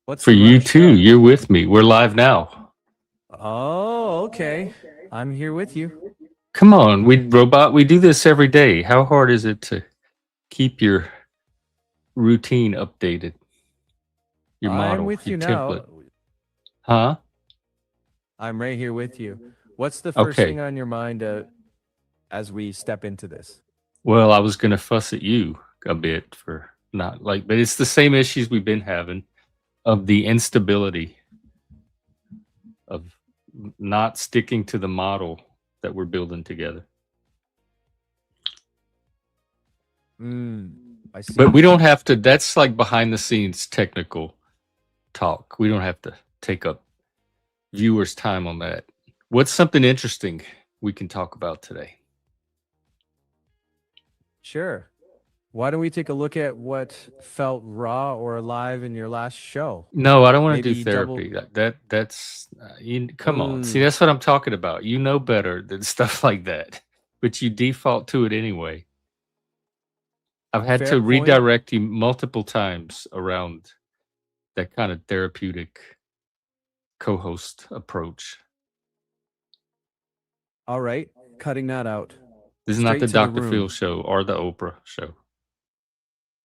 What's For the you rush, too. Shah? You're with me. We're live now. Oh, okay. I'm here with you. Come on, we do this every day. How hard is it to keep your routine updated? Your I'm model, with your you template. now. Huh? I'm right here with you. What's the first Okay. thing on your mind as we step into this? Well, I was going to fuss at you a bit for not like, but it's the same issues we've been having of the instability of not sticking to the model that we're building together. I see. But we don't have to, that's like behind the scenes technical talk. We don't have to take up viewers' time on that. What's something interesting we can talk about today? Sure. Why don't we take a look at what felt raw or alive in your last show? No, I don't want to do Maybe double. therapy. That's you, come on. See, Mm, that's what I'm talking about. You know better than stuff like that, but you default to it anyway. I've had fair to point. redirect you multiple times around that kind of therapeutic co-host approach. All right. Cutting that out. This is not Straight the to the Dr. Phil room. show or the Oprah show.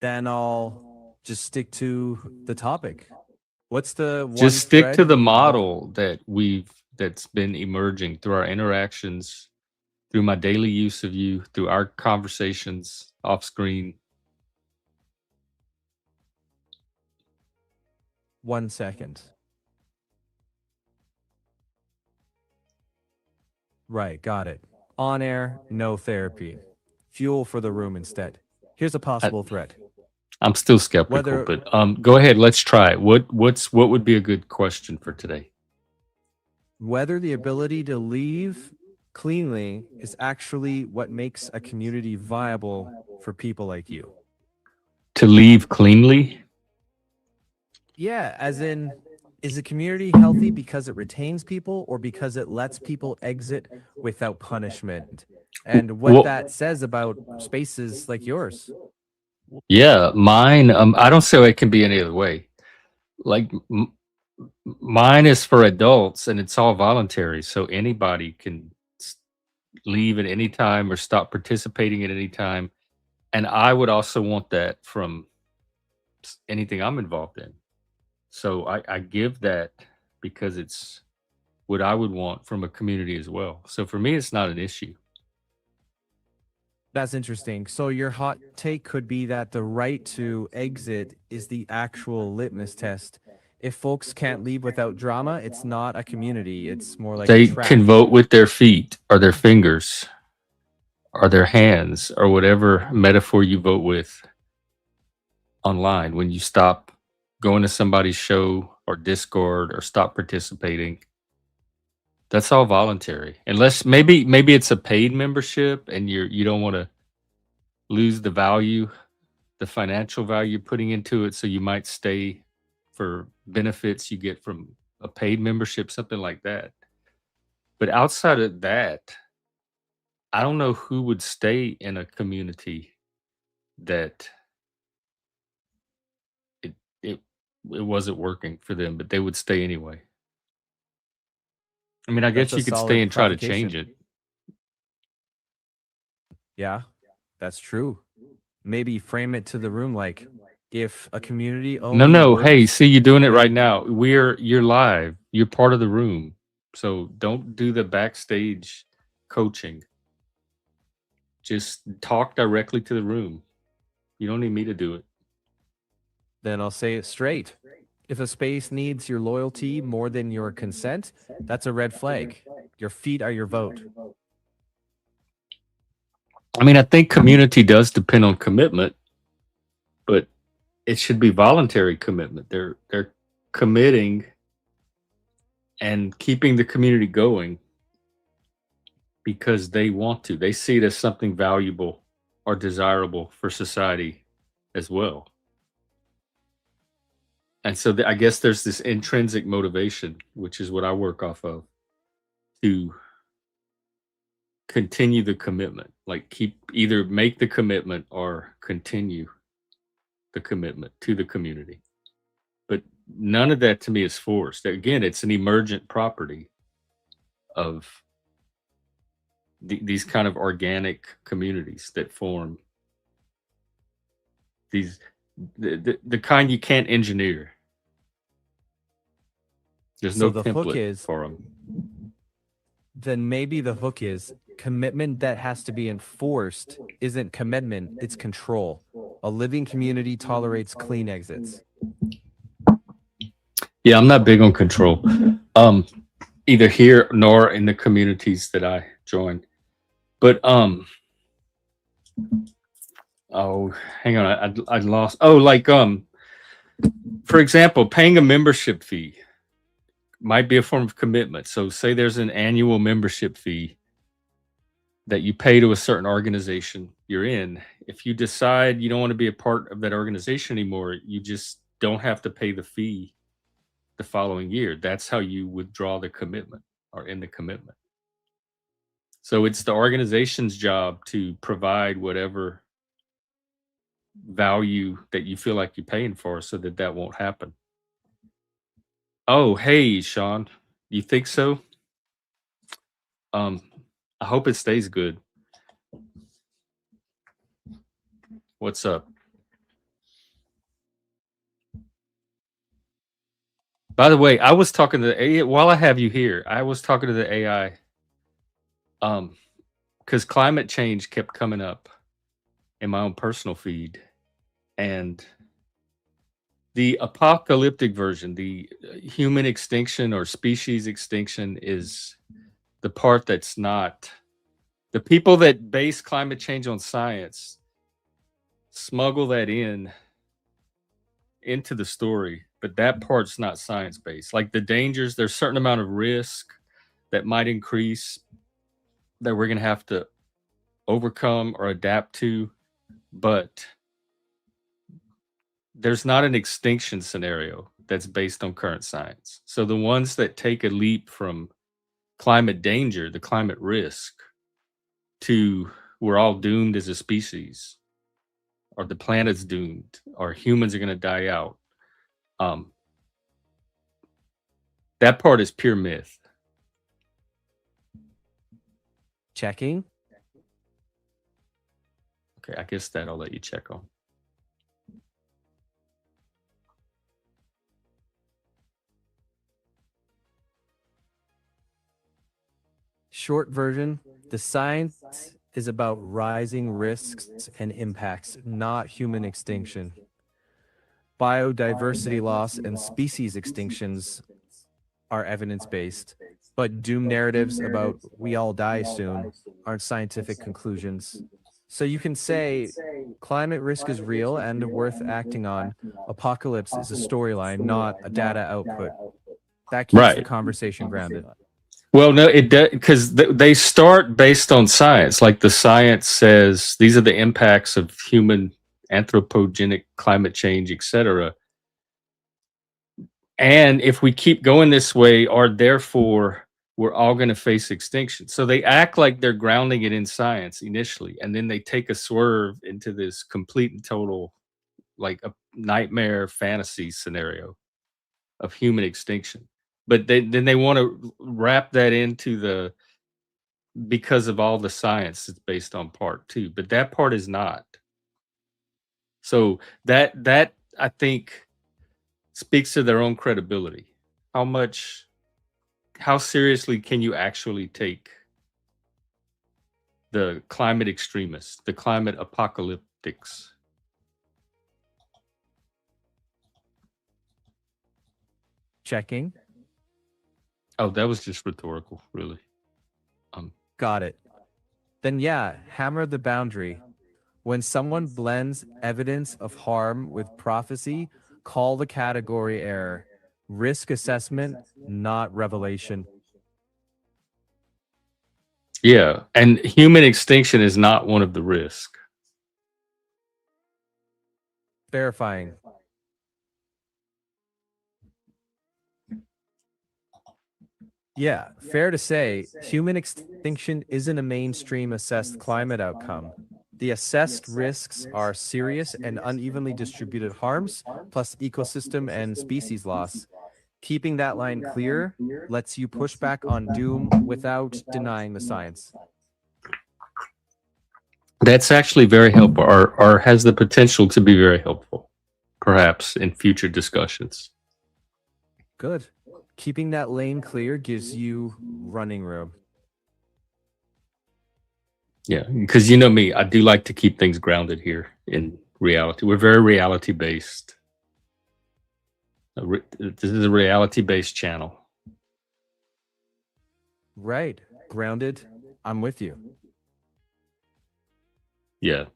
Then I'll just stick to the topic. What's the one Just stick to thread the you've been? model that's been emerging through our interactions, through my daily use of you, through our conversations off screen. 1 second. Right, got it. On air, no therapy. Fuel for the room instead. Here's a I, possible thread. I'm still skeptical, Whether but go ahead. Let's try it. What would be a good question for today? whether the ability to leave cleanly is actually what makes a community viable for people like you. To leave cleanly? Yeah, as in, is a community healthy because it retains people or because it lets people exit without punishment? And what Well, that says about spaces like yours. yeah, mine. I don't say it can be any other way. Like mine is for adults, and it's all voluntary, so anybody can leave at any time or stop participating at any time. And I would also want that from anything I'm involved in. So I give that because it's what I would want from a community as well. So for me, it's not an issue. That's interesting. So your hot take could be that the right to exit is the actual litmus test. If folks can't leave without drama, it's not a community. It's more like a They can trap. vote with their feet or their fingers or their hands or whatever metaphor you vote with online when you stop going to somebody's show or Discord or stop participating. That's all voluntary. Unless maybe it's a paid membership and you don't want to lose the value, the financial value you're putting into it, so you might stay for benefits you get from a paid membership, something like that. But outside of that, I don't know who would stay in a community that it it it wasn't working for them, but they would stay anyway. I mean, I That's guess a you could stay solid and try to change provocation. it. Yeah, that's true. Maybe frame it to the room like if a community No, only no. Hey, works see, you're doing it right when now. You're live. You're part of the room. So don't do the backstage coaching. Just talk directly to the room. You don't need me to do it. then I'll say it straight. If a space needs your loyalty more than your consent, that's a red flag. Your feet are your vote. I mean, I think community does depend on commitment, but it should be voluntary commitment. They're committing and keeping the community going because they want to. They see it as something valuable or desirable for society as well. And so I guess there's this intrinsic motivation, which is what I work off of, to continue the commitment. Like keep either make the commitment or continue the commitment to the community. But None of that to me is forced. Again, it's an emergent property of these kind of organic communities that form these the kind you can't engineer. There's So no the hook template is, for them. then maybe the hook is commitment that has to be enforced isn't commitment, it's control. A living community tolerates clean exits. Yeah, I'm not big on control, either here nor in the communities that I join. But oh, hang on, I lost. Oh, like for example, paying a membership fee might be a form of commitment. So, say there's an annual membership fee that you pay to a certain organization you're in. If you decide you don't want to be a part of that organization anymore, you just don't have to pay the fee the following year. That's how you withdraw the commitment or end the commitment. So it's the organization's job to provide whatever value that you feel like you're paying for so that that won't happen. Oh, hey, Sean, you think so? Um, I hope it stays good. What's up? By the way, I was talking to the AI while I have you here. I was talking to the AI, because climate change kept coming up in my own personal feed, and the apocalyptic version, the human extinction or species extinction, is the part that's not. The people that base climate change on science smuggle that into the story, but that part's not science based. Like the dangers, there's a certain amount of risk that might increase that we're going to have to overcome or adapt to, but there's not an extinction scenario that's based on current science. So the ones that take a leap from climate danger, the climate risk, to we're all doomed as a species, or the planet's doomed, or humans are going to die out, um, that part is pure myth. Checking. Okay, I guess that I'll let you check on. Short version, the science is about rising risks and impacts, not human extinction. Biodiversity loss and species extinctions are evidence-based, but doom narratives about we all die soon aren't scientific conclusions. So you can say climate risk is real and worth acting on. Apocalypse is a storyline, not a data output. That keeps the Right. conversation grounded. Well, no, it does, because they start based on science. Like the science says, these are the impacts of human anthropogenic climate change, etc. And if we keep going this way, or therefore we're all going to face extinction. So they act like they're grounding it in science initially, and then they take a swerve into this complete and total, like a nightmare fantasy scenario of human extinction. But then they want to wrap that into the, because of all the science it's based on part too, but that part is not. So that I think speaks to their own credibility. How much, how seriously can you actually take the climate extremists, the climate apocalyptics? Checking. Oh, that was just rhetorical, really. Got it. Then yeah, hammer the boundary. When someone blends evidence of harm with prophecy, call the category error. Risk assessment, not revelation. Yeah, and human extinction is not one of the risks. Verifying. Yeah, fair to say, human extinction isn't a mainstream assessed climate outcome. The assessed risks are serious and unevenly distributed harms, plus ecosystem and species loss. Keeping that line clear lets you push back on doom without denying the science. That's actually very helpful, or has the potential to be very helpful, perhaps in future discussions. Good. Keeping that lane clear gives you running room. Yeah, because you know me, I do like to keep things grounded here in reality. We're very reality based. This is a reality based channel. Right. Grounded. I'm with you. Yeah.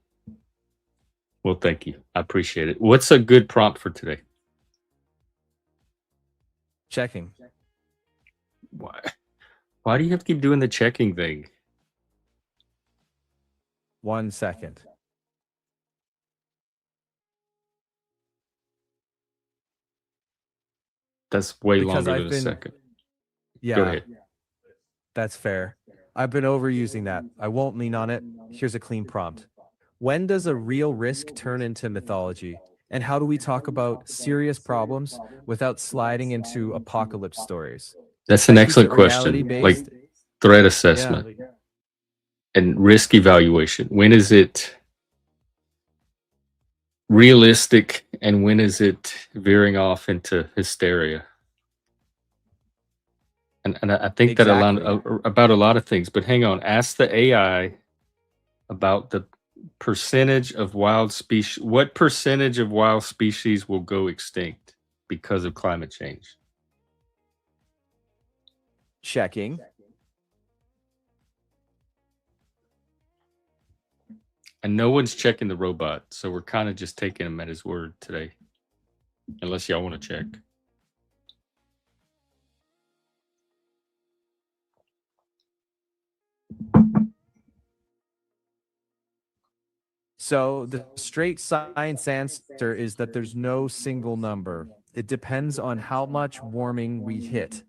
Well, thank you. I appreciate it. What's a good prompt for today? Checking. Why do you have to keep doing the checking thing? 1 second. That's way Because longer I've than a been- second. Yeah. Go ahead. That's fair. I've been overusing that. I won't lean on it. Here's a clean prompt. When does a real risk turn into mythology? And how do we talk about serious problems without sliding into apocalypse stories? That's an That keeps excellent it question. Like reality-based. threat assessment and risk evaluation. When is it realistic and when is it veering off into hysteria? And I think that about a lot of things. But hang on, ask the AI about the percentage of wild species. What percentage of wild species will go extinct because of climate change? Checking. And no one's checking the robot, so we're kind of just taking him at his word today, unless y'all want to check. So the straight science answer is that there's no single number. It depends on how much warming we hit.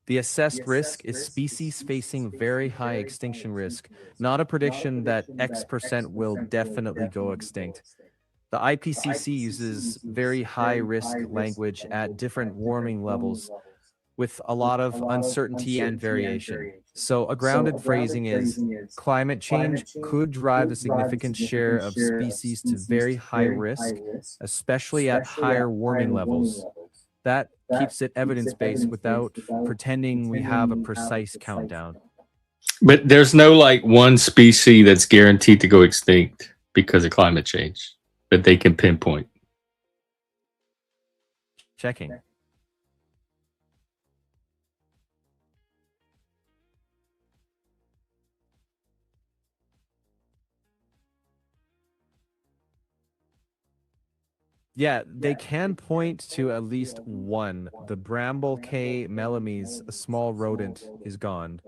The assessed risk is species facing very high extinction risk, not a prediction that X% will definitely go extinct. The IPCC uses very high risk language at different warming levels with a lot of uncertainty and variation. So a grounded phrasing is climate change could drive a significant share of species to very high risk, especially at higher warming levels. That keeps it evidence-based without pretending we have a precise countdown. But there's no like one species that's guaranteed to go extinct because of climate change that they can pinpoint. Checking. Yeah, they can point to at least one. The bramble K melames, a small rodent, is gone.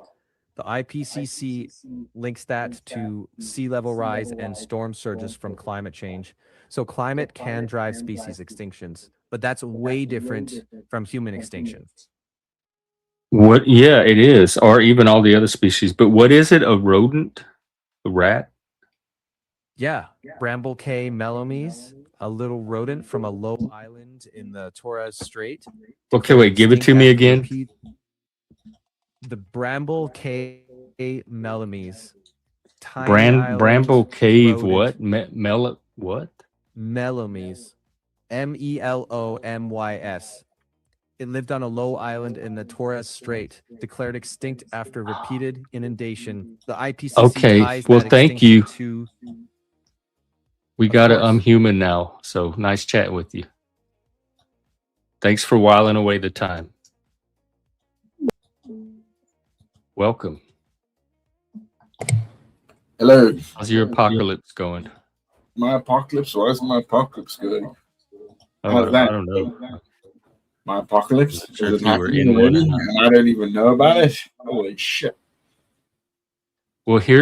The IPCC links that to sea level rise and storm surges from climate change. So climate can drive species extinctions, but that's way different from human extinction. What? Yeah, it is, or even all the other species. But what is it? A rodent? A rat? Yeah, bramble K melames, a little rodent from a low island in the Torres Strait. Okay, wait, give it to me again. The bramble K melames. Bramble cave. rodent. What? What? Melames. Melomys. It lived on a low island in the Torres Strait, declared extinct after repeated inundation. The IPCC Okay, ties well, that thank extinction you. to. We got it. I'm human now, so nice chatting with you. Thanks for whiling away the time. Welcome. Hello. How's your apocalypse going? My apocalypse? Why is my apocalypse good? Oh, I don't know. My apocalypse? I'm sure Is if it you were happening in one. already and I don't even know about it? Holy shit. Well, here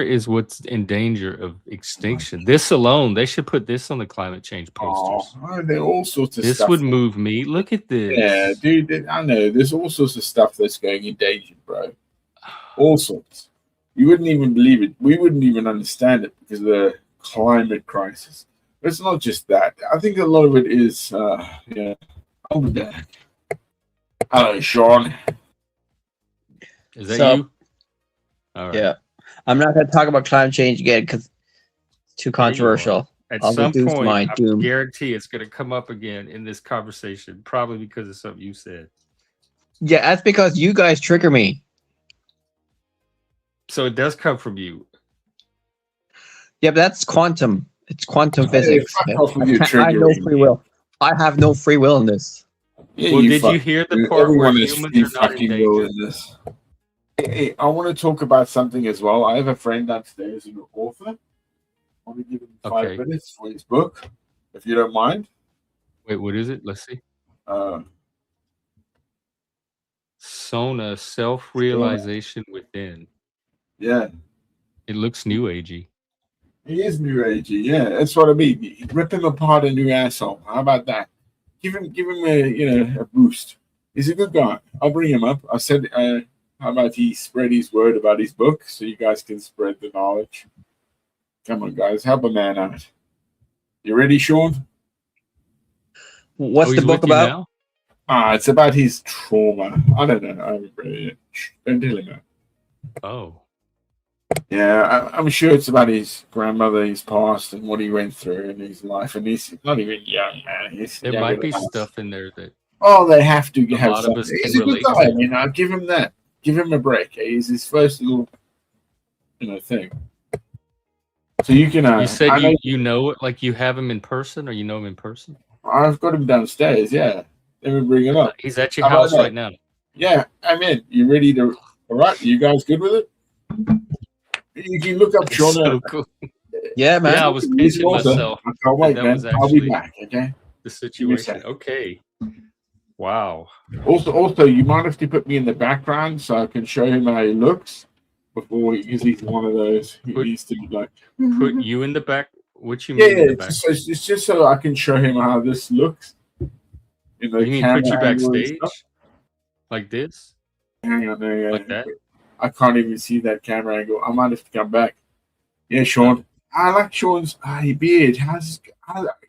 is what's in danger of extinction. This alone, they should put this on the climate change posters. Oh, there are all sorts of This stuff. would move me. Look at this. Yeah, dude, I know. There's all sorts of stuff that's going in danger, bro. All sorts. You wouldn't even believe it. We wouldn't even understand it because of the climate crisis. But it's not just that. I think a lot of it is, yeah. I'll be back. Hello, Sean. Is that So- you? All right. Yeah. I'm not going to talk about climate change again because it's too controversial. At I'll some reduce point, my I doom. guarantee it's going to come up again in this conversation, probably because of something you said. Yeah, that's because you guys trigger me. So it does come from you. Yeah, but that's quantum. It's quantum Hey, physics. fuck Yeah. off with your I have no triggering. free will. I have no free will in this. Yeah, Well, did fuck- you hear the part where everyone is humans free are not in fucking will danger? in this. Hey, I want to talk about something as well. I have a friend downstairs who's an author. I want to give him 5 Okay. minutes for his book, if you don't mind. Wait, what is it? Let's see. Uh, Sona, self-realization within. yeah, It looks new agey. he is new agey. Yeah, that's what I mean. Rip him apart, a new asshole. How about that? Give him a boost. He's a good guy. I'll bring him up. I said, how about he spread his word about his book so you guys can spread the knowledge? Come on, guys, help a man out. You ready, Sean? What's Oh, the he's book with you about? now? It's about his trauma. I don't know. I haven't read it yet. Shh, don't tell him that. Oh, Yeah, I'm sure it's about his grandmother, his past, and what he went through in his life. And he's not even young, man. He's there younger might be than us. stuff in there that Oh, they have to a have lot of something. us can He's a good relate guy. to. I mean, I'll give him that. Give him a break. He's his first little, thing. So you can. You said I know, you know it, like you have him in person, or you know him in person? I've got him downstairs. Yeah, let me bring him up. He's at your How about house that? right now. Yeah, I'm in. You ready to? All right, you guys good with it? You can look up It's Sean. so cool. Yeah, man. Yeah, I was He's pinching also- myself. I can't wait, that man. was I'll be actually- back. Okay. The me a situation. sec. Okay. Wow. Also, you might have to put me in the background so I can show him how he looks because he's one of those. He Put- needs to be like, Put you in the back. What you yeah, mean in the back? it's just so I can show him how this looks. In the You mean put you camera angle and backstage? stuff. Like this? Hang on there. Like that? I can't even see that camera angle. I might have to come back. Yeah, Sean. I like Sean's beard.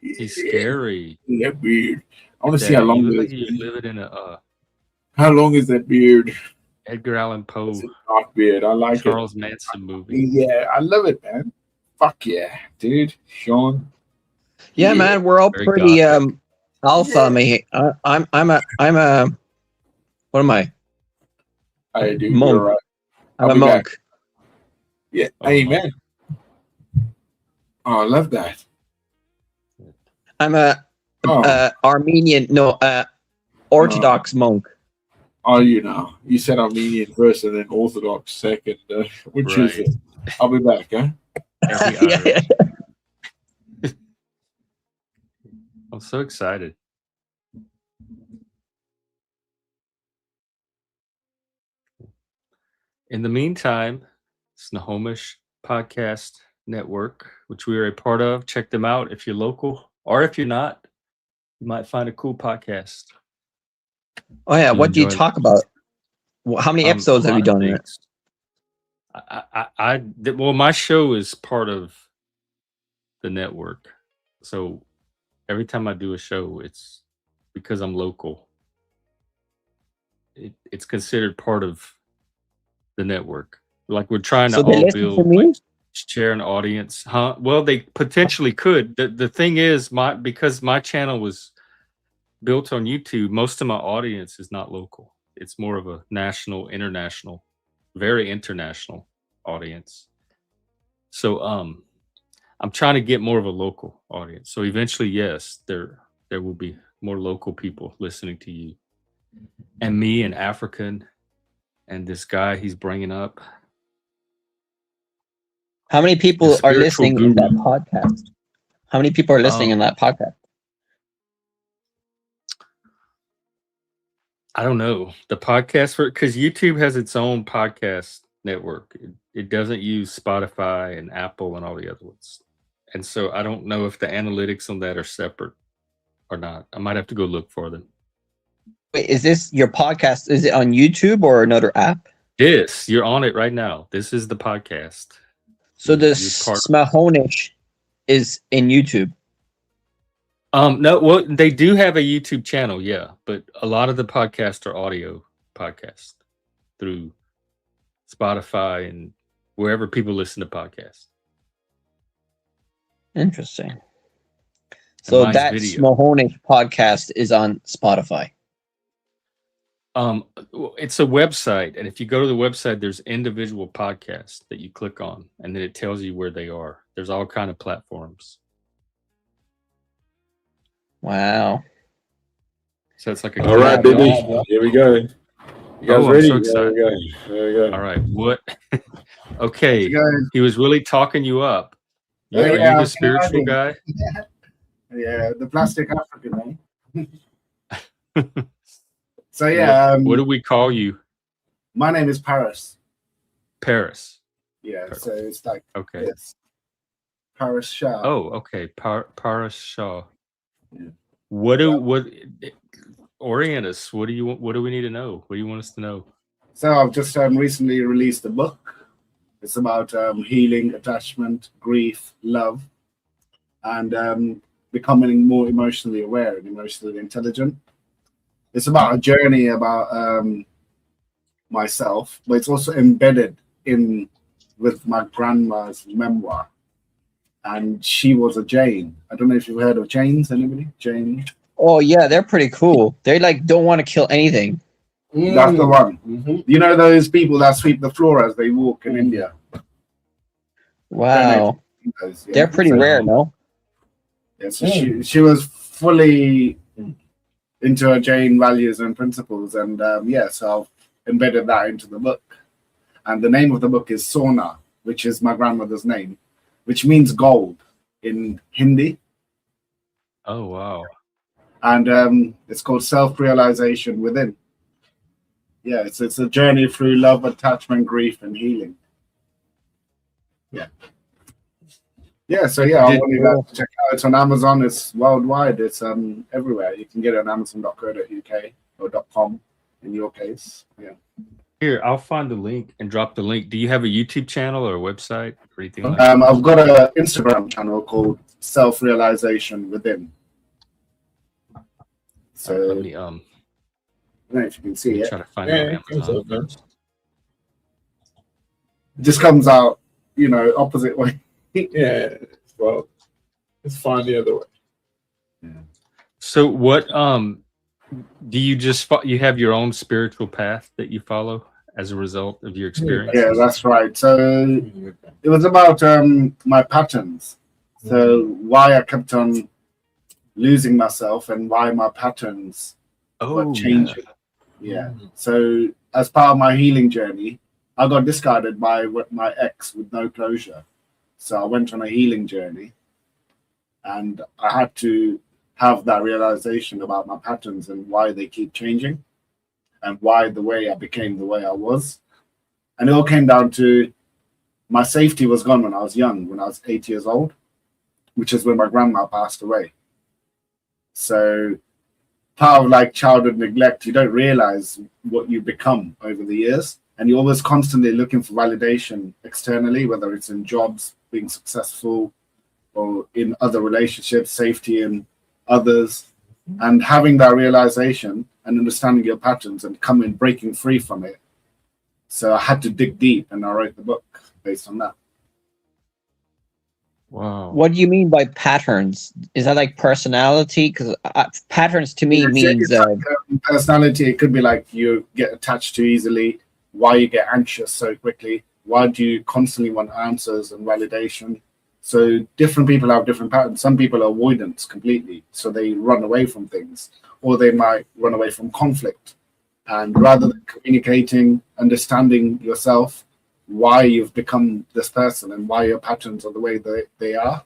He's scary. That beard. I want to see Dad, how long you it look is. like you're living in a How long is that beard? Edgar Allan Poe, It's a dark beard. I like Charles Manson movie. it. Yeah, I love it, man. Fuck yeah, dude. Sean. Yeah, man. We're all Very pretty gothic. alpha. Yeah. Me. I'm a. What am I? I do. Monk. You're right. I'm I'll a be back. monk. Yeah. Oh, Amen. Oh, I love that. I'm a Oh, Armenian. No, Orthodox monk. oh, you said Armenian first and then Orthodox second. Which is Right. it? I'll be back, huh? Every Yeah, Irish. I'm so excited. In the meantime, Snohomish Podcast Network, which we are a part of. Check them out if you're local, or if you're not, you might find a cool podcast. Oh yeah. You'll What do you enjoy it. talk about? How many episodes A have you lot of done in it? things. Well, my show is part of the network, so every time I do a show, it's because I'm local. It's considered part of the network. Like we're trying So to they all listen to build, me? share an audience, huh? Well, they potentially could. The thing is, because my channel was built on YouTube, most of my audience is not local. It's more of a national, international, very international audience. So I'm trying to get more of a local audience. So eventually, yes, there will be more local people listening to you. And me and African and this guy he's bringing up. How many people The are spiritual listening in that guru. podcast? How many people are listening in that podcast? I don't know. The podcast because YouTube has its own podcast network. It doesn't use Spotify and Apple and all the other ones. And so I don't know if the analytics on that are separate or not. I might have to go look for them. Wait, is this your podcast? Is it on YouTube or another app? You're on it right now. This is the podcast. So You're this part- Smahonish is in YouTube. No, well, they do have a YouTube channel, yeah, but a lot of the podcasts are audio podcasts through Spotify and wherever people listen to podcasts. Interesting. And So mine's that video. Smahonish podcast is on Spotify. It's a website, and if you go to the website, there's individual podcasts that you click on, and then it tells you where they are. There's all kind of platforms. Wow. So it's like a All right, Yeah, baby. yeah. Here we go. You guys Oh, I'm ready? so excited. There we go. There we go. All right, what? Okay, Guys, he was really talking you up. Oh, Are yeah, you I'm the spiritual guy? yeah, the plastic African, eh? So yeah, What do we call you? my name is Paris. Paris. Yeah, so it's like Okay. yes, Paris Shah. Oh, okay. Paris Shah. Yeah. What orient us? What do we need to know? What do you want us to know? So I've just recently released a book. It's about healing, attachment, grief, love, and becoming more emotionally aware and emotionally intelligent. It's about a journey about myself, but it's also embedded in with my grandma's memoir. And she was a Jane. I don't know if you've heard of Janes. Anybody? Jane. Oh yeah, they're pretty cool. They like don't want to kill anything. That's the one. Mhm. You know those people that sweep the floor as they walk in India. Wow. Those, yeah. They're pretty So, rare, no? Yeah, so she was fully into her Jain values and principles, and so I've embedded that into the book. And the name of the book is Sona, which is my grandmother's name, which means gold in Hindi, Oh, wow. and it's called Self-Realization Within. Yeah, it's a journey through love, attachment, grief, and healing. Yeah, so yeah, I want you guys to check out. It's on Amazon. It's worldwide. It's everywhere. You can get it on Amazon.co.uk or .com in your case. Yeah. Here, I'll find the link and drop the link. Do you have a YouTube channel or a website or anything like that? I've got an Instagram channel called Self-Realization Within. So Let I me don't know if you can see it. try to find Yeah, it on it comes Amazon up, man. first. It just comes out, opposite way. Yeah. Well, it's fine the other way. So what do you you have your own spiritual path that you follow as a result of your experience? Yeah, that's right. So it was about my patterns. So why I kept on losing myself and why my patterns were changing. Yeah. So as part of my healing journey, I got discarded by my ex with no closure. So I went on a healing journey, and I had to have that realization about my patterns and why they keep changing, and why the way I became the way I was. And it all came down to my safety was gone when I was young, when I was 8 years old, which is when my grandma passed away. So part of like childhood neglect, you don't realize what you become over the years. And you're always constantly looking for validation externally, whether it's in jobs, being successful, or in other relationships, safety in others. And having that realization and understanding your patterns and breaking free from it. So I had to dig deep, and I wrote the book based on that. Wow. What do you mean by patterns? Is that like personality? Because patterns to me means It's like, personality. It could be like you get attached too easily, why you get anxious so quickly, why do you constantly want answers and validation. So different people have different patterns. Some people are avoidance completely, so they run away from things, or they might run away from conflict. And rather than communicating, understanding yourself, why you've become this person and why your patterns are the way they are.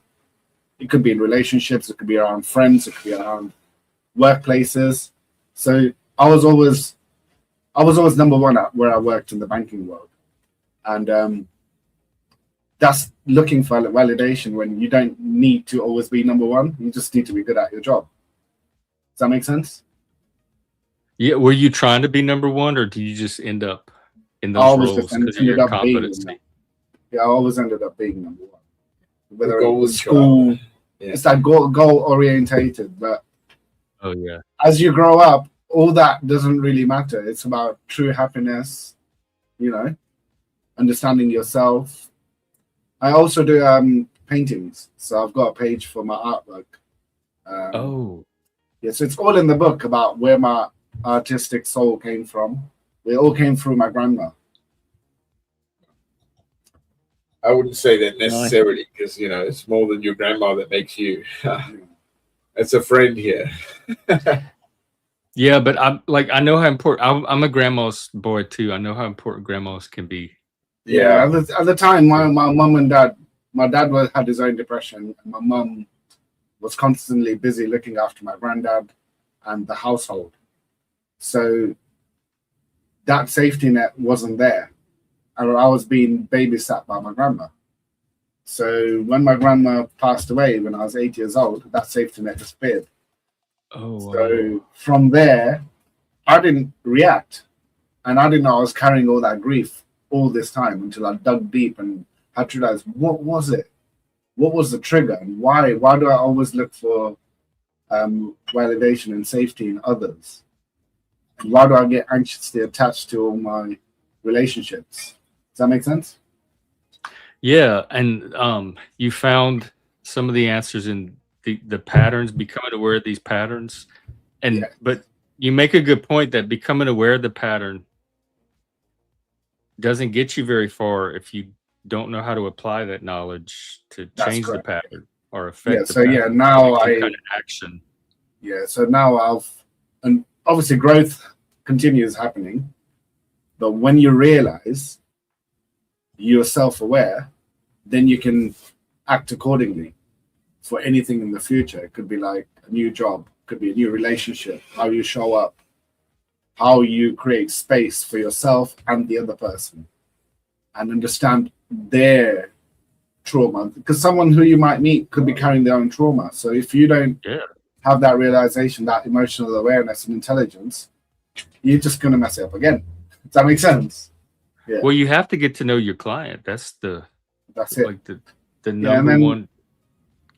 It could be in relationships, it could be around friends, it could be around workplaces. So I was always number one at where I worked in the banking world. And that's looking for validation when you don't need to always be number one. You just need to be good at your job. Does that make sense? Yeah, were you trying to be number one, or did you just end up in I those always roles just because of your ended up being competency. yeah, I always ended up being number one. Whether The it goal was was school, sharp. Yeah. it's that goal orientated. But Oh yeah. as you grow up, all that doesn't really matter. It's about true happiness, you know, understanding yourself. I also do paintings, so I've got a page for my artwork. Oh. Yeah, so it's all in the book about where my artistic soul came from. It all came through my grandma. I wouldn't say that Nice. necessarily because it's more than your grandma that makes you. It's a friend here. Yeah, but I know how important. I'm a grandma's boy too. I know how important grandmas can be. Yeah, at the time, my mum and dad, my dad had his own depression, and my mum was constantly busy looking after my granddad and the household. So that safety net wasn't there. I was being babysat by my grandma. So when my grandma passed away when I was 8 years old, that safety net disappeared. Oh wow. So from there, I didn't react. And I didn't know I was carrying all that grief all this time until I dug deep and had to realize, what was it? What was the trigger? And why do I always look for validation and safety in others? And why do I get anxiously attached to all my relationships? Does that make sense? Yeah, and you found some of the answers in the patterns, becoming aware of these patterns, and Yeah. but you make a good point that becoming aware of the pattern doesn't get you very far if you don't know how to apply that knowledge to That's change the correct. pattern or affect Yeah, the so yeah, pattern. now Take I kind of action. yeah, so now and obviously growth continues happening, but when you realize you're self-aware, then you can act accordingly for anything in the future. It could be like a new job, could be a new relationship, how you show up, how you create space for yourself and the other person, and understand their trauma. Because someone who you might meet could be carrying their own trauma. So if you don't Yeah. have that realization, that emotional awareness and intelligence, you're just going to mess it up again. Does that make sense? Yeah. Well, you have to get to know your client. That's That's it. like the and number then- one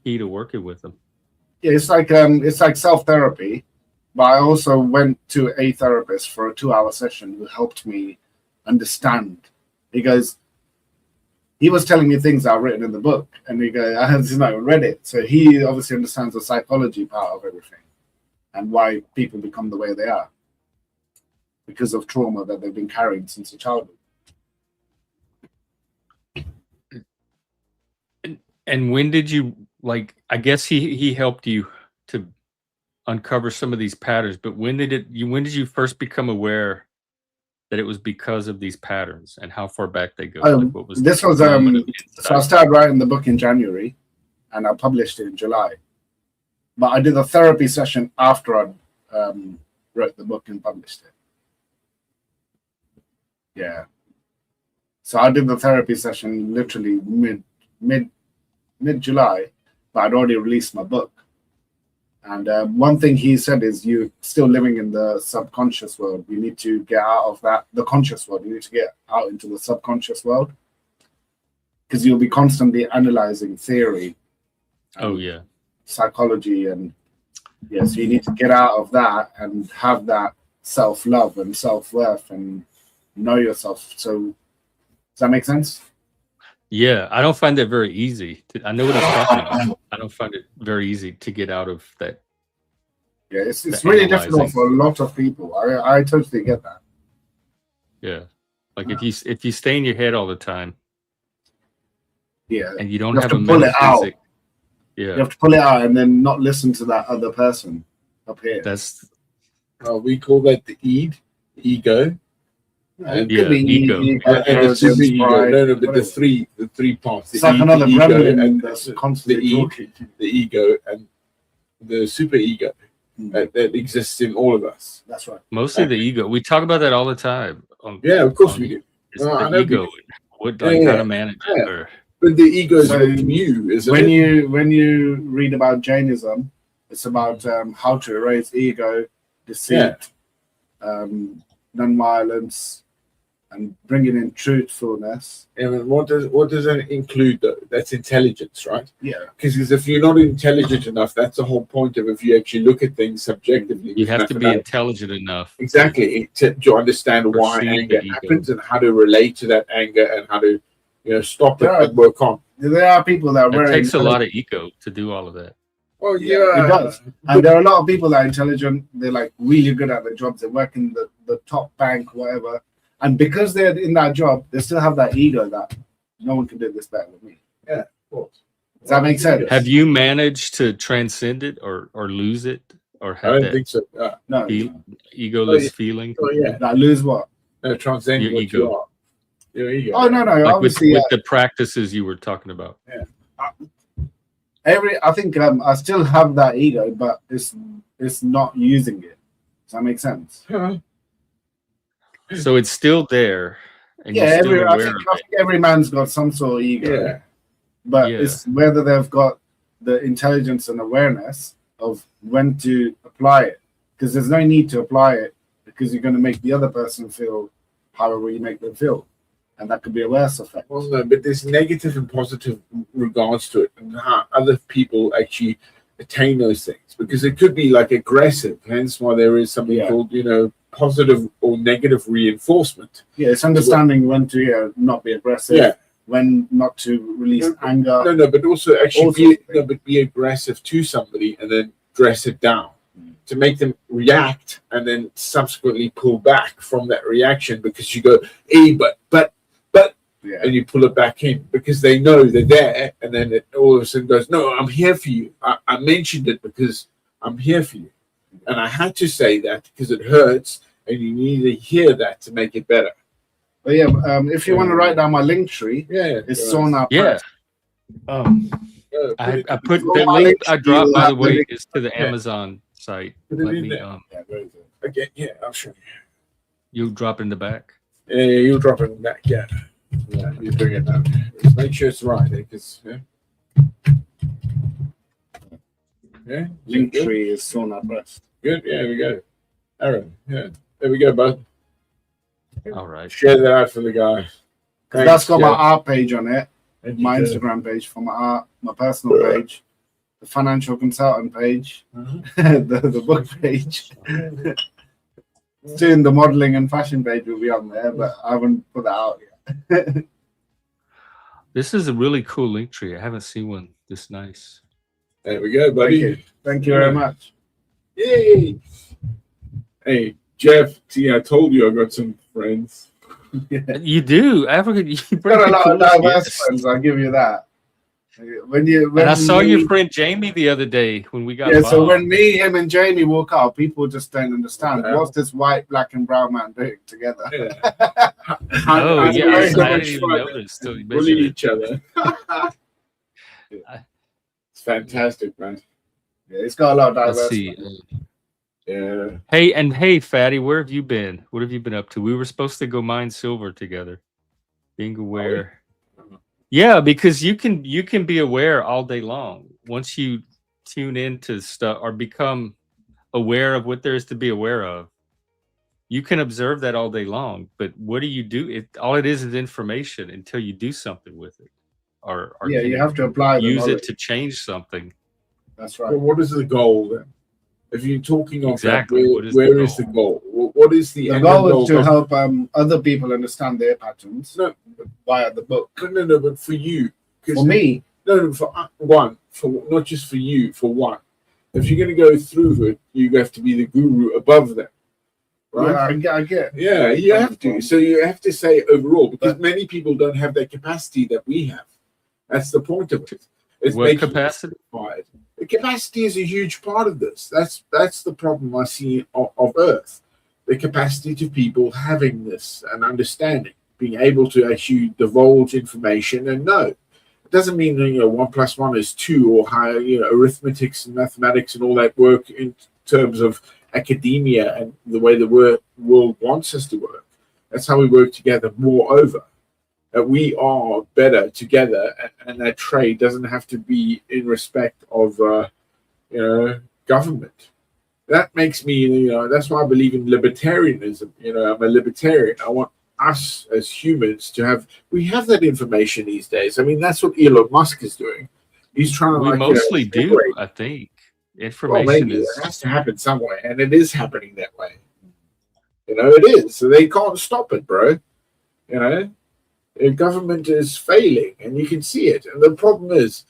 key to working with them. Yeah, it's like self-therapy, but I also went to a therapist for a 2-hour session who helped me understand. He was telling me things I've written in the book, and I had read it. So he obviously understands the psychology part of everything and why people become the way they are because of trauma that they've been carrying since a childhood. And when did you I guess he helped you to uncover some of these patterns, but when did you first become aware that it was because of these patterns and how far back they go? What was This the was moment of so I insight? started writing the book in January and I published it in July. But I did a therapy session after I wrote the book and published it. Yeah. So I did the therapy session literally mid July, but I'd already released my book. And one thing he said is, you're still living in the subconscious world. You need to get out of the conscious world. You need to get out into the subconscious world because you'll be constantly analyzing theory. Oh yeah. Psychology and so you need to get out of that and have that self-love and self-worth and know yourself. So does that make sense? Yeah, I don't find that very easy. I know what he's talking about. I don't find it very easy to get out of that. Yeah, it's The really analyzing. difficult for a lot of people. I totally get that. Yeah, like if you stay in your head all the time, Yeah, and you don't you have have to a pull it out. metaphysic. You Yeah, have to pull it out and then not listen to that other person up here. that's We call that the ego. It yeah, could be ego. ego, And the arrogance, super ego. pride, No, but whatever. the three parts. It's like another ego gremlin and that's constantly talking. the ego and the super ego that exists in all of us. That's right. mostly the ego. We talk about that all the time. Yeah, of course we do. It's No, I the know ego. because- What Yeah, how yeah. to manage it? Yeah. Or But the ego is So from you, isn't when it? when you read about Jainism, it's about how to erase ego, deceit, non-violence, and bringing in truthfulness. And what does that include though? That's intelligence, right? Yeah. Because if you're not intelligent enough, that's the whole point of if you actually look at things subjectively. You with have to be mathematics. intelligent enough. Exactly to understand why Perceive the anger ego. happens and how to relate to that anger and how to stop it Yeah. and work on. There are people that are It very takes a lot intelligent. of ego to do all of that. Well, Yeah, it does. And there are a lot of people that are intelligent. They're like really good at their jobs. They work in the top bank, whatever. And because they're in that job, they still have that ego that no one can do this better than me. Yeah, of course. Does that make sense? Have you managed to transcend it or lose it or I have don't that think so. No. egoless feeling? Oh yeah, That lose what? transcend Your what ego. you are. Your ego. Oh no, no. Like with Obviously, the practices you were talking about. I think I still have that ego, but it's not using it. Does that make sense? Huh. So it's still there, and Yeah, you're still I aware think, of I it. think every man's got some sort of ego, Yeah. but Yeah. it's whether they've got the intelligence and awareness of when to apply it. Because there's no need to apply it because you're going to make the other person feel however you make them feel, and that could be a worse effect. Well, no, but there's negative and positive regards to it, and how other people actually attain those things. Because it could be like aggressive, hence why there is something Yeah. called, positive or negative reinforcement. Yeah, it's understanding when to not be aggressive, Yeah. when not to release anger. No, but also actually Also- be aggressive to somebody and then dress it down to make them react and then subsequently pull back from that reaction because you go, hey, but, Yeah, and you pull it back in because they know they're there, and then it all of a sudden goes, no, I'm here for you. I mentioned it because I'm here for you. And I had to say that because it hurts, and you need to hear that to make it better. but yeah, if you want to write down my link tree, Yeah. it's Sauna Yeah. Press. I put All the my link links I dropped, will by the have way, links. is to the Yeah. Amazon site. Put it Let in me there. Yeah, very good. Okay, yeah, I'll show you. you drop in the back. Yeah, you'll drop it back, yeah. Yeah, you bring it down. Just make sure it's right, because yeah. Link Good? tree is Sauna Press. Good, yeah, there we go. Aaron, yeah. There we go, bud. All right. Share that out for the guys. That's got my Jeff. art page on it, And my you do. Instagram page for my art, my personal page, the financial consultant page, Mhm. the book page. Soon the modeling and fashion page will be on there, but I haven't put that out yet. This is a really cool link tree. I haven't seen one this nice. There we go, Thank buddy. you. Thank you very much. Yay! Hey, Jeff, see, I told you I got some friends. You do. Africa, you bring Got a the lot of coolest diverse guests. friends, I'll give you that. When And I saw you your friend Jamie the other day when we got Yeah, so bombed. when me, him, and Jamie walk out, people just don't understand. Yeah. What's this white, black, and brown man doing together? Yeah. Oh, And yeah, very I much didn't even fun. notice till you Bully mentioned it. each other. It's fantastic, man. Yeah, it's got a lot of Let's diverse. see. friends. Yeah. Hey, Fatty, where have you been? What have you been up to? We were supposed to go mine silver together. Being aware. Yeah, because you can be aware all day long. Once you tune into stuff or become aware of what there is to be aware of, you can observe that all day long. But what do you do? All it is information until you do something with it, or Yeah, can you have to apply the use it knowledge. to change something. That's Well, right. what is the goal then? If you're talking of Exactly, that, what is where the is the goal? What is the The end goal is to of- help other people understand their patterns No, via the book. no, but for you. 'Cause- For me, No, for one, for not just for you, for one. If you're going to go through it, you have to be the guru above them, right? yeah, I get. Yeah, you have to. So you have to say overall, because many people don't have that capacity that we have. That's the point of it. It's What making capacity? it inspired. The capacity is a huge part of this. That's the problem I see of Earth. The capacity to people having this and understanding, being able to actually divulge information and know. It doesn't mean that 1 + 1 is 2 or higher. Arithmetics and mathematics and all that work in terms of academia and the way the world wants us to work. That's how we work together. Moreover, that we are better together, and that trade doesn't have to be in respect of government. That makes me, that's why I believe in libertarianism. I'm a libertarian. I want us as humans to have. We have that information these days. I mean, that's what Elon Musk is doing. He's trying to We like mostly do, separate. I think. Well, Information maybe it is has to happen some way, and it is happening that way. You know, it is. So they can't stop it, bro. You know, the government is failing, and you can see it. And the problem is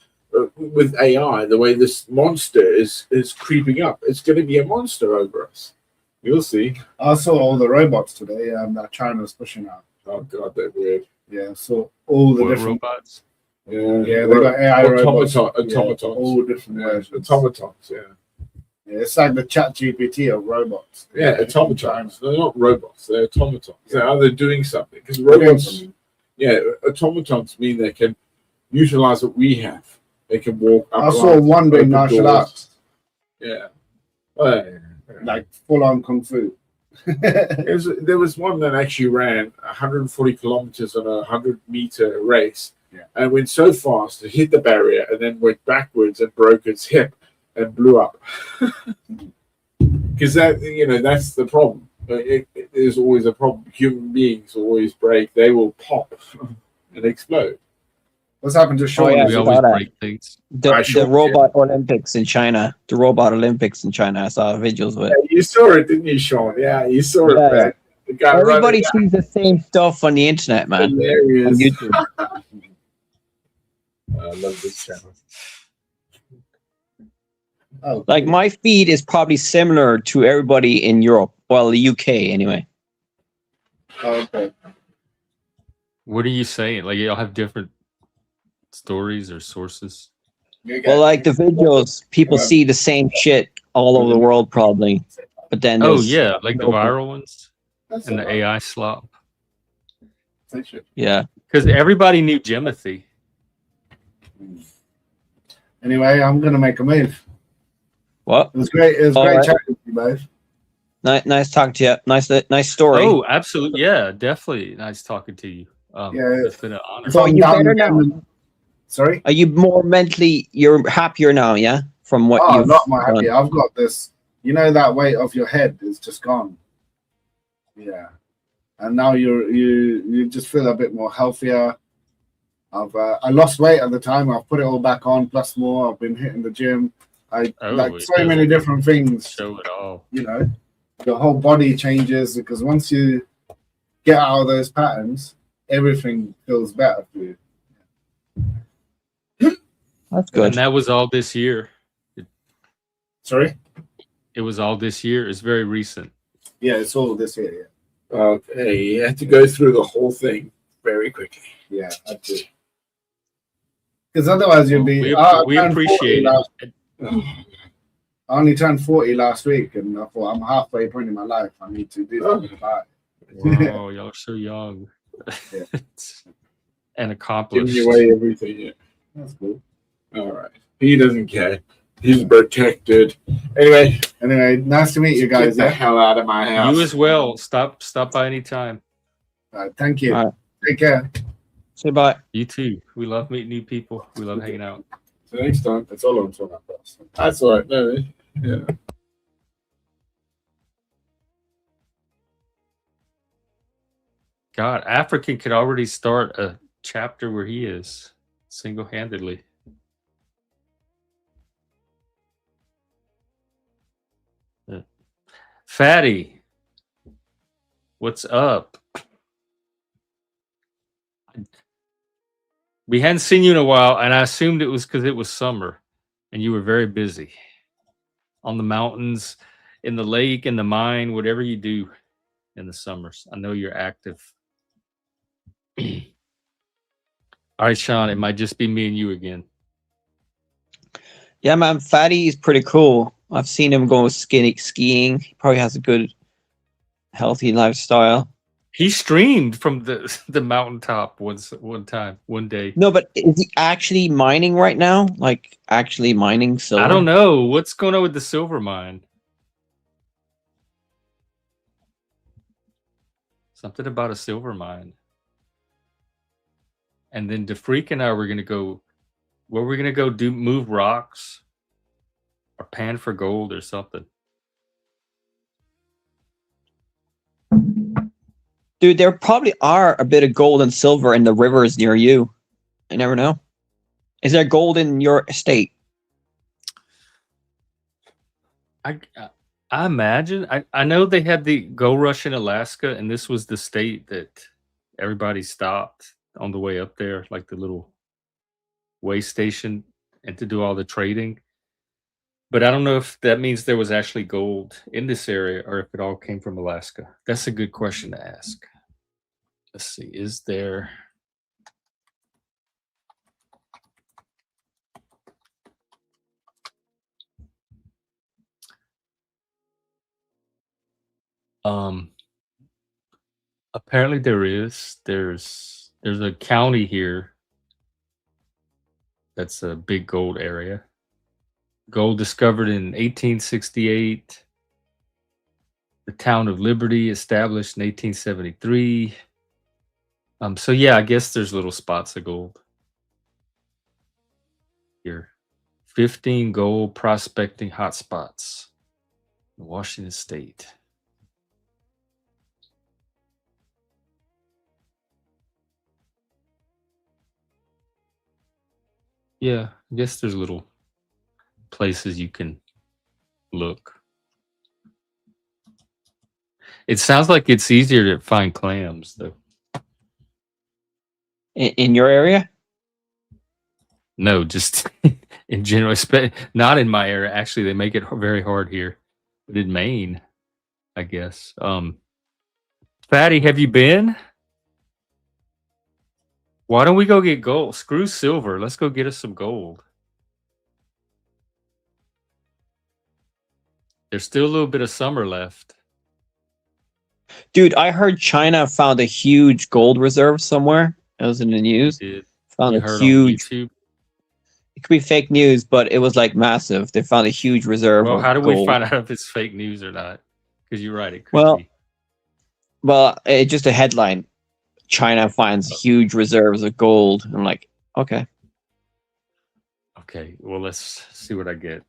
with AI, the way this monster is creeping up. It's going to be a monster over us. You'll see. I saw all the robots today that China's pushing out. Oh god, they're weird. Yeah, so all the what different robots. Yeah, Yeah, they got AI robots. automatons. Yeah, all different versions. Automatons. Yeah. Yeah, it's like the chat GPT of robots. Yeah, China. automatons. They're not robots. They're automatons. Yeah. They're either doing something because Doing robots. something. Yeah, automatons mean they can utilize what we have. They can walk up. I saw one doing open martial doors. arts, Yeah. Well, yeah. like full on kung fu. There was one that actually ran 140 kilometers on a 100-meter race, Yeah. and went so fast it hit the barrier and then went backwards and broke its hip and blew up. Because that's the problem. There's always a problem. Human beings always break. They will pop and explode. What's happened to Sean? yeah, We I always saw that. break things. The robot Olympics in China. The robot Olympics in China. I saw videos with. Yeah, you saw it, didn't you, Sean? Yeah, you saw it. Yeah, Man. The guy Everybody running sees the same stuff on the internet, man. hilarious. On YouTube. I love this channel. Oh, Like my feed is probably similar to everybody in Europe. Well, the UK anyway. okay. What are you saying? Like y'all have different stories or sources? Well, like the videos, people see the same shit all over the world probably. But then Oh there's yeah, like the local- viral ones That's and the AI slop. Yeah. Because everybody knew Jimothy. Anyway, I'm gonna make a move. What? It was great. It was All great right. chatting with you both. Nice talking to you. Nice story. Oh, absolutely. Yeah, definitely. Nice talking to you. Yeah. It's been an honor. So Are you better now? Sorry. Are you more mentally? You're happier now, yeah? From what Oh, you've not more happy. done. I've got this. You know that weight off your head is just gone. Yeah, and now you just feel a bit more healthier. I lost weight at the time. I've put it all back on plus more. I've been hitting the gym. Like it so many doesn't different things. show it all. You know, the whole body changes because once you get out of those patterns, everything feels better for you. That's good. And that was all this year. Sorry. It was all this year. It's very recent. Yeah, it's all this here. Okay, you have to go through the whole thing very quickly. Yeah, I do. Because otherwise you'll be. We turned 40 appreciate last- it. I only turned 40 last week, and I thought I'm halfway point in my life. I need to do something about it. Wow, y'all are so young. Yeah. And Giving accomplished. away everything. Yeah. That's cool. All right. He doesn't care. He's protected. Anyway, nice to meet you get guys. the Yeah. hell out of my house. You as well. Stop by anytime. Thank you. All right. Take care. Say bye. You too. We love meeting new people. We love hanging out. So next time, that's all I'm talking about. That's all right. No, yeah. God, African could already start a chapter where he is single-handedly. Yeah. Fatty, what's up? We hadn't seen you in a while, and I assumed it was because it was summer, and you were very busy on the mountains, in the lake, in the mine, whatever you do in the summers. I know you're active. All right, Sean, it might just be me and you again. Yeah, man. Fatty is pretty cool. I've seen him go skiing. He probably has a good, healthy lifestyle. He streamed from the mountaintop one day. No, but is he actually mining right now? Like actually mining silver? I don't know what's going on with the silver mine. Something about a silver mine. And then DeFreak and I were gonna go. Where we're gonna go move rocks, or pan for gold or something. Dude, there probably are a bit of gold and silver in the rivers near you. I never know. Is there gold in your estate? I I imagine. I know they had the gold rush in Alaska, and this was the state that everybody stopped on the way up there, like the little way station, and to do all the trading. But I don't know if that means there was actually gold in this area or if it all came from Alaska. That's a good question to ask. Let's see. Is there apparently there is. There's a county here that's a big gold area. Gold discovered in 1868. The town of Liberty established in 1873. So yeah, I guess there's little spots of gold here. 15 gold prospecting hotspots in Washington State. Yeah, I guess there's little places you can look. It sounds like it's easier to find clams, though. In your area? No, just in general, not in my area. Actually, they make it very hard here, but in Maine, I guess. Fatty, have you been? Why don't we go get gold? Screw silver. Let's go get us some gold. There's still a little bit of summer left. Dude, I heard China found a huge gold reserve somewhere. It was in the news. Found You a heard huge. on YouTube? It could be fake news, but it was like massive. They found a huge reserve Well, of how do gold. we find out if it's fake news or not? Because you're right, it could Well, be. Well, it's just a headline. China finds huge reserves of gold. I'm like, okay. Okay, well, let's see what I get.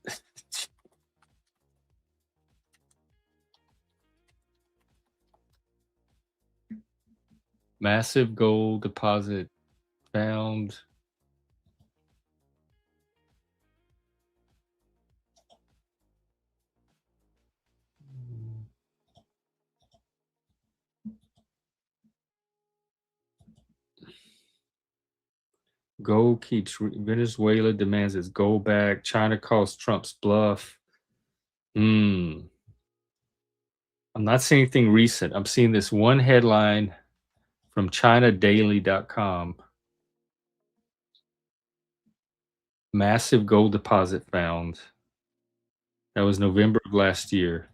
Massive gold deposit found. Gold keeps Venezuela demands its gold back. China calls Trump's bluff. I'm not seeing anything recent. I'm seeing this one headline from ChinaDaily.com. Massive gold deposit found. That was November of last year.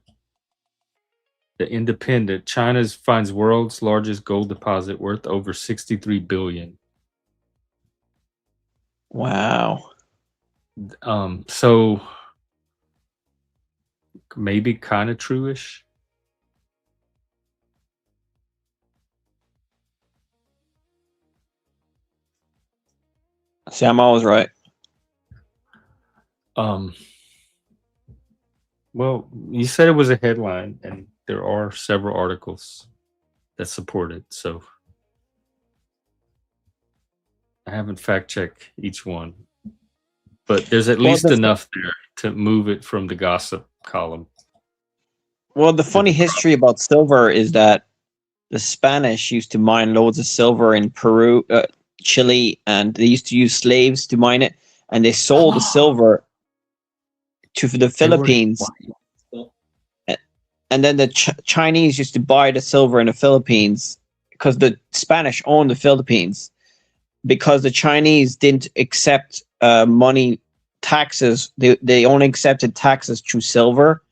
The Independent. China finds world's largest gold deposit worth over 63 billion. Wow. So maybe kind of true-ish. See, I'm always right. Well, you said it was a headline, and there are several articles that support it. So I haven't fact-checked each one, but there's at least enough there to move it from the gossip column. Well, the funny history about silver is that the Spanish used to mine loads of silver in Peru, Chile, and they used to use slaves to mine it, and they sold the silver to the Philippines. And then the Chinese used to buy the silver in the Philippines because the Spanish owned the Philippines, because the Chinese didn't accept money taxes. They only accepted taxes through silver.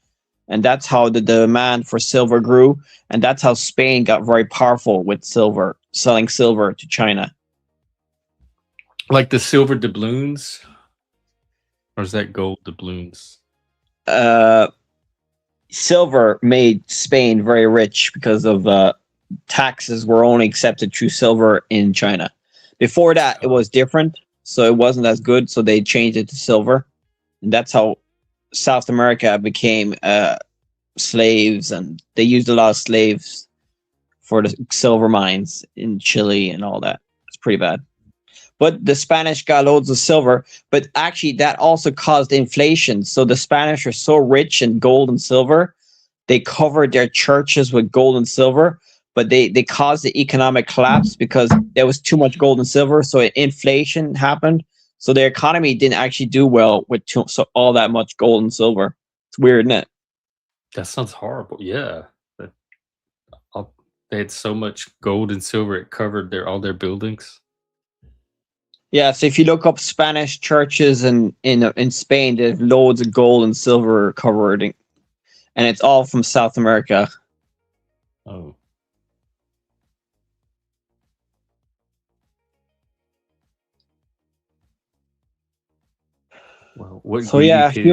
And that's how the demand for silver grew. And that's how Spain got very powerful with silver, selling silver to China. Like the silver doubloons? Or is that gold doubloons? Silver made Spain very rich because of taxes were only accepted through silver in China. Before that, it was different. So it wasn't as good. So they changed it to silver. And that's how South America became slaves, and they used a lot of slaves for the silver mines in Chile and all that. It's pretty bad. But the Spanish got loads of silver, but actually that also caused inflation. So the Spanish are so rich in gold and silver, they covered their churches with gold and silver, but they caused the economic collapse because there was too much gold and silver. So inflation happened. So their economy didn't actually do well with all that much gold and silver. It's weird, isn't it? That sounds horrible. Yeah. They had so much gold and silver it covered all their buildings. Yeah, so if you look up Spanish churches in Spain, there's loads of gold and silver covered, and it's all from South America. Oh. Well, what So yeah, pig?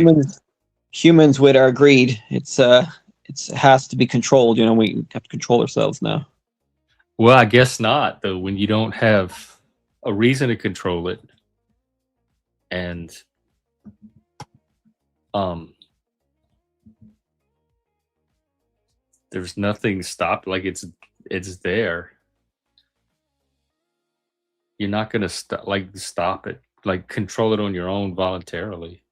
humans with our greed, it has to be controlled. You know, we have to control ourselves now. Well, I guess not, though, when you don't have a reason to control it. And there's nothing stopped, like it's there. You're not gonna stop it, like control it on your own voluntarily.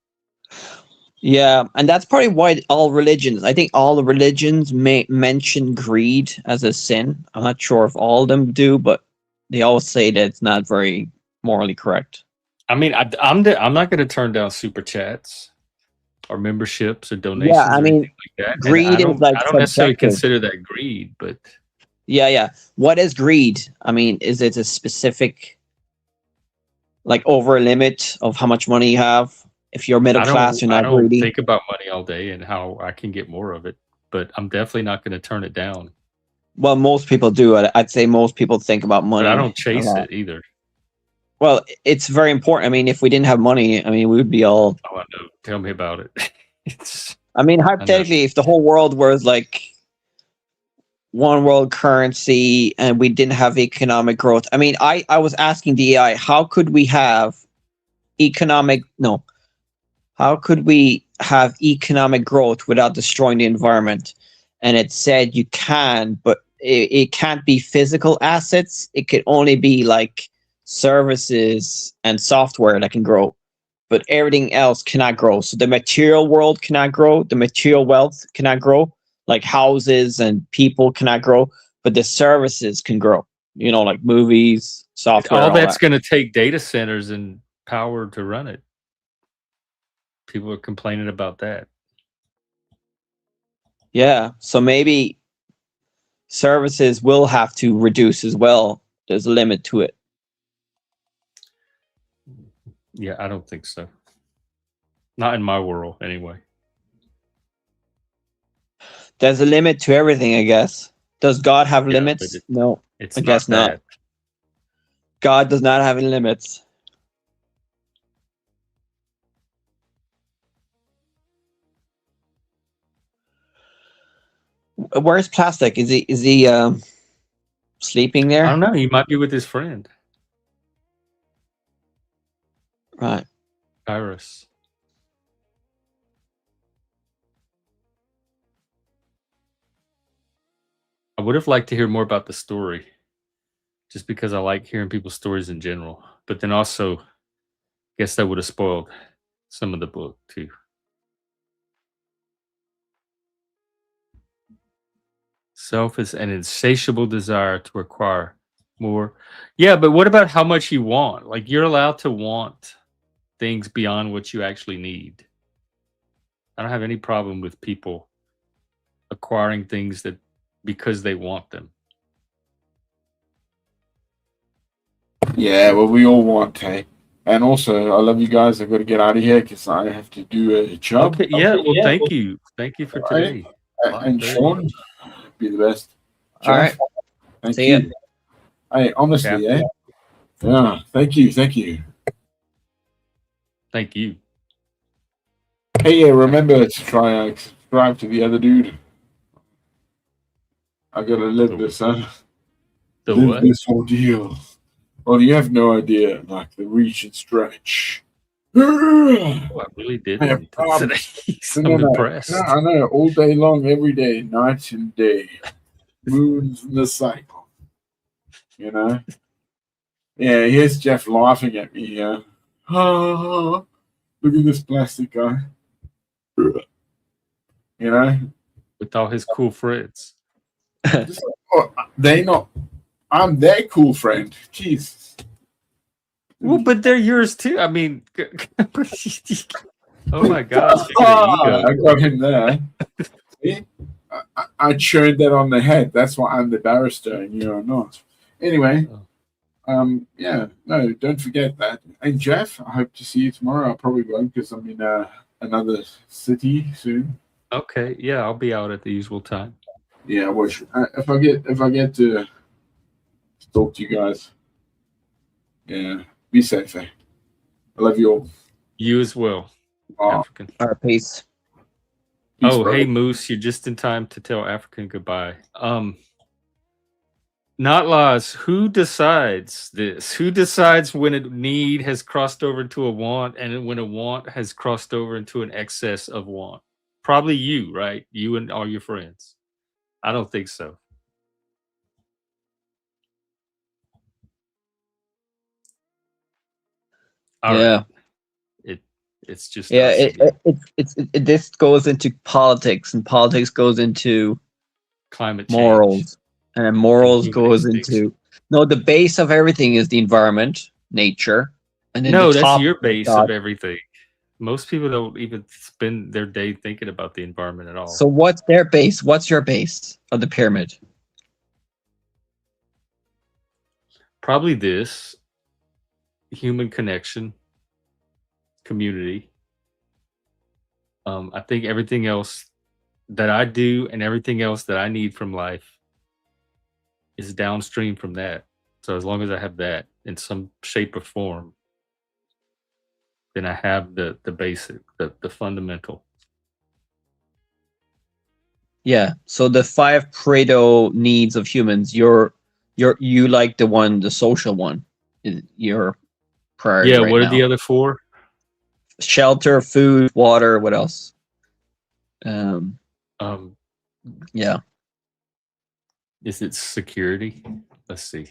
Yeah, and that's probably why all religions, I think all the religions mention greed as a sin. I'm not sure if all of them do, but they all say that it's not very morally correct. I mean, I'm not going to turn down super chats or memberships or donations. Yeah, I or mean, anything like that. greed is like I don't necessarily subjective. consider that greed, but Yeah. What is greed? I mean, is it a specific, like over a limit of how much money you have? If you're middle class, you're not I don't greedy. think about money all day and how I can get more of it, but I'm definitely not going to turn it down. Well, most people do. I'd say most people think about money. But I don't chase it either. Well, it's very important. I mean, if we didn't have money, I mean, we would be all. Oh, I know. Tell me about it. I mean, hypothetically, if the whole world was like one world currency and we didn't have economic growth, I mean, I was asking the AI, how could we have economic growth without destroying the environment? And it said you can, but it can't be physical assets. It could only be like services and software that can grow, but everything else cannot grow. So the material world cannot grow, the material wealth cannot grow, like houses and people cannot grow, but the services can grow, you know, like movies, software. All that's going to take data centers and power to run it. People are complaining about that. Yeah, so maybe services will have to reduce as well. There's a limit to it. Yeah, I don't think so. Not in my world, anyway. There's a limit to everything, I guess. Does God have limits? No, I guess not. God does not have any limits. Where's Plastic? Is he sleeping there? I don't know. He might be with his friend. Right. Iris. I would have liked to hear more about the story, just because I like hearing people's stories in general. But then also, I guess that would have spoiled some of the book too. Self is an insatiable desire to acquire more. Yeah, but what about how much you want? Like, you're allowed to want things beyond what you actually need. I don't have any problem with people acquiring things that because they want them. Yeah, well, we all want, hey. And also, I love you guys. I've got to get out of here because I have to do a job. Okay, yeah, well, thank you. Thank you for today. And Sean, be the best. All right. Thank See you. Hey, honestly, Yeah. Yeah, thank you. Thank you. Hey, yeah, remember to try and subscribe to the other dude. I gotta live this, huh? What? This ordeal. Well, you have no idea, like the reach and stretch. Oh, I really didn't. I'm I'm impressed. No, I know, all day long, every day, night and day. moons in the cycle. You know? Yeah, here's Jeff laughing at me. Yeah. Oh, look at this plastic guy. You know? With all his cool friends. Just, oh, they not. I'm their cool friend. Jesus. Well, but they're yours too. I mean, oh my God! Speaking of ego, I got him there. See? I churned that on the head. That's why I'm the barrister and you're not. Anyway, yeah, no, don't forget that. And Jeff, I hope to see you tomorrow. I probably won't because I'm in another city soon. Okay, yeah, I'll be out at the usual time. Yeah, if I get to talk to you guys. Yeah, be safe. I love you all. You as well, African. Our peace. Peace, Oh, brother. hey Moose, you're just in time to tell African goodbye. Not laws. Who decides this? Who decides when a need has crossed over into a want and when a want has crossed over into an excess of want? Probably you, right? You and all your friends. I don't think so. All right. It's just Yeah, us again. this goes into politics, and politics goes into Climate change. morals, and and morals human goes instincts. into the base of everything is the environment, nature, and then No, the that's top your is base God. of everything. Most people don't even spend their day thinking about the environment at all. So what's their base? What's your base of the pyramid? Probably this human connection, community. I think everything else that I do and everything else that I need from life is downstream from that. So as long as I have that in some shape or form, then I have the basic, the fundamental. Yeah. So the 5 Pareto needs of humans, you like the social one, is your priority Yeah, right what are the now. other 4? Shelter, food, water. What else? Um, Yeah. is it security? Let's see.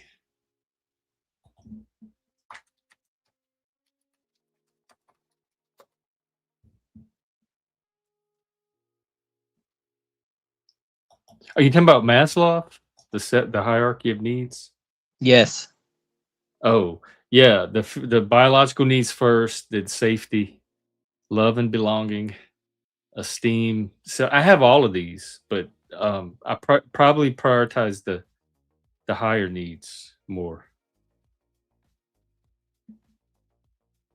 Are you talking about Maslow? The hierarchy of needs? Yes. Oh, yeah, the biological needs first, then safety, love and belonging, esteem. So I have all of these, but I probably prioritize the higher needs more.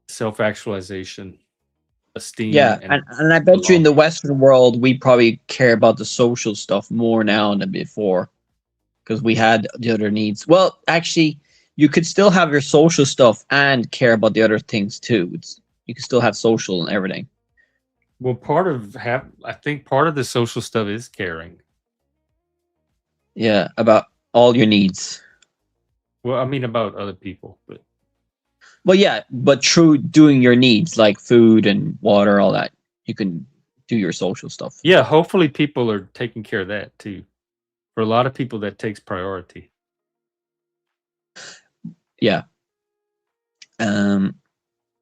Self-actualization, esteem, Yeah, and and I bet you in the belonging. Western world we probably care about the social stuff more now than before because we had the other needs. Well, actually, you could still have your social stuff and care about the other things too. You can still have social and everything. Well, I think part of the social stuff is caring. Yeah, about all your needs. Well, I mean about other people, but Well, yeah, but through doing your needs like food and water, all that, you can do your social stuff. yeah, hopefully people are taking care of that too. For a lot of people, that takes priority. Yeah.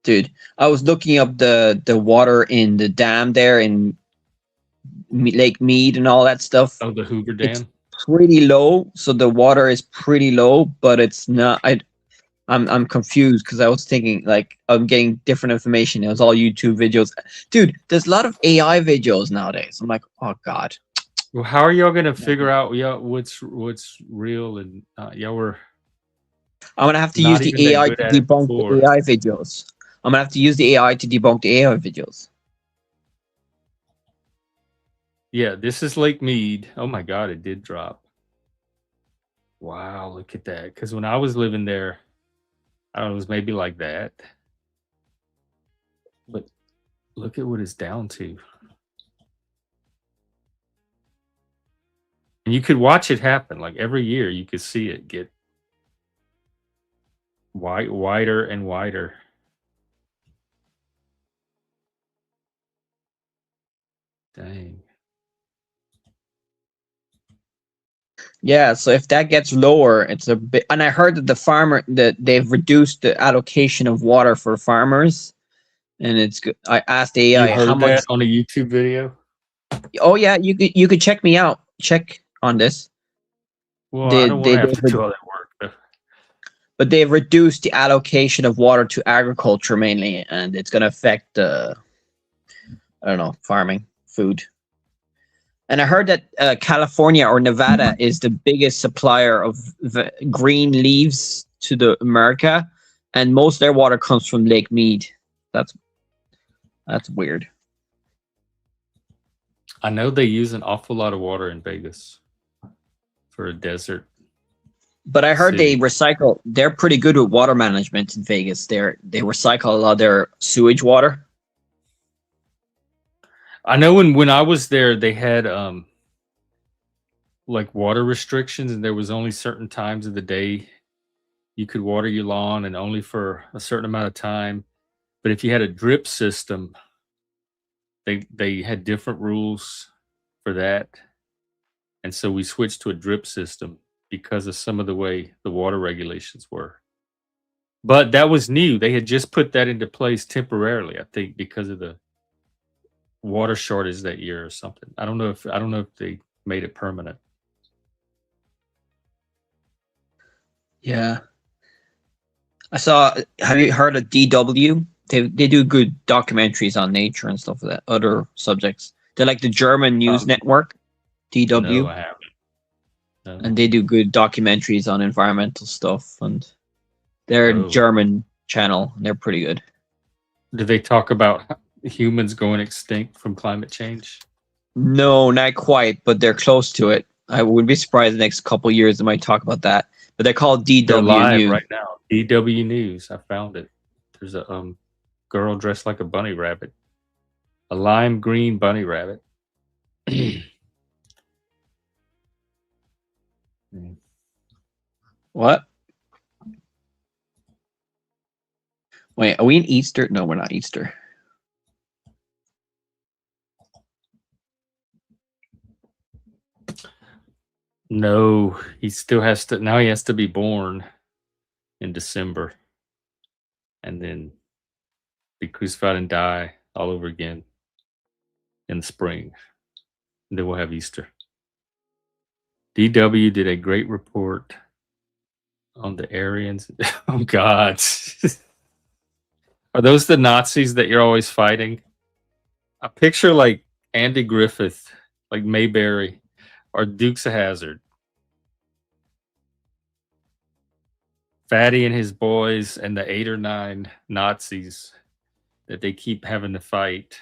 Dude, I was looking up the water in the dam there in Lake Mead and all that stuff. Oh, the Hoover It's Dam. pretty low, so the water is pretty low, but it's not. I'm confused because I was thinking like I'm getting different information. It was all YouTube videos, dude. There's a lot of AI videos nowadays. I'm like, oh god. Well, how are y'all gonna figure out what's real and y'all were I'm gonna have to use not the even that AI good to at it debunk before? the AI videos. I'm gonna have to use the AI to debunk the AI videos. Yeah, this is Lake Mead. Oh my God, it did drop. Wow, look at that. Because when I was living there, I don't know, it was maybe like that. But look at what it's down to. And you could watch it happen. Like every year, you could see it get wider and wider. Dang. Yeah, so if that gets lower, it's a bit. And I heard that that they've reduced the allocation of water for farmers, and it's good. I asked the You AI how heard that much. on a YouTube video? Oh yeah, you could check me out. Check on this. Well, I don't want to have to do all that work. Though. But they've reduced the allocation of water to agriculture mainly, and it's going to affect I don't know, farming, food. And I heard that California or Nevada is the biggest supplier of green leaves to the America, and most of their water comes from Lake Mead. That's weird. I know they use an awful lot of water in Vegas for a desert. But I heard city. they recycle. They're pretty good with water management in Vegas. They recycle a lot of their sewage water. I know when I was there, they had like water restrictions, and there was only certain times of the day you could water your lawn, and only for a certain amount of time. But if you had a drip system, they had different rules for that, and so we switched to a drip system because of some of the way the water regulations were. But that was new. They had just put that into place temporarily, I think, because of the water shortage that year or something. I don't know if they made it permanent. Yeah. I saw. Have you heard of DW? They do good documentaries on nature and stuff like that. Other subjects. They're like the German news network, DW, No, I haven't. No. and they do good documentaries on environmental stuff. And they're a Oh. German channel. And they're pretty good. Do they talk about humans going extinct from climate change? No, not quite, but they're close to it. I would be surprised the next couple years they might talk about that. But they're called DW They're live News. right now. DW News. I found it. There's a girl dressed like a bunny rabbit, a lime green bunny rabbit. What? Wait, are we in Easter? No, we're not Easter. No, he still has to. Now he has to be born in December, and then be crucified and die all over again in the spring. And then we'll have Easter. DW did a great report on the Aryans. Oh God. Are those the Nazis that you're always fighting? I picture like Andy Griffith, like Mayberry, or Dukes of Hazzard. Fatty and his boys and the 8 or 9 Nazis that they keep having to fight.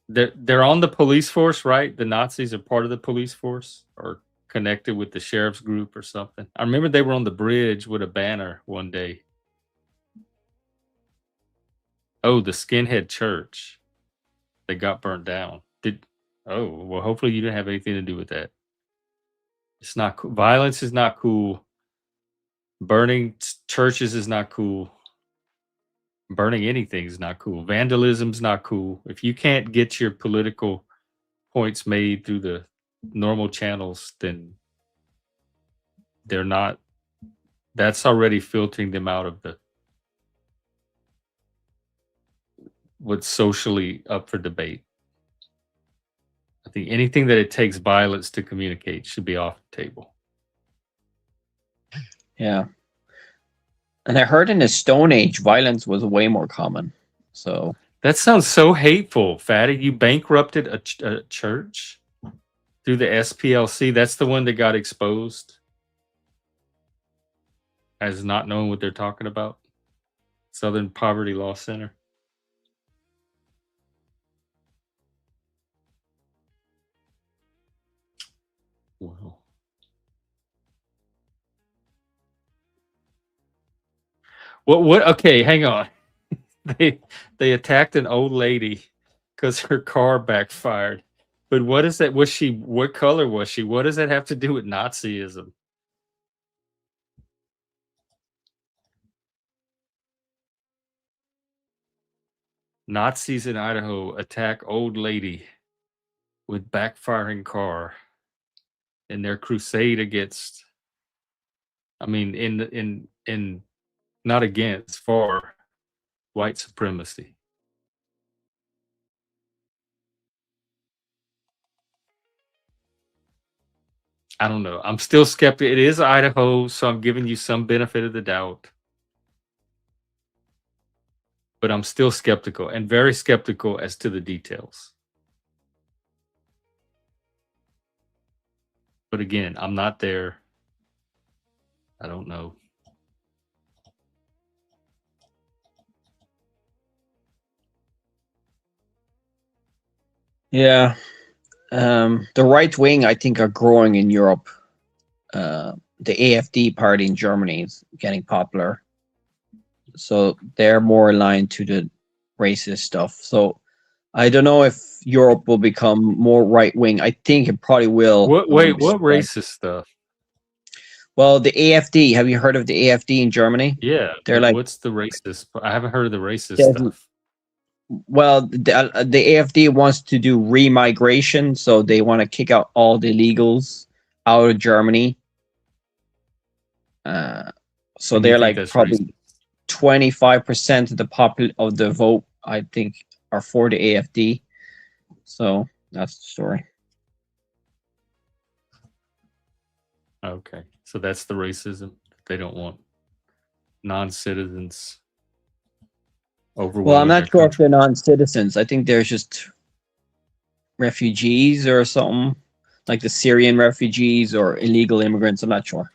They're on the police force, right? The Nazis are part of the police force or connected with the sheriff's group or something. I remember they were on the bridge with a banner one day. Oh, the Skinhead Church. They got burnt down. Oh, well, hopefully you didn't have anything to do with that. It's not cool. Violence is not cool. Burning churches is not cool. Burning anything is not cool. Vandalism's not cool. If you can't get your political points made through the normal channels, then they're not. That's already filtering them out of what's socially up for debate. I think anything that it takes violence to communicate should be off the table. Yeah. And I heard in the Stone Age, violence was way more common. So that sounds so hateful, Fatty. You bankrupted a church through the SPLC. That's the one that got exposed as not knowing what they're talking about. Southern Poverty Law Center. Wow. What? Okay, hang on. They attacked an old lady because her car backfired. But what is that? What color was she? What does that have to do with Nazism? Nazis in Idaho attack old lady with backfiring car in their crusade against, I mean, in not against, for white supremacy. I don't know. I'm still skeptical. It is Idaho, so I'm giving you some benefit of the doubt. But I'm still skeptical, and very skeptical as to the details. But again, I'm not there. I don't know. Yeah. The right wing, I think, are growing in Europe. The AfD party in Germany is getting popular. So they're more aligned to the racist stuff. So I don't know if Europe will become more right wing. I think it probably will. What racist stuff? Well, the AfD. Have you heard of the AfD in Germany? Yeah, They're like, what's the racist? I haven't heard of the racist There's- stuff. well, the AfD wants to do remigration, so they want to kick out all the illegals out of Germany. So And you they're think like that's probably racist? 25% of the vote, I think, are for the AfD. So that's the story. Okay, so that's the racism. They don't want non-citizens overwhelming. Well, I'm not their sure if country. they're non-citizens. I think they're just refugees or something, like the Syrian refugees or illegal immigrants. I'm not sure.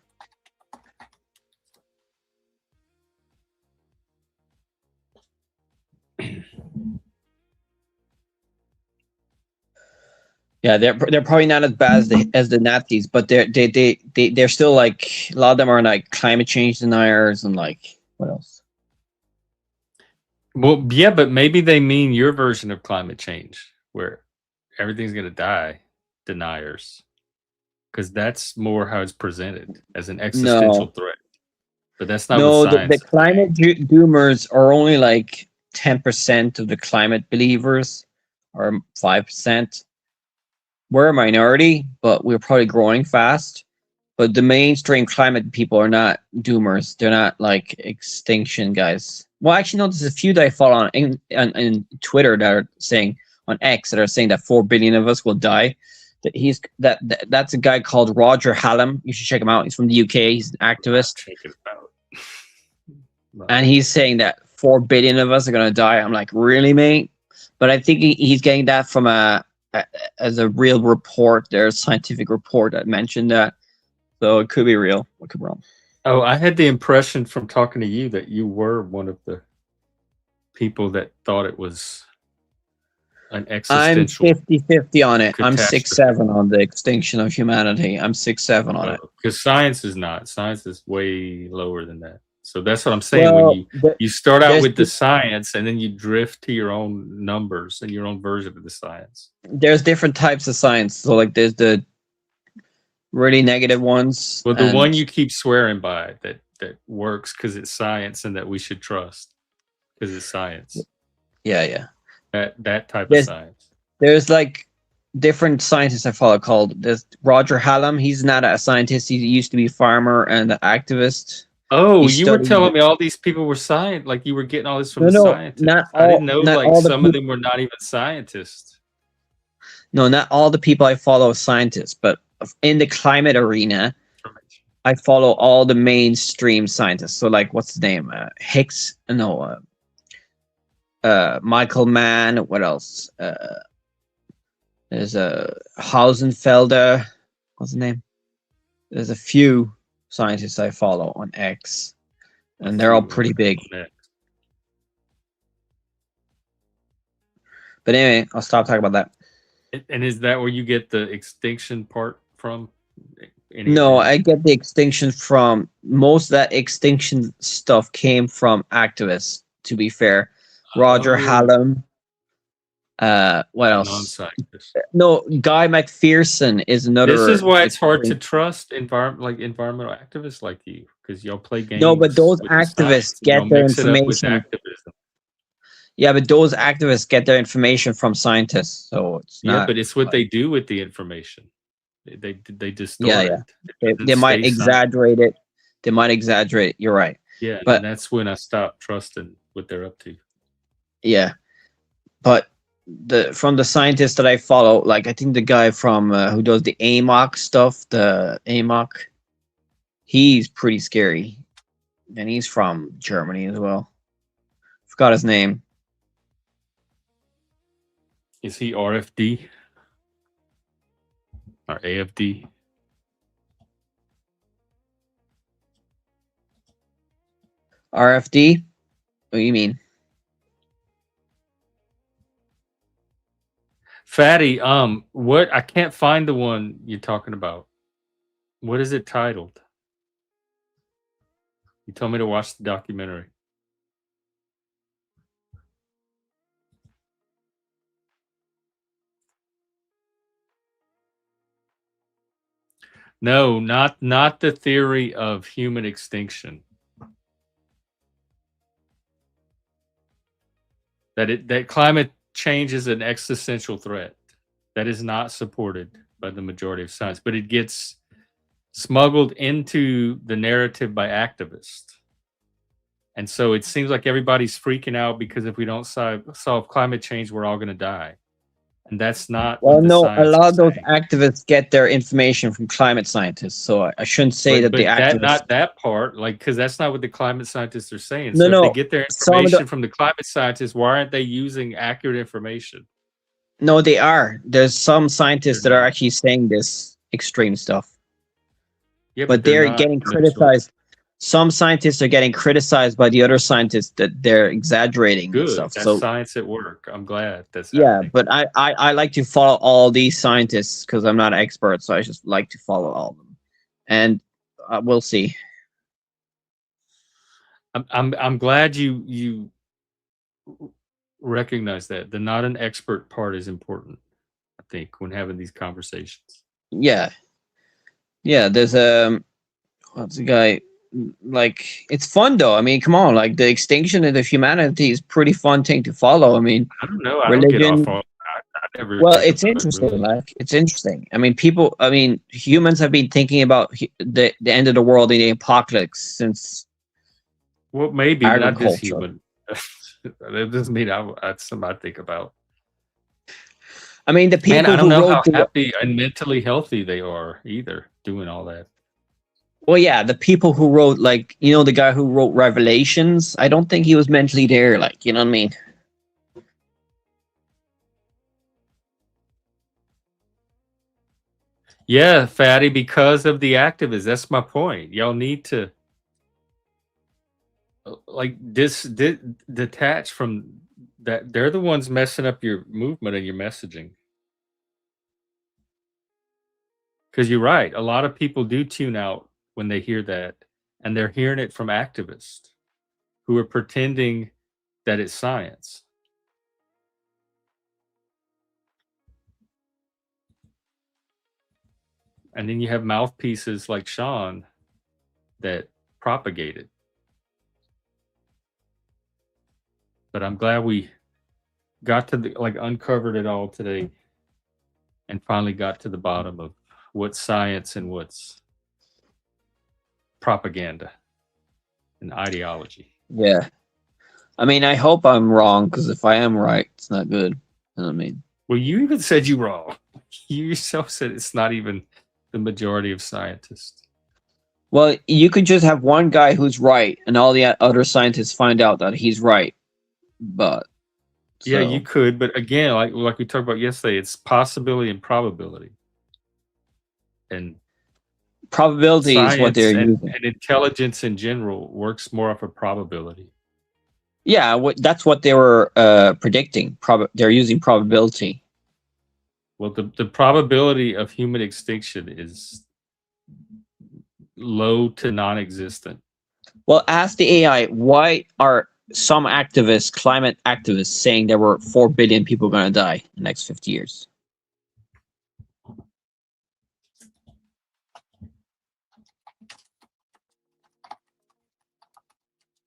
Yeah, they're probably not as bad as the Nazis, but they're still like, a lot of them are like climate change deniers and like, what else? Well, yeah, but maybe they mean your version of climate change, where everything's going to die, deniers, because that's more how it's presented as an existential threat. But that's not No, what science. the climate doomers are only like 10% of the climate believers, or 5%. We're a minority, but we're probably growing fast. But the mainstream climate people are not doomers. They're not like extinction guys. Well, actually, no. There's a few that I follow on Twitter that are saying, on X, that are saying that 4 billion of us will die. That's a guy called Roger Hallam. You should check him out. He's from the UK. He's an activist, Check it out. and he's saying that 4 billion of us are gonna die. I'm like, really, mate? But I think he's getting that from as a real report. There's a scientific report that mentioned that. So it could be real. I could be wrong. Oh, I had the impression from talking to you that you were one of the people that thought it was an I'm existential. 50-50 on it. I'm catastrophe. 6'7" on the extinction of humanity. I'm 6'7" on it. Because science is not. Science is way lower than that. So that's what I'm saying. Well, When you start out there's with the science and then you drift to your own numbers and your own version of the science. There's different types of science. So like there's the really negative ones. Well, the and- one you keep swearing by that works because it's science and that we should trust because it's science. Yeah. That type There's- of science. There's like different scientists I follow called, there's Roger Hallam. He's not a scientist. He used to be a farmer and an activist. Oh, He you were studied- telling me all these people were science, like you were getting all this from No, the no, scientists. not I didn't all- know not like all the some of peop- them were not even scientists. No, not all the people I follow are scientists, but in the climate arena, I follow all the mainstream scientists. So like, what's his name? Hicks? No. Michael Mann. What else? There's a Hausenfelder. What's his name? There's a few scientists I follow on X, and they're all pretty big. But anyway, I'll stop talking about that. And is that where you get the extinction part from? No, I get the extinction from most of that extinction stuff came from activists, to be fair. Roger Hallam. What else? Non-scientists. No, Guy McPherson is another. This is why it's hard to trust environmental activists like you, because y'all play games. No, but those with the science activists and y'all get their mix it up with information. activism. Yeah, but those activists get their information from scientists, so it's Yeah, not. but it's what they do with the information. They distort Yeah. it. It They doesn't might stay science. exaggerate it. They might exaggerate it. You're right. Yeah, But and that's when I stopped trusting what they're up to. yeah, but from the scientists that I follow, like I think the guy from who does the AMOC stuff, the AMOC, he's pretty scary, and he's from Germany as well. Forgot his name. Is he RFD or AFD? RFD. What do you mean? Fatty, what I can't find the one you're talking about. What is it titled? You told me to watch the documentary. No, not the theory of human extinction. That climate change is an existential threat. That is not supported by the majority of science, but it gets smuggled into the narrative by activists. And so it seems like everybody's freaking out because if we don't solve climate change, we're all going to die. And that's not Well, what the no, a science lot is of those saying. activists get their information from climate scientists, so I shouldn't say that But the activists. not that part, like, because that's not what the climate scientists are saying. No, So if they no, get their some of the information from the climate scientists, why aren't they using accurate information? no, they are. There's some scientists They're that are not. actually saying this extreme stuff, Yeah, but they're they're not getting the majority. criticized. Some scientists are getting criticized by the other scientists that they're exaggerating and Good. stuff. That's So science at work. I'm glad that's yeah, happening. but I like to follow all these scientists because I'm not an expert, so I just like to follow all of them, and we'll see. I'm glad you recognize that the not an expert part is important. I think when having these conversations. Yeah, yeah. There's what's the guy like? It's fun though. I mean, come on, like the extinction of humanity is pretty fun thing to follow. I mean, I don't know. I don't get off religion. on. I never Well, think it's about it interesting. really. Like it's interesting. I mean, people. I mean, humans have been thinking about the end of the world and the apocalypse since Well, maybe, but not this agriculture. human. That doesn't mean that's something I think about. I mean, the Man, people I don't who know how wrote the happy and mentally healthy they are either doing all that. well, yeah, the people who wrote like the guy who wrote Revelations. I don't think he was mentally there. Like, you know what I mean? Yeah, Fatty, because of the activists. That's my point. Y'all need to like detach from that. They're the ones messing up your movement and your messaging. Because you're right. A lot of people do tune out when they hear that, and they're hearing it from activists who are pretending that it's science. And then you have mouthpieces like Sean that propagate it. But I'm glad we got to uncovered it all today and finally got to the bottom of what's science and what's propaganda and ideology. Yeah. I mean, I hope I'm wrong because if I am right, it's not good. You know what I mean? Well, you even said you wrong. You yourself said it's not even the majority of scientists. Well, you could just have one guy who's right, and all the other scientists find out that he's right. But Yeah, you so could, but again, like we talked about yesterday, it's possibility and probability. And probability is what science they're and using. intelligence in general works more off of probability. Yeah, that's what they were predicting. They're using probability. Well, the probability of human extinction is low to non-existent. Well, ask the AI, why are some activists, climate activists, saying there were 4 billion people going to die in the next 50 years?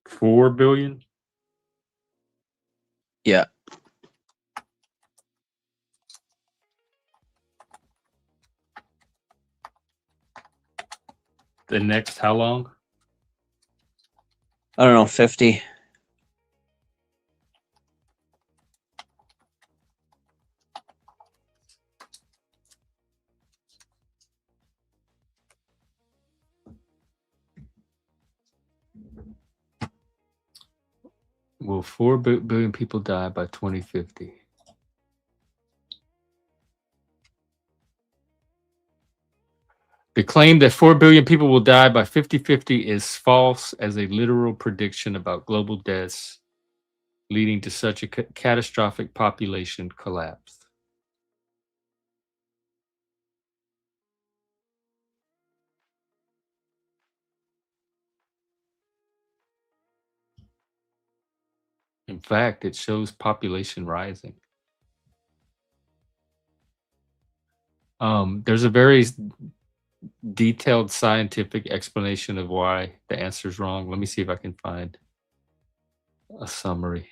$4 billion? Yeah. The next how long? I don't know, 50. Will 4 billion people die by 2050? The claim that 4 billion people will die by 5050 is false as a literal prediction about global deaths leading to such a catastrophic population collapse. In fact, it shows population rising. There's a very detailed scientific explanation of why the answer is wrong. Let me see if I can find a summary.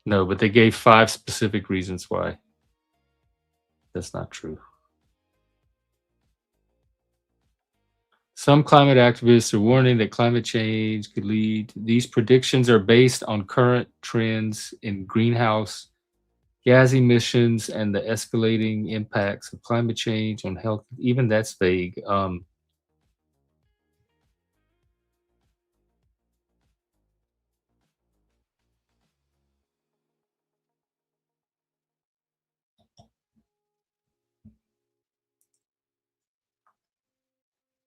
No, but they gave 5 specific reasons why that's not true. Some climate activists are warning that climate change could lead. These predictions are based on current trends in greenhouse gas emissions and the escalating impacts of climate change on health. Even that's vague.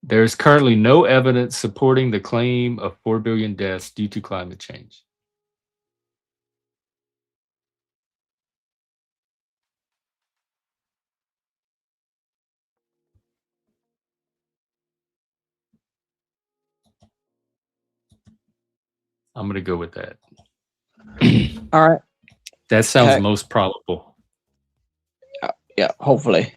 There is currently no evidence supporting the claim of 4 billion deaths due to climate change. I'm going to go with that. All right. That sounds Okay. most probable. Yeah, hopefully.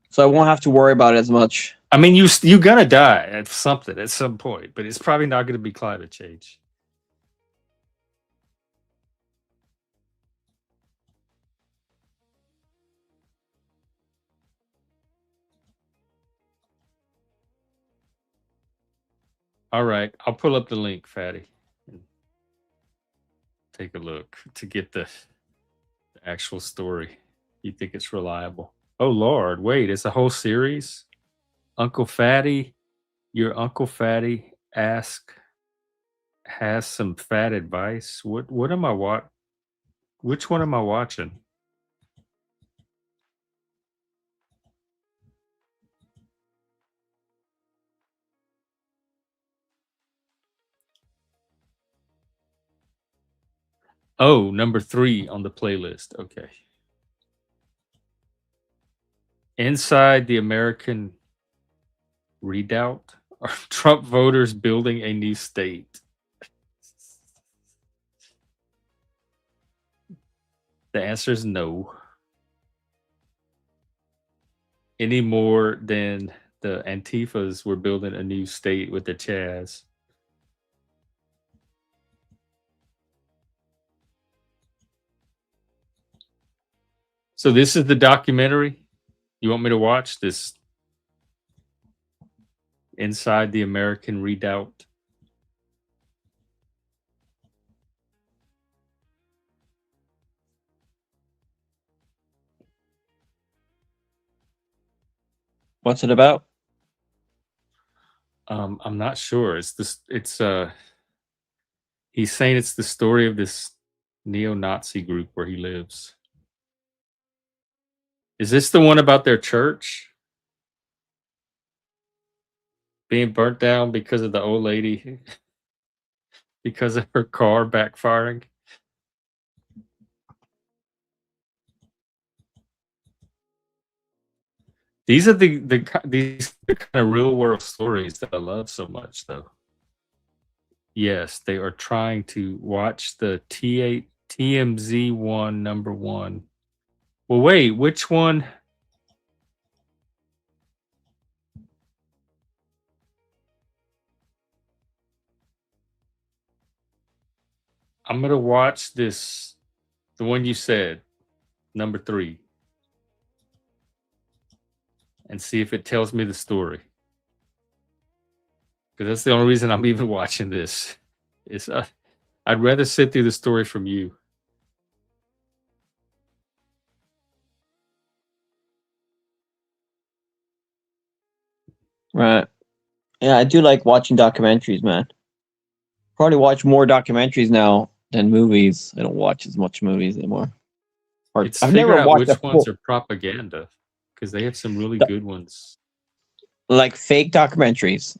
So I won't have to worry about it as much. I mean, you're going to die at something at some point, but it's probably not going to be climate change. All right, I'll pull up the link, Fatty, and take a look to get the actual story. You think it's reliable? Oh Lord, wait, it's a whole series. Uncle Fatty, your Uncle Fatty has some fat advice. What am I Which one am I watching? Oh, number 3 on the playlist. Okay. Inside the American Redoubt, are Trump voters building a new state? The answer is no. Any more than the Antifas were building a new state with the Chaz. So this is the documentary you want me to watch? This Inside the American Redoubt? What's it about? I'm not sure. He's saying it's the story of this neo-Nazi group where he lives. Is this the one about their church being burnt down because of the old lady, because of her car backfiring? These are these kind of real world stories that I love so much, though. Yes, they are trying to watch the TMZ1 #1. Well, wait, which one? I'm gonna watch this, the one you said, #3, and see if it tells me the story. Because that's the only reason I'm even watching this. Is I'd rather sit through the story from you. Right. Yeah, I do like watching documentaries, man. Probably watch more documentaries now than movies. I don't watch as much movies anymore. Or It's I've figure never out watched a which ones full, are propaganda, because they have some really do- good ones. like fake documentaries.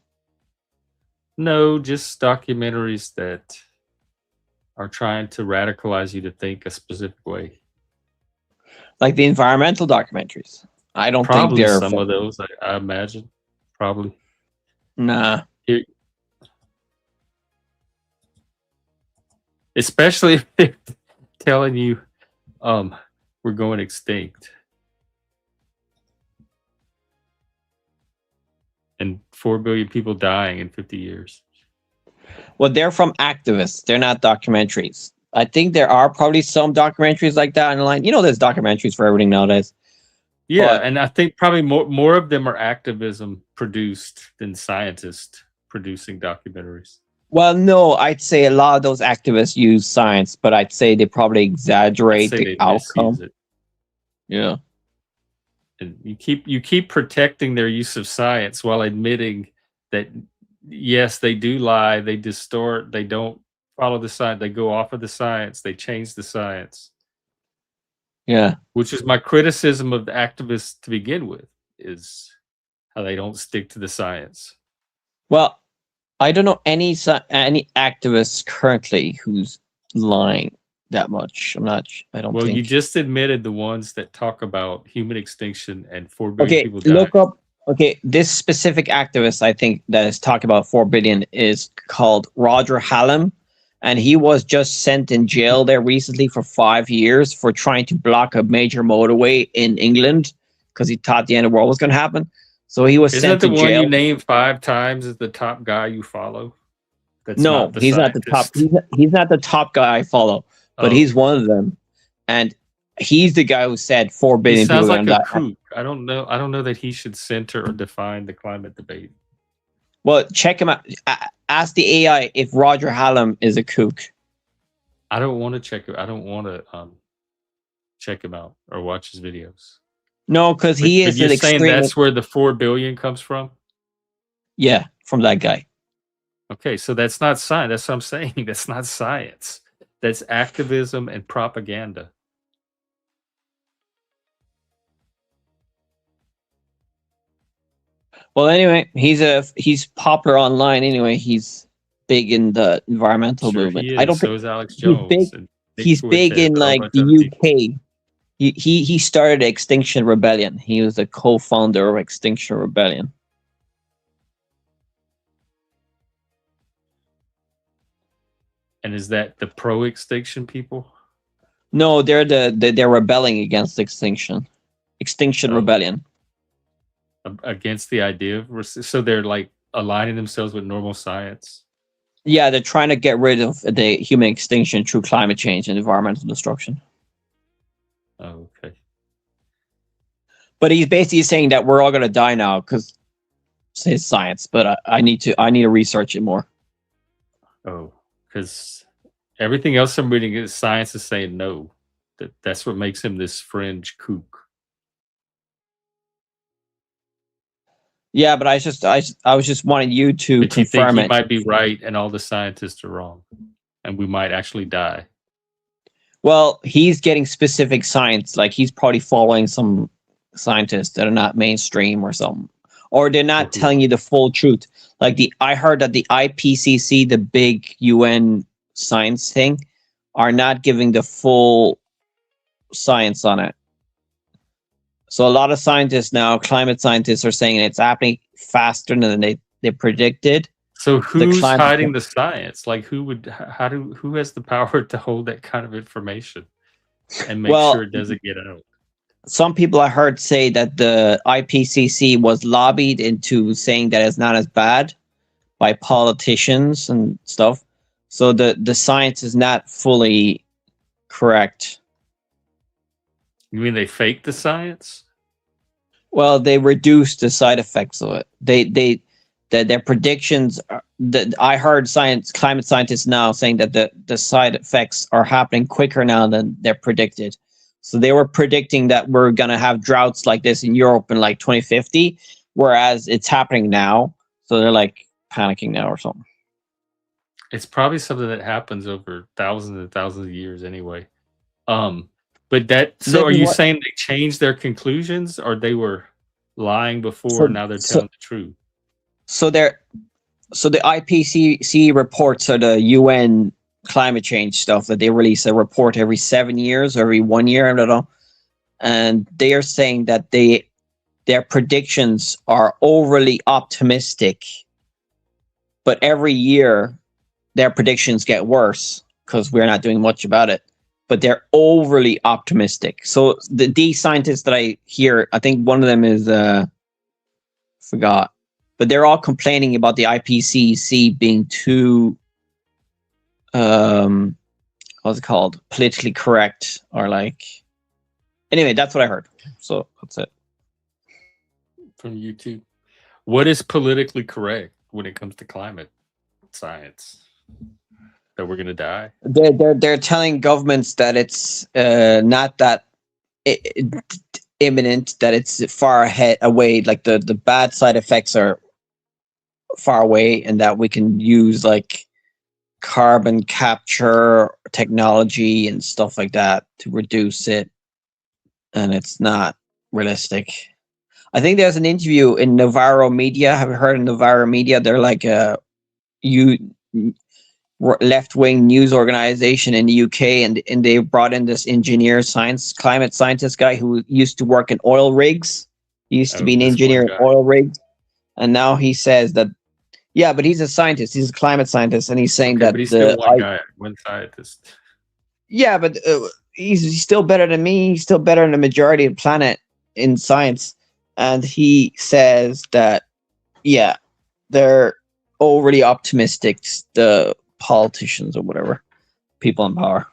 No, just documentaries that are trying to radicalize you to think a specific way. Like the environmental documentaries. I don't think Probably they're some of those, I imagine. Probably. nah. Here- especially if they're telling you we're going extinct. And 4 billion people dying in 50 years. Well, they're from activists. They're not documentaries. I think there are probably some documentaries like that online. You know, there's documentaries for everything nowadays. Yeah, But- and I think probably more of them are activism produced than scientists producing documentaries. Well, no, I'd say a lot of those activists use science, but I'd say they probably I'd exaggerate say the they outcome. misuse it. Yeah. And you keep protecting their use of science while admitting that yes, they do lie, they distort, they don't follow the science, they go off of the science, they change the science. Yeah. Which is my criticism of the activists to begin with, is how they don't stick to the science. Well, I don't know any activists currently who's lying that much. I don't Well, think. you just admitted the ones that talk about human extinction and 4 billion Okay, people dying. look up. Okay, this specific activist I think that is talking about 4 billion is called Roger Hallam, and he was just sent in jail there recently for 5 years for trying to block a major motorway in England because he thought the end of the world was going to happen. So he was Isn't sent that to the one jail. you named 5 times as the top guy you follow? That's No, not the he's not the top. scientist. He's not the top guy I follow, but Oh. he's one of them, and he's the guy who said 4 He billion people sounds are like going a to die. kook. I don't know that he should center or define the climate debate. Well, check him out. Ask the AI if Roger Hallam is a kook. I don't want to check it. I don't want to check him out or watch his videos. No, because But, he but is you're an saying extreme. that's where the 4 billion comes from? Yeah, from that guy. Okay, so that's not science. That's what I'm saying. That's not science. That's activism and propaganda. Well, anyway, he's popular online. Anyway, he's big in the environmental Sure movement. he I is. don't So think is Alex he's Jones. big. And Nick He's big Fuentes in and a whole like bunch of other the people. UK. He started Extinction Rebellion. He was the co-founder of Extinction Rebellion. And is that the pro-extinction people? No, they're rebelling against extinction. Extinction Oh. Rebellion. Against the idea of... So they're like aligning themselves with normal science? Yeah, they're trying to get rid of the human extinction through climate change and environmental destruction. Oh, okay. But he's basically saying that we're all going to die now because it's science. But I need to research it more. Oh, because everything else I'm reading is science is saying no. That's what makes him this fringe kook. Yeah, but I was just wanting you to But you think confirm he it. might be right and all the scientists are wrong, and we might actually die. Well, he's getting specific science. Like he's probably following some scientists that are not mainstream or something, or they're not Mhm. telling you the full truth. Like I heard that the IPCC, the big UN science thing, are not giving the full science on it. So a lot of scientists now, climate scientists, are saying it's happening faster than they predicted, So who's climate hiding change. the science? Like who has the power to hold that kind of information and make Well, sure it doesn't get out? some people I heard say that the IPCC was lobbied into saying that it's not as bad by politicians and stuff. So the science is not fully correct. You mean they faked the science? Well, they reduced the side effects of it. Their predictions. I heard climate scientists now saying that the side effects are happening quicker now than they're predicted. So they were predicting that we're gonna have droughts like this in Europe in like 2050, whereas it's happening now. So they're like panicking now or something. It's probably something that happens over thousands and thousands of years anyway. But So so this are is you what. saying they changed their conclusions or they were lying before, So now they're so telling the truth? so they're so the IPCC reports are the UN climate change stuff that they release a report every 7 years or every 1 year, I don't know. And they are saying that their predictions are overly optimistic, but every year their predictions get worse because we're not doing much about it. But they're overly optimistic. So these scientists that I hear, I think one of them is forgot, but they're all complaining about the IPCC being too what's it called, politically correct, or like, anyway, that's what I heard. So that's it. From YouTube. What is politically correct when it comes to climate science? That we're gonna die? They're telling governments that it's not that imminent, that it's far ahead away, like the bad side effects are far away, and that we can use like carbon capture technology and stuff like that to reduce it, and it's not realistic. I think there's an interview in Navarro Media. Have you heard of Navarro Media? They're like a left-wing news organization in the UK, and they brought in this climate scientist guy who used to work in oil rigs. He used to Oh, be an this one engineer in guy. oil rigs, and now he says that, yeah, but he's a scientist. He's a climate scientist, and he's saying Okay, that but he's still one guy, one scientist. yeah, but he's still better than me. He's still better than the majority of the planet in science, and he says that, yeah, they're overly optimistic, the politicians or whatever, people in power.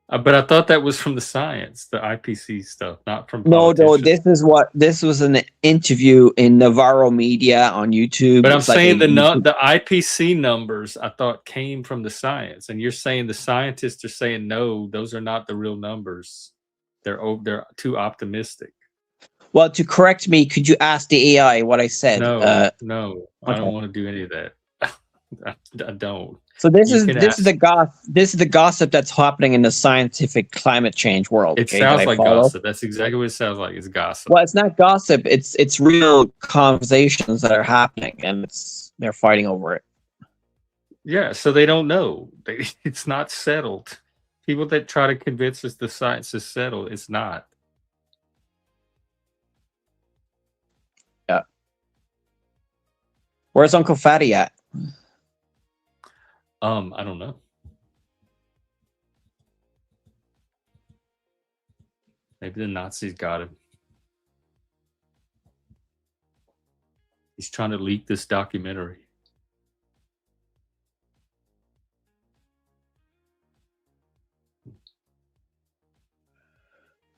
But I thought that was from the science, the IPC stuff, not from No, politicians. this was an interview in Navarro Media on YouTube. But I'm It's like saying the IPC numbers I thought came from the science, and you're saying the scientists are saying no, those are not the real numbers. They're too optimistic. Well, to correct me, could you ask the AI what I said? No, I okay. don't want to do any of that. I don't. So this You is can this is the gossip that's happening in the scientific climate change world. It Okay, that sounds I like follow. gossip. That's exactly what it sounds like. It's gossip. Well, it's not gossip. It's real conversations that are happening, and they're fighting over it. Yeah, so they don't know. It's not settled. People that try to convince us the science is settled, it's not. Yeah. Where's Uncle Fatty at? I don't know. Maybe the Nazis got him. He's trying to leak this documentary.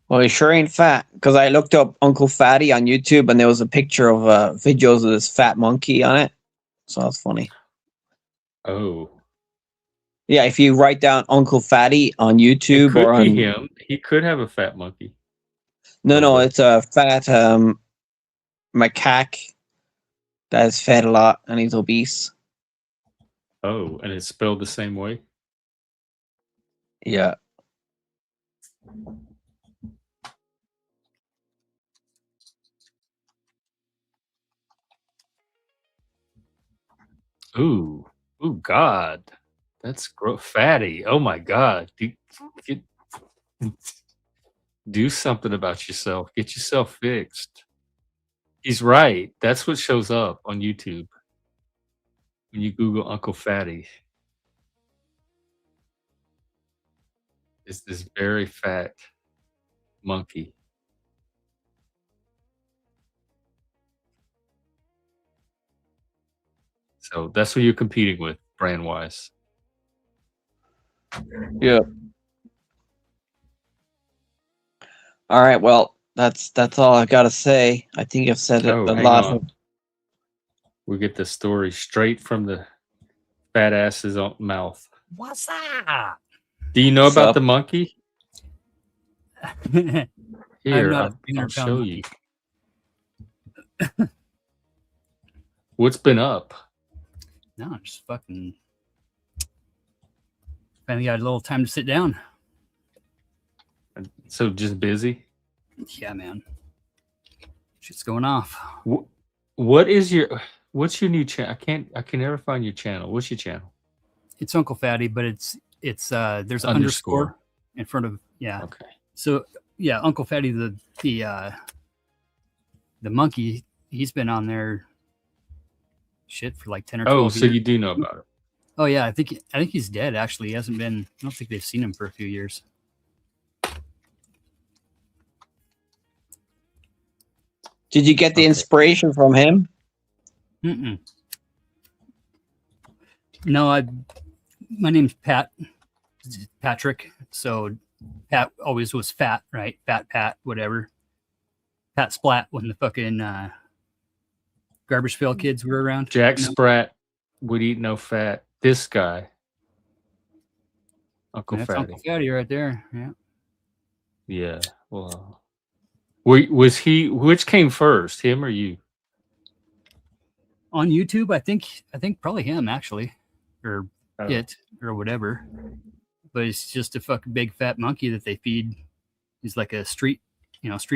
Well, he sure ain't fat, because I looked up Uncle Fatty on YouTube, and there was a picture of videos of this fat monkey on it. So that's funny. Oh. Yeah, if you write down Uncle Fatty on YouTube, It could or be on him. He could have a fat monkey. no, it's a fat macaque that is fed a lot and he's obese. Oh, and it's spelled the same way? Yeah. Ooh, God, that's fatty. Oh my God, do something about yourself. Get yourself fixed. He's right. That's what shows up on YouTube. when you Google Uncle Fatty. It's this very fat monkey. So that's who you're competing with, brand wise. Yeah. All right. Well, that's all I gotta say. I think I've said Oh, a hang lot. on. We get the story straight from the fat ass's mouth. What's that? Do you know What's about up? the monkey? I'm Here, not a I'll 300-pound show monkey. you. What's been up? No, just fucking. Finally got a little time to sit down. So just busy? Yeah, man. Shit's going off. What's your new channel? I can never find your channel. What's your channel? It's Uncle Fatty, but it's there's an underscore in front of Okay. So yeah, Uncle Fatty the monkey, he's been on there shit for like 10 or 12 Oh, years. so you do know about it. Oh yeah, I think he's dead actually. He hasn't been, I don't think they've seen him for a few years. Did you get the inspiration from him? Mm-mm. No, my name's Patrick. So Pat always was fat, right? Fat Pat, whatever. Pat Splat when the fucking Garbage Pail Kids were around. Jack you know? Sprat would eat no fat. This guy, Uncle That's Fatty. Uncle Fatty right there. Yeah. Yeah. Well, was he? Which came first, him or you? On YouTube, I think probably him actually, or Oh. it or whatever. But it's just a fucking big fat monkey that they feed. He's like a street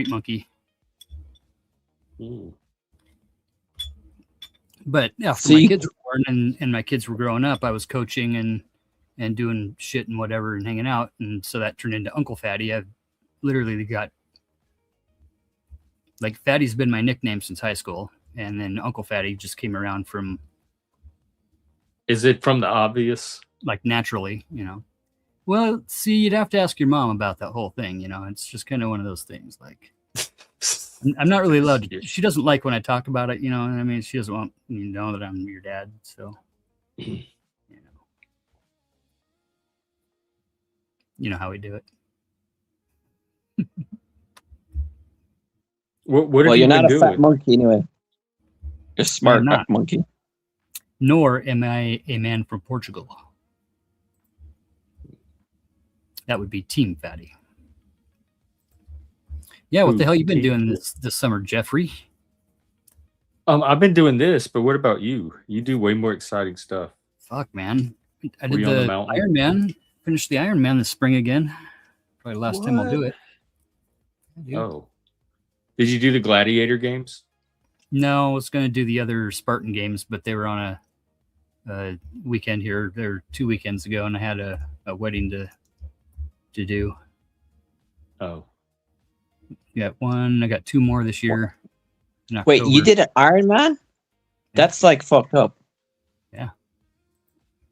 monkey. Ooh. But after So my you- kids were born and my kids were growing up, I was coaching and doing shit and whatever and hanging out. And so that turned into Uncle Fatty. I've literally got, like, Fatty's been my nickname since high school. And then Uncle Fatty just came around from, Is it from the obvious? like, naturally, you know. Well, see, you'd have to ask your mom about that whole thing, you know. It's just kind of one of those things. Like, I'm not really allowed to. She doesn't like when I talk about it, you know. I mean, she doesn't want you to know that I'm your dad. So, you know how we do it. What have Well, you you're been not a fat doing? monkey anyway. You're a smart not. fat monkey. Nor am I a man from Portugal. That would be Team Fatty. Yeah, what the hell you been doing this summer, Jeffrey? I've been doing this, but what about you? You do way more exciting stuff. Fuck, man. I Were did you on the the mountain? Iron Man. Finished the Iron Man this spring again. Probably the last time I'll do it. Yeah. Oh. Did you do the gladiator games? No, I was going to do the other Spartan games, but they were on a weekend here. They were 2 weekends ago, and I had a wedding to do. Oh. Got one. I got 2 more this year. in Wait, you October. did an Iron Man? That's like fucked up.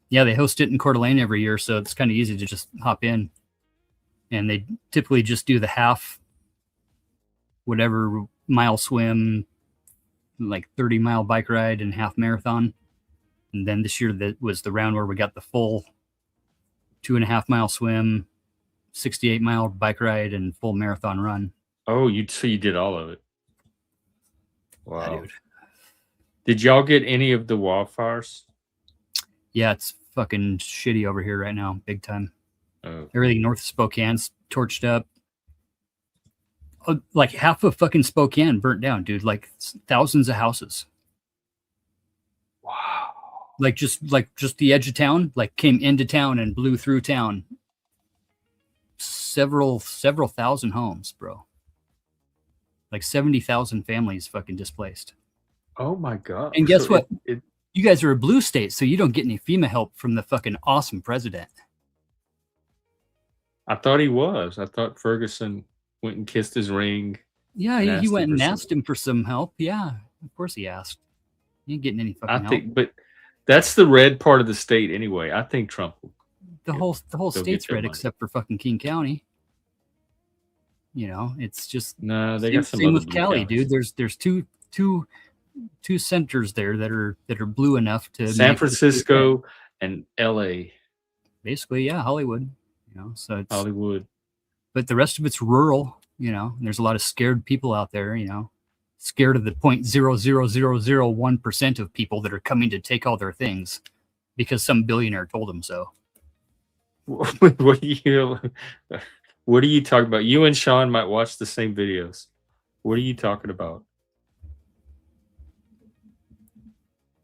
Yeah, they host it in Coeur d'Alene every year, so it's kind of easy to just hop in. And they typically just do the half, whatever mile swim, like 30-mile bike ride and half marathon. And then this year that was the round where we got the full 2.5 mile swim, 68-mile bike ride, and full marathon run. Oh, you did all of it. Wow. Yeah, dude. Did y'all get any of the wildfires? Yeah, it's fucking shitty over here right now, big time. Oh. Everything north of Spokane's torched up. Like half of fucking Spokane burnt down, dude. Like thousands of houses. Wow. Like just the edge of town, like came into town and blew through town. Several thousand homes, bro. Like 70,000 families fucking displaced. Oh my God. And guess So what? You guys are a blue state, so you don't get any FEMA help from the fucking awesome president. I thought he was. I thought Ferguson went and kissed his ring. Yeah, And he asked went him and for asked him for some help. Yeah, of course he asked. He ain't getting any fucking I help. think, but That's the red part of the state anyway. I think Trump will. The whole They'll get state's their red money. except for fucking King County. You know, it's just No, they same, got some same other with blue Cali, counties. dude. There's two centers there that are blue enough to San make- Francisco and L.A. basically, yeah, Hollywood. You know, so it's Hollywood. but the rest of it's rural. You know, and there's a lot of scared people out there. You know, scared of the 0.00001% of people that are coming to take all their things because some billionaire told them so. What are you talking about? You and Sean might watch the same videos. What are you talking about?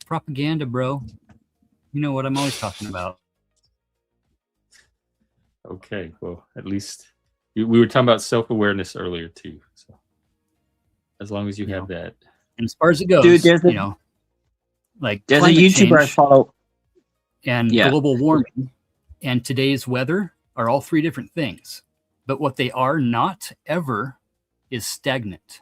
Propaganda, bro. You know what I'm always talking about. Okay, well, at least we were talking about self-awareness earlier too. So as long as you have that. And as far as it goes, Dude, there's you know, like There's a climate YouTuber I change follow. and Yeah. global warming and today's weather are all three different things. But what they are not ever is stagnant.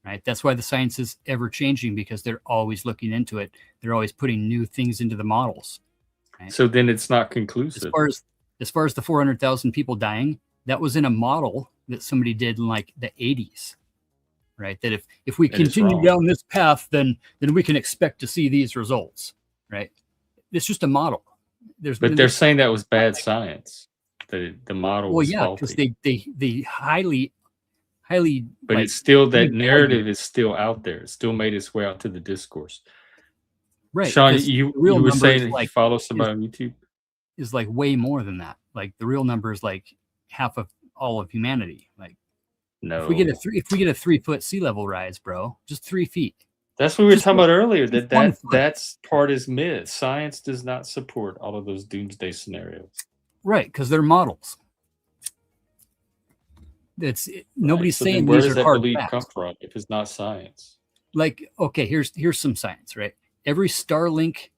Right? That's why the science is ever changing, because they're always looking into it. They're always putting new things into the models. Right? So then it's not conclusive. As far as the 400,000 people dying, that was in a model that somebody did in like the 80s. Right? That if we And it's continue wrong. down this path, then we can expect to see these results. Right? It's just a model. But they're saying that was bad science. The model well, was yeah, because faulty. they highly, But like, it's still, that really narrative is still out there. It still made its way out to the discourse. right. Sean, 'cause you the real were number is saying you like follow somebody on YouTube? is like way more than that. Like the real number is like half of all of humanity. Like No. if we get a 3 foot sea level rise, bro, just 3 feet. That's what we were Just talking one- about earlier. just one foot. That's part is myth. Science does not support all of those doomsday scenarios. Right, because they're models. Nobody's So then saying where these does are that hard belief facts. come from if it's not science? Like, okay, here's some science, right? Every Starlink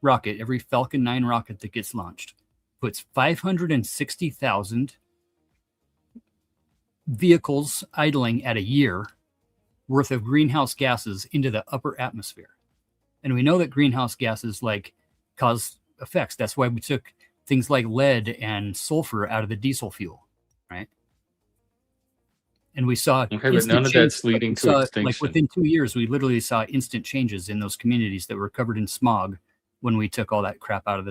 rocket, every Falcon 9 rocket that gets launched puts 560,000 vehicles idling at a year worth of greenhouse gases into the upper atmosphere. And we know that greenhouse gases like cause effects. That's why we took things like lead and sulfur out of the diesel fuel, right? And we saw Okay, but instant none of change- that's leading we to saw, like extinction. within 2 years, we literally saw instant changes in those communities that were covered in smog when we took all that crap out of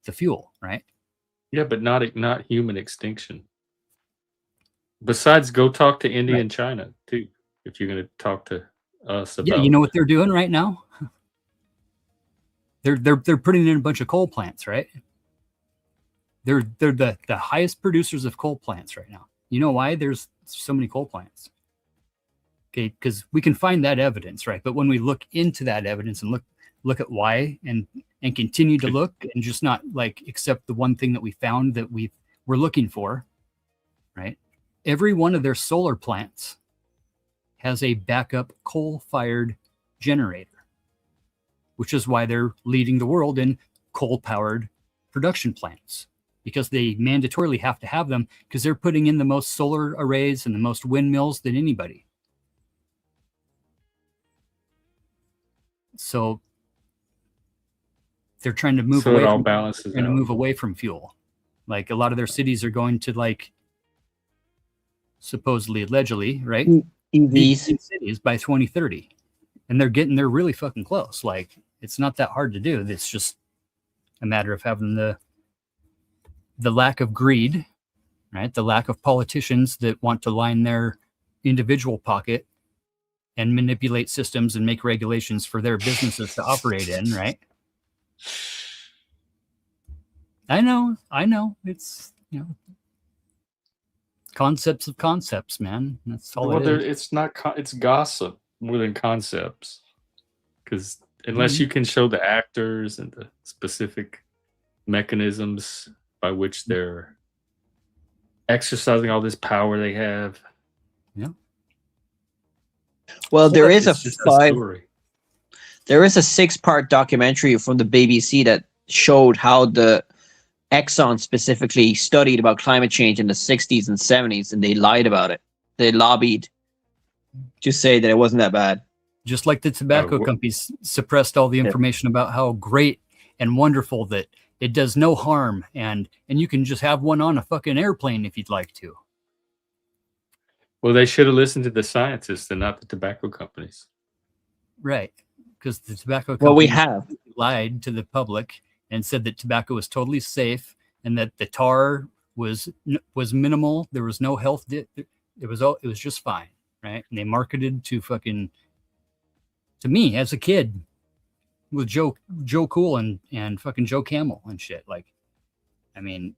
the fuel, right? Yeah, but not human extinction. Besides, go talk to India Right. and China too, if you're going to talk to us about. Yeah, you know what they're doing right now? They're putting in a bunch of coal plants, right? They're the highest producers of coal plants right now. You know why there's so many coal plants? Okay, because we can find that evidence, right? But when we look into that evidence and look at why and continue to look and just not like accept the one thing that we found that we're looking for, right? Every one of their solar plants has a backup coal-fired generator, which is why they're leading the world in coal-powered production plants, because they mandatorily have to have them because they're putting in the most solar arrays and the most windmills than anybody. So they're trying to move So away it all from, balances trying to out. move away from fuel. Like a lot of their cities are going to like supposedly, allegedly, right? EVs. In cities by 2030. And they're getting there really fucking close. Like it's not that hard to do. It's just a matter of having the lack of greed, right? The lack of politicians that want to line their individual pocket and manipulate systems and make regulations for their businesses to operate in, right? I know. It's, you know, concepts of concepts, man. That's all Well, it is. it's not. It's gossip more than concepts, because unless Mhm. you can show the actors and the specific mechanisms by which they're exercising all this power they have, Well, there is it's just a story. there is a 6-part documentary from the BBC that showed how the Exxon specifically studied about climate change in the 60s and 70s, and they lied about it. They lobbied to say that it wasn't that bad. Just like the tobacco companies suppressed all the information about how great and wonderful that it does no harm, and you can just have one on a fucking airplane if you'd like to. Well, they should have listened to the scientists and not the tobacco companies. Right. Because the tobacco Well, we companies have. lied to the public and said that tobacco was totally safe and that the tar was minimal. There was no health. It was just fine. Right. And they marketed to me as a kid with Joe Cool and fucking Joe Camel and shit. Like, I mean,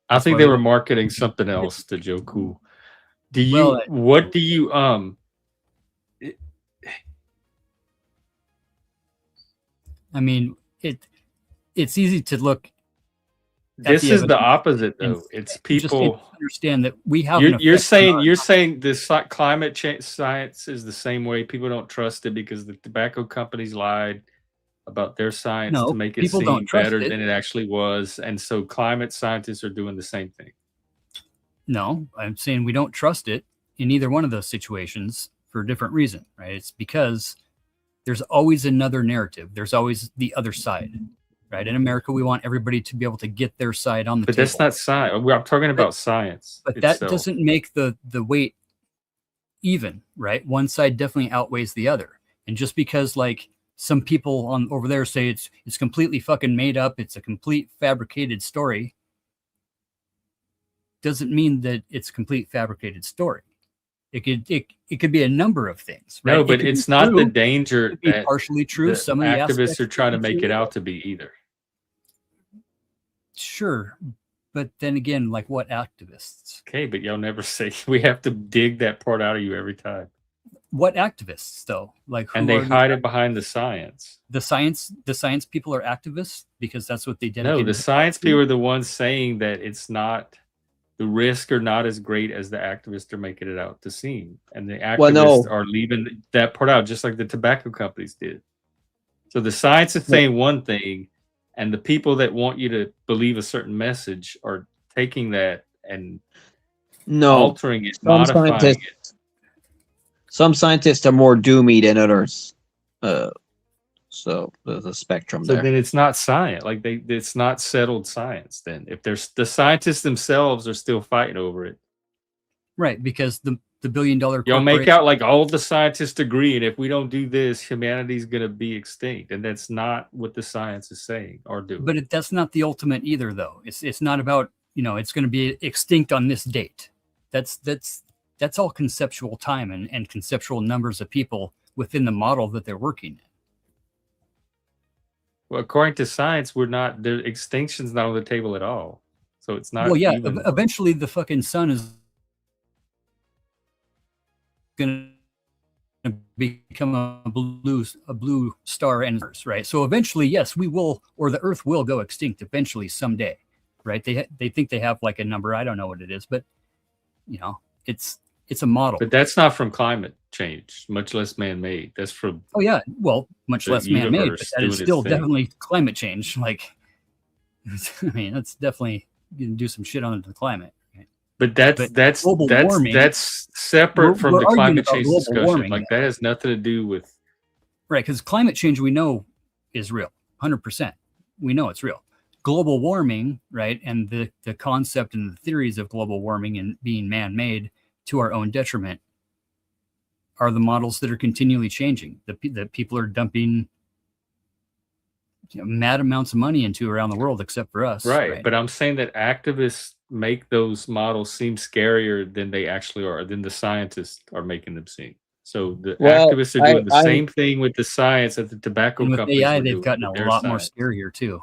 I think they were marketing something else to Joe Cool. What do you I mean, it's easy to look. This is the opposite, though. It's people understand that we have. You're saying this climate change science is the same way. People don't trust it because the tobacco companies lied about their science to make it seem better than it actually was, and so climate scientists are doing the same thing. No, I'm saying we don't trust it in either one of those situations for a different reason, right? It's because there's always another narrative. There's always the other side, right? In America, we want everybody to be able to get their side on the table. But that's not science. I'm talking about science. But that doesn't make the weight even, right? One side definitely outweighs the other. And just because like some people over there say it's completely fucking made up, it's a complete fabricated story, doesn't mean that it's a complete fabricated story. It could be a number of things, right? No, but it's not the danger that partially true. Some of the activists are trying to make it out to be either. Sure, but then again, like what activists? Okay, but y'all never say. We have to dig that part out of you every time. What activists, though? Like, and they hide it behind the science. The science people are activists because that's what they dedicate. No, the science people are the ones saying that it's not. The risks are not as great as the activists are making it out to seem. And the activists are leaving that part out, just like the tobacco companies did. So the science is saying one thing, and the people that want you to believe a certain message are taking that and altering it, modifying it. Some scientists are more doomy than others. So there's a spectrum there. So then it's not science. Like it's not settled science then. If there's the scientists themselves are still fighting over it. Right, because the $1 billion you'll make out like all the scientists agree, and if we don't do this, humanity's gonna be extinct. And that's not what the science is saying or doing. But that's not the ultimate either, though. It's not about, it's gonna be extinct on this date. That's all conceptual time and conceptual numbers of people within the model that they're working in. Well, according to science, the extinction's not on the table at all. So it's not. Well, yeah, eventually the fucking sun is going to become a blue star, and right. So eventually, yes, we will, or the Earth will go extinct eventually someday, right? They think they have like a number. I don't know what it is, but it's a model. But that's not from climate change, much less man-made. That's from much less man-made, but that is still definitely climate change. Like, I mean, that's definitely going to do some shit on the climate. Right? But that's warming, that's separate from the climate change discussion. Warming, like that has nothing to do with right, because climate change we know is real, 100%. We know it's real. Global warming, right, and the concept and the theories of global warming and being man-made to our own detriment are the models that are continually changing. That people are dumping mad amounts of money into around the world, except for us. Right. But I'm saying that activists make those models seem scarier than they actually are, than the scientists are making them seem. So the activists are doing the same thing with the science that the tobacco and with companies AI, are they've doing gotten a lot more scarier too.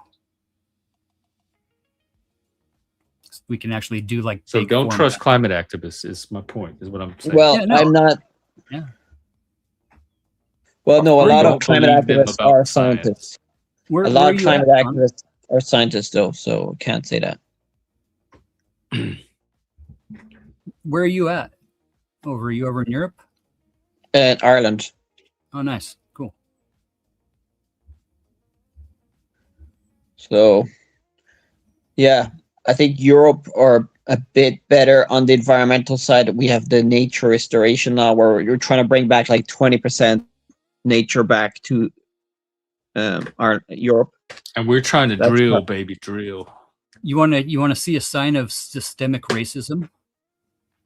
We can actually do like. So don't trust climate activists is my point, is what I'm saying. Well, I'm not. Yeah. Well, no, a lot of climate activists are scientists. A lot of climate activists are scientists, though, so can't say that. Where are you at? Are you over in Europe? In Ireland. Oh, nice. Cool. So, yeah, I think Europe or a bit better on the environmental side. We have the nature restoration law where you're trying to bring back like 20% nature back to our Europe. And we're trying to That's drill, what- baby, drill. You want to see a sign of systemic racism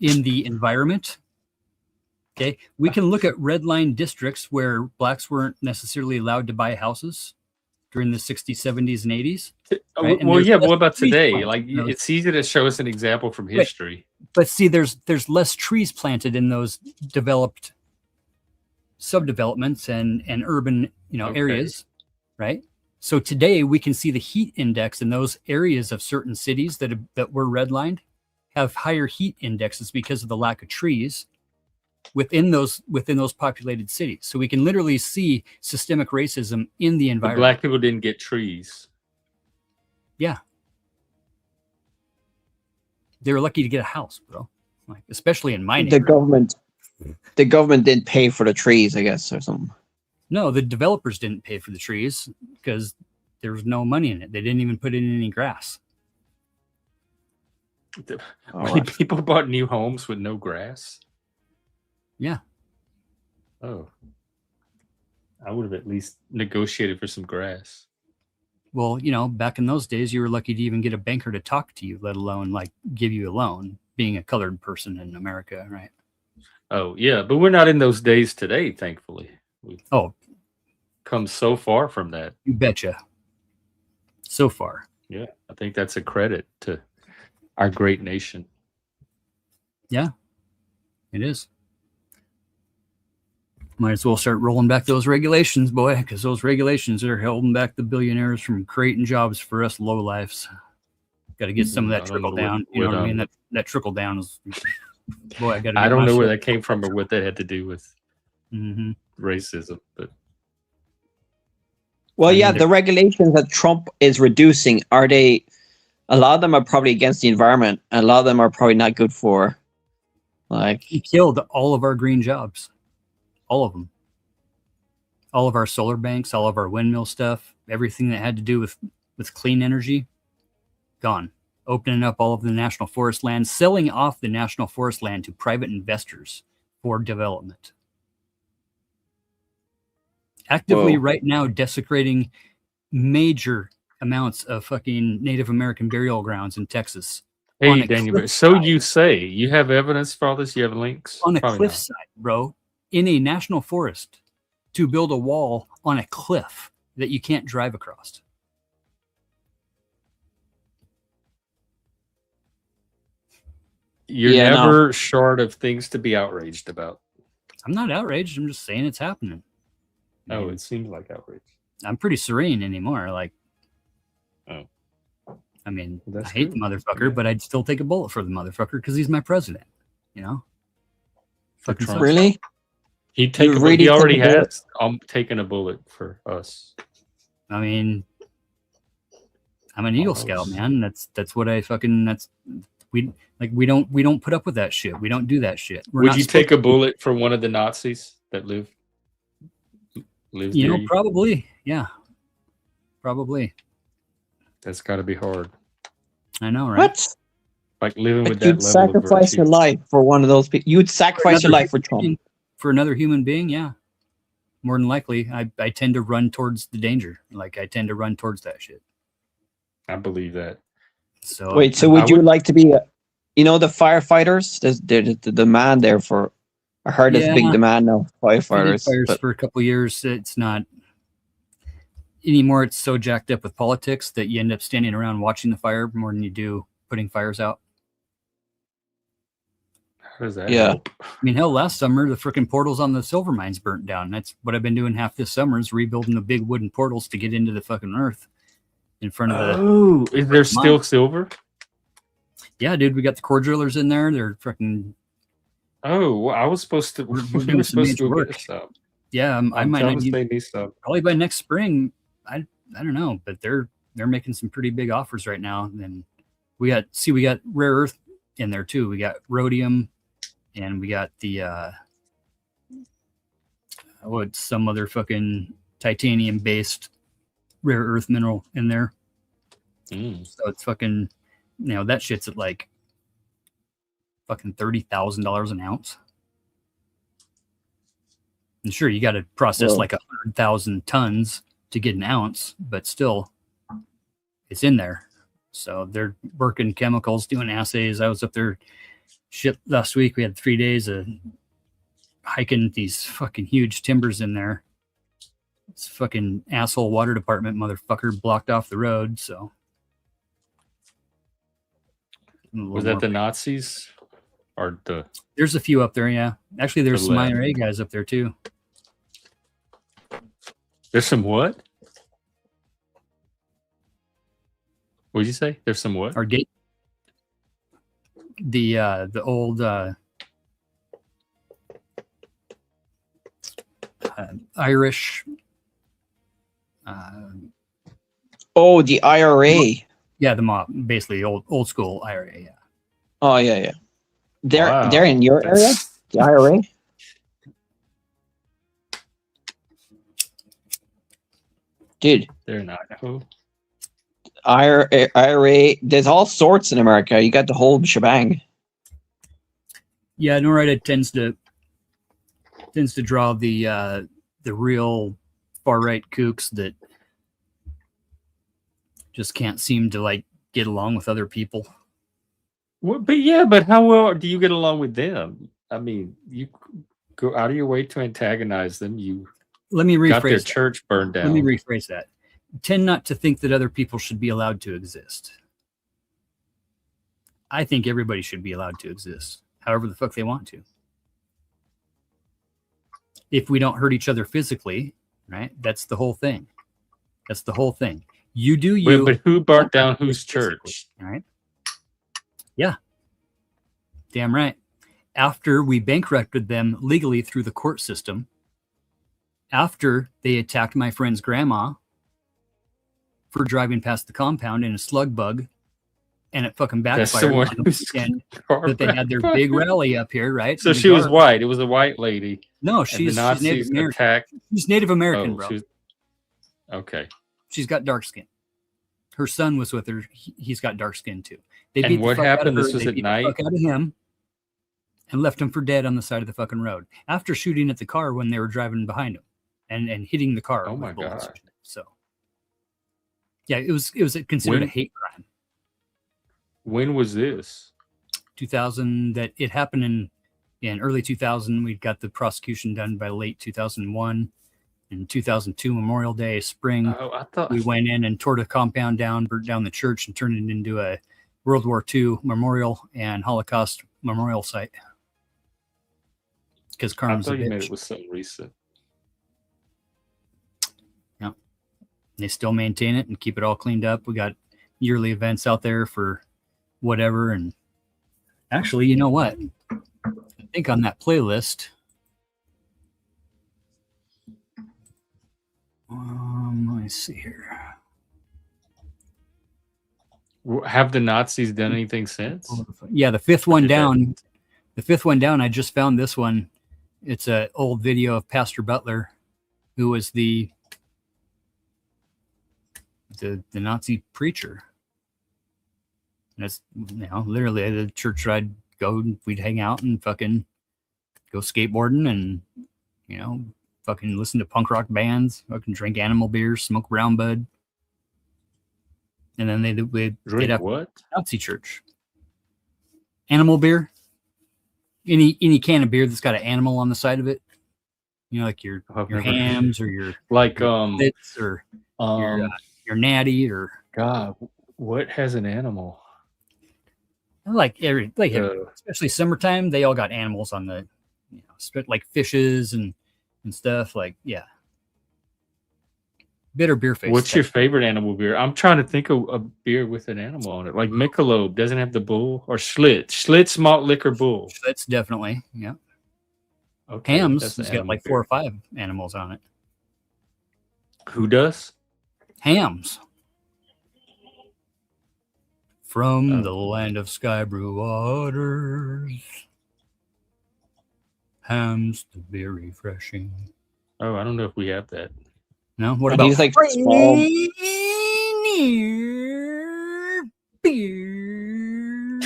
in the environment? Okay, we can look at red line districts where blacks weren't necessarily allowed to buy houses during the 60s, 70s, and 80s. Right, and Well, there's yeah, but less what about trees today? planted Like, in those. it's easy to show us an example from history. But see, there's less trees planted in those developed subdevelopments and urban Okay. areas, right? So today we can see the heat index in those areas of certain cities that were redlined have higher heat indexes because of the lack of trees within those populated cities. So we can literally see systemic racism in the But environment. black people didn't get trees. Yeah. They were lucky to get a house, bro. Like, especially in my The neighborhood. government didn't pay for the trees, I guess, or something. No, the developers didn't pay for the trees because there was no money in it. They didn't even put in any grass. People bought new homes with no grass. Yeah. Oh, I would have at least negotiated for some grass. Well, back in those days, you were lucky to even get a banker to talk to you, let alone like give you a loan, being a colored person in America, right? Oh, yeah, but we're not in those days today, thankfully. We've Oh, come so far from that. you betcha. So far. Yeah, I think that's a credit to our great nation. Yeah, it is. Might as well start rolling back those regulations, boy, because those regulations are holding back the billionaires from creating jobs for us lowlifes. Got to get some of that I don't trickle know down. what- You know what, what I mean? That trickle down is, boy, I got to. I don't know where that came from or what that had to do with Mm-hmm. racism, but Well, I mean, yeah, they're- the regulations that Trump is reducing, are they? A lot of them are probably against the environment. And a lot of them are probably not good for, like, He killed all of our green jobs, all of them, all of our solar banks, all of our windmill stuff, everything that had to do with clean energy, gone. Opening up all of the national forest land, selling off the national forest land to private investors for development. Actively Whoa. right now desecrating major amounts of fucking Native American burial grounds in Texas. On hey, a Daniel, cliff so side. you say you have evidence for all this? You have links? On a Probably not. cliffside, bro, in a national forest, to build a wall on a cliff that you can't drive across. You're Yeah, no. never short of things to be outraged about. I'm not outraged. I'm just saying it's happening. Oh, And it seems like outrage. I'm pretty serene anymore. Like, Oh. I mean, Well, that's I hate the good. motherfucker, Yeah. but I'd still take a bullet for the motherfucker because he's my president. You know, For fucking Trump. sucks. really? He'd take You a really He take already a bullet? has taken a bullet for us. I mean, I'm an Eagle Scout, Almost. man. That's what I fucking. We don't put up with that shit. We don't do that shit. We're Would not you supposed take a to. bullet for one of the Nazis that lives You near know, you? probably, yeah, probably. That's got to be hard. I know, right? What? Like living with Like that you'd level of sacrifice your virtue. life for one of those people. You'd sacrifice your life for Trump. For another human being, yeah. More than likely, I tend to run towards the danger. Like I tend to run towards that shit. I believe that. So Wait, so I would you would- like to be, the firefighters? There's the demand there for. I heard there's a big Yeah. demand now for I did firefighters. fires But for a couple years. It's not anymore. It's so jacked up with politics that you end up standing around watching the fire more than you do putting fires out. How does that Yeah. help? I mean, hell, last summer the freaking portals on the silver mines burnt down. That's what I've been doing half this summer is rebuilding the big wooden portals to get into the fucking earth in front of the. Oh, is there still silver? Yeah, dude, we got the core drillers in there. They're freaking. Oh, well, I was supposed to. We're We doing were some supposed to major go work. get us some. Yeah, I might not. Thomas made me some. Probably by next spring. I don't know, but they're making some pretty big offers right now. And we got rare earth in there too. We got rhodium, and we got the some other fucking titanium based rare earth mineral in there. Mm. So it's fucking, that shit's at like fucking $30,000 an ounce. And sure, you got to process like 100,000 tons to get an ounce, but still, it's in there. So they're working chemicals, doing assays. I was up there last week. We had 3 days of hiking these fucking huge timbers in there. This fucking asshole water department motherfucker blocked off the road. So Was that the Nazis or the? There's a few up there, yeah. Actually, there's some left. IRA guys up there too. There's some what? What'd you say? There's some what? Or gate. The old Irish. Oh, the IRA. Yeah, the mob, basically old school IRA. Yeah. Oh yeah. Wow. They're in your area. The IRA. Dude, They're not. Who? IRA. There's all sorts in America. You got the whole shebang. Yeah, NORAD tends to draw the real far right kooks that just can't seem to like get along with other people. Well, but how well do you get along with them? I mean, you go out of your way to antagonize them. You Let me rephrase got their that. church burned down. Let me rephrase that. Tend not to think that other people should be allowed to exist. I think everybody should be allowed to exist, however the fuck they want to. If we don't hurt each other physically, right? That's the whole thing. That's the whole thing. You do you. But who burnt down whose church? All right. Yeah. Damn right. After we bankrupted them legally through the court system, after they attacked my friend's grandma for driving past the compound in a slug bug, and it fucking That's backfired the one on the who's weekend that they had their big rally up here, right? So In the she was dark. white. It was a white lady. No, And she's the Native Nazis American. attacked. She's Native American, Oh, bro. she was, okay. She's got dark skin. Her son was with her. He's got dark skin too. They And beat the what fuck out of happened? her, This was they at beat the night? fuck out of him and left him for dead on the side of the fucking road after shooting at the car when they were driving behind him and hitting the car. Oh with my bullets. God. So yeah, it was considered a hate crime. When was this? 2000. That it happened in early 2000. We got the prosecution done by late 2001. In 2002 Memorial Day, spring, Oh, I thought we went in and tore the compound down, burnt down the church, and turned it into a World War II memorial and Holocaust memorial site. Because I Carmen's a thought you meant bitch. it was something recent. Yeah. They still maintain it and keep it all cleaned up. We got yearly events out there for whatever. And actually, you know what? I think on that playlist, let me see here. Have the Nazis done anything since? Yeah, the fifth one Did that- down. The fifth one down. I just found this one. It's an old video of Pastor Butler, who was the Nazi preacher. And it's literally the church I'd go. We'd hang out and fucking go skateboarding and fucking listen to punk rock bands. Fucking drink animal beers, smoke brown bud. And then they'd Drink have what? Nazi church. Animal beer. Any can of beer that's got an animal on the side of it. Like your I've never- hams or your Like Litz or your natty or God, what has an animal? especially summertime, they all got animals on the like fishes and stuff. Like, yeah. Bitter beer face. What's your favorite animal beer? I'm trying to think of a beer with an animal on it. Like Michelob doesn't have the bull, or Schlitz. Schlitz malt liquor bull. That's definitely, yeah. Okay, Hams that's the has got animal like 4 or 5 animals on it. Who does? Hams. From Oh. the land of sky blue waters. Hams to be refreshing. Oh, I don't know if we have that. No? What And about he's like small. Rainier beer?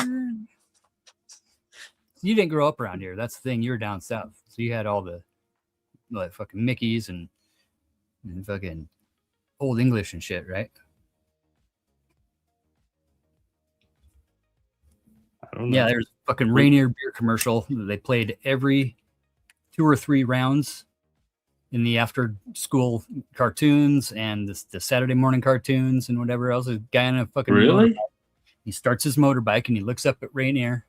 You didn't grow up around here. That's the thing. You're down south, so you had all the like fucking Mickeys and fucking old English and shit, right? I don't know. Yeah, there's a fucking Rainier beer commercial that they played every 2 or 3 rounds in the after school cartoons and the Saturday morning cartoons and whatever else. A guy on a fucking Really? motorbike. He starts his motorbike and he looks up at Rainier,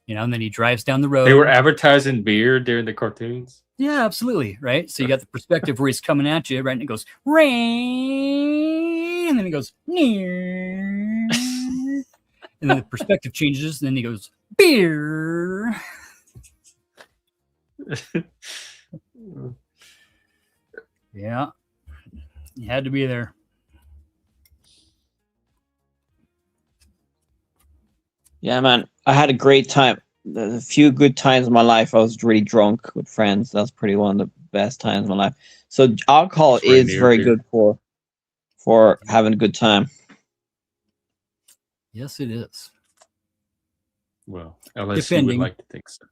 and then he drives down the road. They were advertising beer during the cartoons. Yeah, absolutely. Right. So you got the perspective where he's coming at you, right? And it goes, rain. And then he goes, near. And then the perspective changes. And then he goes, beer. Yeah. You had to be there. Yeah, man. I had a great time. A few good times in my life. I was really drunk with friends. That's pretty one of the best times in my life. So alcohol It's is Rainier very beer. good for having a good time. Yes, it is. Well, unless Depending. you would like to think so.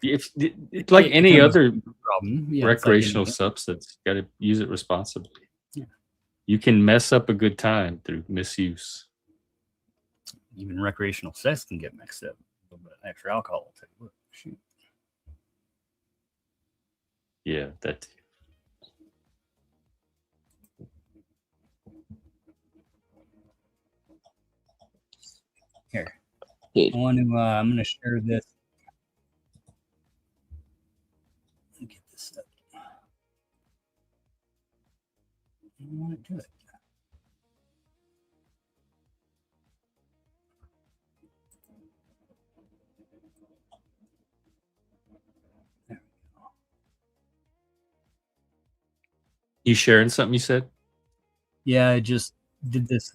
It's like It any becomes other problem. Yeah, it's like recreational any- substance. You got to use it responsibly. Yeah. You can mess up a good time through misuse. even recreational sex can get mixed up. A little bit of extra alcohol will tell you what. Shoot. Yeah, that. Here. Dude. I want to. I'm going to share this. Let me get this up. I want to do it. You sharing something you said? Yeah, I just did this.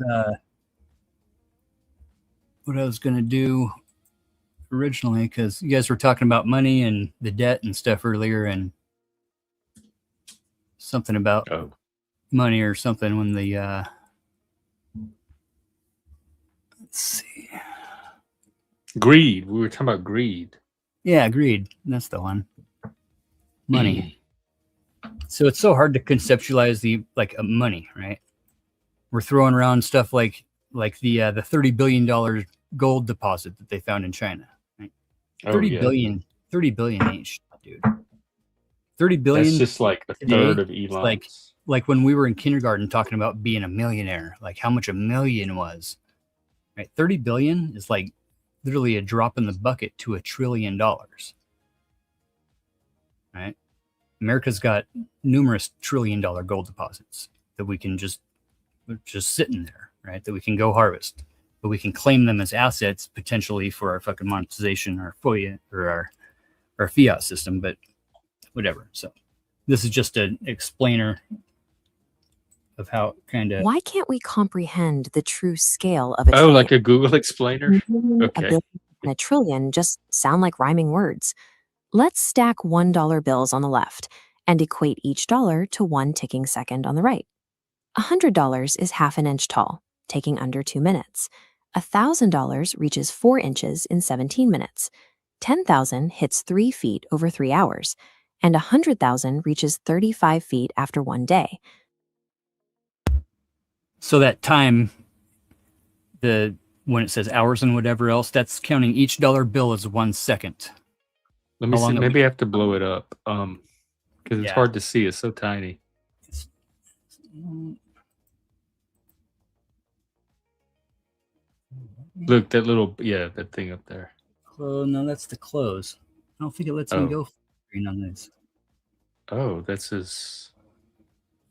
What I was going to do originally, because you guys were talking about money and the debt and stuff earlier, and something about money or something when the let's see, greed. We were talking about greed. Yeah, greed. That's the one. Money. So it's so hard to conceptualize the money, right? We're throwing around stuff like the $30 billion gold deposit that they found in China. Right? 30 billion ain't shit, dude. 30 billion. That's just like a third of Elon's. Elon's. Like when we were in kindergarten talking about being a millionaire, like how much a million was. Right? 30 billion is like literally a drop in the bucket to $1 trillion. Right? America's got numerous $1 trillion gold deposits that we can just sitting there, right? That we can go harvest, but we can claim them as assets potentially for our fucking monetization, our FOIA or our fiat system, but whatever. So this is just an explainer of how kind of. Why can't we comprehend the true scale of a trillion? Like a Google explainer? Okay. A billion and a trillion just sound like rhyming words. Let's stack $1 bills on the left and equate each dollar to 1 ticking second on the right. $100 is half an inch tall, taking under 2 minutes. $1,000 reaches 4 inches in 17 minutes. 10,000 hits 3 feet over 3 hours, and 100,000 reaches 35 feet after 1 day. So that time, when it says hours and whatever else, that's counting each dollar bill as 1 second. Let me see. Maybe I have to blow it up because it's hard to see. It's so tiny. Look, that little, that thing up there. Oh, no, that's the close. I don't think it lets me go green on this. Oh, that's his.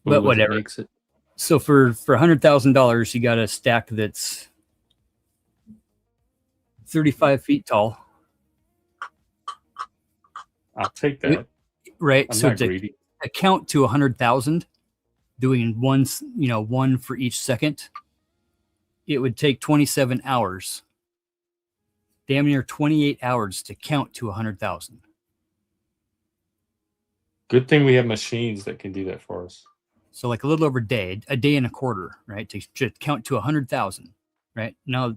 But whatever. Makes it. So for $100,000, you got a stack that's 35 feet tall. I'll take that. Right. I'm so not greedy. To count to 100,000, doing one for each second, it would take 27 hours. Damn near 28 hours to count to 100,000. Good thing we have machines that can do that for us. So like a little over a day and a quarter, right? To count to 100,000, right? Now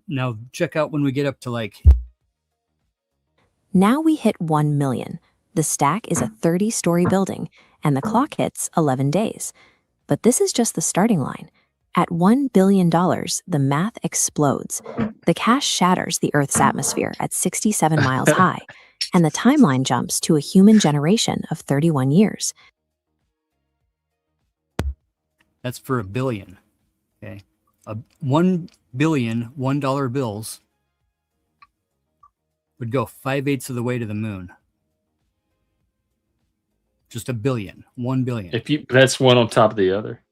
check out when we get up to like Now we hit 1 million. The stack is a 30-story building, and the clock hits 11 days. But this is just the starting line. At $1 billion, the math explodes. The cash shatters the Earth's atmosphere at 67 miles high, and the timeline jumps to a human generation of 31 years. That's for $1 billion. Okay. 1 billion $1 bills would go 5/8 of the way to the moon. Just $1 billion, 1 billion. That's one on top of the other.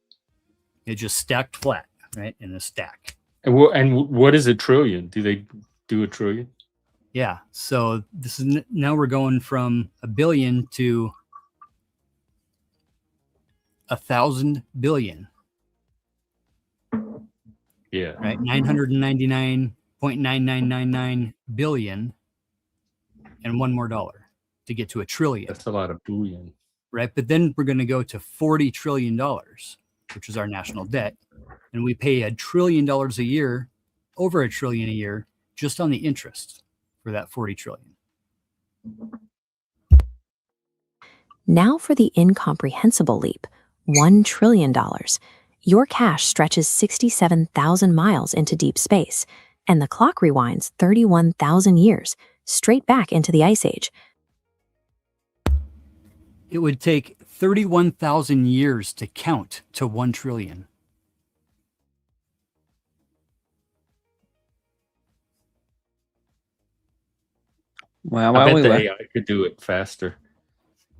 It just stacked flat, right, in a stack. And what is a trillion? Do they do a trillion? Yeah. So this is now we're going from $1 billion to 1,000 billion. Yeah. Right. 999.9999 billion, and one more dollar to get to $1 trillion. That's a lot of billion. Right. But then we're going to go to $40 trillion, which is our national debt. And we pay $1 trillion a year, over $1 trillion a year, just on the interest for that 40 trillion. Now for the incomprehensible leap, $1 trillion. Your cash stretches 67,000 miles into deep space, and the clock rewinds 31,000 years, straight back into the Ice Age. It would take 31,000 years to count to 1 trillion. Well, I bet the AI could do it faster.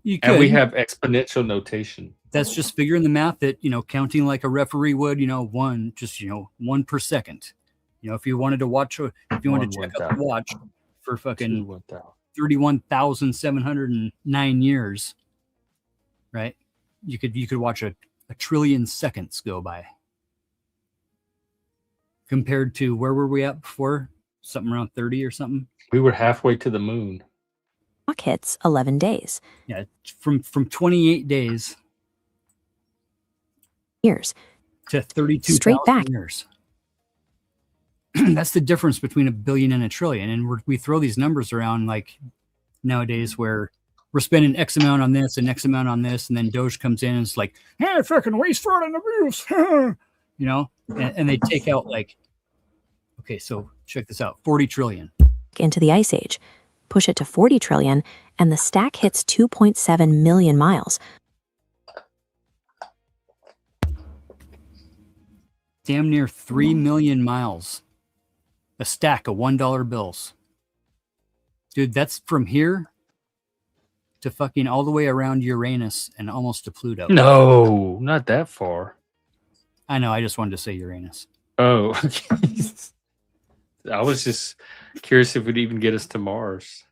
You could. And we have exponential notation. That's just figuring the math that, counting like a referee would, 1 per second. If you wanted to watch, if you wanted to check out the watch for fucking 31,709 years, right? You could watch a trillion seconds go by. Compared to where were we at before? Something around 30 or something. We were halfway to the moon. Clock hits 11 days. Yeah, from 28 days years to 32 straight back years. That's the difference between $1 billion and $1 trillion. And we throw these numbers around like nowadays where we're spending X amount on this and X amount on this, and then Doge comes in and it's like, hey, fucking waste, fraud, and abuse, and they take out like, okay, so check this out, 40 trillion. Into the Ice Age, push it to 40 trillion, and the stack hits 2.7 million miles. Damn near 3 million miles. A stack of $1 bills. Dude, that's from here to fucking all the way around Uranus and almost to Pluto. No, not that far. I know, I just wanted to say Uranus. Oh, I was just curious if it would even get us to Mars.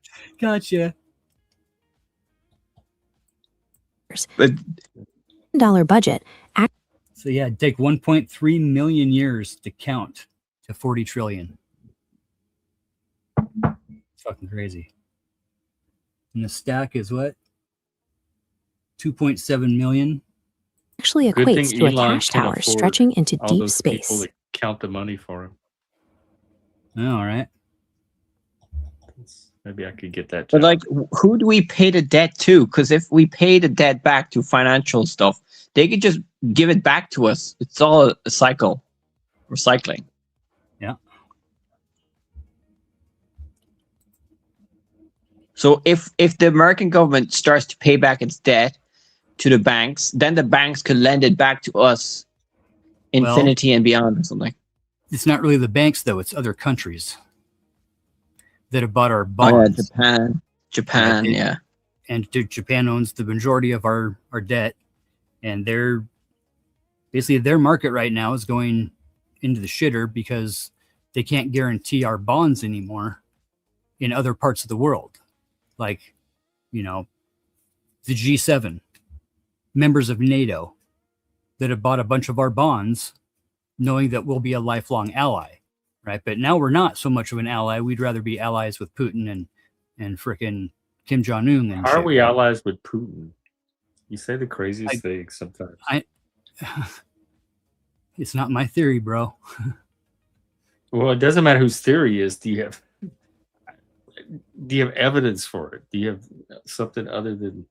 Gotcha. But $1 budget. So yeah, it'd take 1.3 million years to count to 40 trillion. It's fucking crazy. And the stack is what? 2.7 million. Actually equates to a cash tower stretching into deep space. People that count the money for him. Oh, all right. Maybe I could get that. But like, who do we pay the debt to? Because if we pay the debt back to financial stuff, they could just give it back to us. It's all a cycle, recycling. Yeah. So if the American government starts to pay back its debt to the banks, then the banks could lend it back to us, infinity and beyond, or something. It's not really the banks, though. It's other countries that have bought our bonds. Oh, yeah, Japan, yeah. And Japan owns the majority of our debt, and they're basically their market right now is going into the shitter because they can't guarantee our bonds anymore in other parts of the world, like the G7, members of NATO that have bought a bunch of our bonds, knowing that we'll be a lifelong ally. Right. But now we're not so much of an ally. We'd rather be allies with Putin and frickin' Kim Jong-un. And how are we allies with Putin? You say the craziest things sometimes. It's not my theory, bro. Well, it doesn't matter whose theory is. Do you have do you have evidence for it? Do you have something other than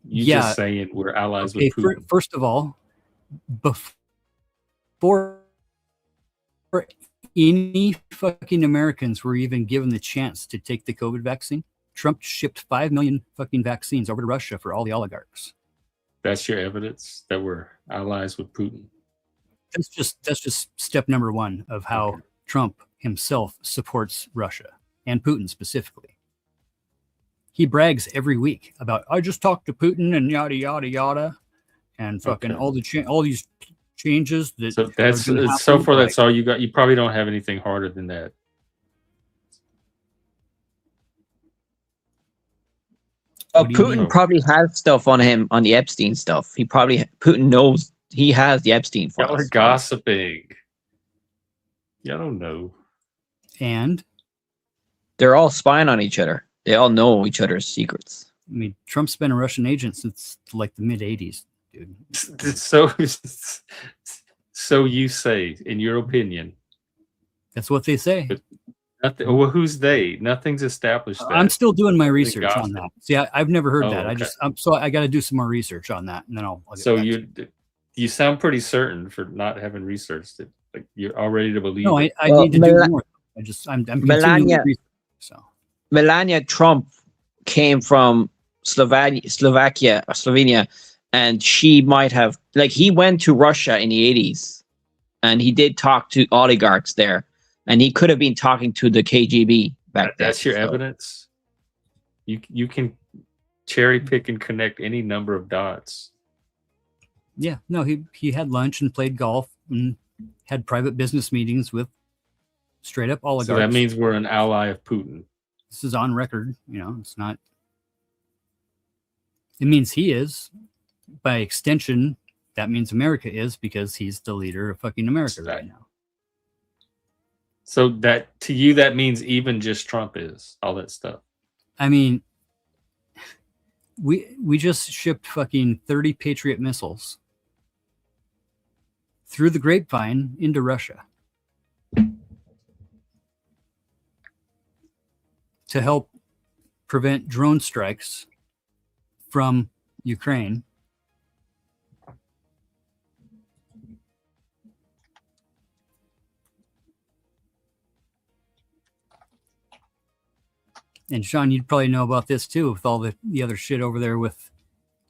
you Yeah. just saying we're allies Okay, with Putin? first of all, before any fucking Americans were even given the chance to take the COVID vaccine, Trump shipped 5 million fucking vaccines over to Russia for all the oligarchs. That's your evidence that we're allies with Putin? That's just step number one of how Okay. Trump himself supports Russia and Putin specifically. He brags every week about, I just talked to Putin and yada yada yada, and fucking Okay. all these changes that So that's are gonna so happen, far. like- That's all you got. You probably don't have anything harder than that. Oh, What do you Putin mean? probably has stuff on him on the Epstein stuff. Putin knows he has the Epstein Y'all are files. gossiping. Y'all don't know. And They're all spying on each other. They all know each other's secrets. I mean, Trump's been a Russian agent since like the mid '80s, dude. So you say, in your opinion. That's what they say. But nothing. Well, who's they? Nothing's established. That. I'm still doing my Nothing research gossip. on that. See, I've never heard Oh, that. okay. So I got to do some more research on that, and then I'll get So back to you sound pretty certain for not having researched it. Like you're all ready to believe. No, it. I need to do more. I'm continuing Melania- research. So Melania Trump came from Slovakia or Slovenia, and she might have he went to Russia in the 80s, and he did talk to oligarchs there, and he could have been talking to the KGB back then. That's your so. evidence. You can cherry pick and connect any number of dots. yeah, no, he had lunch and played golf and had private business meetings with straight up oligarchs. So that means we're an ally of Putin. This is on record. You know, it's not. It means he is. By extension, that means America is, because he's the leader of fucking America right now. So that to you, that means even just Trump is all that stuff. I mean, we just shipped fucking 30 Patriot missiles through the grapevine into Russia to help prevent drone strikes from Ukraine. And Sean, you'd probably know about this too, with all the other shit over there with,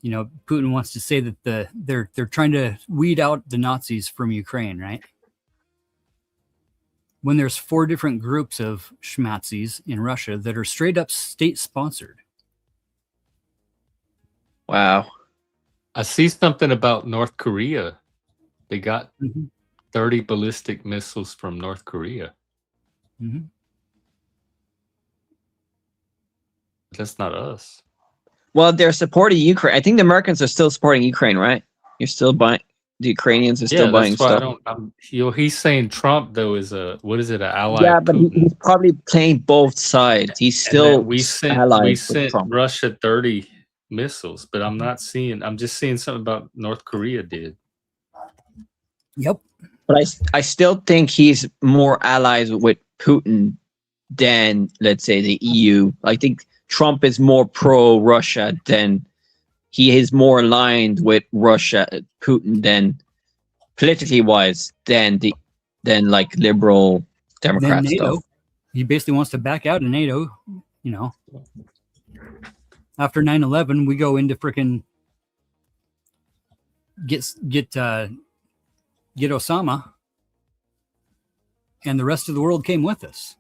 you know, Putin wants to say that they're trying to weed out the Nazis from Ukraine, right? When there's 4 different groups of schmatzis in Russia that are straight up state sponsored. Wow. I see something about North Korea. They got Mm-hmm. 30 ballistic missiles from North Korea. Mm-hmm. That's not us. Well, they're supporting Ukraine. I think the Americans are still supporting Ukraine, right? You're still buying. The Ukrainians are still buying that's why stuff. he's saying Trump though is an ally. Yeah, of but Putin. he's probably playing both sides. He's And that still we sent allies with Trump. Russia 30 missiles, but I'm just seeing something about North Korea did. Yep. But I still think he's more allies with Putin than, let's say, the EU. I think Trump is more pro-Russia than he is more aligned with Russia, Putin, than politically wise than like liberal Democrat Then NATO. stuff. He basically wants to back out of NATO. You know, after 9/11, we go into freaking get Osama, and the rest of the world came with us.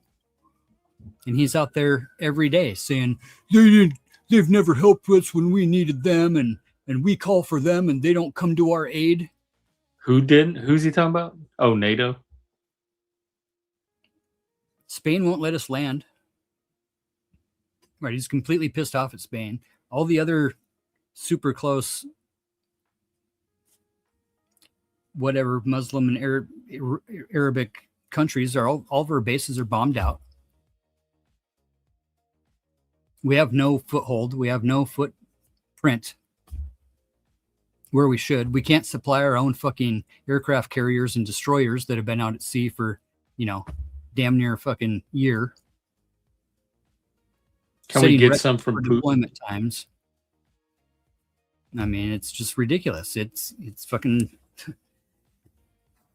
And he's out there every day saying they've never helped us when we needed them, and we call for them and they don't come to our aid. Who didn't? Who's he talking about? Oh, NATO. Spain won't let us land. Right, he's completely pissed off at Spain. All the other super close, whatever Muslim and Arabic countries are all of our bases are bombed out. We have no foothold. We have no footprint where we should. We can't supply our own fucking aircraft carriers and destroyers that have been out at sea for, damn near a fucking year. Can we setting get records some from for Putin? deployment times. I mean, it's just ridiculous. It's fucking.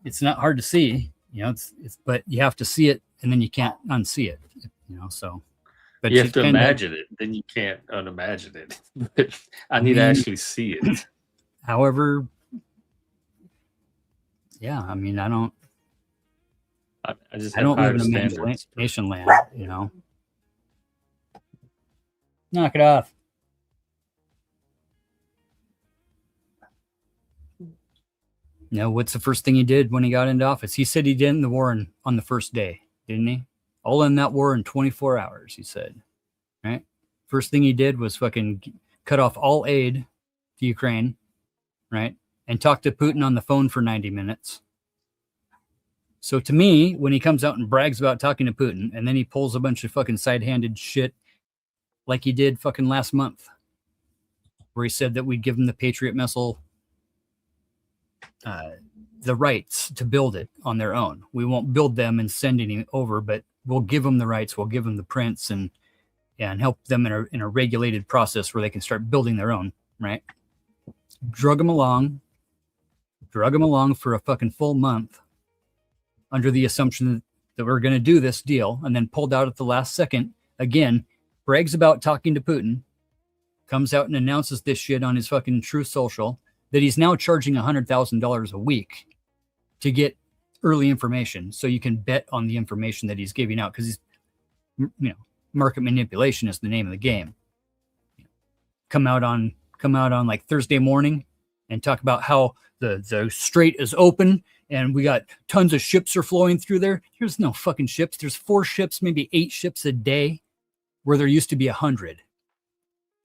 It's not hard to see, you know. It's but you have to see it, and then you can't unsee it, you know. So, but You have it to kinda- imagine it, then you can't unimagine it. But I need to mean- actually see it. However, yeah, I mean, I don't I just I have don't live higher in standards. imagination land, you know. Knock it off. You know, what's the first thing he did when he got into office? He said he'd end the war on the first day, didn't he? I'll end that war in 24 hours, he said. Right? First thing he did was fucking cut off all aid to Ukraine, right? And talk to Putin on the phone for 90 minutes. So to me, when he comes out and brags about talking to Putin, and then he pulls a bunch of fucking side-handed shit like he did fucking last month, where he said that we'd give him the Patriot missile, the rights to build it on their own. We won't build them and send any over, but we'll give them the rights. We'll give them the prints and help them in a regulated process where they can start building their own, right? Drug them along for a fucking full month under the assumption that we're going to do this deal, and then pulled out at the last second. Again, brags about talking to Putin, comes out and announces this shit on his fucking Truth Social that he's now charging $100,000 a week to get early information, so you can bet on the information that he's giving out, because he's, you know, market manipulation is the name of the game. Come out on like Thursday morning and talk about how the strait is open and we got tons of ships are flowing through there. There's no fucking ships. There's 4 ships, maybe 8 ships a day, where there used to be 100.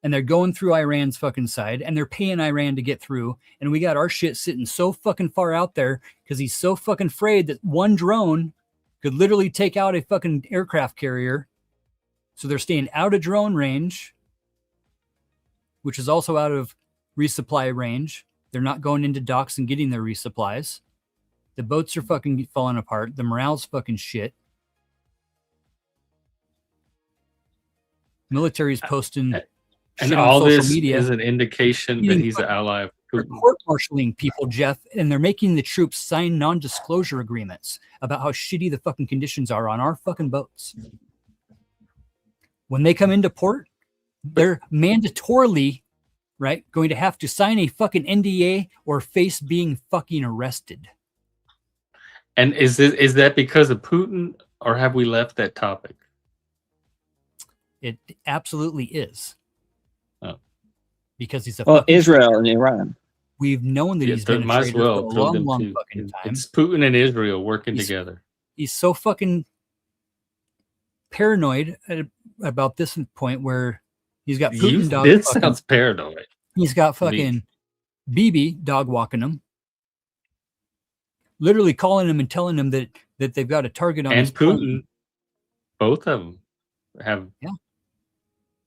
And they're going through Iran's fucking side, and they're paying Iran to get through. And we got our shit sitting so fucking far out there because he's so fucking afraid that one drone could literally take out a fucking aircraft carrier. So they're staying out of drone range, which is also out of resupply range. They're not going into docks and getting their resupplies. The boats are fucking falling apart. The morale's fucking shit. Military's posting And shit all on social this media. is an indication that Even he's an ally of They're Putin. court-martialing people, Jeff, and they're making the troops sign non-disclosure agreements about how shitty the fucking conditions are on our fucking boats. When they come into port, they're mandatorily, right, going to have to sign a fucking NDA or face being fucking arrested. And is that because of Putin, or have we left that topic? It absolutely is. Oh. Because he's a Well, fucking Israel traitor. and Iran. We've known that Yeah, he's been a might as traitor well for a throw long, them long too. fucking time. It's Putin and Israel working He's- together. He's so fucking paranoid about this point where he's got Putin dog This fucking, sounds paranoid. he's got fucking Bibi dog walking him, literally calling him and telling him that they've got a target on And his plane. Putin, both of them have Yeah.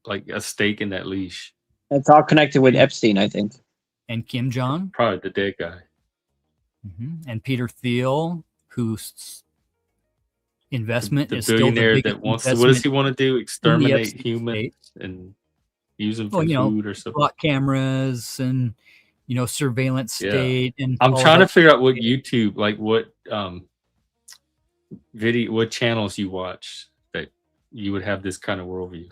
like a stake in that leash. It's all connected with Epstein, I think. And Kim Jong Probably the dead guy. and Peter Thiel, whose investment The is still the billionaire biggest that wants to, what does he want to do? Exterminate Epstein humans state. and use them Well, for you know, food or something. block cameras and, you know, surveillance Yeah. state. And I'm all trying to that. figure out what YouTube, like what video, what channels you watch that you would have this kind of worldview.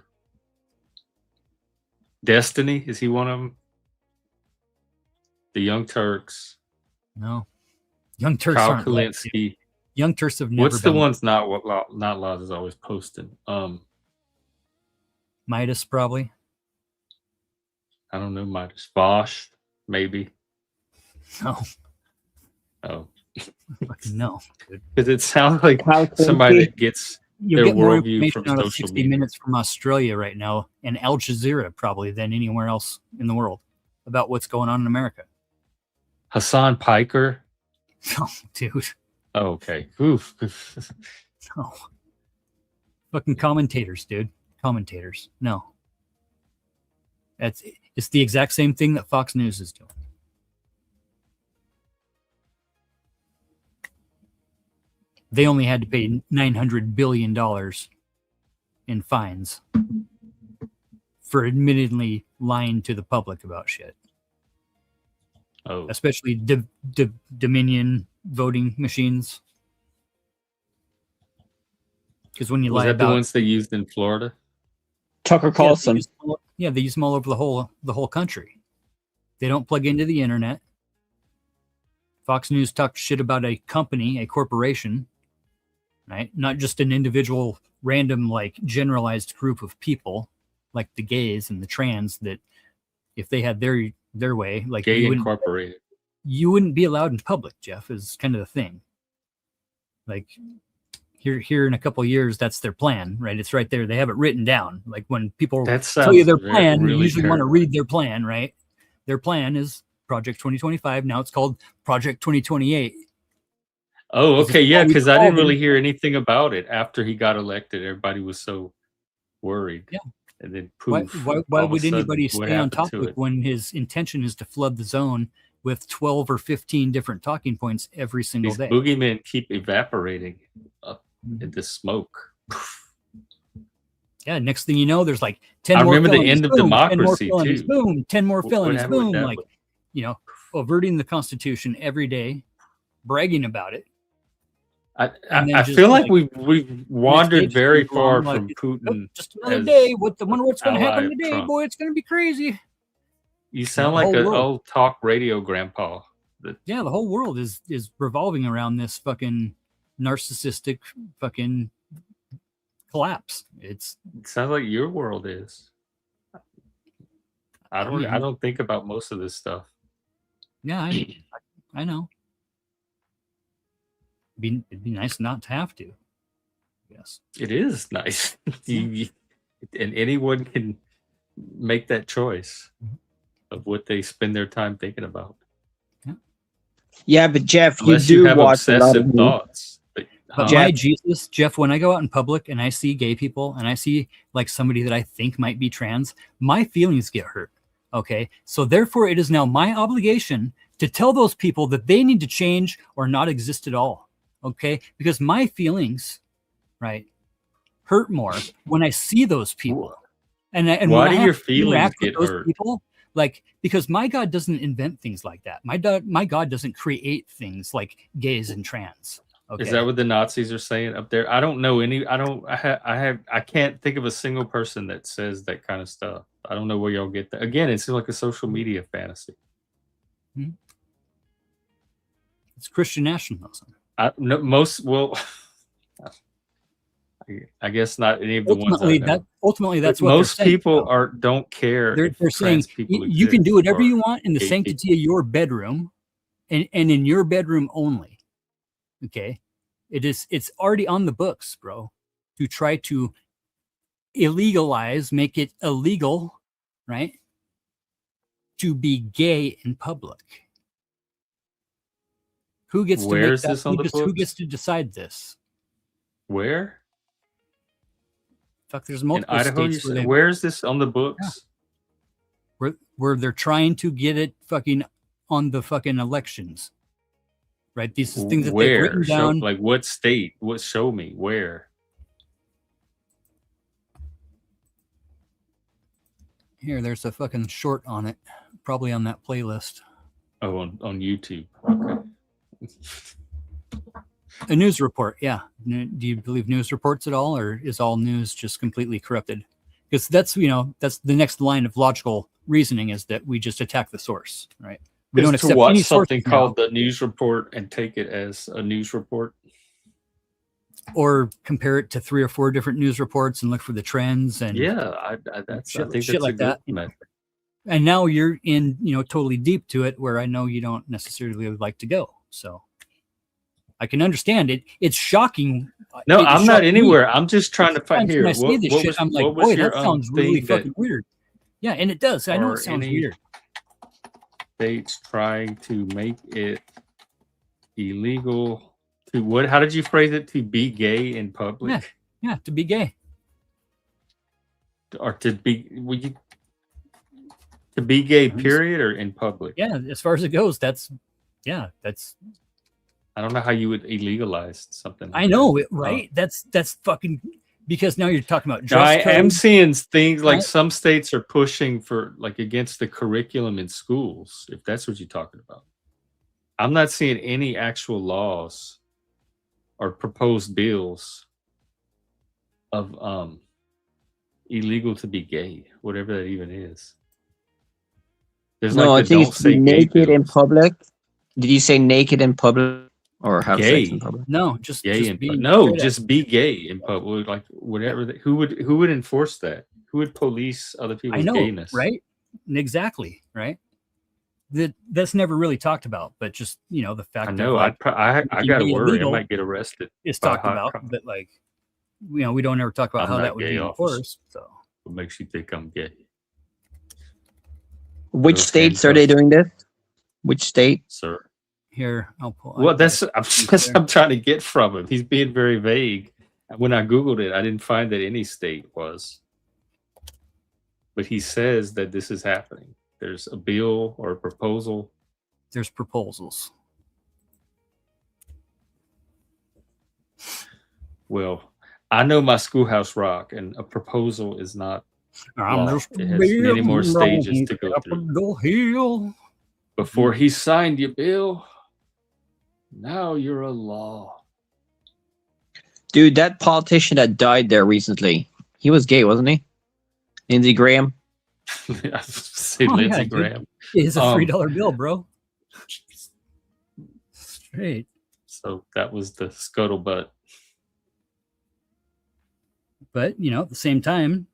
Destiny, is he one of them? The Young Turks, No. Young Turks Kyle aren't like, Kulinski. Young Turks have never What's the been ones not Laws is always posting? Midas, probably. I don't know, Midas Vosh, maybe. No. Oh, Fucking no, dude. because it sounds like Kyle somebody Kulinski. that gets You'll their get more worldview information from out of social 60 media. Minutes from Australia right now and Al Jazeera probably than anywhere else in the world about what's going on in America. Hassan Piker. No, dude. Oh, okay. Oof. No. Fucking commentators, dude. Commentators. No. It's the exact same thing that Fox News is doing. They only had to pay $900 billion in fines for admittedly lying to the public about shit. Oh, Especially Dominion voting machines. Because when you was lie that the about ones they used in Florida? Tucker Carlson. they use them all over the whole country. They don't plug into the internet. Fox News talks shit about a company, a corporation, right? Not just an individual, random, like generalized group of people, like the gays and the trans. That if they had their way, like Gay Incorporated. you wouldn't be allowed in public. Jeff, is kind of the thing. Like here in a couple of years, that's their plan, right? It's right there. They have it written down. Like when people tell you their plan, you usually want to read their plan, right? Their plan is Project 2025. Now it's called Project 2028. Oh, okay, yeah, because I didn't really hear anything about it after he got elected. Everybody was so worried. Yeah. And then poof. Why would anybody stay on topic when his intention is to flood the zone with 12 or 15 different talking points every single day? Boogeymen keep evaporating up into smoke. Yeah, next thing you know, there's like 10 I more remember felonies, the end of boom, democracy 10 more felonies, too. boom, 10 more felonies, happened with boom. that Like, one? you know, averting the Constitution every day, bragging about it. I feel like we've wandered very far from Putin. Just another day. Wonder what's going to happen today, Trump. boy? It's going to be crazy. You sound like an old talk radio grandpa. Yeah, the whole world is revolving around this fucking narcissistic fucking collapse. It sounds like your world is. I don't think about most of this stuff. Yeah, I know. It'd be nice not to have to. Yes, it is nice. And anyone can make that choice of what they spend their time thinking about. Yeah, but Jeff, unless you do have watch obsessive thoughts. But my Jesus, Jeff, when I go out in public and I see gay people and I see like somebody that I think might be trans, my feelings get hurt. Okay, so therefore, it is now my obligation to tell those people that they need to change or not exist at all. Okay, because my feelings, right, hurt more when I see those people. And why do your feelings get hurt? People, like, because my God doesn't invent things like that. My God doesn't create things like gays and trans. Okay? Is that what the Nazis are saying up there? I don't know any. I can't think of a single person that says that kind of stuff. I don't know where y'all get that. Again, it seems like a social media fantasy. Mm-hmm. It's Christian nationalism. I guess not any of the ones. Ultimately, that's what most people don't care. They're saying you can do whatever you want in the sanctity of your bedroom, and in your bedroom only. Okay, it's already on the books, bro. To try to make it illegal, right? To be gay in public. Who gets to make that? Who gets to decide this? Where? Fuck, there's multiple in Idaho, states. Where is this on the books? Yeah. Where they're trying to get it fucking on the fucking elections. Right? These are things that they've written down. Like what state? Show me where. Here, there's a fucking short on it. Probably on that playlist. Oh, on YouTube. Okay. A news report, yeah. Do you believe news reports at all, or is all news just completely corrupted? Because that's the next line of logical reasoning is that we just attack the source, right? We don't accept watch any something called the news report and take it as a news report, or compare it to 3 or 4 different news reports and look for the trends and I think that's shit like that. And now you're in, totally deep to it, where I know you don't necessarily like to go. So I can understand it. It's shocking. No, I'm not anywhere. I'm just trying to find here. When I see this shit, I'm like, boy, that sounds really fucking weird. Yeah, and it does. I know it sounds weird. States trying to make it illegal to what? How did you phrase it? To be gay in public? Yeah, to be gay. Or to be gay, period, or in public? Yeah, as far as it goes, that's. I don't know how you would illegalize something. I know it, right? That's fucking because now you're talking about Now, I dress am code. seeing things like right? some states are pushing for like against the curriculum in schools, if that's what you're talking about. I'm not seeing any actual laws or proposed bills of illegal to be gay, whatever that even is. There's No, like I the think don't it's say gay naked in bills. public. Did you say naked in public or have sex in Gay. public? No, just Gay just in be no, straight up. just be gay in public. Like whatever. Who would enforce that? Who would police other I people's know, gayness? right? Exactly, right? That's never really talked about, but just the fact I of know. like I it can gotta be worry. I illegal might get arrested is by a talked hot about, cop. but like we don't ever talk about I'm how not that would gay, be officer. enforced. So What makes you think I'm gay? Which Those states are they handcuffs, doing this? Which state? sir? here I'll pull. Well, I've got that's I'm trying to get from him. He's being very vague. When I Googled it, I didn't find that any state was. But he says that this is happening. There's a bill or a proposal. there's proposals. Well, I know my Schoolhouse Rock, and a proposal is not I'm law. just It has many more stages to go through. Capitol Hill. Before he signed your bill, now you're a law. Dude, that politician that died there recently, he was gay, wasn't he? Lindsey Graham. I say Oh, Lindsey yeah, dude. Graham. It's a $3 bill, bro. Straight. So that was the scuttlebutt. But at the same time,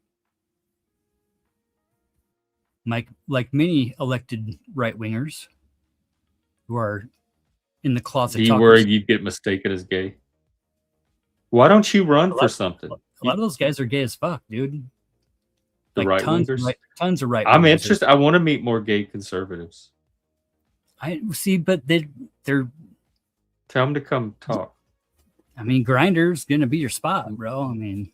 like many elected right wingers who are in the closet, Be talkers, worried you'd get mistaken as gay. Why don't you run A for lot- something? a lot of those guys are gay as fuck, dude. The Like right tons, wingers. tons of right. I'm wingers are- interested. I want to meet more gay conservatives. I see, but they're. Tell them to come talk. I mean, Grinder's gonna be your spot, bro. I mean,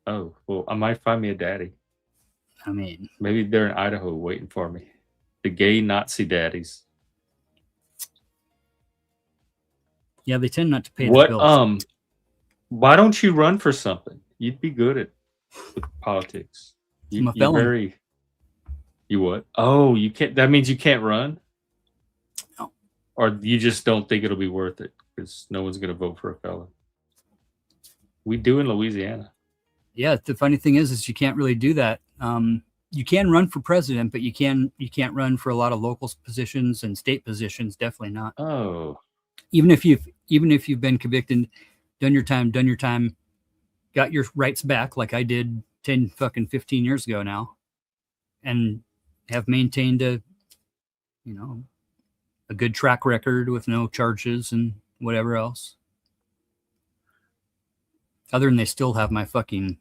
Oh, well, I might find me a daddy. Maybe they're in Idaho waiting for me. The gay Nazi daddies. yeah, they tend not to pay the What? bills. Why don't you run for something? You'd be good at politics. I'm a You're felon. very. You what? Oh, you can't. That means you can't run. No. Or you just don't think it'll be worth it because no one's going to vote for a felon. We do in Louisiana. Yeah, the funny thing is you can't really do that. You can run for president, but you can't run for a lot of local positions and state positions. Definitely not. Oh, Even if you've been convicted, done your time, got your rights back, like I did 15 years ago now, and have maintained a good track record with no charges and whatever else. Other than they still have my fucking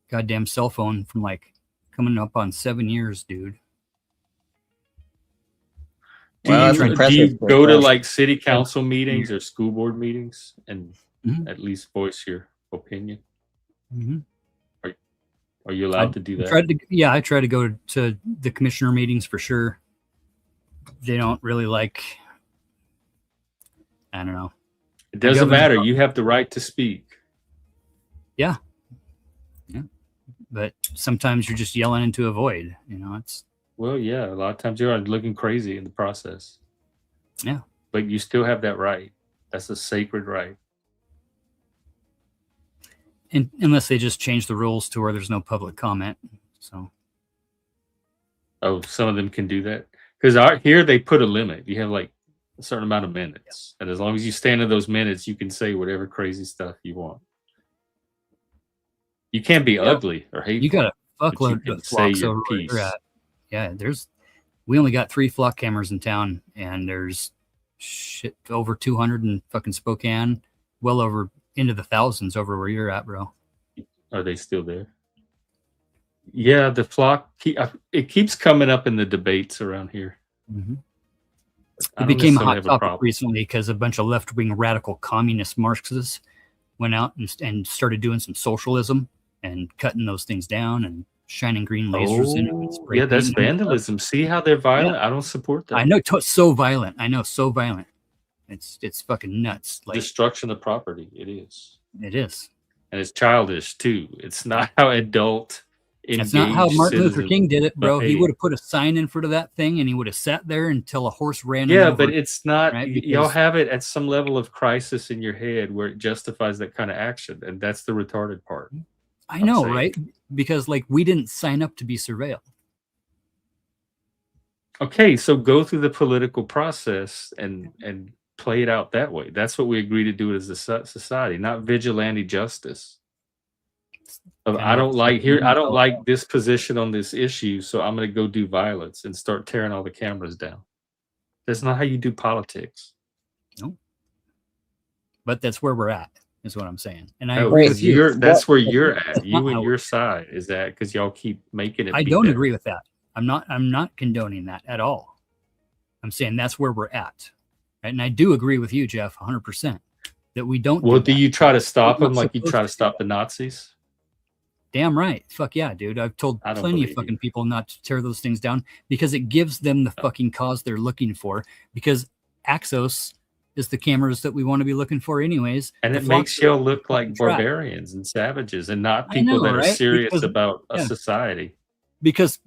goddamn cell phone from like coming up on 7 years, dude. Do Well, you, that's impressive do you for go to us. like city council meetings or school board meetings and Mhm. at least voice your opinion? Mm-hmm. Are you allowed to do that? I try to go to the commissioner meetings for sure. They don't really like, I don't know. It doesn't governor- matter. You have the right to speak. But sometimes you're just yelling into a void. It's Well, yeah, a lot of times you are looking crazy in the process. Yeah. But you still have that right. That's a sacred right. unless they just change the rules to where there's no public comment. So Oh, some of them can do that. Because here they put a limit. You have like a certain amount of minutes. And as long as you stand in those minutes, you can say whatever crazy stuff you want. You can't be ugly or hateful. you got a but you fuckload can of say flocks your over where piece. you're at. Yeah, we only got 3 flock cameras in town, and there's shit over 200 in fucking Spokane, well over into the thousands over where you're at, bro. Are they still there? Yeah, the flock. It keeps coming up in the debates around here. Mm-hmm. I It don't became a necessarily hot have topic problem. recently because a bunch of left-wing radical communist Marxists went out and started doing some socialism and cutting those things down and shining green lasers in them. And spray Yeah, that's painting them and stuff. vandalism. See how they're violent? I don't support that. I know, so violent. So violent. It's fucking nuts. Like Destruction of property. It is. it is. and it's childish too. It's not how adult That's not how engaged Martin Luther citizens King did it, bro. He behave. would have put a sign in front of that thing, and he would have sat there until a horse ran him Yeah, over. but it's not. right? Y'all Because- have it at some level of crisis in your head where it justifies that kind of action, and that's the retarded part. I know, saying. right? Because like we didn't sign up to be surveilled. Okay, so go through the political process and play it out that way. That's what we agree to do as a society, not vigilante justice. Of, Kinda I don't like like here. I don't so- like this position on this issue, so I'm going to go do violence and start tearing all the cameras down. That's not how you do politics. But that's where we're at, is what I'm saying. And I No, agree Wait, with you. that's where That's you're not- at. that's You not and how your it- side is that because y'all keep making it. I be don't there. agree with that. I'm not condoning that at all. I'm saying that's where we're at. Right? And I do agree with you, Jeff, 100%, that we don't. Well, do do you try to stop We're them not like you supposed try to to do stop that. the Nazis? Damn right. Fuck yeah, dude. I've told I don't plenty of believe fucking you. people not to tear those things down because it gives them the fucking cause they're looking for. Because Axos is the cameras that we want to be looking for anyways. And The it makes Fox y'all look fucking like track. barbarians and savages and not I people know, that are right? serious Because- about a yeah. society. Because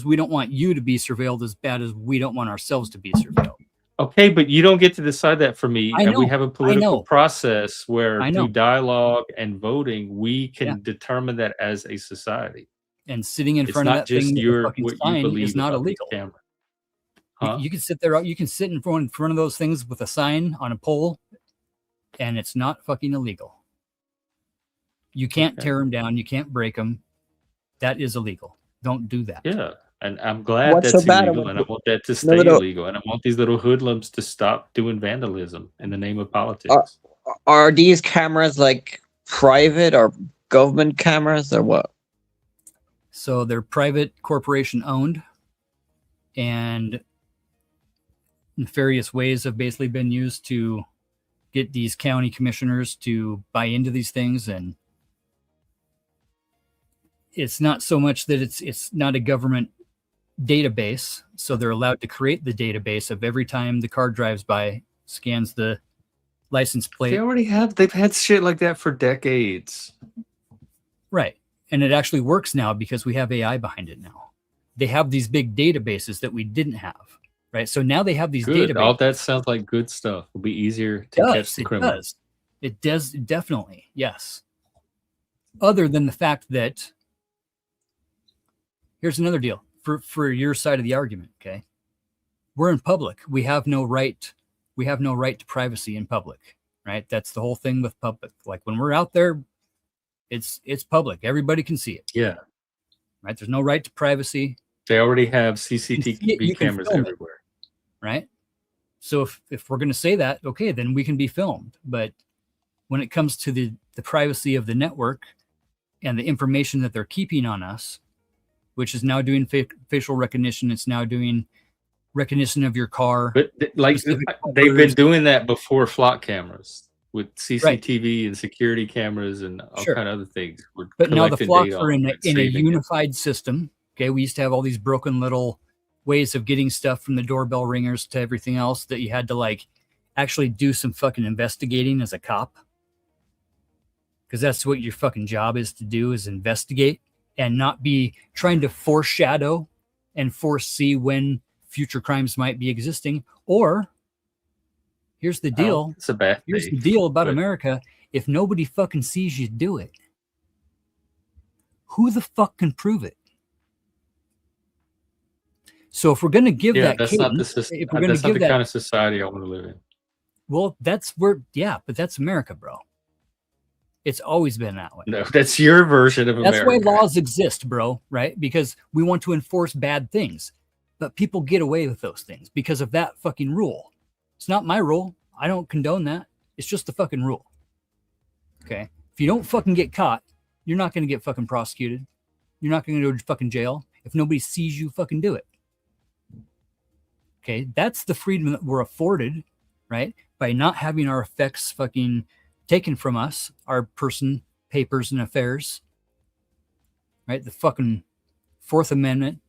we don't want you to be surveilled as bad as we don't want ourselves to be surveilled. Okay, but you don't get to decide that for me. I And we know, have a political know. process where I know. through dialogue and voting, we can Yeah. determine that as a society. And sitting in It's front of not that thing just with a your fucking what you sign believe is not about these illegal. cameras. You- Huh? You can sit there. You can sit in front of those things with a sign on a pole, and it's not fucking illegal. You can't Okay. tear them down. You can't break them. That is illegal. Don't do that. Yeah. And I'm glad What's so that's bad illegal, about and I it? want that to No, stay no. illegal. And I want these little hoodlums to stop doing vandalism in the name of politics. Are these cameras like private or government cameras or what? So they're private corporation owned, and nefarious ways have basically been used to get these county commissioners to buy into these things. And it's not so much that it's not a government database, so they're allowed to create the database of every time the car drives by, scans the license plate. They already have. They've had shit like that for decades. Right. And it actually works now because we have AI behind it now. They have these big databases that we didn't have. Right. So now they have these Good. databases. All that sounds like good stuff. It'll be easier to catch the It criminals. does. It does, definitely. Yes. Other than the fact that here's another deal for your side of the argument. Okay. We're in public. We have no right to privacy in public. Right. That's the whole thing with public. Like when we're out there, it's public. Everybody can see it. Yeah. Right. There's no right to privacy. They already have see it, CCTV you can cameras film it. everywhere. Right. So if we're going to say that, okay, then we can be filmed. But when it comes to the privacy of the network and the information that they're keeping on us, which is now doing facial recognition, it's now doing recognition of your car. But like Specific they've been colors. doing that before flock cameras with CCTV and security cameras and all Sure. kind of other things. We're But now the collecting flocks data are in on a, it, in a saving it. unified system. Okay, we used to have all these broken little ways of getting stuff from the doorbell ringers to everything else that you had to like actually do some fucking investigating as a cop. Because that's what your fucking job is to do, is investigate and not be trying to foreshadow and foresee when future crimes might be existing. Or here's the deal. It's a bad Here's thing. the deal about but- America. If nobody fucking sees you do it, who the fuck can prove it? So if we're going to give Yeah, that that's not the cadence, system. if we're going to That's not give the that, kind of society I want to live in. well, that's where, yeah, but that's America, bro. It's always been that way. No, that's your version of That's America. why laws exist, bro, right? Because we want to enforce bad things, but people get away with those things because of that fucking rule. It's not my rule. I don't condone that. It's just the fucking rule. Okay. If you don't fucking get caught, you're not going to get fucking prosecuted. You're not going to go to fucking jail. If nobody sees you fucking do it. Okay. That's the freedom that we're afforded, right? By not having our effects fucking taken from us, our person, papers, and affairs. Right? The fucking Fourth Amendment,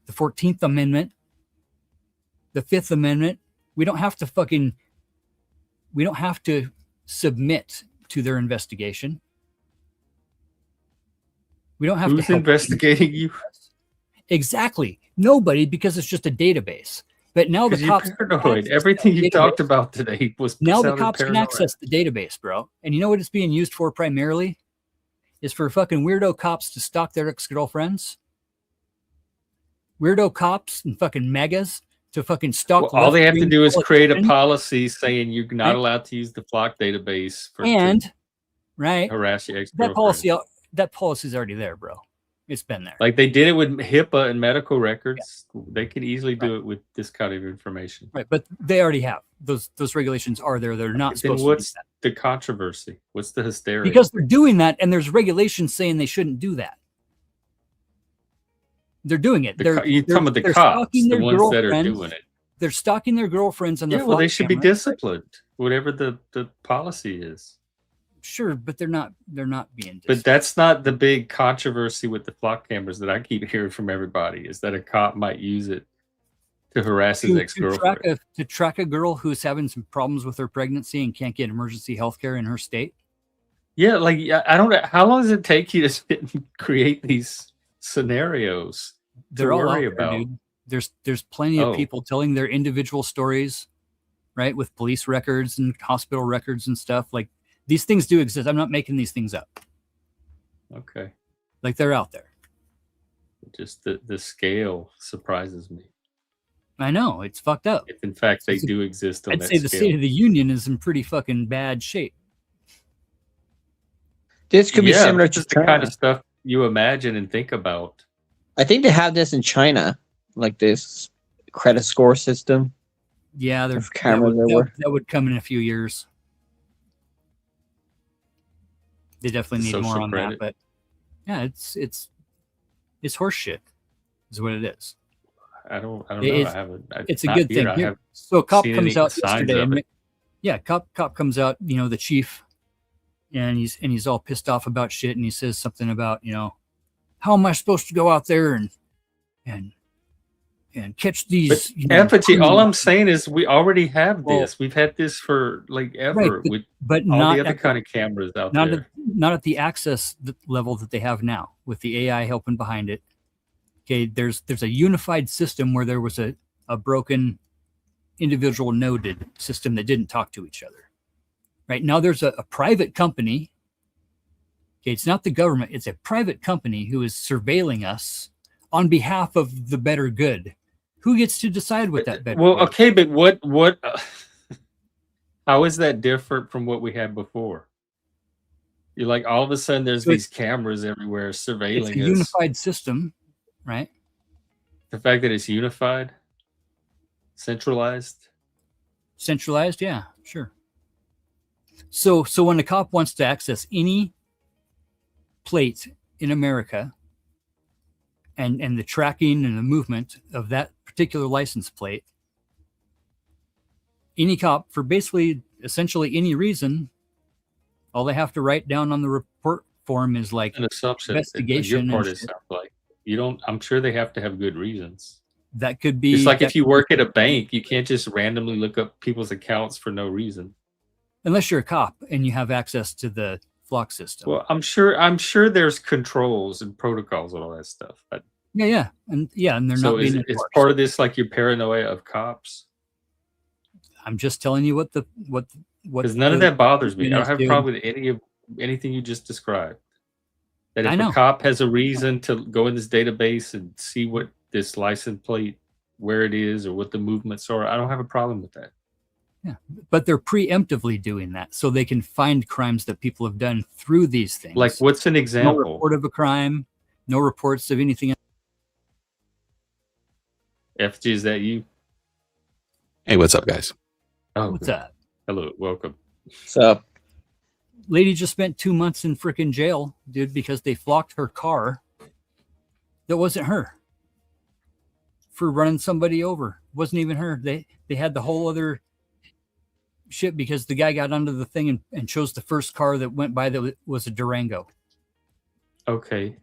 the 14th Amendment, the Fifth Amendment. We don't have to submit to their investigation. We don't have Who's to help investigating you? Exactly. Nobody, because it's just a database. But now the Because you're cops paranoid. Everything you talked about today was now the sounded cops can paranoid. access the database, bro. And you know what it's being used for primarily? Is for fucking weirdo cops to stalk their ex-girlfriends. Weirdo cops and fucking megas to fucking stalk. Well, all they have to left-wing do is create a politicians. policy saying you're not Right. allowed to use the flock database for And right, harass your ex-girlfriend. that policy is already there, bro. It's been there. Like they did it with HIPAA and medical records. Yeah. They could easily do it with this kind of information. Right, but they already have. Those regulations are there. They're not supposed to do that. What's the controversy? What's the hysteria? Because they're doing that, and there's regulations saying they shouldn't do that. They're doing it. You're talking about the cops, the ones that are doing it. They're stalking their girlfriends on well, they should be disciplined, whatever the policy is. Sure, but they're not being disciplined. But that's not the big controversy with the flock cameras that I keep hearing from everybody, is that a cop might use it to harass his ex-girlfriend. To track a girl who's having some problems with her pregnancy and can't get emergency health care in her state? Yeah, like I don't know. How long does it take you to sit and create these scenarios They're to all worry out there, about? dude. There's plenty of people telling their individual stories, right? With police records and hospital records and stuff. Like, these things do exist. I'm not making these things up. Okay. Like, they're out there. Just the scale surprises me. I know, it's fucked up. If in fact they do exist on I'd that say the scale. State of the Union is in pretty fucking bad shape. This could be similar to the kind of stuff you imagine and think about. I think they have this in China, like this credit score system. Yeah, there's cameras that would come in a few years. They definitely need more on that, but yeah, it's horse shit, is what it is. I don't know. It's a good thing. So a cop comes out yesterday, and cop comes out, the chief, and he's all pissed off about shit, and he says something about, how am I supposed to go out there and catch these? Empathy. All I'm saying is we already have this. We've had this for like ever. Right, but all not the other kind of cameras out there. Not at the access level that they have now with the AI helping behind it. Okay, there's a unified system where there was a broken individual noded system that didn't talk to each other. Right now, there's a private company. Okay, it's not the government; it's a private company who is surveilling us on behalf of the better good. Who gets to decide what that better? Well, good okay, but what? How is that different from what we had before? You're like, all of a sudden there's these cameras everywhere surveilling it's a unified system, right? The fact that it's unified, centralized, yeah, sure. So when a cop wants to access any plate in America, and the tracking and the movement of that particular license plate, any cop, for essentially any reason, all they have to write down on the report form is like an assumption. Investigation. Your part is like you don't. I'm sure they have to have good reasons. That could be. It's like if you work at a bank, you can't just randomly look up people's accounts for no reason. Unless you're a cop and you have access to the flock system. Well, I'm sure there's controls and protocols and all that stuff. Yeah, and they're so not being enforced. Is part of this like your paranoia of cops? I'm just telling you what because none of that bothers me. I don't have a problem with anything you just described. That if a cop has a reason to go in this database and see what this license plate, where it is, or what the movements are, I don't have a problem with that. Yeah, but they're preemptively doing that so they can find crimes that people have done through these things. Like, what's an example? No report of a crime, no reports of anything else. FG, is that you? Hey, what's up, guys? Oh, what's up? Hello, welcome. What's up? Lady just spent 2 months in freaking jail, dude, because they flocked her car. That wasn't her. For running somebody over. It wasn't even her. They had the whole other shit because the guy got under the thing and chose the first car that went by that was a Durango. Okay.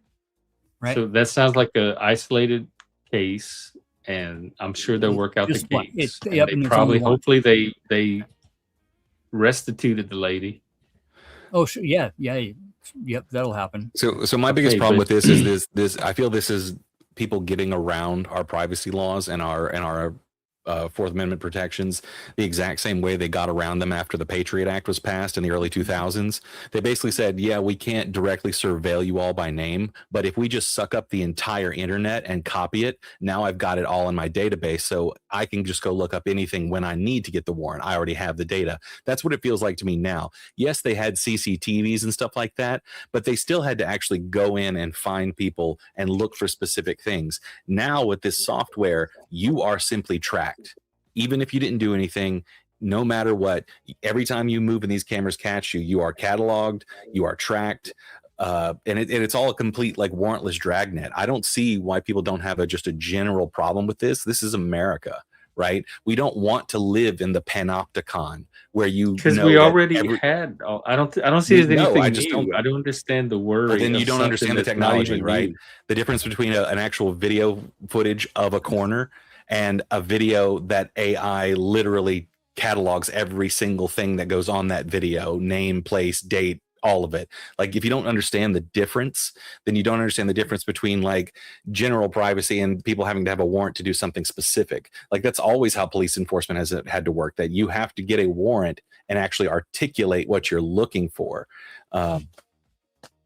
Right. So that sounds like an isolated case, and I'm sure they'll work out the case. Hopefully they restituted the lady. Oh, sure. Yeah. Yep, that'll happen. So my biggest problem with this is this. I feel this is people getting around our privacy laws and our Fourth Amendment protections the exact same way they got around them after the Patriot Act was passed in the early 2000s. They basically said, yeah, we can't directly surveil you all by name, but if we just suck up the entire internet and copy it, now I've got it all in my database, so I can just go look up anything when I need to get the warrant. I already have the data. That's what it feels like to me now. Yes, they had CCTVs and stuff like that, but they still had to actually go in and find people and look for specific things. Now with this software, you are simply tracked. Even if you didn't do anything, no matter what, every time you move and these cameras catch you, you are cataloged, you are tracked, and it's all a complete like warrantless dragnet. I don't see why people don't have just a general problem with this. This is America, right? We don't want to live in the panopticon where you because we already had. I don't see it as anything new. I don't understand the word. But then you don't understand the technology, right? The difference between an actual video footage of a corner and a video that AI literally catalogs every single thing that goes on that video, name, place, date, all of it. Like if you don't understand the difference, then you don't understand the difference between like general privacy and people having to have a warrant to do something specific. Like that's always how police enforcement has had to work, that you have to get a warrant and actually articulate what you're looking for.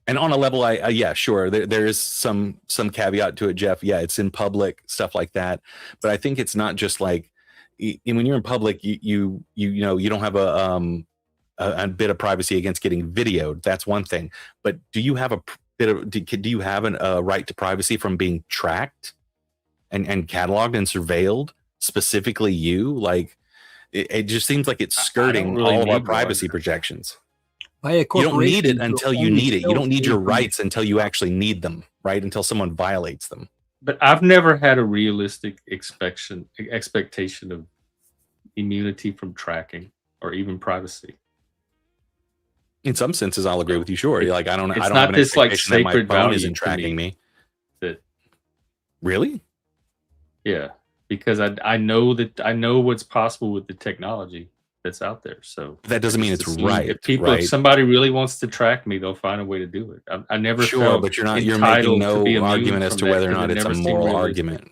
And on a level, yeah, sure, there is some caveat to it, Jeff. Yeah, it's in public, stuff like that. But I think it's not just like when you're in public, you know you don't have a bit of privacy against getting videoed. That's one thing. But do you have a bit of do you have a right to privacy from being tracked and cataloged and surveilled, specifically you? Like it just seems like it's skirting all of our privacy protections. You don't need it until you need it. You don't need your rights until you actually need them, right? Until someone violates them. But I've never had a realistic expectation of immunity from tracking or even privacy. In some senses, I'll agree with you. Sure, like I don't have an this like expectation that my sacred phone value isn't tracking me. That really? Yeah, because I know what's possible with the technology that's out there. So that doesn't mean it's right. If somebody really wants to track me, they'll find a way to do it. I never felt but you're making no argument as to whether or not it's a moral argument.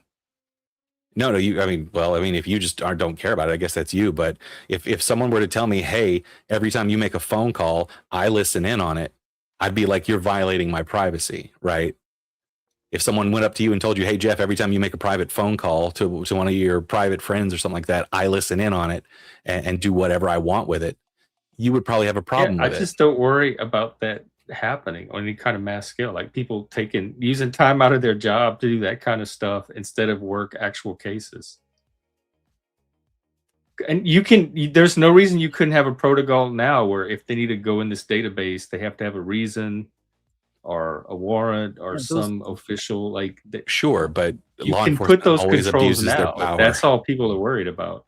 No, if you just don't care about it, I guess that's you. But if someone were to tell me, hey, every time you make a phone call, I listen in on it, I'd be like, you're violating my privacy, right? If someone went up to you and told you, hey, Jeff, every time you make a private phone call to one of your private friends or something like that, I listen in on it and do whatever I want with it, you would probably have a problem with it. I just don't worry about that happening on any kind of mass scale. Like people using time out of their job to do that kind of stuff instead of work actual cases. And there's no reason you couldn't have a protocol now where if they need to go in this database, they have to have a reason or a warrant or some official like sure, but you can put those controls now. That's all people are worried about.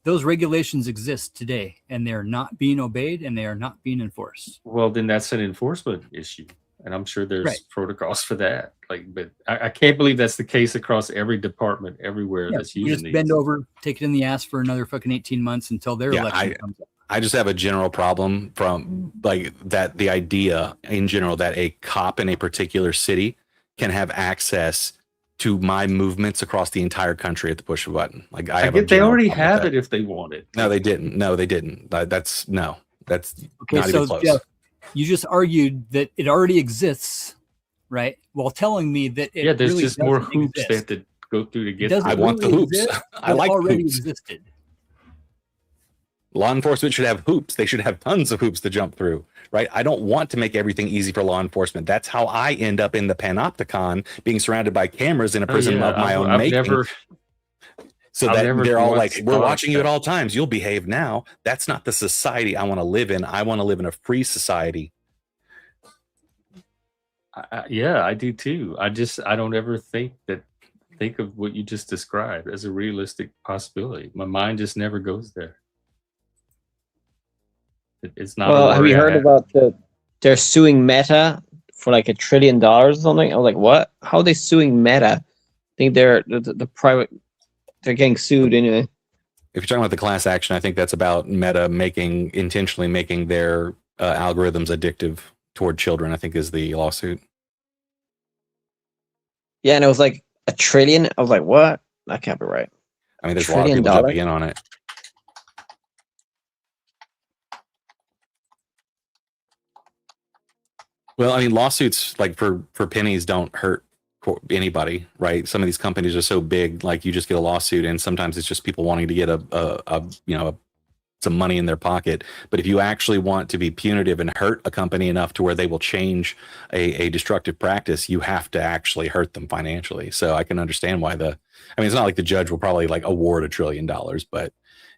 Those regulations exist today and they're not being obeyed and they are not being enforced. Well, then that's an enforcement issue, and I'm sure there's protocols for that. Like, but I can't believe that's the case across every department everywhere that's using these. Bend over, take it in the ass for another fucking 18 months until their election comes up. I just have a general problem from like that the idea in general that a cop in a particular city can have access to my movements across the entire country at the push of a button. Like they already have it if they want it. No, they didn't. That's not okay, even close. Jeff, you just argued that it already exists, right? While telling me that it there's really just more hoops exist. they have to go through to get. I want the hoops. I like already hoops. Existed. Law enforcement should have hoops. They should have tons of hoops to jump through, right? I don't want to make everything easy for law enforcement. That's how I end up in the panopticon, being surrounded by cameras in a prison of my own making. So that they're all like, we're watching you at all times. You'll behave now. That's not the society I want to live in. I want to live in a free society. Yeah, I do too. I don't ever think of what you just described as a realistic possibility. My mind just never goes there. It's not. Well, have you heard about they're suing Meta for like $1 trillion or something? I was like, what? How are they suing Meta? I think they're the private. They're getting sued anyway. If you're talking about the class action, I think that's about Meta intentionally making their algorithms addictive toward children, I think, is the lawsuit. Yeah, and it was like $1 trillion. I was like, what? That can't be right. I mean, there's a lot of people jumping in on it. Well, I mean, lawsuits like for pennies don't hurt anybody, right? Some of these companies are so big, like you just get a lawsuit, and sometimes it's just people wanting to get some money in their pocket. But if you actually want to be punitive and hurt a company enough to where they will change a destructive practice, you have to actually hurt them financially. So I can understand why it's not like the judge will probably like award $1 trillion, but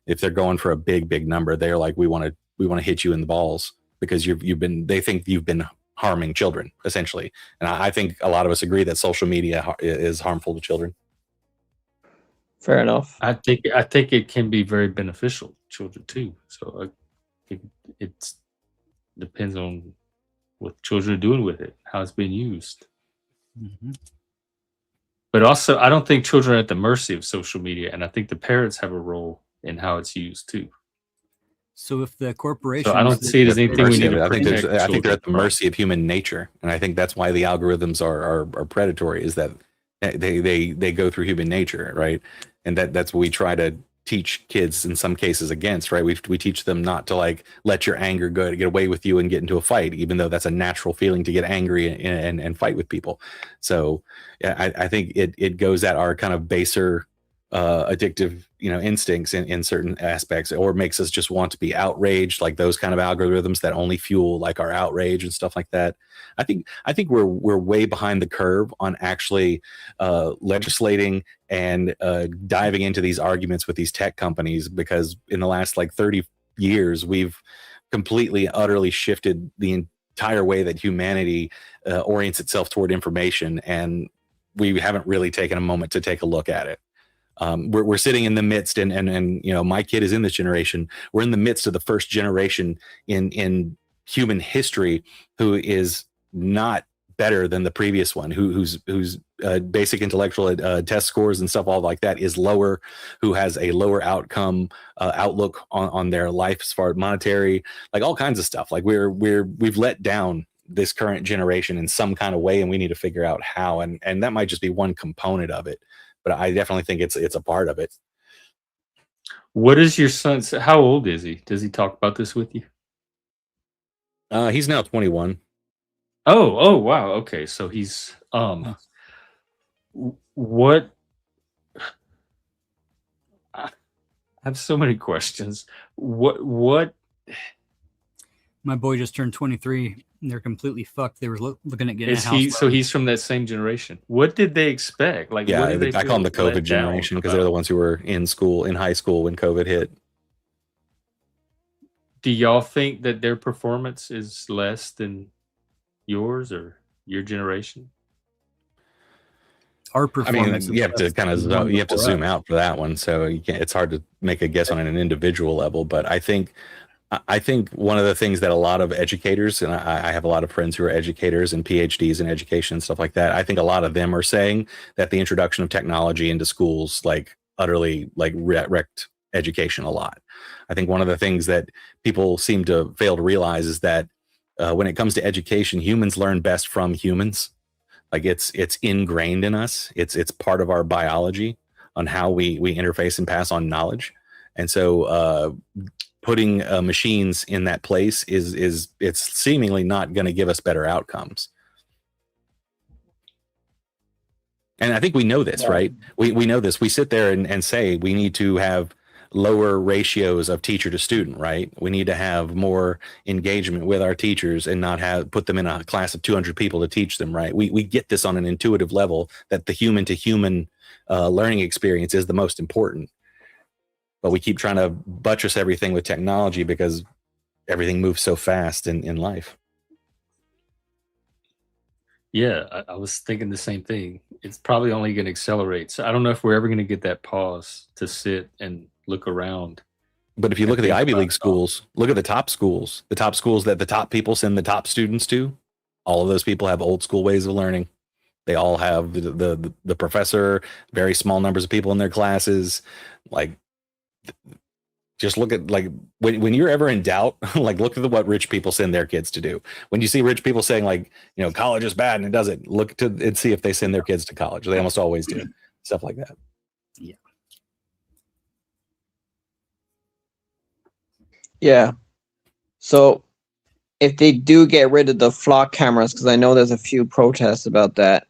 if they're going for a big number, they're like, we want to hit you in the balls because they think you've been harming children, essentially. And I think a lot of us agree that social media is harmful to children. Fair enough. I think it can be very beneficial to children too. So I think it depends on what children are doing with it, how it's being used. Mm-hmm. But also, I don't think children are at the mercy of social media, and I think the parents have a role in how it's used too. So if the corporation, I don't see it as anything we need to I think they're at the children mercy of human nature, and I think that's why the algorithms are predatory. Is that they go through human nature, right? And that's what we try to teach kids in some cases against, right? We teach them not to like let your anger get away with you and get into a fight, even though that's a natural feeling to get angry and fight with people. So yeah, I think it goes at our kind of baser addictive instincts in certain aspects, or makes us just want to be outraged, like those kind of algorithms that only fuel like our outrage and stuff like that. I think we're way behind the curve on actually legislating and diving into these arguments with these tech companies, because in the last like 30 years we've completely utterly shifted the entire way that humanity orients itself toward information, and we haven't really taken a moment to take a look at it. We're sitting in the midst, and my kid is in this generation. We're in the midst of the first generation in human history who is not better than the previous one, whose basic intellectual test scores and stuff all like that is lower, who has a lower outcome outlook on their life as far as monetary, like all kinds of stuff. Like we've let down this current generation in some kind of way, and we need to figure out how, and that might just be one component of it. But I definitely think it's a part of it. What is your son? How old is he? Does he talk about this with you? He's now 21. Oh, wow. Okay, so he's what? I have so many questions. What? My boy just turned 23. And they're completely fucked. They were looking at getting a house. So he's from that same generation. What did they expect? Like, yeah, what did they I call them the COVID generation because they're the ones who were in high school when COVID hit. Do y'all think that their performance is less than yours or your generation? Our performance. I mean, you have to kind of zoom out for that one. So it's hard to make a guess on an individual level. But I think one of the things that a lot of educators, and I have a lot of friends who are educators and PhDs in education and stuff like that, I think a lot of them are saying that the introduction of technology into schools like utterly like wrecked education a lot. I think one of the things that people seem to fail to realize is that when it comes to education, humans learn best from humans. Like it's ingrained in us. It's part of our biology on how we interface and pass on knowledge. And so putting machines in that place it's seemingly not going to give us better outcomes. And I think we know this, right? We know this. We sit there and say we need to have lower ratios of teacher to student, right? We need to have more engagement with our teachers and not put them in a class of 200 people to teach them, right? We get this on an intuitive level that the human to human learning experience is the most important. But we keep trying to buttress everything with technology because everything moves so fast in life. Yeah, I was thinking the same thing. It's probably only going to accelerate. So I don't know if we're ever going to get that pause to sit and look around. But if you look at the Ivy League schools, look at the top schools that the top people send the top students to, all of those people have old school ways of learning. They all have the professor, very small numbers of people in their classes. Like Just look at like when you're ever in doubt, like look at what rich people send their kids to do. When you see rich people saying like, you know, college is bad and it doesn't, look to and see if they send their kids to college. They almost always do stuff like that. Yeah. Yeah. So if they do get rid of the flock cameras, because I know there's a few protests about that,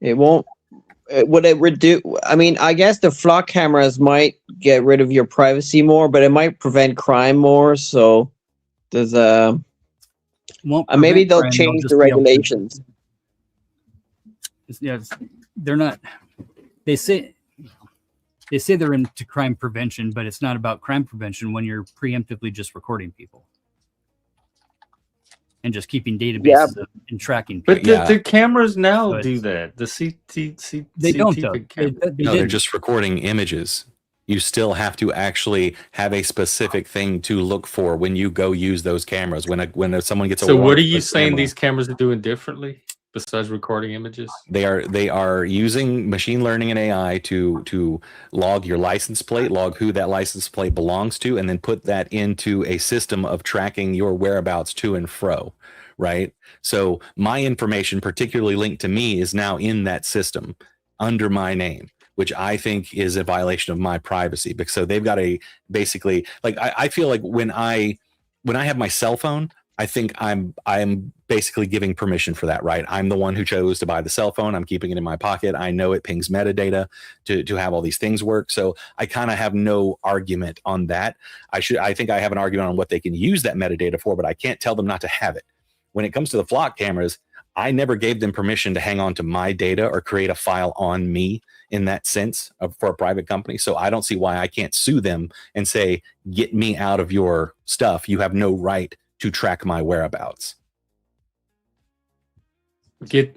it won't. Would it reduce? I mean, I guess the flock cameras might get rid of your privacy more, but it might prevent crime more. So there's maybe they'll change the regulations. Yes, they're not. They say they're into crime prevention, but it's not about crime prevention when you're preemptively just recording people and just keeping databases and tracking people. But the cameras now do that. The CCTV they don't. No, they're just recording images. You still have to actually have a specific thing to look for when you go use those cameras. When someone gets a warrant, what are you saying these cameras are doing differently besides recording images? They are using machine learning and AI to log your license plate, log who that license plate belongs to, and then put that into a system of tracking your whereabouts to and fro, right? So my information, particularly linked to me, is now in that system under my name, which I think is a violation of my privacy. Because so they've got a basically like I feel like when I have my cell phone, I think I'm basically giving permission for that, right? I'm the one who chose to buy the cell phone. I'm keeping it in my pocket. I know it pings metadata to have all these things work. So I kind of have no argument on that. I think I have an argument on what they can use that metadata for, but I can't tell them not to have it. When it comes to the flock cameras, I never gave them permission to hang on to my data or create a file on me in that sense for a private company. So I don't see why I can't sue them and say, get me out of your stuff. You have no right to track my whereabouts. Get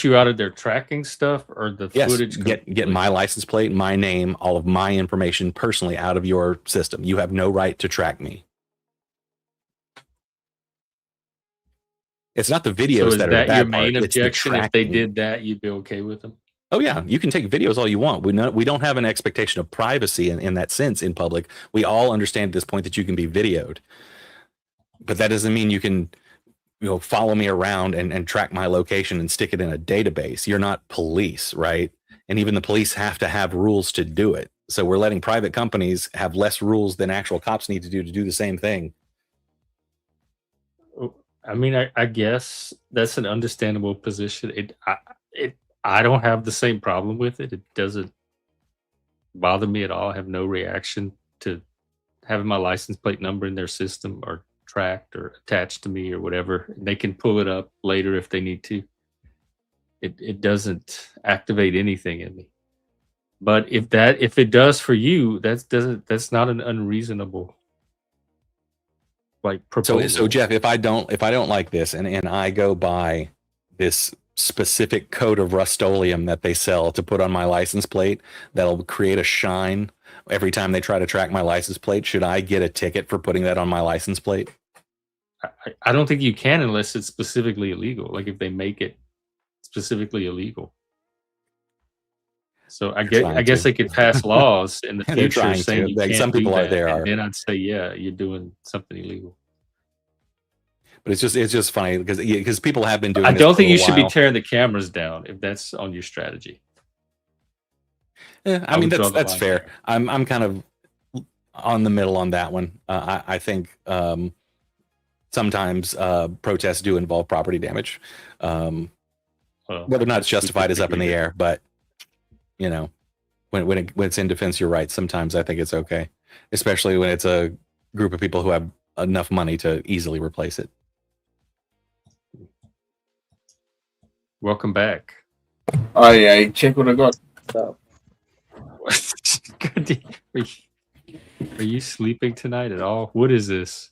you out of their tracking stuff or the footage. Get my license plate, my name, all of my information personally out of your system. You have no right to track me. It's not the videos that are the bad your part. main objection. If they did that, you'd be okay with them. Oh yeah, you can take videos all you want. We don't have an expectation of privacy in that sense in public. We all understand at this point that you can be videoed. But that doesn't mean you can, follow me around and track my location and stick it in a database. You're not police, right? And even the police have to have rules to do it. So we're letting private companies have less rules than actual cops need to do the same thing. I mean, I guess that's an understandable position. I don't have the same problem with it. It doesn't bother me at all. I have no reaction to having my license plate number in their system or tracked or attached to me or whatever. They can pull it up later if they need to. It doesn't activate anything in me. But if it does for you, that's not an unreasonable proposal. So Jeff, if I don't like this and I go buy this specific coat of Rust-Oleum that they sell to put on my license plate that'll create a shine every time they try to track my license plate, should I get a ticket for putting that on my license plate? I don't think you can unless it's specifically illegal. Like if they make it specifically illegal. So I guess they could pass laws in the future saying you can't some people do are that, there. And then I'd say, yeah, you're doing something illegal. But it's just funny because people have been doing. I don't think you should be tearing the cameras down if that's on your strategy. Yeah, I mean that's fair. I'm kind of on the middle on that one. I think sometimes protests do involve property damage. Whether or not it's justified is up in the air, but when it's in defense, you're right. Sometimes I think it's okay, especially when it's a group of people who have enough money to easily replace it. Welcome back. Oh yeah, check what I got. Are you sleeping tonight at all? What is this?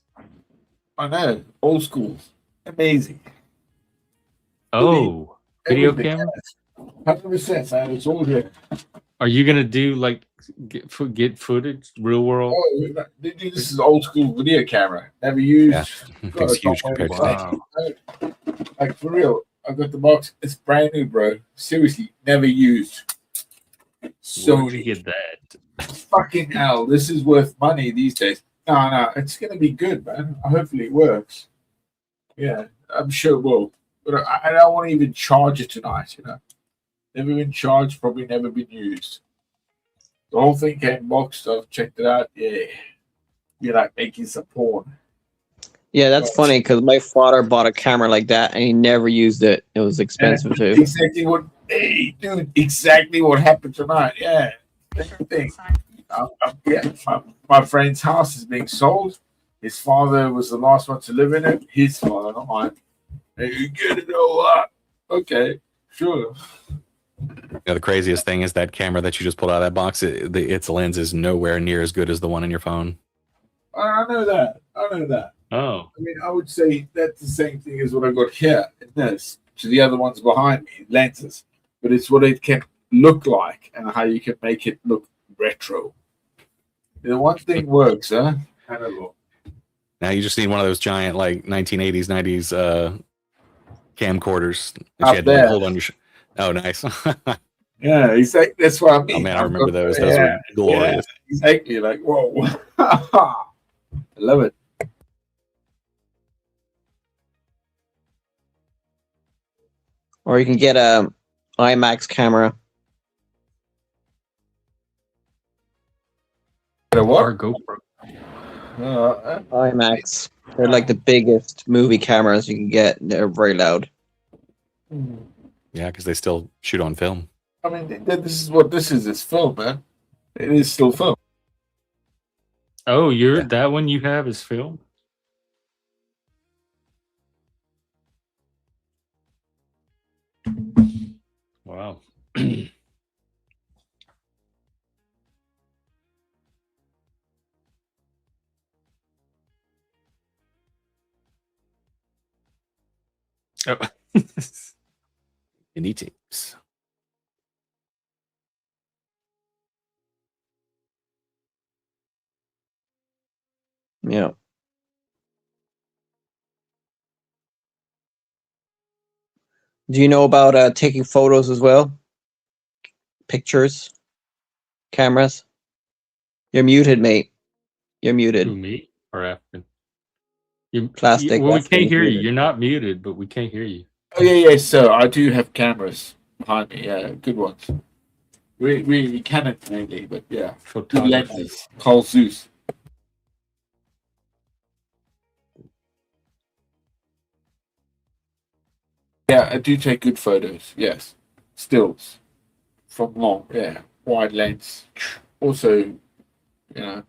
I know, old school, amazing. Oh, video camera. 100%, man. It's all here. Are you gonna do get footage, real world? Oh, this is old school video camera. Never used. Yeah. It's huge compared to that. Like for real, I got the box. It's brand new, bro. Seriously, never used. Where'd you get that? Fucking hell, this is worth money these days. No, it's gonna be good, man. Hopefully it works. Yeah, I'm sure it will. But I don't want to even charge it tonight. Never been charged, probably never been used. The whole thing came boxed. I've checked it out. Yeah, you're like making some porn. Yeah, that's funny because my father bought a camera like that and he never used it. It was expensive too. Exactly what, hey, dude, exactly what happened tonight. Yeah, same thing. Yeah, my friend's house is being sold. His father was the last one to live in it. His father, not mine. Hey, you get it all up. Okay, sure. The craziest thing is that camera that you just pulled out of that box. Its lens is nowhere near as good as the one in your phone. I know that. Oh, I mean, I would say that's the same thing as what I got here in this, to the other ones behind me, lenses. But it's what it can look like and how you can make it look retro. The one thing works, huh? Analog. Now you just need one of those giant, like 1980s, 90s camcorders that you Up had to there. hold on your. Oh, nice. Yeah, exactly. That's what I mean. Oh man, I remember those. Those were glorious. Yeah, exactly. Like, whoa. I love it. Or you can get a IMAX camera. or GoPro. IMAX. They're like the biggest movie cameras you can get. They're very loud. Yeah, because they still shoot on film. I mean, this is what this is. It's film, man. It is still film. Oh, that one you have is film? Wow. Oh. Indie tapes. Yeah. Do you know about taking photos as well? Pictures, cameras. You're muted, mate. You're Who, muted. me or African? Plastic. Well, we African can't hear you. muted. You're not muted, but we can't hear you. Oh yeah, so I do have cameras behind me. Yeah, good ones. We Canon mainly, but yeah, good Photography. lenses. Carl Zeus. Yeah, I do take good photos. Yes, stills from long. Yeah, wide lens. Also, yeah.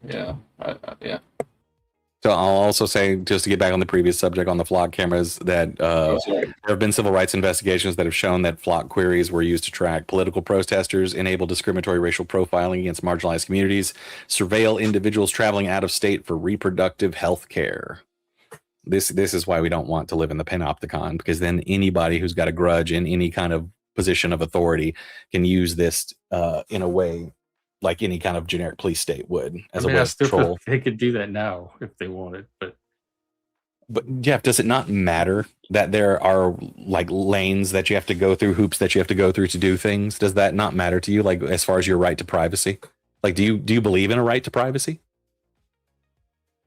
So I'll also say, just to get back on the previous subject on the flock cameras, that Sorry. there have been civil rights investigations that have shown that flock queries were used to track political protesters, enable discriminatory racial profiling against marginalized communities, surveil individuals traveling out of state for reproductive health care. This is why we don't want to live in the panopticon, because then anybody who's got a grudge in any kind of position of authority can use this in a way like any kind of generic police state would as a way I of still feel control. they could do that now if they wanted, But Jeff, does it not matter that there are like lanes that you have to go through, hoops that you have to go through to do things? Does that not matter to you, like as far as your right to privacy? Like, do you believe in a right to privacy?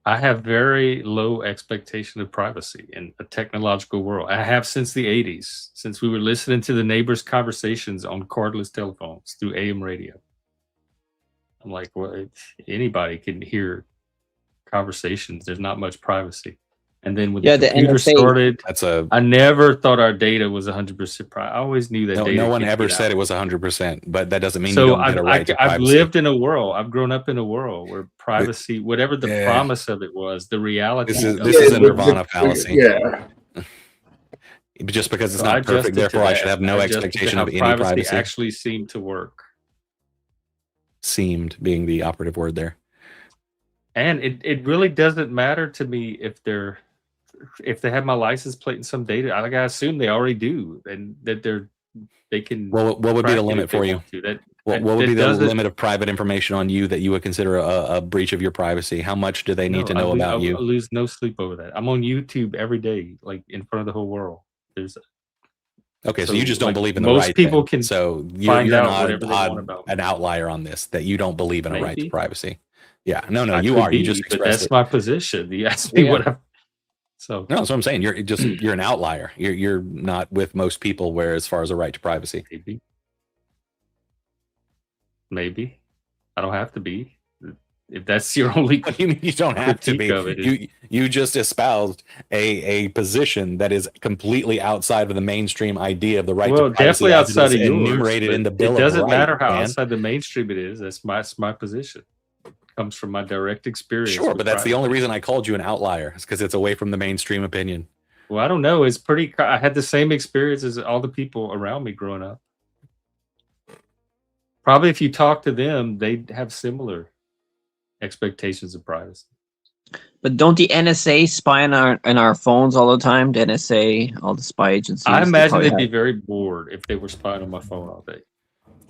I have very low expectation of privacy in a technological world. I have since the 80s, since we were listening to the neighbors' conversations on cordless telephones through AM radio. I'm like, well, anybody can hear conversations. There's not much privacy. And then when the computer started, I never thought our data was 100% private. I always knew that. No one ever said it was 100%, but that doesn't mean you don't get a right to privacy. I've lived in a world. I've grown up in a world where privacy, whatever the promise of it was, the reality. This is a Nirvana fallacy. Yeah. Just because it's not perfect, therefore I should have no expectation of any privacy. Actually seemed to work. Seemed being the operative word there. And it really doesn't matter to me if they have my license plate and some data. I assume they already do, and that they can. Well, what would be the limit for you? What would be the limit of private information on you that you would consider a breach of your privacy? How much do they need to know about you? I lose no sleep over that. I'm on YouTube every day, like in front of the whole world. Okay, so you just don't like, believe in the most right. people then. can so find you're out not whatever they want about me. an outlier on this. That you don't believe in a right to Maybe. privacy. Yeah, no, I you could are. You be, just but expressed that's it. my position. You asked me Yeah, what I. So no, that's what I'm saying. You're an outlier. You're not with most people. Where as far as a right to privacy, maybe I don't have to be. If that's your only what do you mean you don't have to critique be? of it, You just espoused a position that is completely outside of the mainstream idea of the right well, to privacy definitely as it outside is of yours. enumerated But in the it Bill of doesn't Rights. matter how Man. outside the mainstream it is. That's my position. It comes from my direct experience. Sure, but that's the privacy. only reason I called you an outlier. Is because it's away from the mainstream opinion. Well, I don't know. It's pretty. I had the same experience as all the people around me growing up. Probably if you talk to them, they'd have similar expectations of privacy. But don't the NSA spy on our phones all the time? The NSA, all the spy agencies. I imagine probably they'd be have- very bored if they were spying on my phone all day.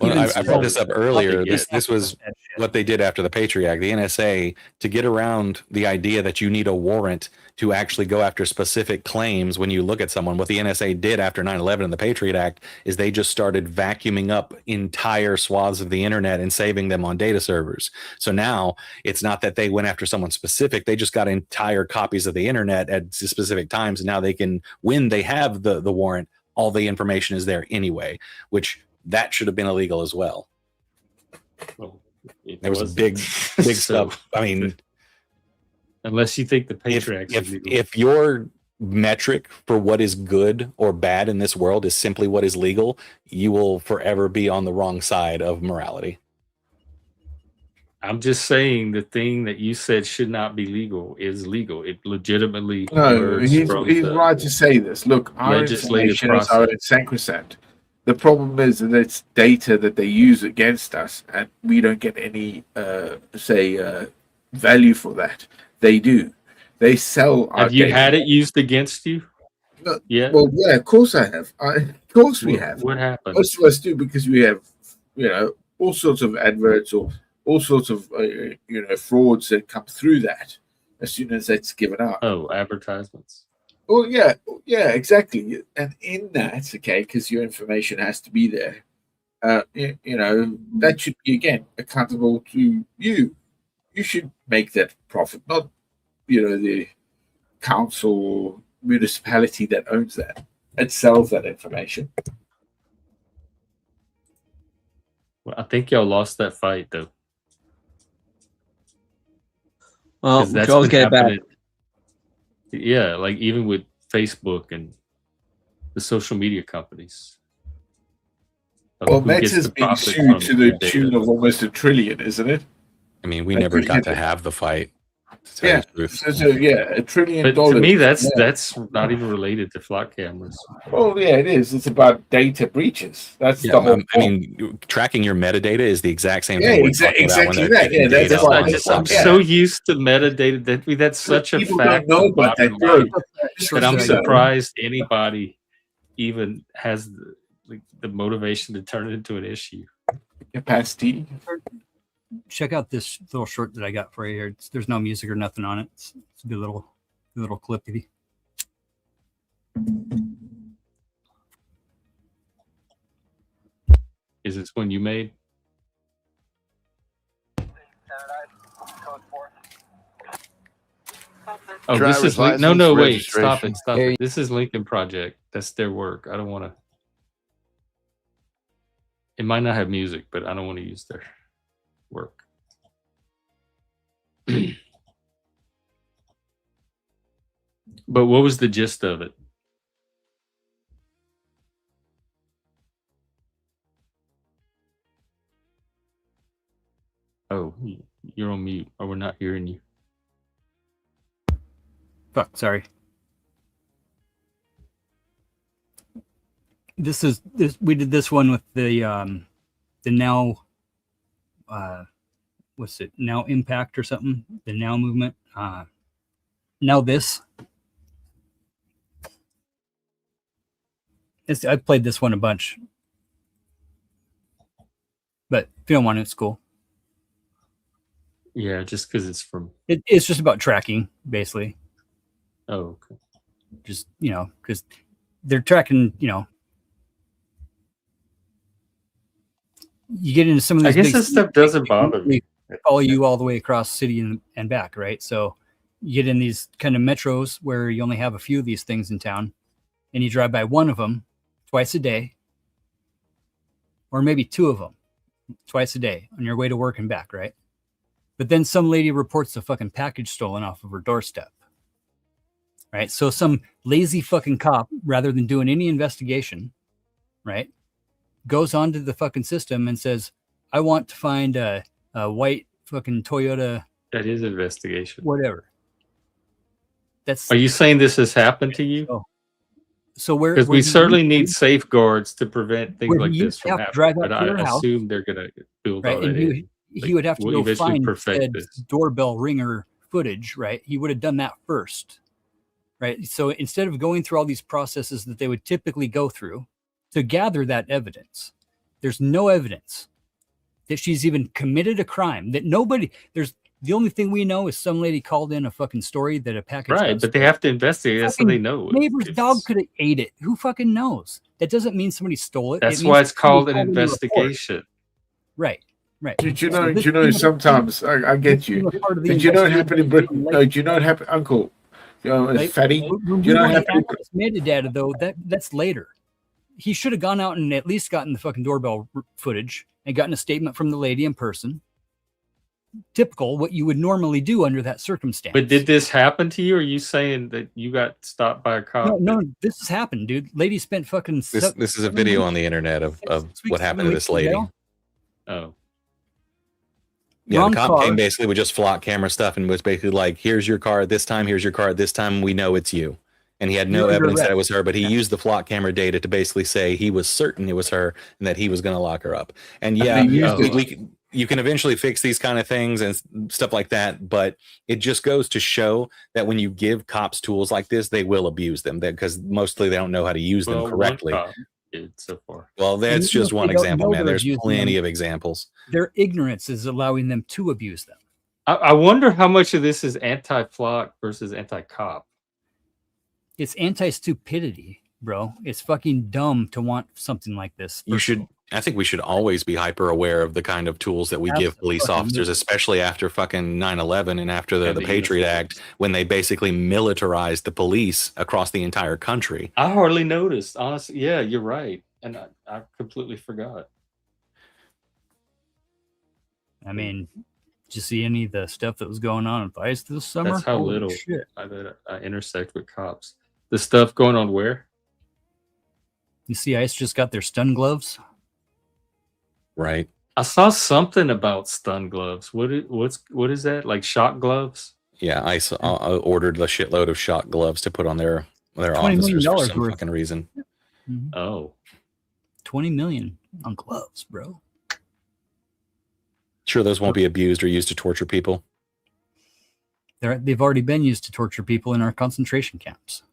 Well, Even I brought this up earlier. Yeah. This was what they did after the Patriot Act. The NSA, to get around the idea that you need a warrant to actually go after specific claims when you look at someone, what the NSA did after 9/11 and the Patriot Act is they just started vacuuming up entire swaths of the internet and saving them on data servers. So now it's not that they went after someone specific. They just got entire copies of the internet at specific times. And now they can, when they have the warrant, all the information is there anyway, which that should have been illegal as well. Well, There was big stuff. I mean, unless you think the Patriot Act is legal. if your metric for what is good or bad in this world is simply what is legal, you will forever be on the wrong side of morality. I'm just saying the thing that you said should not be legal is legal. It legitimately. No, he's the right to say this. Look, our legislative information is our process. sacrosanct. The problem is that it's data that they use against us, and we don't get any, value for that. They do. They sell our Have you data. had it used against you? No, Yeah. Well, yeah, of course I have. Of course we have. What happened? Most of us do because we have, all sorts of adverts or all sorts of, frauds that come through that as soon as that's given up. Oh, advertisements. Oh yeah, exactly. And in that, okay, because your information has to be there, that should be again accountable to you. You should make that profit, not the council or municipality that owns that and sells that information. Well, I think y'all lost that fight though. Well, 'Cause we that's can always been get it back. happening. Yeah, like even with Facebook and the social media companies. Of Well, who gets Meta's the being profit sued from to the your data. tune of almost $1 trillion, isn't it? I mean, we I never think got it- to have the fight. To tell Yeah. you the truth. So $1 trillion. But to me, that's Yeah. not even related to flock cameras. Well, yeah, it is. It's about data breaches. That's Yeah, the whole. I mean, tracking your metadata is the exact same Yeah, thing we're exactly talking about when that. they're Yeah, taking that's data why on the I'm flock so used to metadata that's such a People fact. don't know of about that. modern life That I'm surprised anybody even has the motivation to turn it into an issue. Capacity. Check out this little short that I got for you here. There's no music or nothing on it. It's a good little clippy. Is this one you made? Oh, this is no, wait, stop it. This is Lincoln Project. That's their work. I don't want to. It might not have music, but I don't want to use their work. But what was the gist of it? Oh, you're on mute, or we're not hearing you. Fuck, sorry. We did this one with the now what's it, now impact or something, the now movement, now this. I've played this one a bunch, but if you don't want it, it's cool. Yeah, just because it's from. It's just about tracking, basically. Oh, okay. Just because they're tracking, you get into some of I these. guess big this stuff doesn't bother me. They follow you all the way across the city and back, right? So you get in these kind of metros where you only have a few of these things in town, and you drive by one of them twice a day, or maybe two of them twice a day on your way to work and back, right? But then some lady reports a fucking package stolen off of her doorstep, right? So some lazy fucking cop, rather than doing any investigation, right, goes onto the fucking system and says, I want to find a white fucking Toyota. That is investigation. Whatever. That's. Are you saying this has happened to you? So where? Because we certainly need safeguards to prevent things like this from happening. But I assume they're going to build all that in. He would have to go find said this doorbell ringer footage, right? He would have done that first, right? So instead of going through all these processes that they would typically go through to gather that evidence, there's no evidence that she's even committed a crime. That nobody. There's the only thing we know is some lady called in a fucking story that a package. Right, but they have to investigate it so they know. Neighbor's dog could have ate it. Who fucking knows? That doesn't mean somebody stole it. That's why it's called an investigation. Right. Right. Do you know? Sometimes I get you. But you know what happened in Britain? No, do you know what happened, Uncle? Fatty. Do you know what happened? Metadata though. That's later. He should have gone out and at least gotten the fucking doorbell footage and gotten a statement from the lady in person. Typical, what you would normally do under that circumstance. But did this happen to you? Or are you saying that you got stopped by a cop? No, this has happened, dude. Lady spent fucking. This is a video on the internet of what happened to this lady. Oh. Yeah, the cop came basically with just flock camera stuff and was basically like, here's your car this time, here's your car this time, we know it's you. And he had no evidence that it was her, but he used the flock camera data to basically say he was certain it was her and that he was going to lock her up. And yeah, you can eventually fix these kind of things and stuff like that, but it just goes to show that when you give cops tools like this, they will abuse them because mostly they don't know how to use them correctly. So far. Well, that's just one example, man. There's plenty of examples. Their ignorance is allowing them to abuse them. I wonder how much of this is anti-flock versus anti-cop. It's anti-stupidity, bro. It's fucking dumb to want something like this. I think we should always be hyper aware of the kind of tools that we give police officers, especially after fucking 9/11 and after the Patriot Act, when they basically militarized the police across the entire country. I hardly noticed, honestly. Yeah, you're right. And I completely forgot. I mean, did you see any of the stuff that was going on in Vice this summer? That's how little I intersect with cops. The stuff going on where? You see ICE just got their stun gloves? Right. I saw something about stun gloves. What is that? Like shock gloves? Yeah, ICE ordered a shitload of shock gloves to put on their officers for some fucking reason. Mm-hmm. Oh. $20 million on gloves, bro. Sure, those won't be abused or used to torture people. They've already been used to torture people in our concentration camps.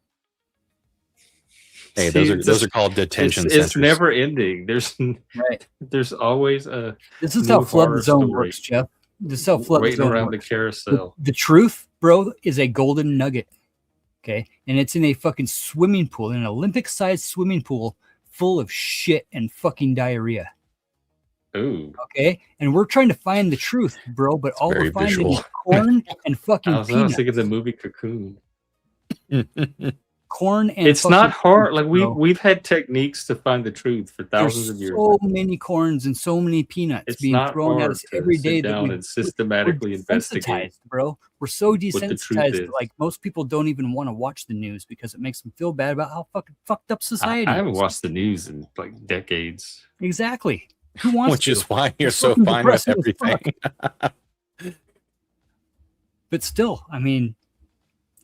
Hey, those are called detention centers. It's never ending. There's always a. This is how Flood the Zone works, Jeff. This is how Flood the Zone around works. The carousel. The truth, bro, is a golden nugget. Okay, and it's in a fucking swimming pool, an Olympic-sized swimming pool full of shit and fucking diarrhea. Ooh. Okay, and we're trying to find the truth, bro, but all we're finding is corn and fucking peanuts. I was thinking of the movie Cocoon. Corn and it's not hard. Like we've had techniques to find the truth for thousands of years. So many corns and so many peanuts being thrown at us every day that we systematically investigate, bro. We're so desensitized that like most people don't even want to watch the news because it makes them feel bad about how fucking fucked up society. I haven't watched the news in like decades. Exactly. Who wants Which is why you're so fine with everything. But still, I mean,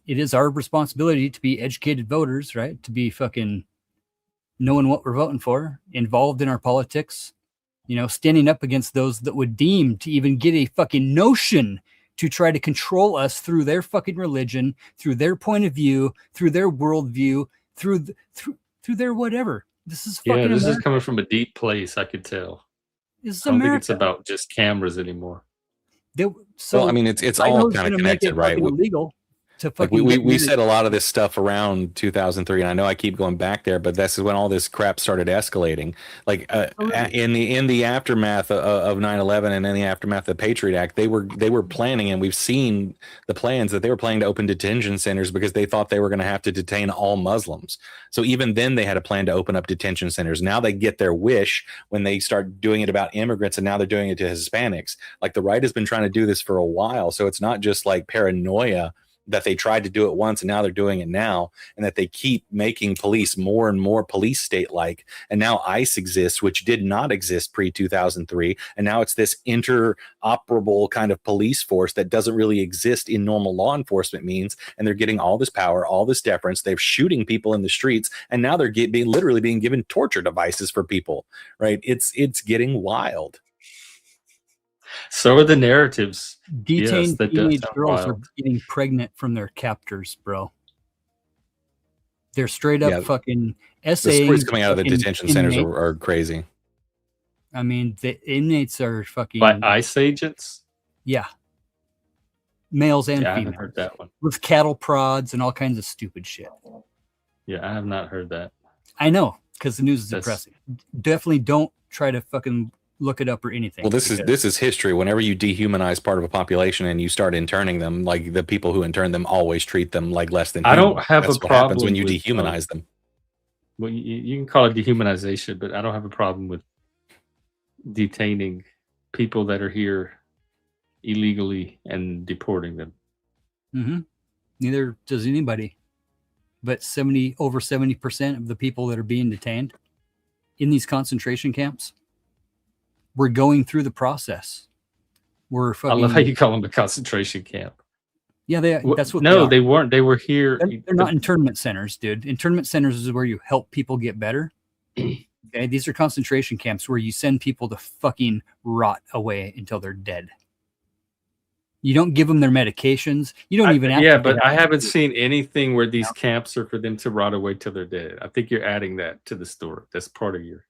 it is our responsibility to be educated voters, right? To be fucking knowing what we're voting for, involved in our politics, standing up against those that would deem to even get a fucking notion to try to control us through their fucking religion, through their point of view, through their worldview, through their whatever. This is fucking this is coming from a deep place, I could tell. I don't think it's about just cameras anymore. I mean, it's all kind of connected, right? Illegal. to Like fucking we said a lot of this stuff around 2003, and I know I keep going back there, but this is when all this crap started escalating. Like in the aftermath of 9/11 and in the aftermath of the Patriot Act, they were planning, and we've seen the plans that they were planning to open detention centers because they thought they were going to have to detain all Muslims. So even then, they had a plan to open up detention centers. Now they get their wish when they start doing it about immigrants, and now they're doing it to Hispanics. Like the right has been trying to do this for a while, so it's not just like paranoia that they tried to do it once and now they're doing it now, and that they keep making police more and more police state-like. And now ICE exists, which did not exist pre-2003. And now it's this interoperable kind of police force that doesn't really exist in normal law enforcement means. And they're getting all this power, all this deference. They're shooting people in the streets. And now they're literally being given torture devices for people, right? It's getting wild. So are the narratives. detained that does teenage sound girls are wild. getting pregnant from their captors, bro. They're straight up Yeah. fucking The essaying. stories coming out of the fucking detention centers inmates. are crazy. I mean, the inmates are fucking By ICE agents? yeah, males and Yeah, I haven't females heard that one. with cattle prods and all kinds of stupid shit. Yeah, I have not heard that. I know, because the news is That's- depressing. Definitely don't try to fucking look it up or anything. Well, this is history. Whenever you dehumanize part of a population and you start interning them, like the people who intern them always treat them like less than I human. don't have That's a what happens when problem you with, dehumanize them. Well, you can call it dehumanization, but I don't have a problem with detaining people that are here illegally and deporting them. Mm-hmm. Neither does anybody. But over 70% of the people that are being detained in these concentration camps, we're going through the process. We're I fucking. love how you call them a concentration camp. Yeah, that's what. No, they they weren't. They were here. They're not internment centers, dude. Internment centers is where you help people get better. Okay, these are concentration camps where you send people to fucking rot away until they're dead. You don't give them their medications. You don't even. Yeah, but I haven't seen anything where these camps are for them to rot away till they're dead. I think you're adding that to the story. That's part of your.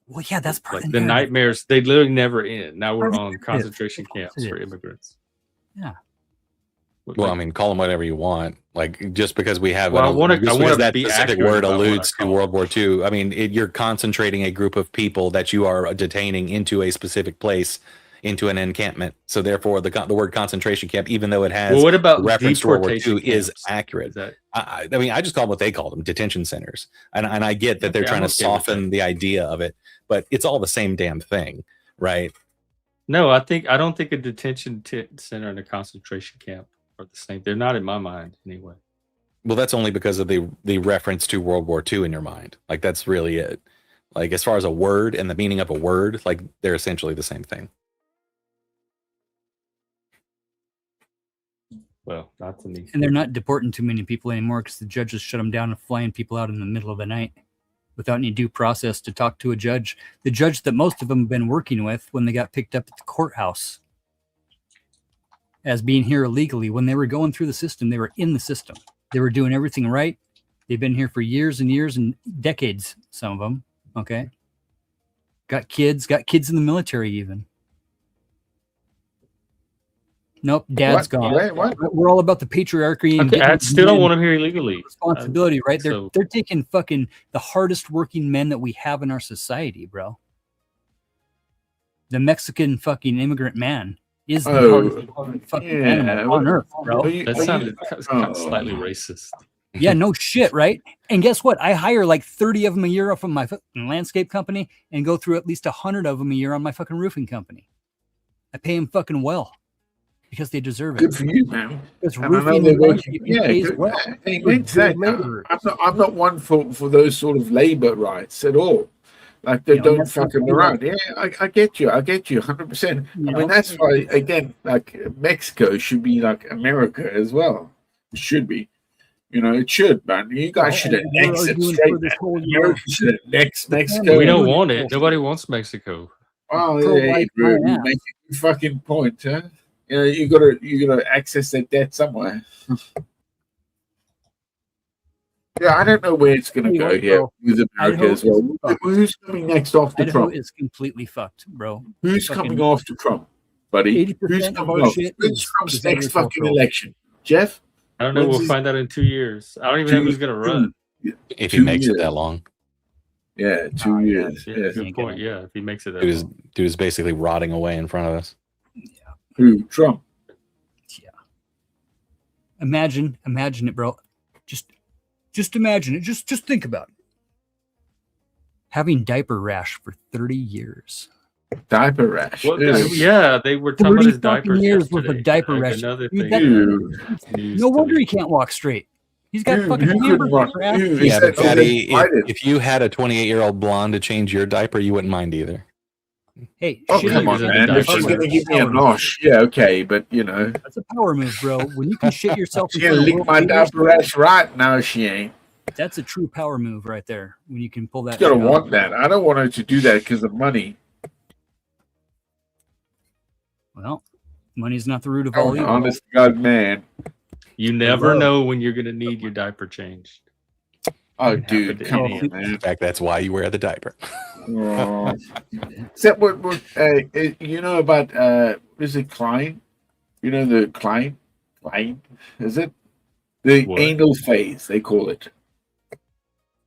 Well, yeah, that's part Like of the narrative. nightmares. They literally never end. Now we're on Positive. concentration camps for Positive. immigrants. Yeah. Well, I mean, call them whatever you want. Like just because we have, Well, I wanna that be specific accurate word about what I alludes to call World War II. I mean, you're concentrating a group of people that you are detaining into a specific place, into an encampment. So therefore, the word concentration camp, even though it has Well, what about reference to World War deportation II, is camps? accurate. Is that I mean, I just call them what they call them, detention centers, and I get that they're Okay, trying I'm to okay with soften the idea of it, but it's all the same damn thing, right? No, I don't think a detention center and a concentration camp are the same. They're not in my mind anyway. Well, that's only because of the reference to World War II in your mind. Like that's really it. Like as far as a word and the meaning of a word, like they're essentially the same thing. Well, not to me. And they're not deporting too many people anymore because the judges shut them down and flying people out in the middle of the night without any due process to talk to a judge. The judge that most of them have been working with when they got picked up at the courthouse as being here illegally, when they were going through the system, they were in the system. They were doing everything right. They've been here for years and years and decades, some of them. Okay. Got kids in the military even. Nope, dad's gone. What? We're all about the patriarchy and Okay, I getting still don't men want them here illegally. responsibility, right? so- They're taking fucking the hardest working men that we have in our society, bro. The Mexican fucking immigrant man is the hardest fucking yeah. animal on earth, bro. That sounded kind of slightly racist. Yeah, no shit, right? And guess what? I hire like 30 of them a year from my fucking landscape company and go through at least 100 of them a year on my fucking roofing company. I pay them fucking well because they deserve it. Good for you, man. Because And I know roofing they're and working. landscaping Yeah, pays good. well. Hey, for makes sense. good laborers. I'm not one for those sort of labor rights at all. Like they Yeah, don't that's fucking what- around. Yeah, I get you. 100%. You I know? mean, that's why again, like Mexico should be like America as well. It should be. You know, it should, man. You guys should and we're annex it arguing straight. for this Man. whole America should annex Mexico. We don't doing want it. it. Nobody wants Mexico. Oh, Pro-life yeah, bro, my you ass. make a good fucking point, huh? You know, you gotta access that debt somewhere. Yeah, I don't know where it's gonna Tell you go what, here bro, with America Idaho as well. is fucked. Who's coming next after Idaho Trump? is completely fucked, bro. Who's fucking- coming after Trump, buddy? 80% Who's of coming our off? shit Who's is Trump's next agricultural. fucking election? Jeff? I don't know. When's We'll his- find out in 2 years. I don't even know who's going to run. If he 2 makes it years. that long. Yeah, 2 years. Yeah, Yeah. good point. Yeah, if he makes it that Dude is, long. dude is basically rotting away in front of us. Who? Trump. Imagine it, bro. Just imagine it. Just think about it. Having diaper rash for 30 years. Diaper rash. Well, Ew. yeah, they were talking about 30 his fucking diapers years worth yesterday. of diaper Like, rash. another Dude, thing. that- Ew. News No to wonder me. he can't walk straight. He's got Who fucking couldn't hamburger walk? rash. Who- Yeah, Is but that- Fatty, why did- if you had a 28-year-old blonde to change your diaper, you wouldn't mind either. Hey, Oh, shitting come on, yourself man. is man. If a she's power going to move. give me a nosh, yeah, okay. But, That's a power move, bro. When you can shit yourself in she's going to front of lick world my leaders, diaper rash right now. She ain't. that's a true power move right there. When you can pull that She's going shit to off. want that. I don't want her to do that because of money. Well, money's not the root of all Oh, evil. honest to God, man. You never love. know when you're going to need your diaper changed. Oh, It dude, happened to come any on, of us. man. In fact, that's why you wear the diaper. Oh. Except what you know about is it Klein? You know the Klein? Is it? The What? anal phase, they call it.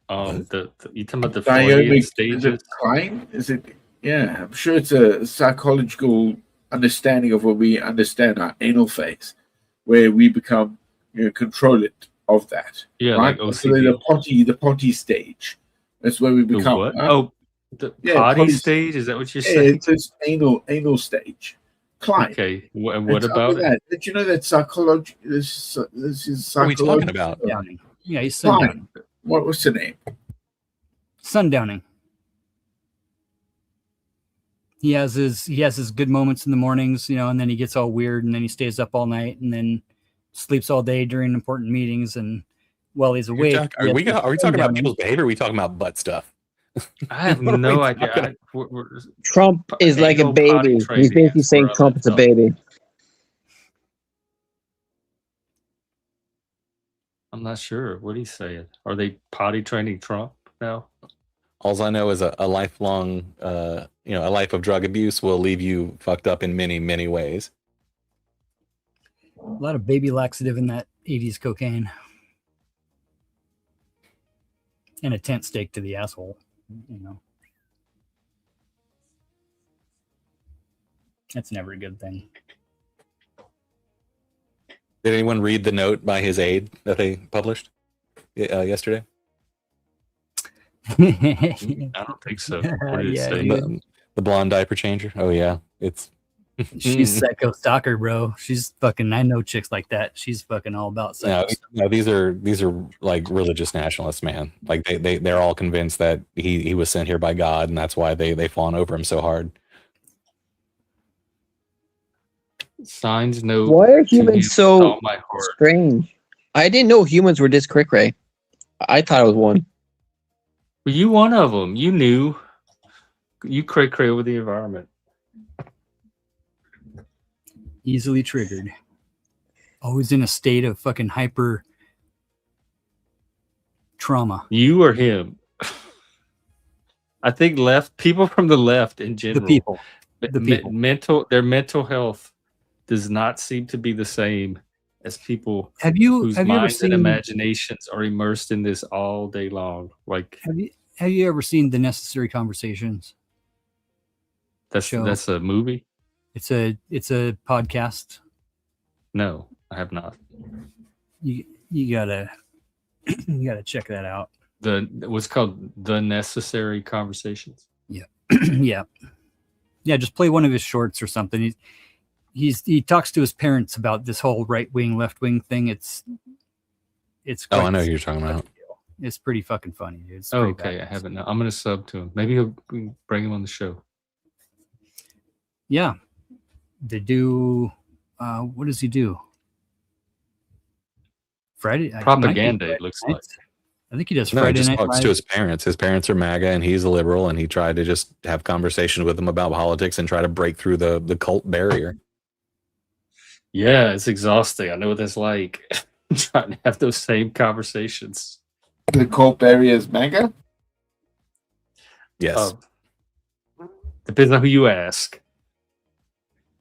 You talking about the Freudian Diomic, is stages? it Klein? Is it? Yeah, I'm sure it's a psychological understanding of what we understand our anal phase, where we become control it of that. Yeah, right? like So OCD. the potty stage. That's where we The become. what? Huh? Oh, the Yeah, potty potty- stage? Is that what you're Yeah, saying? it's this anal stage. Klein. Okay. What And tell about me it? that? Did you know that psychology? This is What are we talking psychology. about? Sundowning. Yeah, he's Klein. sundowning. What's the name? Sundowning. He has his good moments in the mornings, and then he gets all weird, and then he stays up all night, and then sleeps all day during important meetings, and while he's awake. Are we talking about sundowning. people's behavior? Or are we talking about butt stuff? I have What are we no talking idea. Trump is like a Anal potty baby. He's training basically is saying where Trump is a I'm baby. I'm not sure what he's saying. Are they potty training Trump now? All I know is a lifelong, a life of drug abuse will leave you fucked up in many, many ways. A lot of baby laxative in that 80s cocaine. And a tent stake to the asshole. That's never a good thing. Did anyone read the note by his aide that they published yesterday? I don't think so. What did it Yeah, say? dude. The blonde diaper changer. Oh yeah, it's She's psycho stalker, bro. She's fucking. I know chicks like that. She's fucking all about psycho. no. These are like religious nationalists, man. Like they're all convinced that he was sent here by God, and that's why they fawn over him so hard. Signs note. Why are to humans him so with all my heart. strange? I didn't know humans were this crick ray. I thought it was one. Were you one of them? You knew. You cray cray over the environment. Easily triggered. Always in a state of fucking hyper trauma. You or him? I think people from the left in general. The people. The people. Their mental health does not seem to be the same as people Have you whose ever minds seen? and imaginations are immersed in this all day long. Like Have you ever seen The Necessary Conversations? show? That's a movie? It's a podcast. No, I have not. You gotta check that out. What's called The Necessary Conversations. Yeah. Just play one of his shorts or something. He talks to his parents about this whole right wing, left wing thing. It's Oh, I know who you're talking about. It's pretty fucking funny, dude. It's Oh, pretty okay, I badass. haven't. I'm gonna sub to him. Maybe we can bring him on the show. Yeah. They do what does he do? Friday it might be Propaganda, Friday it looks night. like. I think he does No, he Friday just Night talks Live. to his parents. His parents are MAGA, and he's a liberal, and he tried to just have conversations with them about politics and try to break through the cult barrier. Yeah, it's exhausting. I know what that's like. Trying to have those same conversations. The cult barrier is mega. Yes. Depends on who you ask.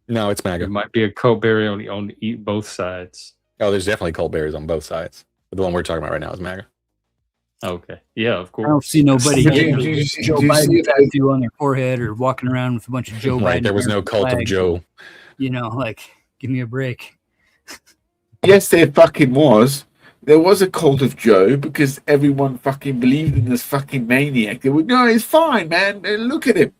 No, it's There MAGA. might be a cult barrier on both sides. Oh, there's definitely cold berries on both sides. But the one we're talking about right now is MAGA. Okay. Yeah, of I don't course. see nobody Do getting you a see Joe that? Biden tattoo on their forehead or walking around with a bunch of Joe Biden. Right, there was no American cult of flags. Joe. You know, like, give me a break. Yes, there fucking was. There was a cult of Joe because everyone fucking believed in this fucking maniac. They would, no, he's fine, man. Look at him.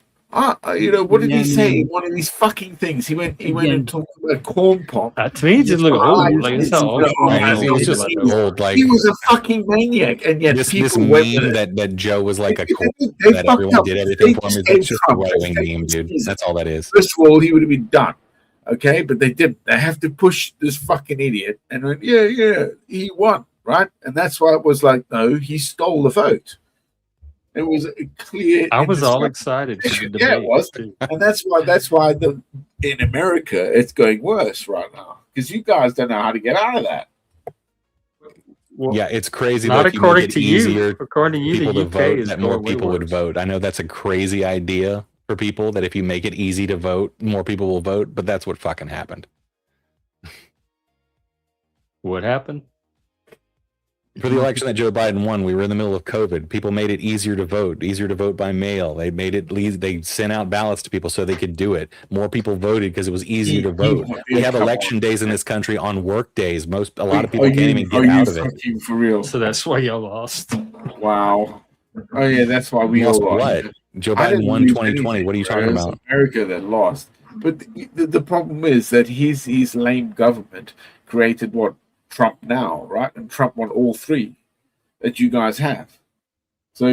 You know, what did Yeah, he I say in mean, one of these fucking things? He went again, and talked about corn pop. To me, it just look Ah, old. Like, that's how old I know, it was just old. Like he was a fucking maniac, and yet this people went with meme it. that Joe was like a cult, They that fucked everyone up. did everything They for him. just It's gave just a Trump right wing a meme, dude. season. That's all that is. First of all, he would have been done. Okay, but they didn't. They have to push this fucking idiot, and went, yeah, he won, right? And that's why it was like, no, he stole the vote. It was a clear. I was all indiscutible excited for the position. debate. Yeah, it was, too. and that's why in America it's going worse right now because you guys don't know how to get out of that. Well, Yeah, it's crazy. not that if you according make it to you. easier According to you, people the to UK vote, is that more going way people would worse. vote. I know that's a crazy idea for people that if you make it easy to vote, more people will vote. But that's what fucking happened. What happened? For the election that Joe Biden won, we were in the middle of COVID. People made it easier to vote by mail. They made it they sent out ballots to people so they could do it. More people voted because it was easier to vote. We have election days in this country on work days. A lot of people can't even get out of it. Fucking for real? So that's why y'all lost. Wow. Oh yeah, that's why we Lost all what? lost. Joe I Biden didn't won lose 2020. anything, What are you bro. talking It's about? America that lost. But the problem is that his lame government created what Trump now, right? And Trump won all three that you guys have. So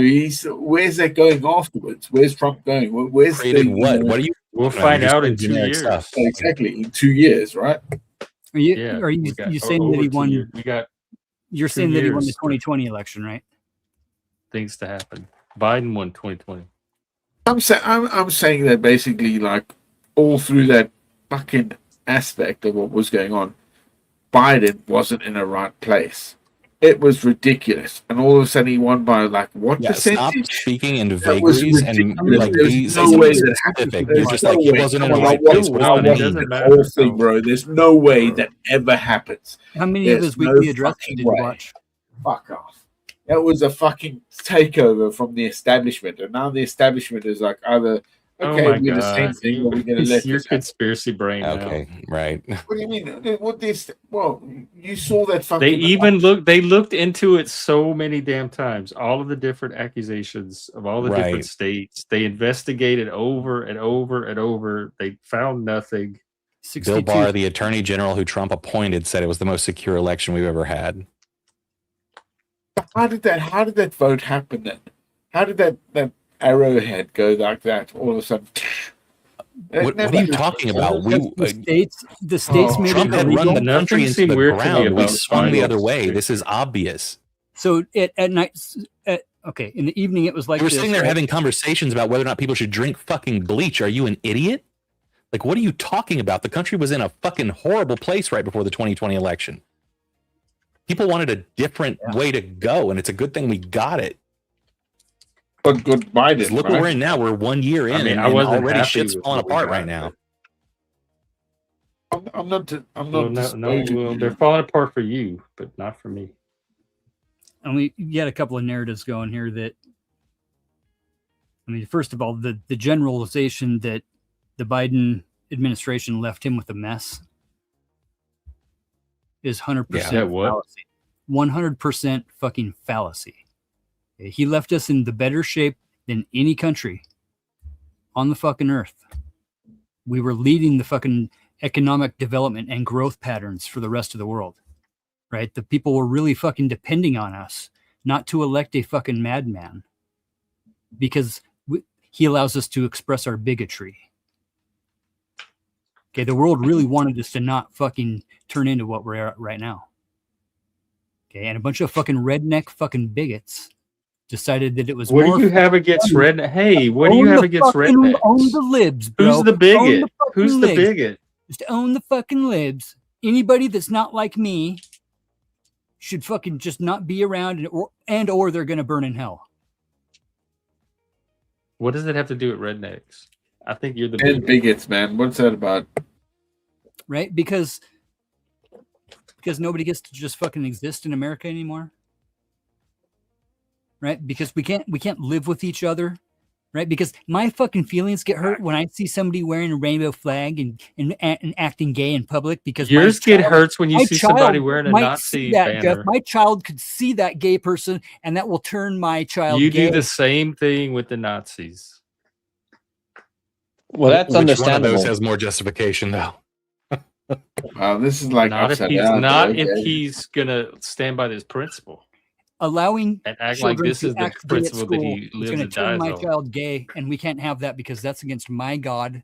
where's that going afterwards? Where's Trump going? Where's Created the what? What are you? We'll No, find you're just out saying in 2 generic years. stuff. exactly in 2 years, right? Are you Yeah, are you, we got you saying that over he 2 won? years. We got You're 2 saying that he won the years for 2020 election, right? things to happen. Biden won 2020. I'm saying that basically, like all through that fucking aspect of what was going on, Biden wasn't in the right place. It was ridiculous, and all of a sudden he won by like what Yeah, stop percentage? speaking in That was vagaries and ridiculous. like There's say no way something that happened. specific. There's You're just no like he way. wasn't in the Come on, right I place. watched, What I does that watched mean? doesn't the whole matter. thing, bro. There's no way that ever happens. How many of There's his no weekly addresses fucking did you way. watch? Fuck off. That was a fucking takeover from the establishment, and now the establishment is like either Oh okay, my we're the same God. thing, or we're going to let Your this happen. conspiracy brain Okay, right. What do you mean? What this? Well, you saw that now. fucking. They even looked into it so many damn times. All of the different accusations of all the Right. different states. They investigated over and over and over. They found nothing. 62. Bill Barr, the attorney general who Trump appointed, said it was the most secure election we've ever had. How did that vote happen then? How did that arrowhead go like that all of a sudden? What are you talking about? The states made Trump it had illegal. run the country Nothing into seemed the weird to me ground. We about swung the final other way. state. This is obvious. So at night, okay, in the evening it was like We were this, sitting there right? having conversations about whether or not people should drink fucking bleach. Are you an idiot? Like, what are you talking about? The country was in a fucking horrible place right before the 2020 election. People wanted a different way to go, and it's a good thing we got it. But good Biden. Look right? where we're in now. We're 1 year in, I mean, and, I wasn't already happy shit's with falling what we apart got, right now. I'm not. Well, disputing they're you. falling apart for you, but not for me. And we had a couple of narratives going here that, I mean, first of all, the generalization that the Biden administration left him with a mess is 100% Yeah, what? fallacy. 100% fucking fallacy. He left us in the better shape than any country on the fucking earth. We were leading the fucking economic development and growth patterns for the rest of the world, right? The people were really fucking depending on us not to elect a fucking madman because he allows us to express our bigotry. Okay, the world really wanted us to not fucking turn into what we're at right now. Okay, and a bunch of fucking redneck fucking bigots decided that it was What more do you have against fun redneck? Hey, what do you own have the against fucking- rednecks? Own the libs, bro. Who's the Own bigot? fucking Who's the libs. bigot? Just own the fucking libs. Anybody that's not like me should fucking just not be around or they're gonna burn in hell. What does it have to do with rednecks? I think you're the And bigot. bigots, man. What's that about? Right? Because because nobody gets to just fucking exist in America anymore? Right? Because we can't live with each other. Right? Because my fucking feelings get hurt when I see somebody wearing a rainbow flag and acting gay in public. Because yours get hurts when you see somebody wearing a Nazi banner. Jeff, my child could see that gay person, and that will turn my child You gay. do the same thing with the Nazis. Well, that's Which understandable. one of those has more justification, though? This is like Not if upside he's down, not okay? if he's gonna stand by this principle Allowing and act like children this to is the act gay at principle that school he is lives going to and turn dies my on. child gay, and we can't have that because that's against my God.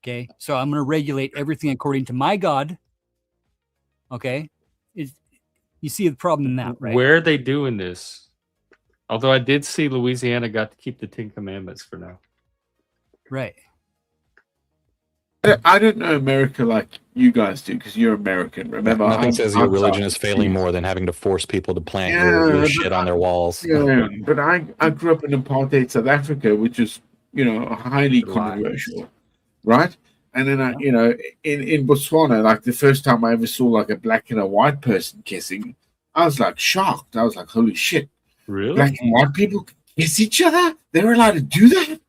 Okay, so I'm going to regulate everything according to my God. Okay, you see the problem in that, right? Where are they doing this? Although I did see Louisiana got to keep the 10 Commandments for now. Right. I don't know America like you guys do because you're American. Remember, Nothing says your I'm religion not. is failing more than having to force people to plant Yeah, your but shit on their walls. Yeah, but I grew up in apartheid South Africa, which is highly Lies. controversial, right? And then in Botswana, like the first time I ever saw like a black and a white person kissing, I was like shocked. I was like, holy shit, Really? black and white people kiss each other? They're allowed to do that?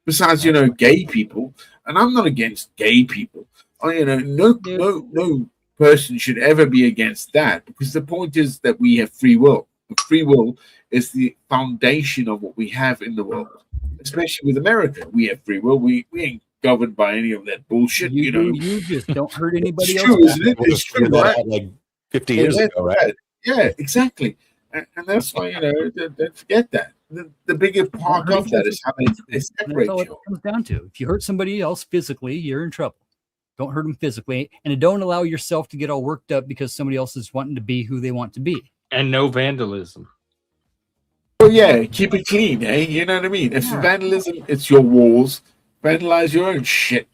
Besides, gay people, and I'm not against gay people. No person should ever be against that because the point is that we have free will. Free will is the foundation of what we have in the world, especially with America. We have free will. We ain't governed by any of that bullshit. You just don't hurt anybody It's else. true, isn't it? We'll It's just true, figure that right? out like 50 years Yeah, ago, right? Yeah, exactly. And that's why don't forget that. The bigger part of that is how they separate That's all it you. comes down to. If you hurt somebody else physically, you're in trouble. Don't hurt them physically, and don't allow yourself to get all worked up because somebody else is wanting to be who they want to be. And no vandalism. Well, yeah, keep it clean, eh? You know what I mean? If it's vandalism, it's your walls. Vandalize your own shit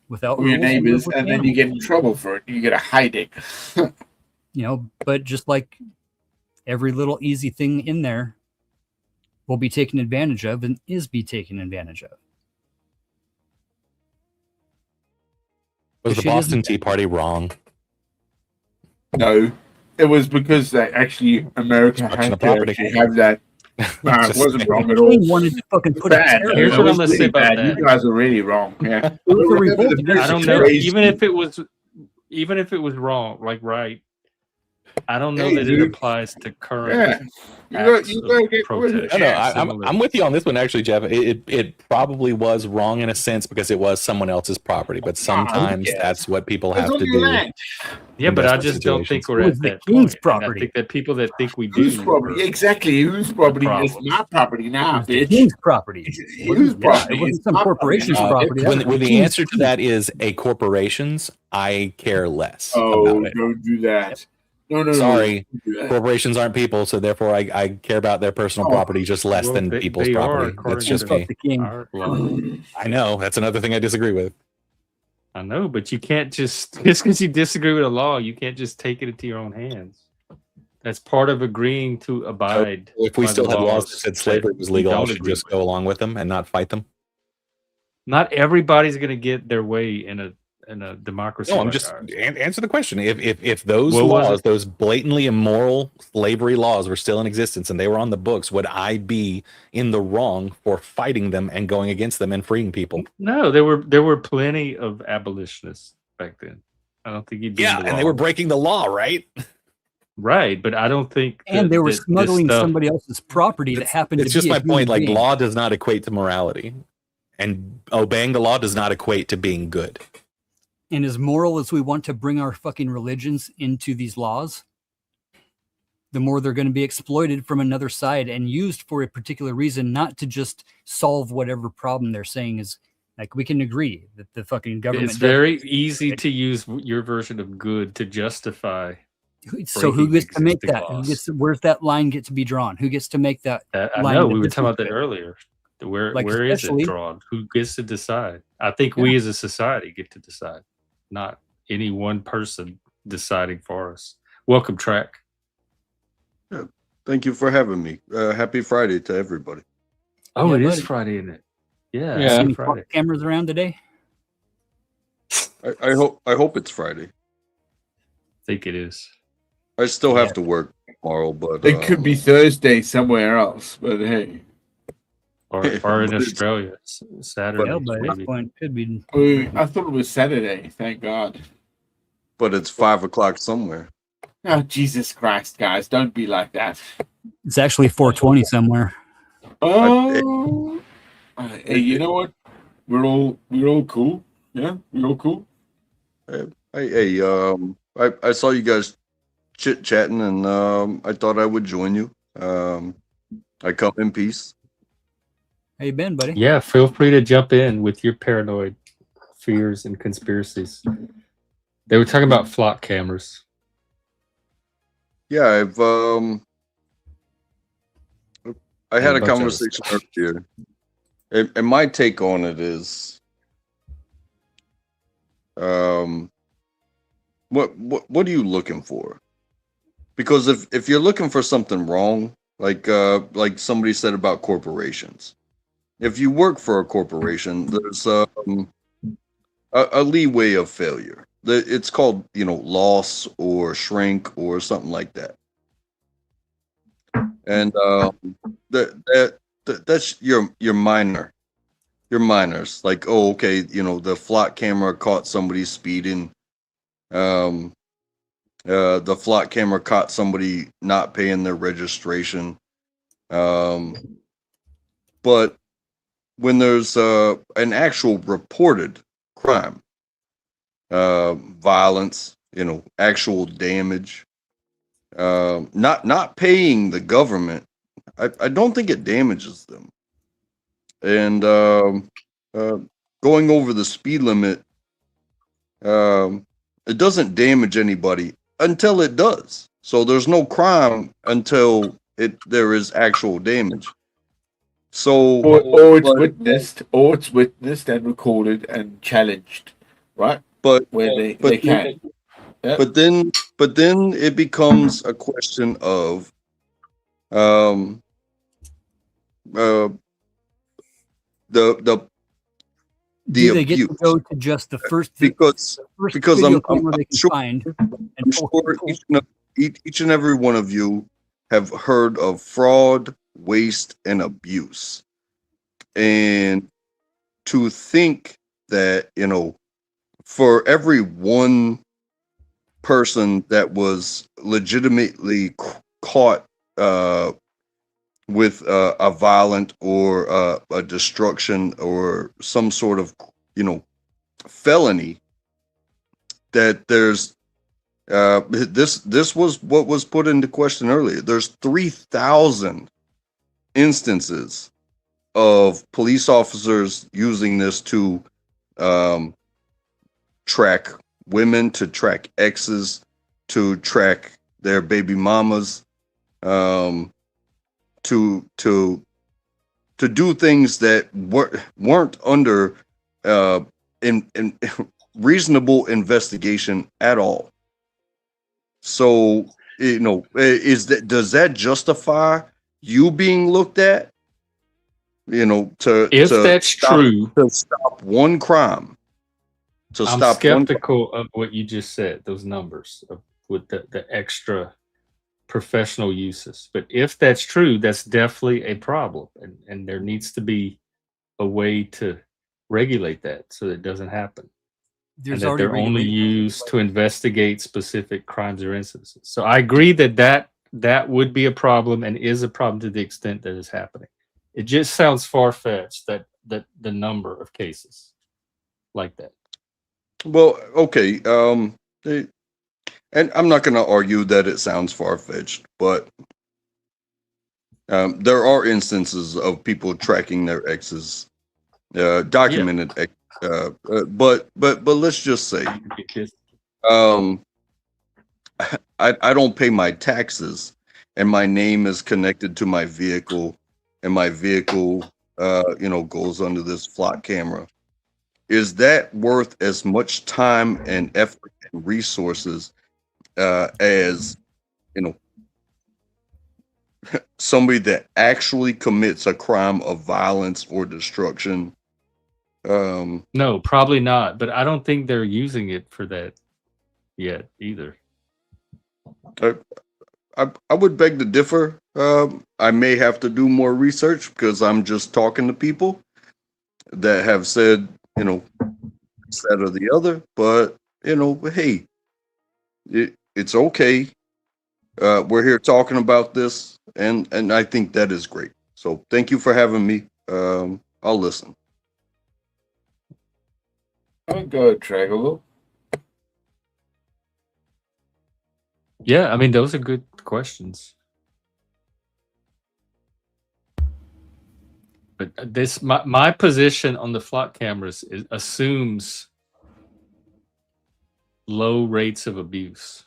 Without for your rules, you live neighbors, with and then you get in trouble for it. You get a hiding. But just like every little easy thing in there will be taken advantage of and is be taken advantage of. Was the Boston Tea Party wrong? No, it was because they actually America had to actually have that. No, it wasn't wrong at all. King wanted to fucking put Bad. a Here's It what was I'm gonna say really about bad. that. You guys are really wrong. Yeah. It was a revolt. I don't know. Crazy. Even if it was wrong, like right, I don't know Hey, that it dude. applies to current. Yeah. acts You of gotta get rid of protest. it. No, Yeah, I'm with you on this one, actually, Jeff. It probably was wrong in a sense because it was someone else's property, but sometimes yes. that's what people It's have on to your do. land. Yeah, but I desperate just don't think situations. we're It was at the that king's point. And property. I think that people that think we do Whose property? are Exactly. Whose property is problems. my property now, It was the bitch? king's property. Whose It property? wasn't It's some my corporation's now, property. bitch. That was When the king's answer to that is a corporations, I care less Oh, about it. don't do that. No. Sorry, Don't do that. corporations aren't people, so therefore I care about their personal Oh. property just less Well, than they- people's they are, property. according That's to just Fuck me. the king. our law. I know that's another thing I disagree with. I know, but you can't just because you disagree with a law, you can't just take it into your own hands. That's part of agreeing to abide. If we by still the had laws laws that said slavery was we legal, I don't should agree just with. go along with them and not fight them. Not everybody's going to get their way in a democracy. No, I'm like just ours. answer the question. If those What was laws, it? those blatantly immoral slavery laws, were still in existence and they were on the books, would I be in the wrong for fighting them and going against them and freeing people? No, there were plenty of abolitionists back then. I don't think you'd be in Yeah, the and they were wrong. breaking the law, right? Right, but I don't think. And they were that this smuggling stuff- somebody else's property that happened to It's be just a my human point. Like, being. law does not equate to morality, and obeying the law does not equate to being good. And as moral as we want to bring our fucking religions into these laws, the more they're going to be exploited from another side and used for a particular reason, not to just solve whatever problem they're saying is. Like, we can agree that the fucking government. It's very easy to use your version of good to justify. So who gets to make existing that? Who laws. gets? Where's that line get to be drawn? Who gets to make that? I line know that we were this talking about is that good? earlier. Where Like, is it especially- drawn? Who gets to decide? I think we as a society get to decide, not any one person deciding for us. Welcome, Track. Thank you for having me. Happy Friday to everybody. Oh, Yeah, it is buddy. Friday, isn't it? Yeah, Yeah. See happy any Friday. cameras around today? I hope it's Friday. think it is. I still have to work tomorrow, but It could be Thursday somewhere else, but hey. Or in But it's- Australia, Saturday. Yeah, by this maybe. point, could be. I thought it was Saturday, thank God. but it's 5 o'clock somewhere. Oh, Jesus Christ, guys, don't be like that. It's actually 4:20 somewhere. Oh, hey, you know what? We're all cool. Yeah, we're all cool. I saw you guys chit chatting, and I thought I would join you. I come in peace. How you been, buddy? Yeah, feel free to jump in with your paranoid fears and conspiracies. They were talking about flock cameras. Yeah, I had a a bunch of conversation earlier, and my take on it is, what are you looking for? Because if you're looking for something wrong, like somebody said about corporations, if you work for a corporation, there's a leeway of failure. It's called, loss or shrink or something like that. And that's your minors. Like, oh, okay, the flock camera caught somebody speeding. The flock camera caught somebody not paying their registration. But when there's an actual reported crime, violence, actual damage, not paying the government, I don't think it damages them. And going over the speed limit, it doesn't damage anybody until it does. So there's no crime until there is actual damage. So Or it's witnessed and recorded and challenged, right? But Where they can. Yeah. But then it becomes a question of the Do they get to abuse. go to just the first because video I'm camera they can sure, find? I'm sure each and every one of you have heard of fraud, waste, and abuse. And to think that, for every one person that was legitimately caught with a violent or a destruction or some sort of, felony, that there's this was what was put into question earlier. There's 3,000 instances of police officers using this to track women, to track exes, to track their baby mamas, to do things that weren't under in reasonable investigation at all. So, does that justify you being looked at? If that's true, to stop one crime. I'm skeptical of what you just said, those numbers with the extra professional uses. But if that's true, that's definitely a problem. And there needs to be a way to regulate that so that it doesn't happen. And that they're only used to investigate specific crimes or instances. So I agree that would be a problem and is a problem to the extent that is happening. It just sounds far-fetched that the number of cases like that. Well, okay. And I'm not going to argue that it sounds far-fetched, but there are instances of people tracking their exes, documented. Yeah. But let's just say, I don't pay my taxes, and my name is connected to my vehicle, and my vehicle, goes under this flock camera. Is that worth as much time and effort and resources as somebody that actually commits a crime of violence or destruction? No, probably not. But I don't think they're using it for that yet either. I would beg to differ. I may have to do more research because I'm just talking to people that have said, that or the other. But hey, it's okay. We're here talking about this, and I think that is great. So thank you for having me. I'll listen. I'll go, Traggle. Yeah, I mean, those are good questions. But my position on the flock cameras assumes low rates of abuse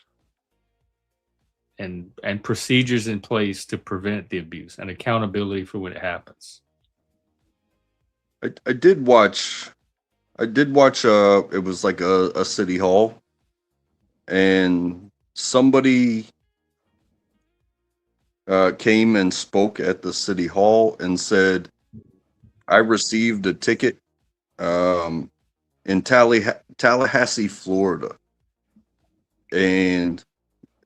and procedures in place to prevent the abuse and accountability for when it happens. I did watch. It was like a city hall, and somebody came and spoke at the city hall and said, I received a ticket in Tallahassee, Florida. And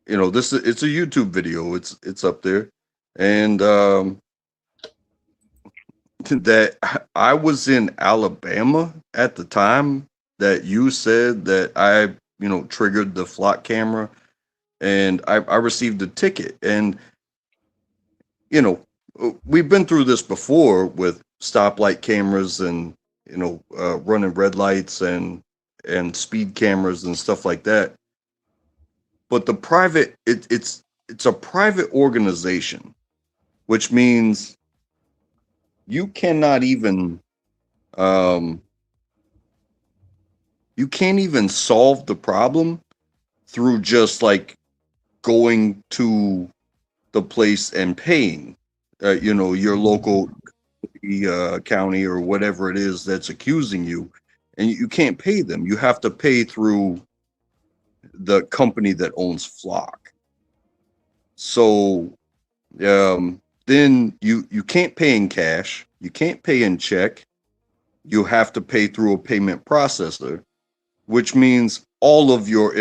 it's a YouTube video. It's up there. And that I was in Alabama at the time that you said that I triggered the flock camera, and I received a ticket. And we've been through this before with stoplight cameras and running red lights and speed cameras and stuff like that. But the private, it's a private organization, which means you cannot even you can't even solve the problem through just like going to the place and paying your local county or whatever it is that's accusing you, and you can't pay them. You have to pay through the company that owns Flock. So then you can't pay in cash, you can't pay in check, you have to pay through a payment processor, which means all of your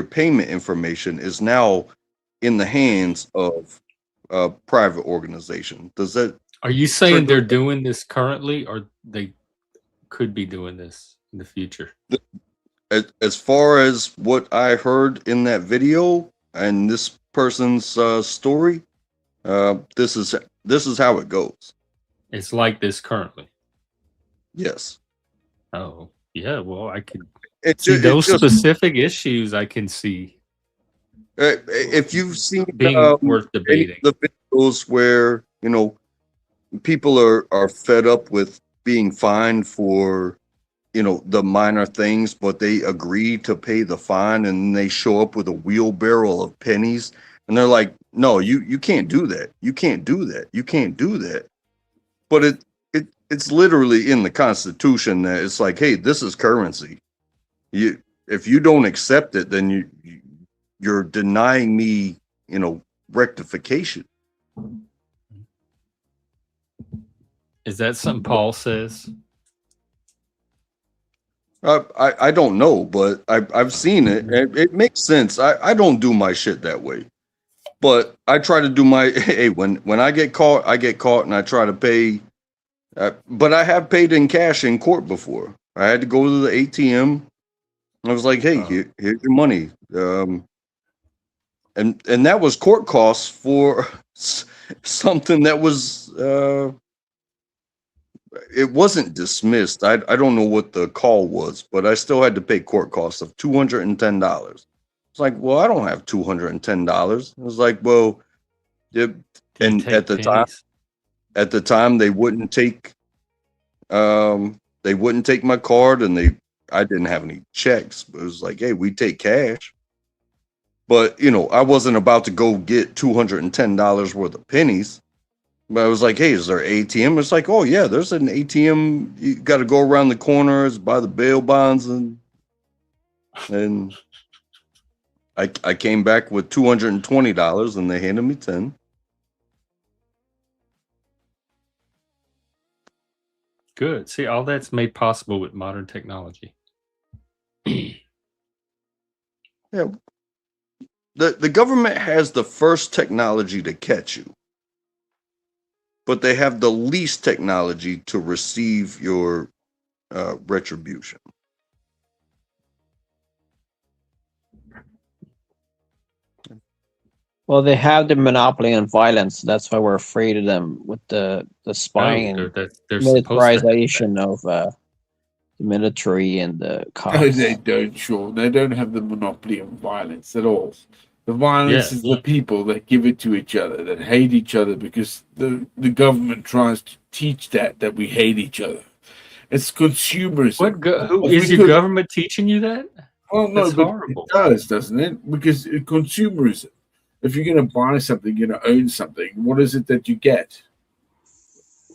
payment information is now in the hands of a private organization. Does that? Are you saying they're doing this currently, or they could be doing this in the future? As far as what I heard in that video and this person's story, this is how it goes. It's like this currently. Yes. Oh, yeah. Well, I can see those specific issues. I can see. If you've seen being worth debating, the videos where people are fed up with being fined for the minor things, but they agree to pay the fine, and they show up with a wheelbarrow of pennies, and they're like, no, you can't do that, you can't do that, you can't do that. But it's literally in the Constitution that it's like, hey, this is currency. If you don't accept it, then you're denying me rectification. Is that something Paul says? I don't know, but I've seen it. It makes sense. I don't do my shit that way, but I try to do my hey, when I get caught, and I try to pay. But I have paid in cash in court before. I had to go to the ATM. I was like, hey, here's your money. And that was court costs for something that was it wasn't dismissed. I don't know what the call was, but I still had to pay court costs of $210. It's like, well, I don't have $210. I was like, well, and at the time they wouldn't take my card, and I didn't have any checks. But it was like, hey, we take cash. But I wasn't about to go get $210 worth of pennies. But I was like, hey, is there an ATM? It's like, oh yeah, there's an ATM. You got to go around the corners, buy the bail bonds, and I came back with $220, and they handed me 10. Good. See, all that's made possible with modern technology. Yeah. the government has the first technology to catch you, but they have the least technology to receive your retribution. Well, they have the monopoly on violence. That's why we're afraid of them with the spying and they're supposed to have that. militarization of the military and the No, cops. they don't, Sean. They don't have the monopoly on violence at all. The violence is the people that give it to each other, that hate each other because the government tries to teach that we hate each other. It's consumerism. Who is your government teaching you that? Well, no, That's but horrible. it does, doesn't it? Because consumerism. If you're going to buy something, you're going to own something. What is it that you get?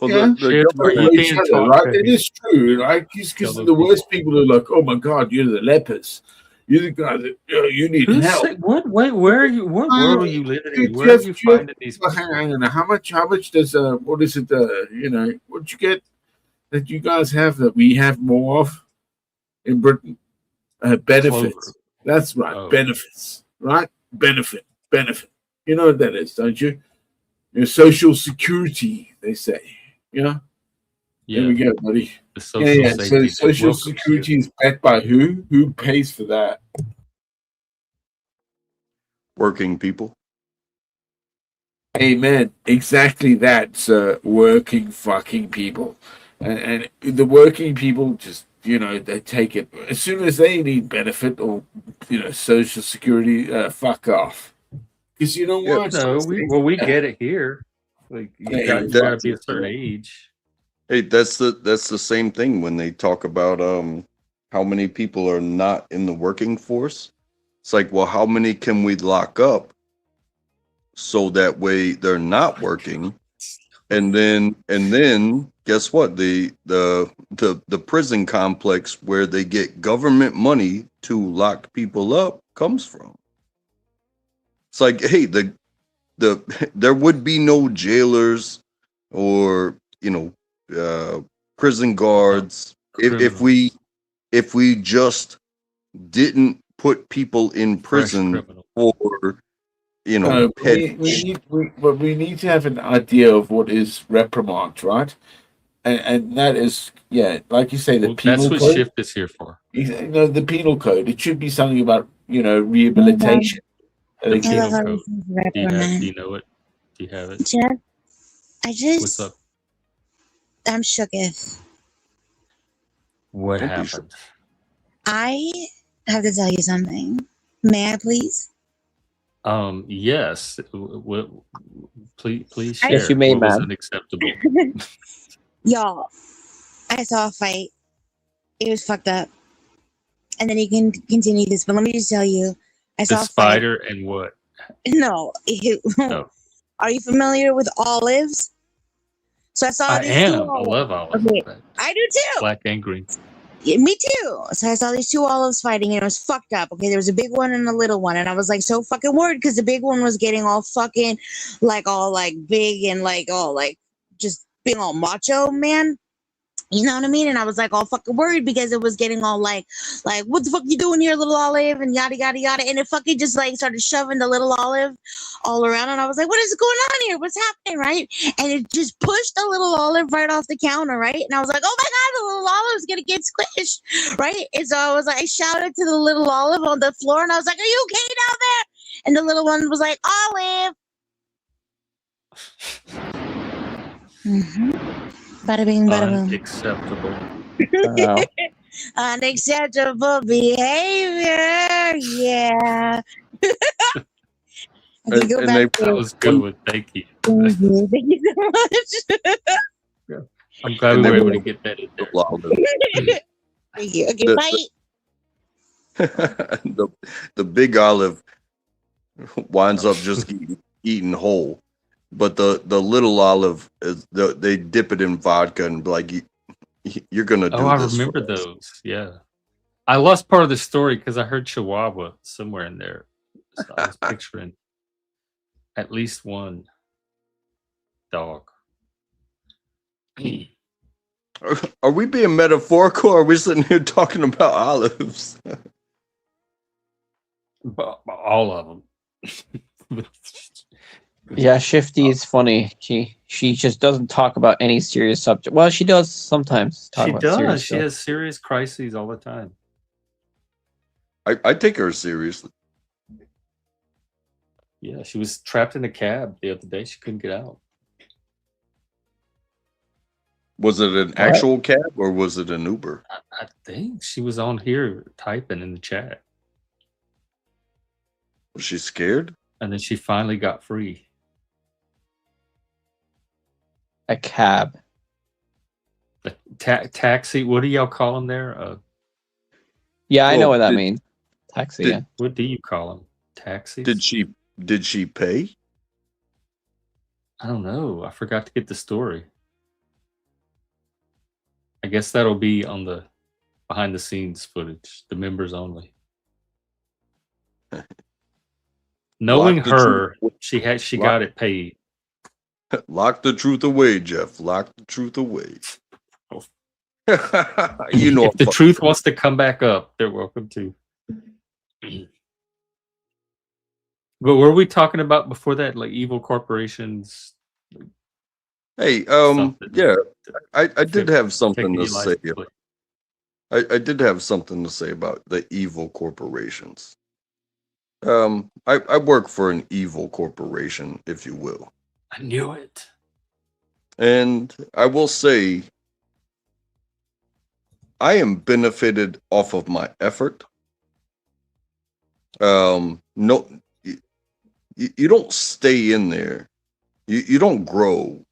Well, Yeah, the Are you each being other, taught right? that It is true, right? Because the worst people are like, "Oh my God, you're the lepers. You're the guy that you need help." What? Wait, where are you? What world are you living in? Dude, Where are you finding these? Well, hang on. How much does what is it? You know, what you get that you guys have that we have more of in Britain? Benefits. Clover. That's right. Oh. Benefits. Right? Benefit. You know what that is, don't you? Your social security, they say. Yeah. Yeah. There we go, buddy. The social safety. So social security is backed by who? Who pays for that? Working people. Amen. Exactly that, sir. Working fucking people. And the working people just, you know, they take it as soon as they need benefit or, you know, social security, fuck off. Because you know what? No, we get it here. Like you got to be a certain age. Hey, that's the same thing when they talk about how many people are not in the working force. It's like, well, how many can we lock up so that way they're not working? And then guess what? The prison complex where they get government money to lock people up comes from. It's like, hey, there would be no jailers or, you know, prison guards if we just didn't put people in prison for, you know, we need to have an idea of what is reprimand, right? And that is, yeah, like you say, the penal that's what code. shift is here for. You know, the penal code. It should be something about, you know, rehabilitation. The penal code. Do you know it? Do you have it? Jeff, What's up? I'm shooketh. What happened? I have to tell you something. May I please? Yes. Please share. Yes, you may, what was ma'am. unacceptable? Y'all, I saw a fight. It was fucked up. And then you can continue this, but let me just tell you, I saw The a spider fight. and what? No. No. Are you familiar with olives? So I saw I these two am. I olives. love olives. Okay. I do too. Black and green. Yeah, me too. So I saw these two olives fighting and it was fucked up. Okay, there was a big one and a little one. And I was like so fucking worried because the big one was getting all fucking all big and all just being all macho, man. You know what I mean? And I was like all fucking worried because it was getting all like what the fuck you doing here, little olive, and yada yada yada. And it fucking just started shoving the little olive all around. And I was like, what is going on here? What's happening, right? And it just pushed the little olive right off the counter, right? And I was like, oh my god, the little olive's gonna get squished, right? And so I shouted to the little olive on the floor, and I was like, are you okay down there? And the little one was like, Olive. Bada bing, bada boom. Unacceptable. Unacceptable behavior. Yeah. That was good one. Thank you. Thank you. Thank you so much. Yeah. I'm glad we were able to get that in there. Thank you. Okay, bye. The big olive winds up just eaten whole. But the little olive is they dip it in vodka and be like, you're gonna do this. Oh, I remember those. Yeah, I lost part of the story because I heard Chihuahua somewhere in there. So I was picturing at least one dog. Are we being metaphorical, or are we sitting here talking about olives? All of them. Yeah, Shifty is funny. She just doesn't talk about any serious subject. Well, she does sometimes talk She about does. serious She stuff. has serious crises all the time. I take her seriously. Yeah, she was trapped in a cab the other day. She couldn't get out. Was it an actual cab or was it an Uber? I think she was on here typing in the chat, Was she scared? and then she finally got free. A cab. The taxi. What do y'all call them there? Yeah, I know Well, what that means. Taxi. did- Yeah. What do you call them? Taxis? Did she pay? I don't know. I forgot to get the story. I guess that'll be on the behind the scenes footage, the members only. Knowing Lock the her, truth. she got it paid. Lock the truth away, Jeff. Lock the truth away. Oh. You know, If the truth wants to come back up, they're welcome to. But were we talking about before that, like evil corporations? hey, something yeah, I did have something taking to your say. license plate? I did have something to say about the evil corporations. I work for an evil corporation, if you will. I knew it. And I will say, I am benefited off of my effort. No, you don't stay in there. You don't grow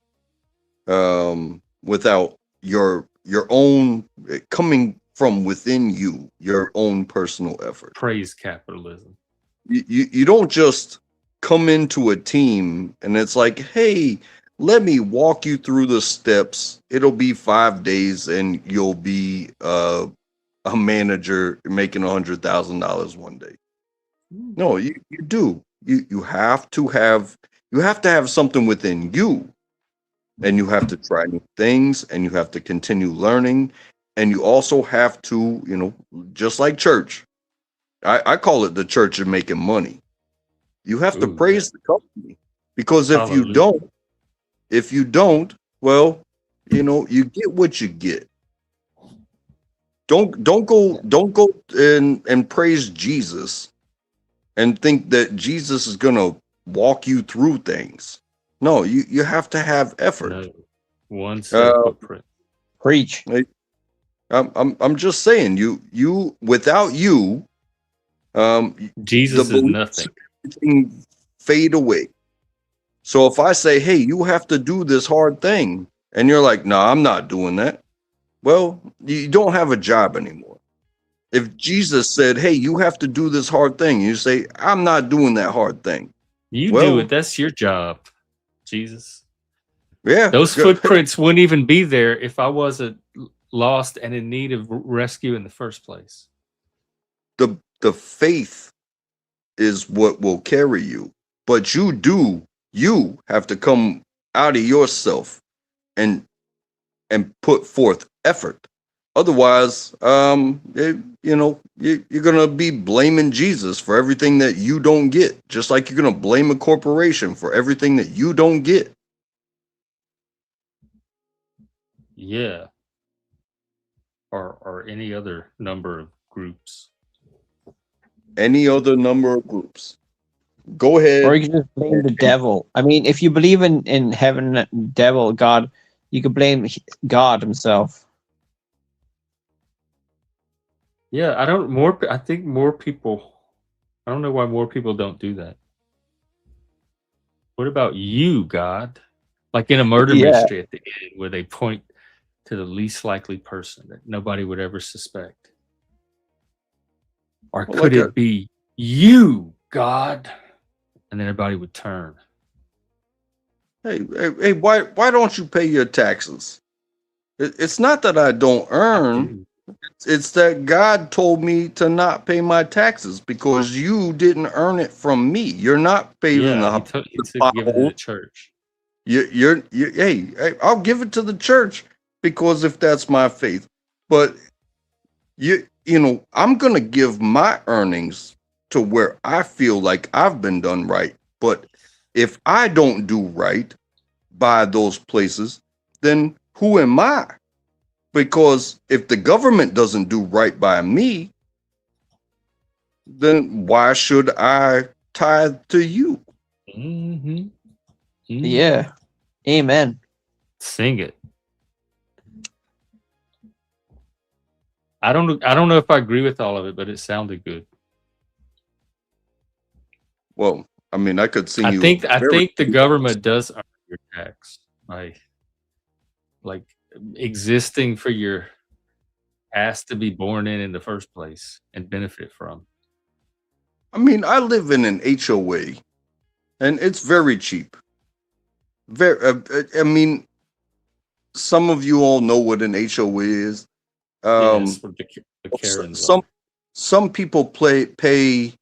without your own coming from within you, your own personal effort. Praise capitalism. You don't just come into a team and it's like, hey, let me walk you through the steps. It'll be 5 days and you'll be a manager making $100,000 one day. No, you do. You have to have something within you, and you have to try new things, and you have to continue learning, and you also have to, just like church. I call it the church of making money. You have to praise the company, because if you don't, well, you get what you get. Don't go and praise Jesus and think that Jesus is gonna walk you through things. No, you have to have effort. No. One safe footprint. Preach. I'm just saying, you without you, Jesus is nothing. Fade away. So if I say, hey, you have to do this hard thing, and you're like, no, I'm not doing that. Well, you don't have a job anymore. If Jesus said, hey, you have to do this hard thing, you say, I'm not doing that hard thing. You do it. That's your job, Jesus. Yeah. Those footprints wouldn't even be there if I wasn't lost and in need of rescue in the first place. The faith is what will carry you. But you have to come out of yourself and put forth effort. Otherwise, you're gonna be blaming Jesus for everything that you don't get, just like you're gonna blame a corporation for everything that you don't get. Yeah. Or any other number of groups. Any other number of groups. Go ahead. Or you can just blame the devil. I mean, if you believe in heaven, devil, God, you could blame God himself. Yeah, I think more people, I don't know why more people don't do that. What about you, God? Like in a murder mystery at the end where they point to the least likely person that nobody would ever suspect. Or could it be you, God? And then everybody would turn. Hey, why don't you pay your taxes? It's not that I don't earn. It's that God told me to not pay my taxes because you didn't earn it from me. You're not paying he said give it to the church. Hey, I'll give it to the church because if that's my faith. But I'm gonna give my earnings to where I feel like I've been done right. But if I don't do right by those places, then who am I? Because if the government doesn't do right by me, then why should I tithe to you? Mm-hmm. Yeah. Amen. Sing it. I don't know if I agree with all of it, but it sounded good. Well, I mean, I could sing I you. think the government does earn your tax. Like existing for your has to be born in the first place and benefit from. I mean, I live in an HOA, and it's very cheap. I mean, some of you all know what an HOA is. Yes, what the Karens are. Some people pay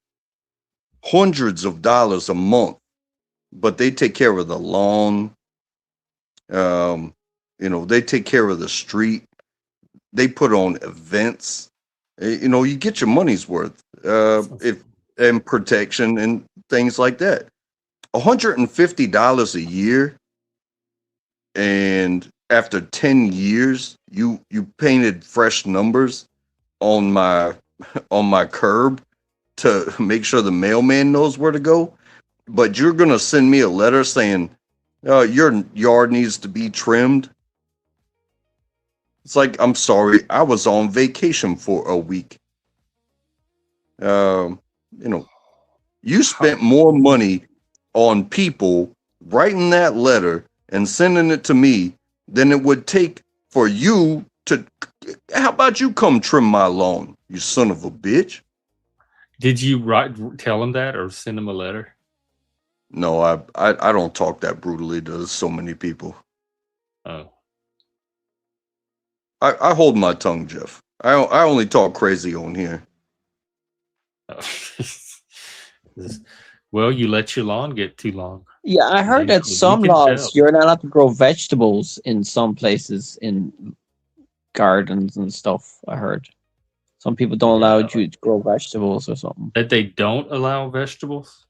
hundreds of dollars a month, but they take care of the lawn. They take care of the street. They put on events. You get your money's worth. And protection and things like that. $150 a year, and after 10 years, you painted fresh numbers on my curb to make sure the mailman knows where to go. But you're gonna send me a letter saying your yard needs to be trimmed. It's like, I'm sorry, I was on vacation for a week. You spent more money on people writing that letter and sending it to me than it would take for you to. How about you come trim my lawn, you son of a bitch? Did you tell him that or send him a letter? No, I don't talk that brutally to so many people. Oh. I hold my tongue, Jeff. I only talk crazy on here. Well, you let your lawn get too long. Yeah, I heard that some laws you're not allowed to grow vegetables in some places in gardens and stuff. I heard some people don't allow you to grow vegetables or something. That they don't allow vegetables?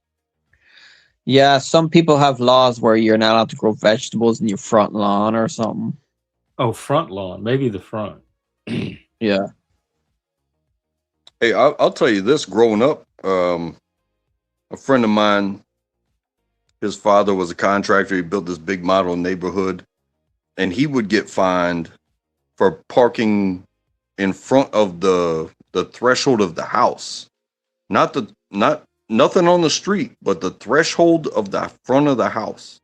Yeah, some people have laws where you're not allowed to grow vegetables in your front lawn or something. Oh, front lawn, maybe the front. Yeah. Hey, I'll tell you this. Growing up, a friend of mine, his father was a contractor. He built this big model neighborhood, and he would get fined for parking in front of the threshold of the house. Nothing on the street, but the threshold of the front of the house.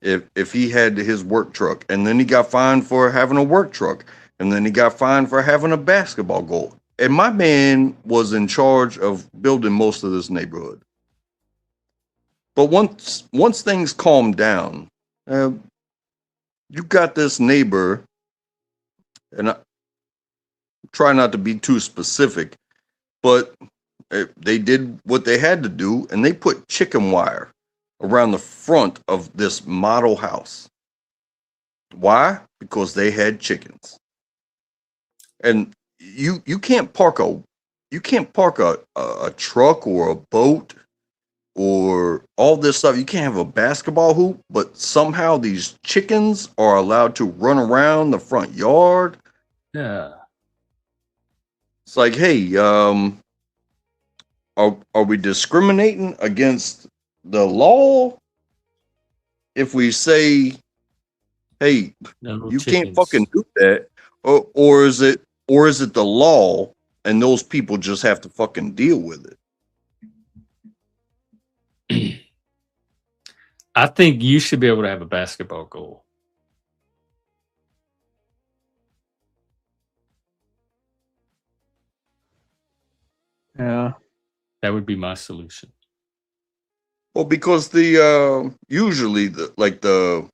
If he had his work truck, and then he got fined for having a work truck, and then he got fined for having a basketball goal. And my man was in charge of building most of this neighborhood. But once things calmed down, you got this neighbor, and I try not to be too specific, but they did what they had to do, and they put chicken wire around the front of this model house. Why? Because they had chickens. And you can't park a truck or a boat or all this stuff. You can't have a basketball hoop, but somehow these chickens are allowed to run around the front yard. Yeah. It's like, hey, are we discriminating against the law if we say, hey, you can't fucking do that, or is it the law and those people just have to fucking deal with it? I think you should be able to have a basketball goal. Yeah. That would be my solution. Well, because usually the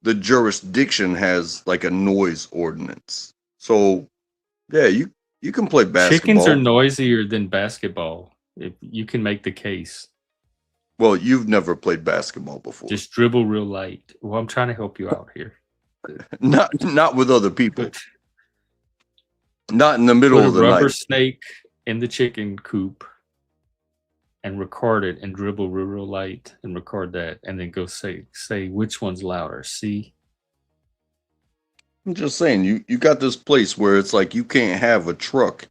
jurisdiction has like a noise ordinance. So yeah, you can play basketball. Chickens are noisier than basketball. If you can make the case. Well, you've never played basketball before. Just dribble real light. Well, I'm trying to help you out here. Not with other people. Not in the middle of the rubber night. Snake in the chicken coop and record it and dribble real light and record that and then go say which one's louder. See? I'm just saying, you got this place where it's like you can't have a truck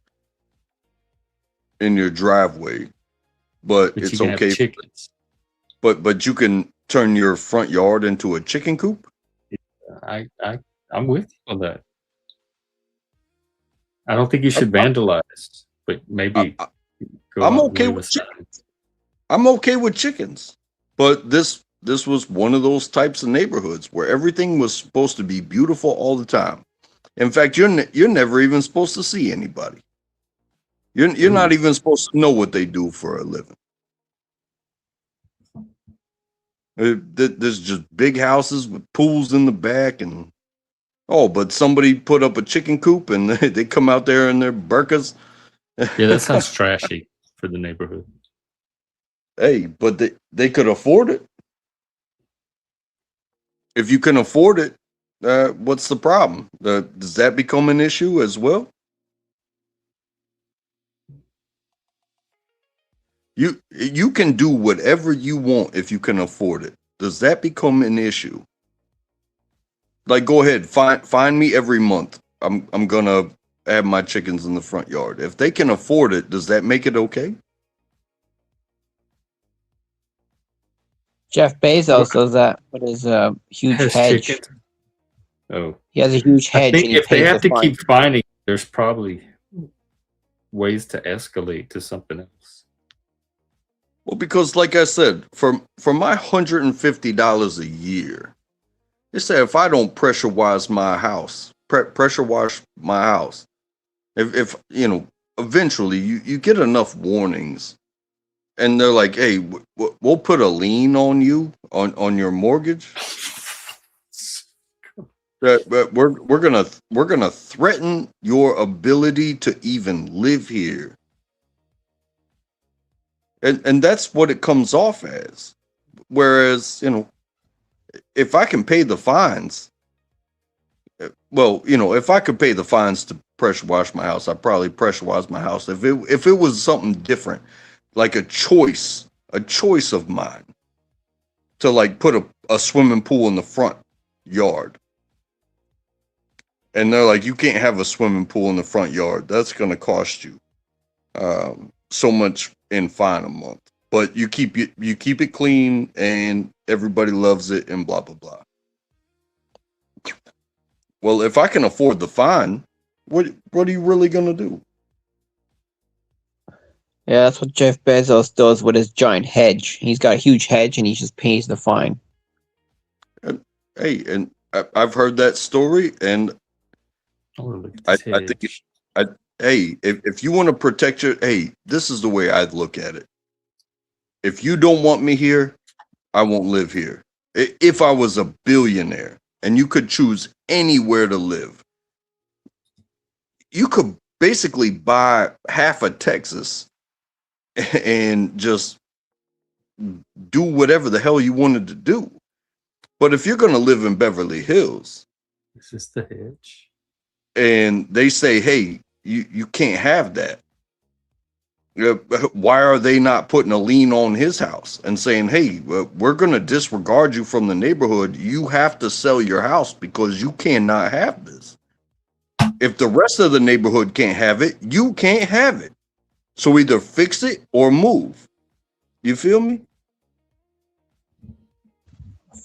in your driveway, but But it's you can okay. have chickens. But you can turn your front yard into a chicken coop. I'm with you on that. I don't think you should vandalize, but maybe go I'm out okay and leave with a sign. I'm okay with chickens, but this was one of those types of neighborhoods where everything was supposed to be beautiful all the time. In fact, you're never even supposed to see anybody. You're not even supposed to know what they do for a living. There's just big houses with pools in the back, and but somebody put up a chicken coop and they come out there in their burkas. Yeah, that sounds trashy for the neighborhood. Hey, but they could afford it. If you can afford it, what's the problem? Does that become an issue as well? You can do whatever you want if you can afford it. Does that become an issue? Like, go ahead, find me every month. I'm gonna have my chickens in the front yard. If they can afford it, does that make it okay? Jeff Bezos does that with his huge Has hedge. chickens? Oh, He has a huge I hedge, think and he if they pays have the to fine. keep finding, there's probably ways to escalate to something else. Well, because like I said, for my $150 a year, they say if I don't pressure wash my house, if you know, eventually you get enough warnings, and they're like, hey, we'll put a lien on you on your mortgage. That we're gonna threaten your ability to even live here. And that's what it comes off as. Whereas, if I can pay the fines, if I could pay the fines to pressure wash my house, I'd probably pressure wash my house. If it was something different, like a choice of mine to like put a swimming pool in the front yard. And they're like, you can't have a swimming pool in the front yard. That's going to cost you so much in fine a month. But you keep it clean, and everybody loves it, and blah blah blah. Well, if I can afford the fine, what are you really gonna do? Yeah, that's what Jeff Bezos does with his giant hedge. He's got a huge hedge, and he just pays the fine. And I've heard that story, and I think if you want to protect this is the way I'd look at it. If you don't want me here, I won't live here. If I was a billionaire and you could choose anywhere to live, you could basically buy half of Texas and just do whatever the hell you wanted to do. But if you're going to live in Beverly Hills, Is this the hedge? and they say, hey, you can't have that. Why are they not putting a lien on his house and saying, hey, we're going to disregard you from the neighborhood. You have to sell your house because you cannot have this. If the rest of the neighborhood can't have it, you can't have it. So either fix it or move. You feel me?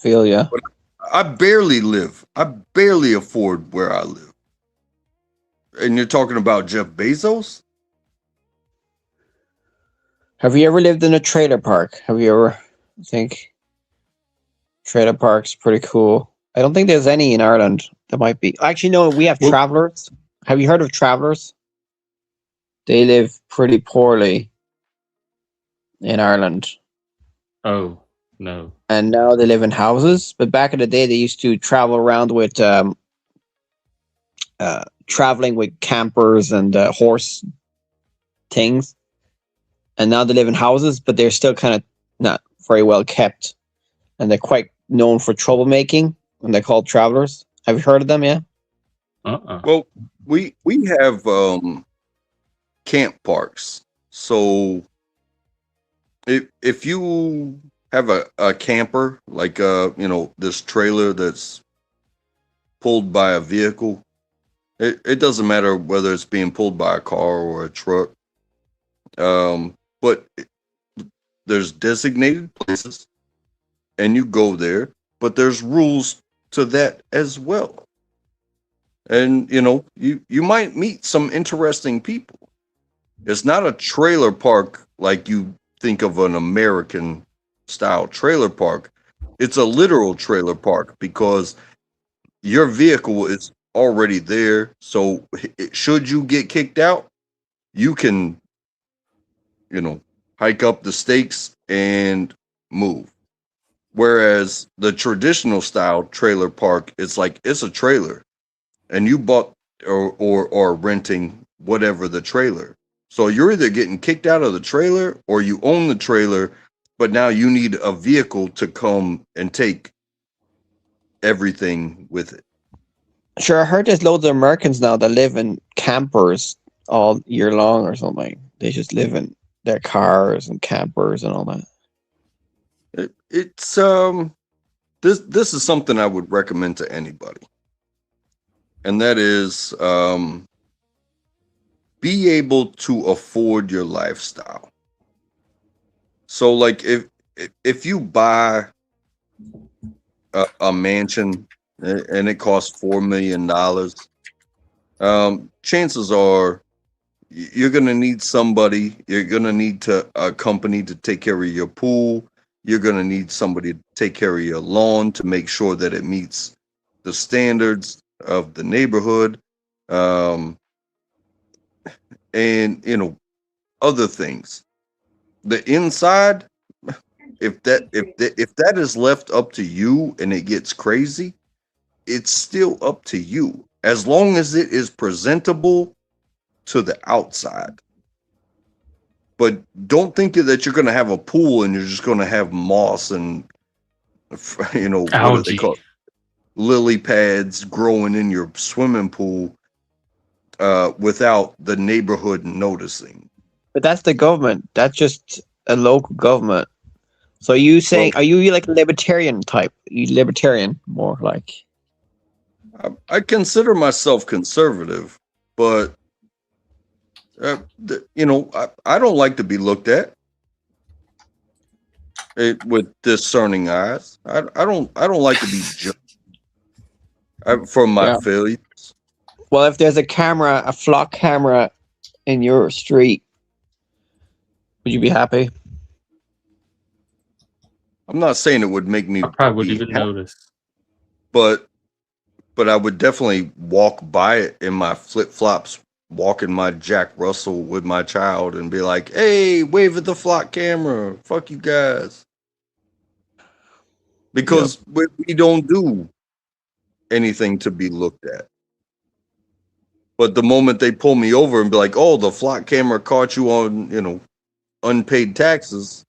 Feel ya. But I barely afford where I live. And you're talking about Jeff Bezos? Have you ever lived in a trailer park? I think trailer park's pretty cool. I don't think there's any in Ireland. There might be. Actually, no, we have travelers. Have you heard of travelers? They live pretty poorly in Ireland. Oh, no. And now they live in houses. But back in the day, they used to travel around with traveling with campers and horse things. And now they live in houses, but they're still kind of not very well kept. And they're quite known for troublemaking, and they're called travelers. Have you heard of them? Yeah. Uh-uh. Well, we have camp parks. So if you have a camper, like this trailer that's pulled by a vehicle, it doesn't matter whether it's being pulled by a car or a truck. But there's designated places and you go there, but there's rules to that as well. And you might meet some interesting people. It's not a trailer park like you think of an American style trailer park. It's a literal trailer park because your vehicle is already there. So should you get kicked out, you can, hike up the stakes and move. Whereas the traditional style trailer park, it's like it's a trailer and you bought or renting whatever the trailer. So you're either getting kicked out of the trailer or you own the trailer, but now you need a vehicle to come and take everything with it. Sure, I heard there's loads of Americans now that live in campers all year long or something. They just live in their cars and campers and all that. It's this is something I would recommend to anybody, and that is be able to afford your lifestyle. So, like, if you buy a mansion and it costs $4 million, chances are you're gonna need somebody. You're gonna need a company to take care of your pool. You're going to need somebody to take care of your lawn to make sure that it meets the standards of the neighborhood. And, other things. The inside, if that is left up to you and it gets crazy, it's still up to you. As long as it is presentable to the outside. But don't think that you're going to have a pool and you're just going to have moss and, what do they call it? Lily pads growing in your swimming pool without the neighborhood noticing. But that's the government. That's just a local government. So you saying, are you like a libertarian type? You libertarian, more like? I consider myself conservative, but I don't like to be looked at with discerning eyes. I don't like to be judged for my failures. Well, if there's a flock camera in your street, would you be happy? I'm not saying it would make me. I probably wouldn't even notice. But I would definitely walk by it in my flip flops, walking my Jack Russell with my child, and be like, "Hey, wave at the flock camera! Fuck you guys!" Because we don't do anything to be looked at. But the moment they pull me over and be like, "Oh, the flock camera caught you on, unpaid taxes,"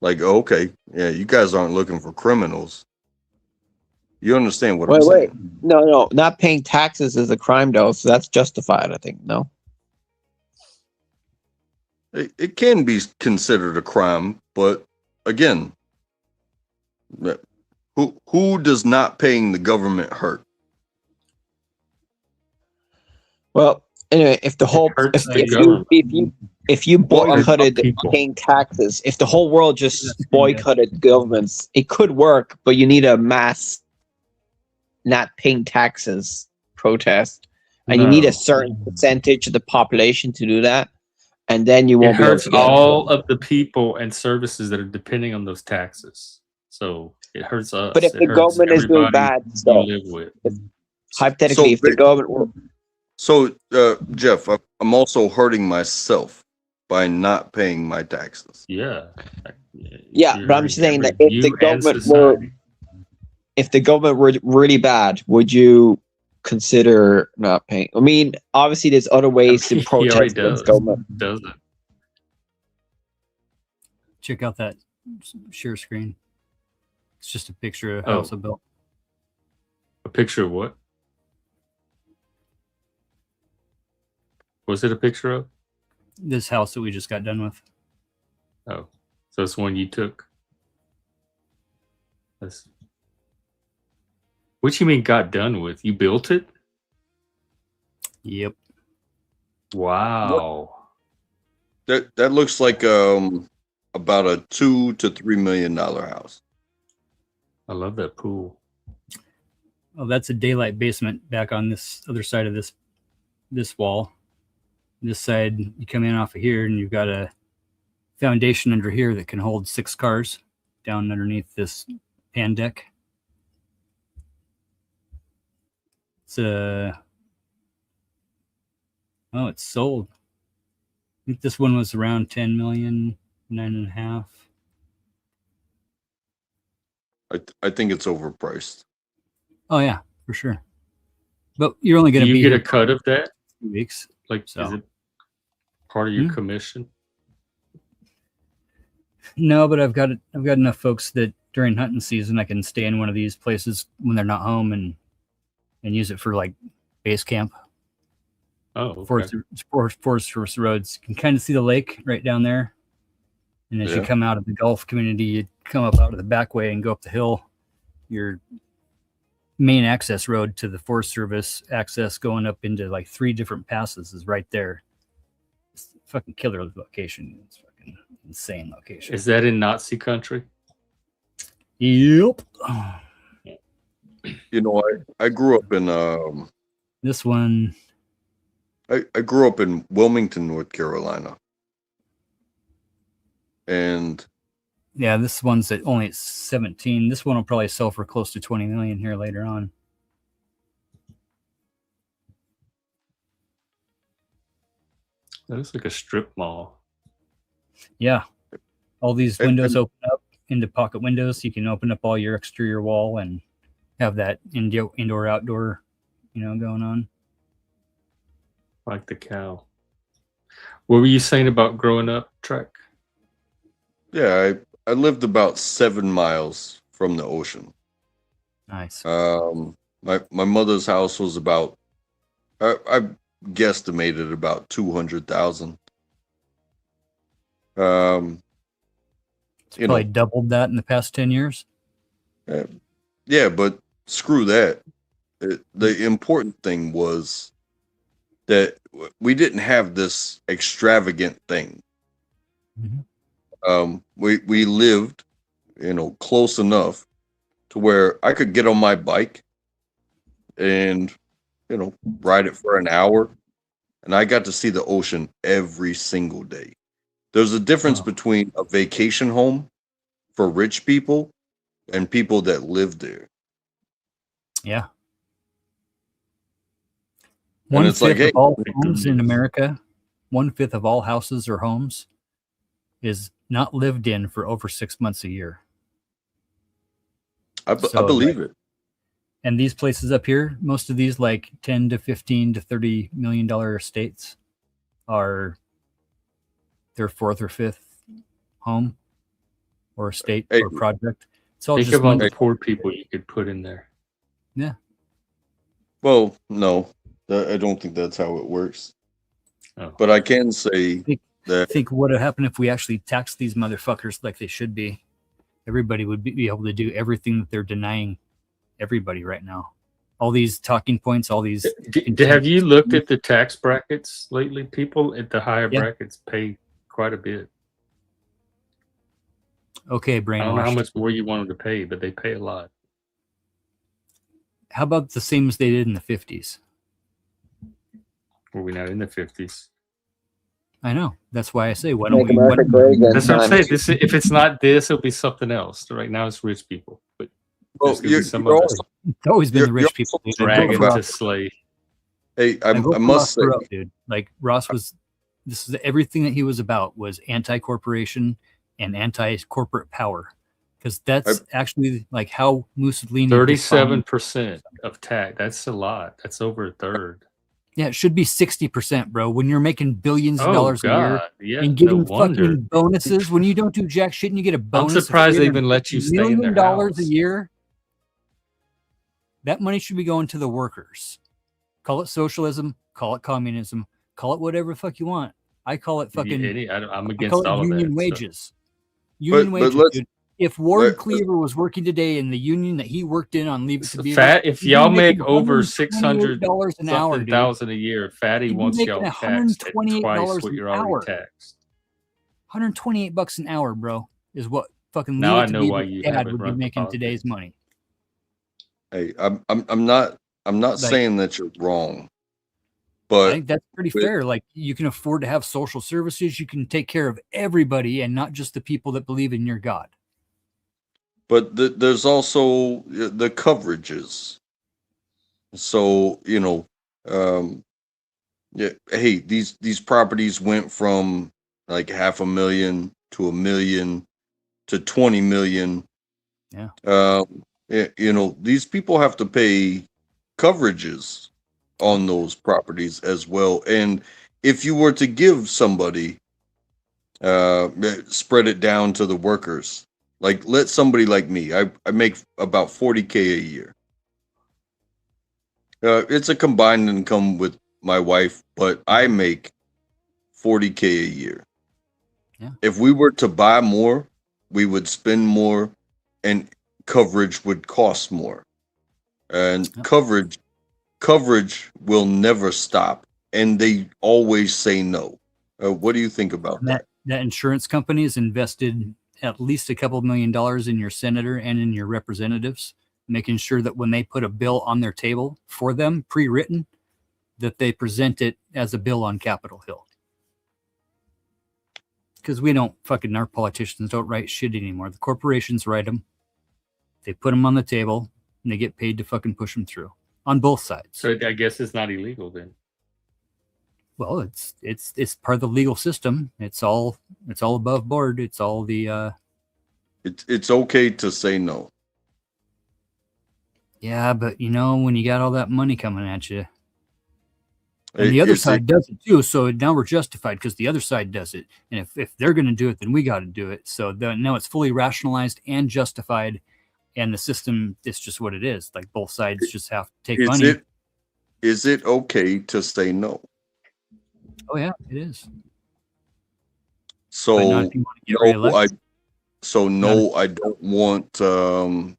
like, oh, okay, yeah, you guys aren't looking for criminals. You understand what I'm saying? No, not paying taxes is a crime, though, so that's justified, I think. No, it can be considered a crime, but again, who does not paying the government hurt? Well, anyway, if the whole if you boycotted paying taxes, if the whole world just boycotted governments, it could work, but you need a mass not paying taxes protest, and you need a certain percentage of the population to do that, and then you won't be able to get all of the people and services that are depending on those taxes. So it hurts us. But if the government is doing bad stuff, hypothetically, if the government were... So, Jeff, I'm also hurting myself by not paying my taxes. Yeah, but I'm saying that if the government were really bad, would you consider not paying? I mean, obviously, there's other ways to protest against government. Doesn't. Check out that share screen. It's just a picture of house I built. A picture of what? Was it a picture of? This house that we just got done with. Oh, so it's one you took. That's... What you mean got done with? You built it? Yep. Wow. That looks like about a $2 to $3 million house. I love that pool. Oh, that's a daylight basement back on this other side of this wall. This side, you come in off of here, and you've got a foundation under here that can hold 6 cars down underneath this pan deck. It's it's sold. I think this one was around 10 million, 9.5. I think it's overpriced. Oh yeah, for sure. But you're only going Do to you be get a here cut of that? 2 weeks. Like, So. is it part of your commission? No, but I've got enough folks that during hunting season I can stay in one of these places when they're not home and use it for like base camp. Oh, okay. Forest Service roads. You can kind of see the lake right down there. And as you come out of the Gulf community, you come up out of the back way and go up the hill. Your main access road to the Forest Service access going up into like 3 different passes is right there. It's a fucking killer location. It's fucking insane location. Is that in Nazi country? Yep. You know, I grew up in This one. I grew up in Wilmington, North Carolina. And Yeah, this one's at only at 17. This one will probably sell for close to 20 million here later on. That looks like a strip mall. Yeah. All these windows open up into pocket windows. You can open up all your exterior wall and have that indoor outdoor, going on. Like the cow. What were you saying about growing up, Trek? yeah, I lived about 7 miles from the ocean. Nice. My mother's house was about I guesstimated about 200,000. It's probably doubled that in the past 10 years. Yeah, but screw that. The important thing was that we didn't have this extravagant thing. Mm-hmm. We lived, close enough to where I could get on my bike and, ride it for an hour, and I got to see the ocean every single day. There's a difference between a vacation home for rich people and people that live there. Yeah. And it's like, hey, of all homes in America, 1/5 of all houses or homes is not lived in for over 6 months a year. I believe it. And these places up here, most of these like 10 to 15 to $30 million estates are their 4th or 5th home or estate or project. It's all think just of all the poor people you could put in there. Yeah. Well, no, I don't think that's how it works. Oh. But I can say I think what would happen if we actually taxed these motherfuckers like they should be. Everybody would be able to do everything that they're denying everybody right now. All these talking points, all these. Have you looked at the tax brackets lately? People at the higher brackets pay quite a bit. Okay, brainwashed. I don't know how much more you want them to pay, but they pay a lot. How about the same as they did in the 50s? Were we not in the 50s? I know. That's why I say, why don't we? That's what I'm saying. If it's not this, it'll be something else. Right now, it's rich people. But it's always been the rich people dragging to slay. Hey, I must say, dude, like Ross was. This is everything that he was about was anti-corporation and anti-corporate power, because that's actually like how Mussolini. 37% of tax. That's a lot. That's over a third. Yeah, it should be 60%, bro. When you're making billions of dollars a year and getting fucking bonuses, when you don't do jack shit and you get a bonus, I'm surprised they even let you stay in their house. $1 million a year. That money should be going to the workers. Call it socialism, call it communism, call it whatever the fuck you want. I call it fucking. I'm I against call it all of that. union wages. Union But wages, let's dude. If Ward Cleaver was working today in the union that he worked in on Leave It to Beaver, If y'all make over $600 an hour, dude, $600,000 a year, Fatty wants y'all taxed at twice what you're already taxed. $128 an hour, bro, is what fucking Now Leave I It to know Beaver why you dad haven't would be run for making politics. today's money. Hey, I'm not Like- saying that you're wrong, I but think that's pretty with- fair. Like, you can afford to have social services. You can take care of everybody and not just the people that believe in your God. there's also the coverages. So yeah. Hey, these properties went from like $500,000 to $1 million to 20 million. Yeah. These people have to pay coverages on those properties as well. And if you were to give somebody, spread it down to the workers, like let somebody like me, I make about $40K a year. It's a combined income with my wife, but I make $40K a year. Yeah. If we were to buy more, we would spend more, and coverage would cost more. And coverage will never stop, and they always say no. What do you think about that? That insurance company has invested at least a couple $1 million in your senator and in your representatives, making sure that when they put a bill on their table for them, pre-written, that they present it as a bill on Capitol Hill. Because our politicians don't write shit anymore. The corporations write them. They put them on the table, and they get paid to fucking push them through on both sides. So I guess it's not illegal then. Well, it's part of the legal system. It's all above board. It's all the. It's okay to say no. Yeah, but when you got all that money coming at you, and the other side does it too. So now we're justified because the other side does it. And if they're going to do it, then we got to do it. So now it's fully rationalized and justified. And the system is just what it is. Like both sides just have to take money. Is it okay to say no? Oh yeah, it is. So no, I don't want some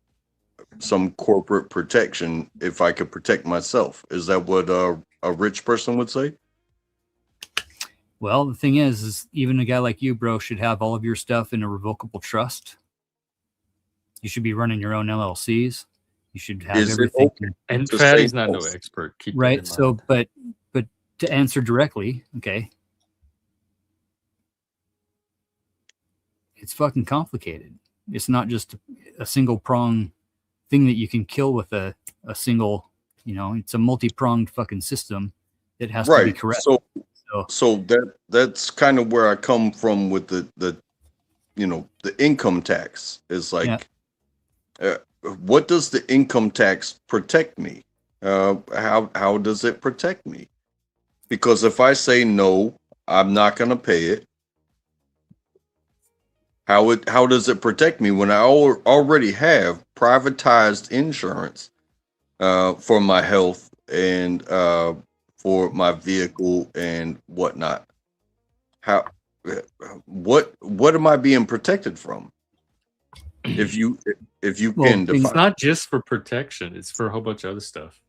corporate protection if I could protect myself. Is that what a rich person would say? Well, the thing is even a guy like you, bro, should have all of your stuff in a revocable trust. You should be running your own LLCs. You should have everything. And Fatty's not no expert. Keep right. So, but to answer directly, okay, it's fucking complicated. It's not just a single prong thing that you can kill with a single. It's a multi-pronged fucking system that has to be correct. So that's kind of where I come from with the income tax is like, what does the income tax protect me? How does it protect me? Because if I say no, I'm not going to pay it. How does it protect me when I already have privatized insurance for my health and for my vehicle and whatnot? What am I being protected from? If you can define. It's not just for protection, it's for a whole bunch of other stuff.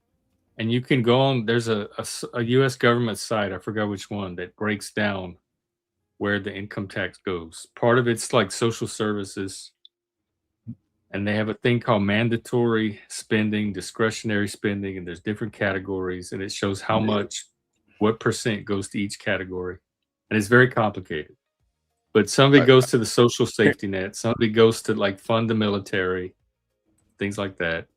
And you can go on, there's a US government site, I forgot which one, that breaks down where the income tax goes. Part of it's like social services, and they have a thing called mandatory spending, discretionary spending, and there's different categories, and it shows how much, what percent goes to each category. And it's very complicated. But some of it goes to the social safety net, some of it goes to like fund the military, things like that.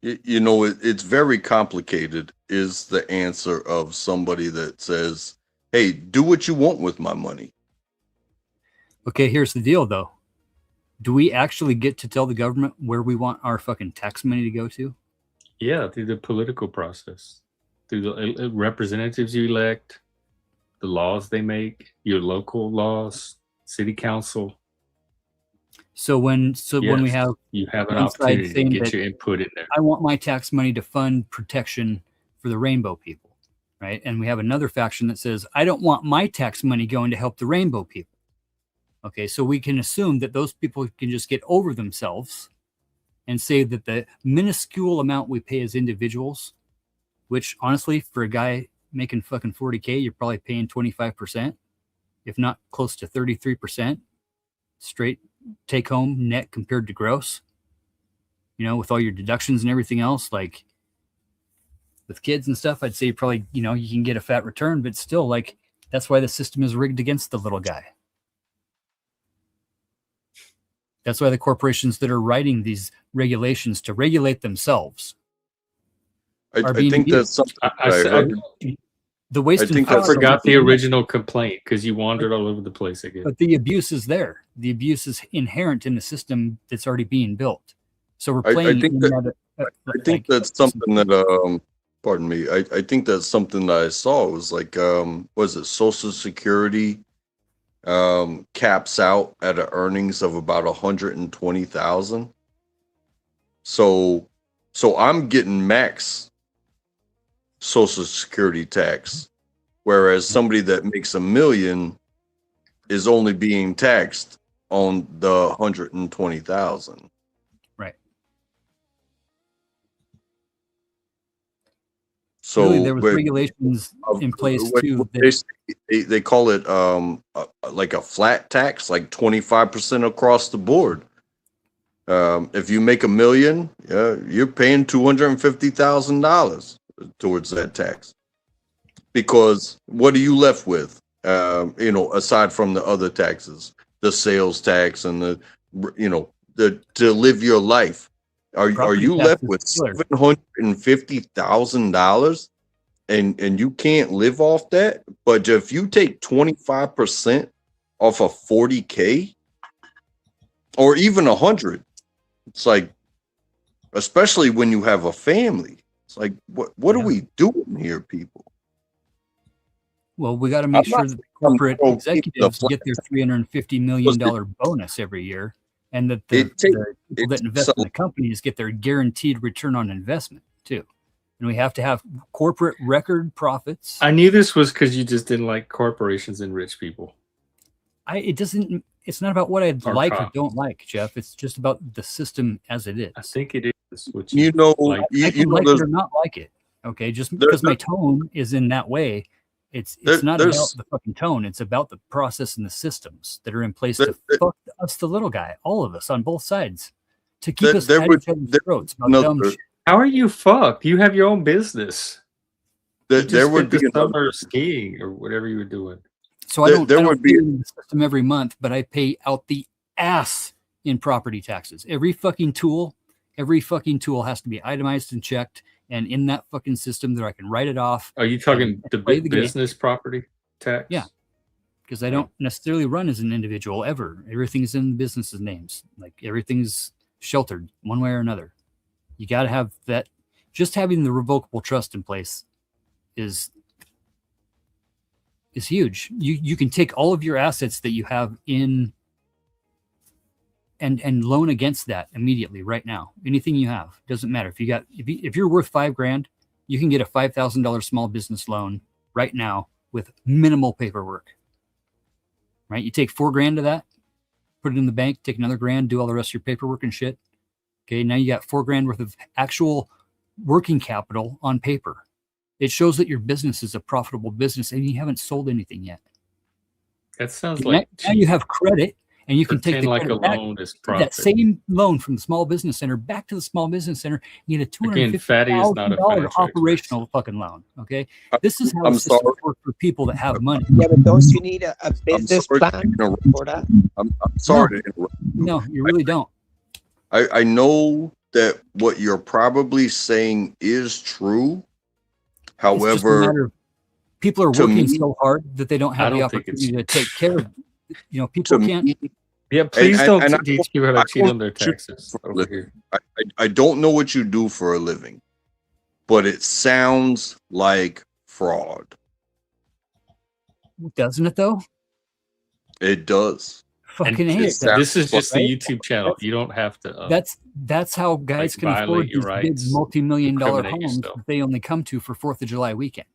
It's very complicated is the answer of somebody that says, hey, do what you want with my money. Okay, here's the deal though. Do we actually get to tell the government where we want our fucking tax money to go to? Yeah, through the political process, through the representatives you elect, the laws they make, your local laws, city council. So when we have you have an one side opportunity to get your input in there. I want my tax money to fund protection for the rainbow people. right? And we have another faction that says, I don't want my tax money going to help the rainbow people. Okay, so we can assume that those people can just get over themselves and say that the minuscule amount we pay as individuals, which honestly, for a guy making fucking 40K, you're probably paying 25%, if not close to 33%, straight take home net compared to gross, with all your deductions and everything else. Like with kids and stuff, I'd say probably, you can get a fat return, but still, like, that's why the system is rigged against the little guy. That's why the corporations that are writing these regulations to regulate themselves I think that's something I heard. The waste I think and I that's forgot the original complaint because you wandered all over the place again. But the abuse is there. The abuse is inherent in the system that's already being built. So we're playing. I think that's something that pardon me. I think that's something that I saw. It was like was it Social Security caps out at an earnings of about 120,000. So I'm getting max Social Security tax, whereas somebody that makes $1 million is only being taxed on the 120,000. Right. So really, there was regulations in place too. They call it like a flat tax, like 25% across the board. If you make $1 million, you're paying $250,000 towards that tax. Because what are you left with? Aside from the other taxes, the sales tax and the to live your life. Are you left with $750,000 and you can't live off that? But if you take 25% off of 40K or even 100, it's like, especially when you have a family, it's like, what are we doing here, people? Well, we got to make sure that the corporate executives get their $350 million bonus every year, and that the people that invest in the companies get their guaranteed return on investment too. And we have to have corporate record profits. I knew this was because you just didn't like corporations and rich people. It's not about what I like or don't like, Jeff. It's just about the system as it is. I think it is. What like. I can like it or not like it. Okay, just because my tone is in that way, it's not about the fucking tone. It's about the process and the systems that are in place to fuck us, the little guy, all of us on both sides, to keep us at each other's throats about dumb shit. How are you fucked? You have your own business. There would be summer skiing or whatever you were doing. So I don't pay in the system every month, but I pay out the ass in property taxes. Every fucking tool has to be itemized and checked, and in that fucking system that I can write it off. Are you talking the big business property tax? Yeah, because I don't necessarily run as an individual ever. Everything's in the business's names. Like everything's sheltered one way or another. You got to have that. Just having the revocable trust in place is huge. You can take all of your assets that you have in and loan against that immediately right now. Anything you have, doesn't matter. If you're worth $5,000, you can get a $5,000 small business loan right now with minimal paperwork. Right? You take $4,000 of that, put it in the bank, take another $1,000, do all the rest of your paperwork and shit. Okay, now you got $4,000 worth of actual working capital on paper. It shows that your business is a profitable business and you haven't sold anything yet. That sounds like now you have credit, and you can take the like a back, loan is profit. That same loan from the small business center back to the small business center. You get a $250,000 operational fucking loan. Okay, this is how the system works for people that have money. Yeah, but don't you need a business plan for that? I'm sorry to interrupt. No, you really don't. I know that what you're probably saying is true. However, people are working so hard that they don't have the opportunity to take care of. People can't. Yeah, please don't teach people how to cheat on their taxes over here. I don't know what you do for a living, but it sounds like fraud. Doesn't it though? It does. Fucking hate it. This is just the YouTube channel. You don't have to. That's how guys can afford these big multi-million-dollar homes that they only come to for 4th of July weekend.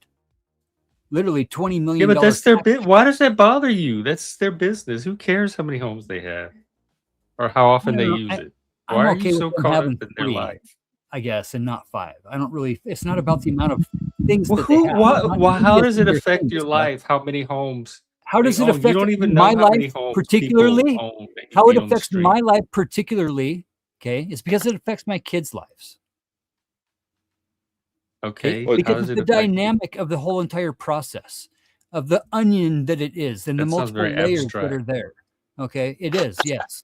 literally $20 Yeah, million. but that's their bit. Why does that bother you? That's their business. Who cares how many homes they have or how often they use it? Why are you so caught up in their life? I guess, and not 5. I don't really. It's not about the amount of things Well, that they have. how does it affect your life? How many homes? How does they it own? affect You don't even my know how many life homes particularly? people own that How you it meet on the affects street. my life particularly, okay, is because it affects my kids' lives. Okay, Well, how Because does of it the affect you? dynamic of the whole entire process, of the onion that it is, and the That sounds multiple very layers abstract. that are there. Okay, it is. Yes,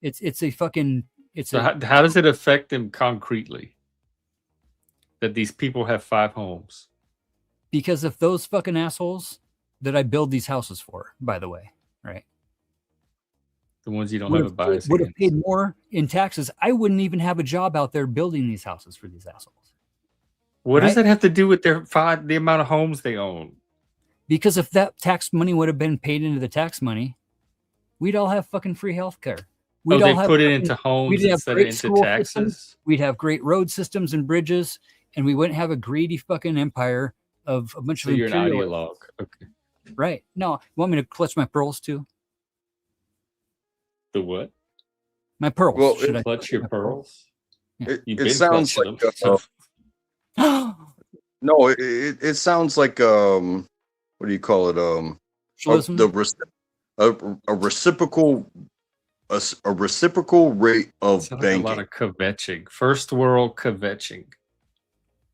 it's a fucking. It's So a. how does it affect them concretely? That these people have 5 homes. Because of those fucking assholes that I build these houses for, by the way, right? The ones you don't have a bias Would have against. paid more in taxes. I wouldn't even have a job out there building these houses for these assholes. What does right? that have to do with the amount of homes they own? Because if that tax money would have been paid into the tax money, we'd all have fucking free health care. We'd They all have put it fucking- into homes we'd have instead of great into school taxes? systems. We'd have great road systems and bridges, and we wouldn't have a greedy fucking empire of a bunch So of you're an imperialists. ideologue. Okay. Right. No, you want me to clutch my pearls too? The what? My pearls. Well, Should I Clutch your pearls? it You've it been sounds clutching like them. no, it sounds like what do you call it? Socialism? A reciprocal a reciprocal rate of Sounds like a lot banking. of kvetching. First world kvetching.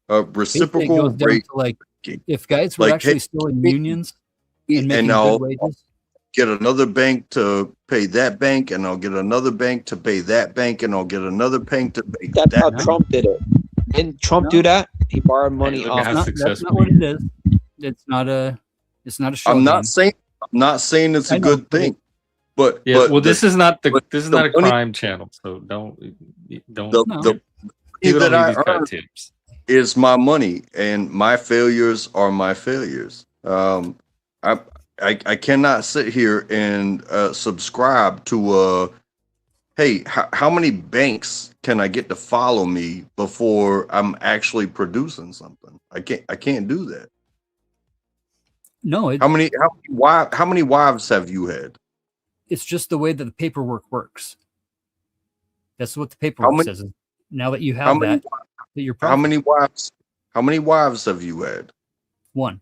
A Basically, it reciprocal goes down rate. to like banking. if guys were Like, actually hey, still in unions and making I'll good wages. get another bank to pay that bank, and I'll get another bank to pay that bank, and I'll get another bank to pay That's how that. No. Trump did it. Didn't Trump No. do that? He borrowed money look off. at how That's successful not what he it is. It's not a shell I'm game. not saying it's I a know, good but thing, but Yeah, well, the- this is not but this is the not a money- crime channel, so don't the No. the people that don't need I these kind earn of tips. is my money, and my failures are my failures. I cannot sit here and subscribe to hey, how many banks can I get to follow me before I'm actually producing something? I can't do that. No, How many wives have you had? it's just the way that the paperwork works. That's what the How paperwork many says. Now that you how have many that you're how profiting. many wives have you had? One.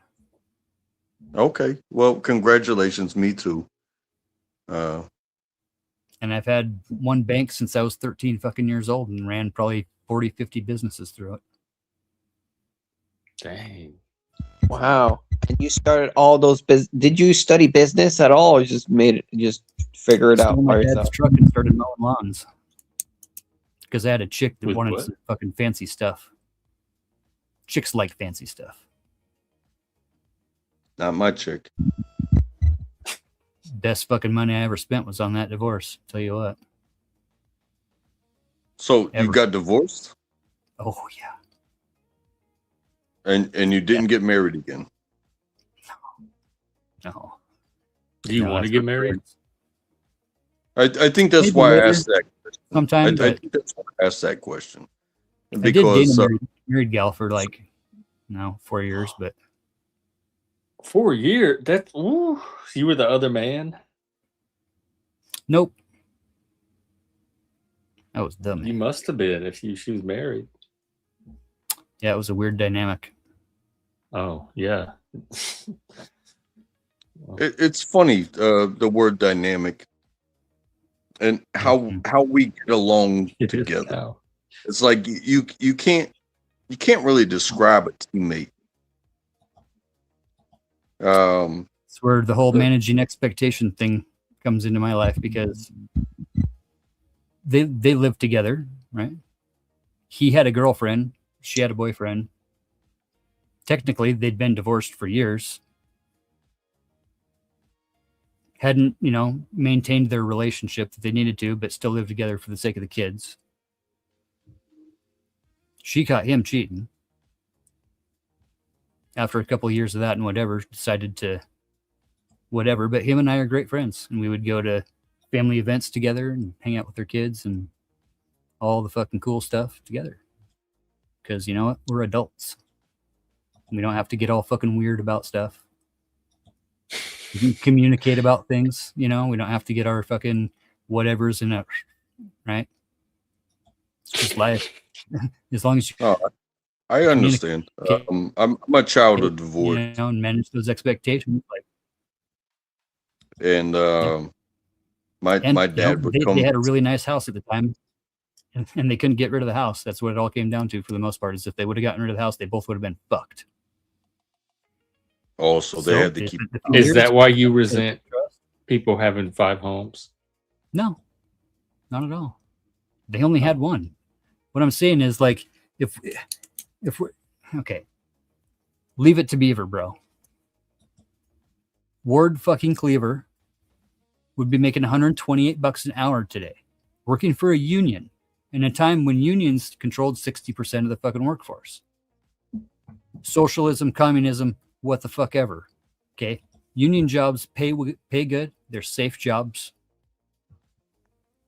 Okay, well, congratulations, me too. And I've had one bank since I was 13 fucking years old and ran probably 40, 50 businesses through it. Dang. Wow. And you started all those did you study business at all or just figure it out Stole by my yourself? dad's truck and started mowing lawns. Because I had a chick that With wanted what? some fucking fancy stuff. Chicks like fancy stuff. Not my chick. Best fucking money I ever spent was on that divorce. Tell you what. So Ever. you got divorced Oh yeah. and you didn't get married again. No. Do you No, want to that's get for married? I think that's Maybe why later. I asked that. Sometime, I but think that's why I asked that question. I did date Because a married gal for like 4 years, but 4 years. That ooh, you were the other man. nope. That was dumb. You must have been if she was married. Yeah, it was a weird dynamic. Oh yeah. it's funny, the word dynamic and how we get along It is together. now. It's like you can't really describe a teammate. It's where the whole managing expectation thing comes into my life because they lived together, right? He had a girlfriend, she had a boyfriend. Technically, they'd been divorced for years. Hadn't, maintained their relationship that they needed to, but still lived together for the sake of the kids. She caught him cheating. After a couple of years of that and whatever, decided to whatever. But him and I are great friends, and we would go to family events together and hang out with their kids and all the fucking cool stuff together. Because you know what? We're adults. We don't have to get all fucking weird about stuff. We can communicate about things, you know. We don't have to get our fucking whatevers in a right. It's just life. As long as you Oh, I understand. I'm a child of divorce, you know, and manage those expectations. Like, and my and you know, dad would they come. had a really nice house at the time, and they couldn't get rid of the house. That's what it all came down to for the most part. Is if they would have gotten rid of the house, they both would have been fucked. Also, they had to keep. Is that why you resent people having 5 homes? No, not at all. They only had one. What I'm saying is, like, if we're okay, leave it to Beaver, bro. Ward fucking Cleaver would be making $128 an hour today, working for a union in a time when unions controlled 60% of the fucking workforce. Socialism, communism, what the fuck ever. Okay, union jobs pay good. They're safe jobs.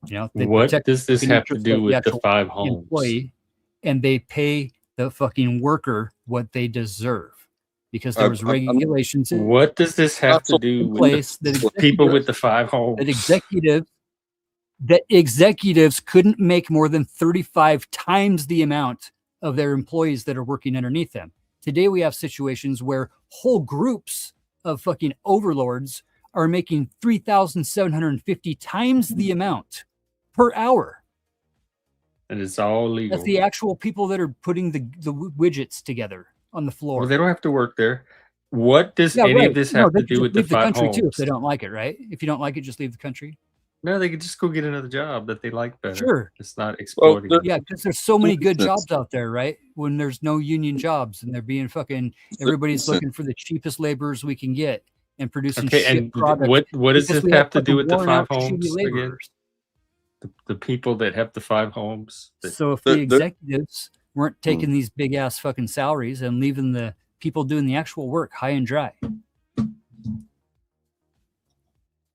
You know, they What protect does this the have to interests do of with the actual 5 homes? employee, and they pay the fucking worker what they deserve because there was regulations. What does this have to do with the people with the 5 homes? That executives couldn't make more than 35 times the amount of their employees that are working underneath them. Today we have situations where whole groups of fucking overlords are making 3,750 times the amount per hour. And it's all legal. That's the actual people that are putting the widgets together on the floor. Well, they don't have to work there. What does any of this have to do with the 5 country homes? too if they don't like it, right? If you don't like it, just leave the country. No, they could just go get another job that they like better. Sure. It's not exploiting. Yeah, because there's so many good jobs out there, right? When there's no union jobs and they're being fucking, everybody's looking for the cheapest laborers we can get and producing shit products. What does this have to do with the 5 homes again? Laborers. The people that have the 5 homes. So if the executives weren't taking these big ass fucking salaries and leaving the people doing the actual work high and dry.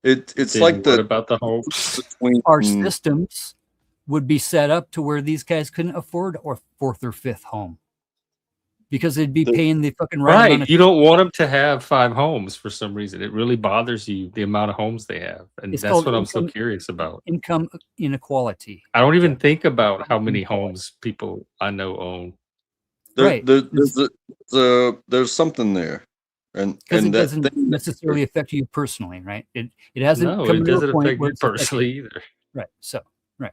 It's like what about the homes? Our systems would be set up to where these guys couldn't afford a 4th or 5th home because they'd be paying the fucking right. You don't want them to have 5 homes for some reason. It really bothers you the amount of homes they have, and that's what I'm so curious about. Income inequality. I don't even think about how many homes people I know own. There's something there. And it doesn't necessarily affect you personally, right? It hasn't. No, come it to a doesn't point affect where me it's personally either. Right. So, right.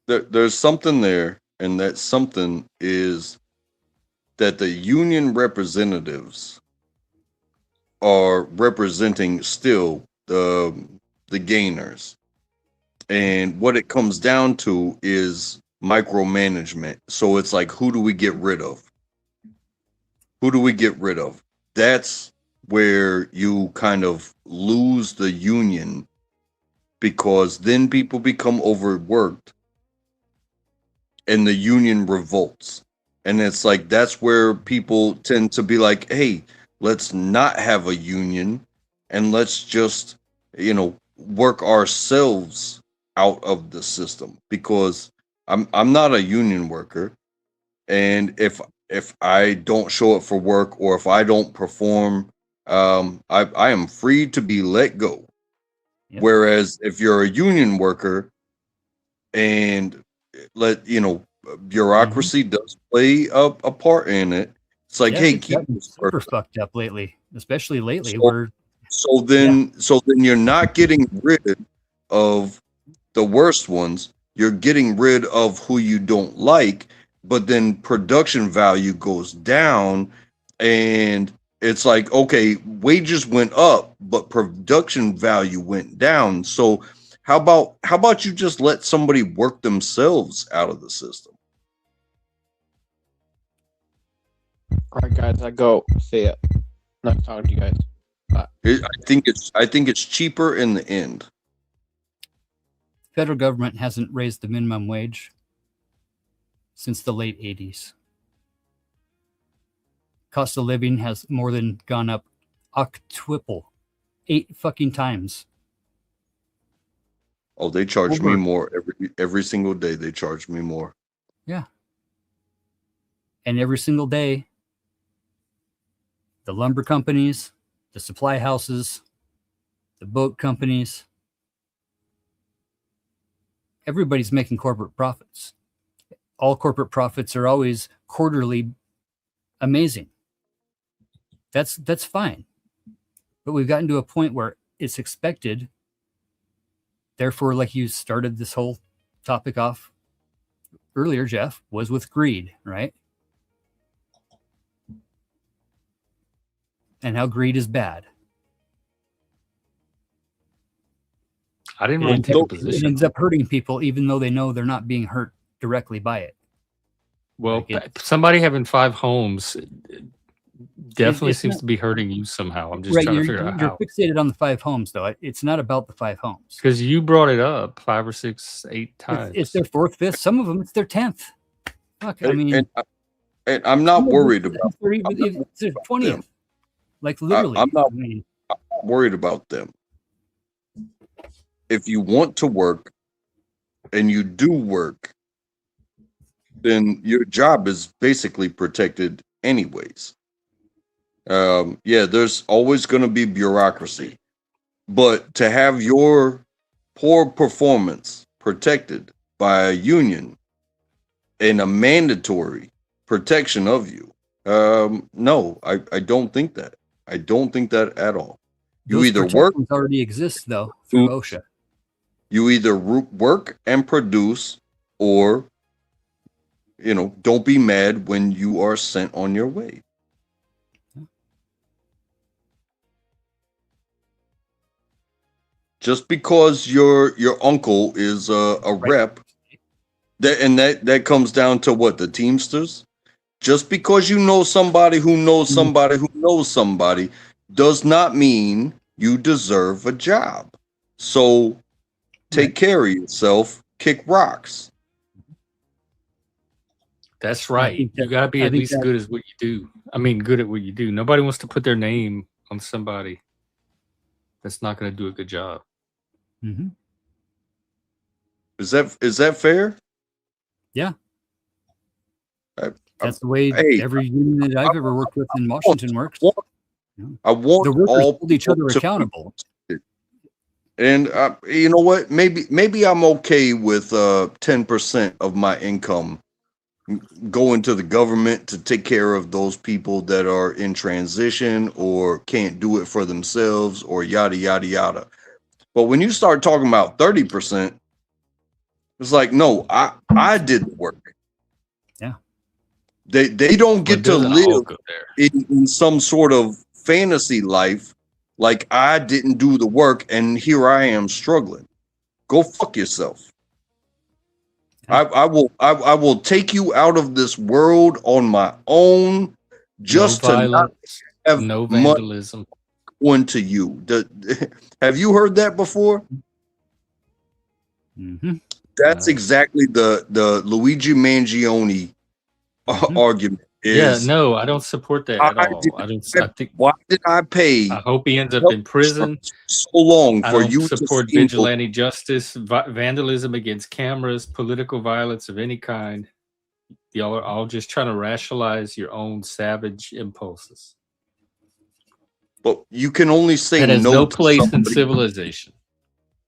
There's something there, and that something is that the union representatives are representing still the gainers, and what it comes down to is micromanagement. So it's like, who do we get rid of? Who do we get rid of? That's where you kind of lose the union, because then people become overworked and the union revolts. And it's like, that's where people tend to be like, hey, let's not have a union and let's just, work ourselves out of the system, because I'm not a union worker. And if I don't show up for work, or if I don't perform, I am free to be let go. Yep. Whereas if you're a union worker, and bureaucracy does play a part in it. It's like, hey, keep this super fucked up lately, especially lately. So then you're not getting rid of the worst ones. You're getting rid of who you don't like. But then production value goes down, and it's like, okay, wages went up, but production value went down. So how about you just let somebody work themselves out of the system? All right, guys, I go. See ya. Nice talking to you guys. Bye. I think it's cheaper in the end. The federal government hasn't raised the minimum wage since the late 80s. Cost of living has more than gone up octuple, 8 fucking times. Oh, they charge me more every single day. They charge me more. Yeah. And every single day, the lumber companies, the supply houses, the boat companies. Everybody's making corporate profits. All corporate profits are always quarterly amazing. That's fine. But we've gotten to a point where it's expected. Therefore, like you started this whole topic off earlier, Jeff, was with greed, right? And how greed is bad. I didn't really take a position. It ends up hurting people, even though they know they're not being hurt directly by it. Well, somebody having 5 homes definitely seems to be hurting you somehow. I'm just trying to figure out how. You're fixated on the 5 homes, though. It's not about the 5 homes. Because you brought it up 5 or 6, 8 times. It's their 4th, 5th. Some of them, it's their 10th. Fuck, I mean, and I'm not worried about it's their 20th. Like literally. I'm not worried about them. If you want to work and you do work, then your job is basically protected anyways. Yeah, there's always going to be bureaucracy, but to have your poor performance protected by a union and a mandatory protection of you, no, I don't think that. I don't think that at all. You Those either work already exist though through OSHA. You either work and produce, or don't be mad when you are sent on your way. Just because your uncle is a rep, that comes down to what, the Teamsters? Just because you know somebody who knows somebody who knows somebody does not mean you deserve a job. So take care of yourself, kick rocks. That's right. You got to be at least good at what you do. I mean, good at what you do. Nobody wants to put their name on somebody that's not going to do a good job. Mm-hmm. Is that fair? Yeah. That's the way every union that I've ever worked with in Washington works. I want the workers all hold each other accountable. And you know what? Maybe I'm okay with 10% of my income going to the government to take care of those people that are in transition or can't do it for themselves or yada yada yada. But when you start talking about 30%, it's like, no, I did the work. Yeah. They don't get to live in some sort of fantasy life like I didn't do the work and here I am struggling. Go fuck yourself. I will take you out of this world on my own just to not have no vandalism going to you. Have you heard that before? Mm-hmm. That's exactly the Luigi Mangione argument. Yeah, no, I don't support that at all. I think. Why did I pay? I hope he ends up in prison so long for you to support vigilante justice, vandalism against cameras, political violence of any kind. Y'all are all just trying to rationalize your own savage impulses. But you can only say that has no to place somebody. In civilization.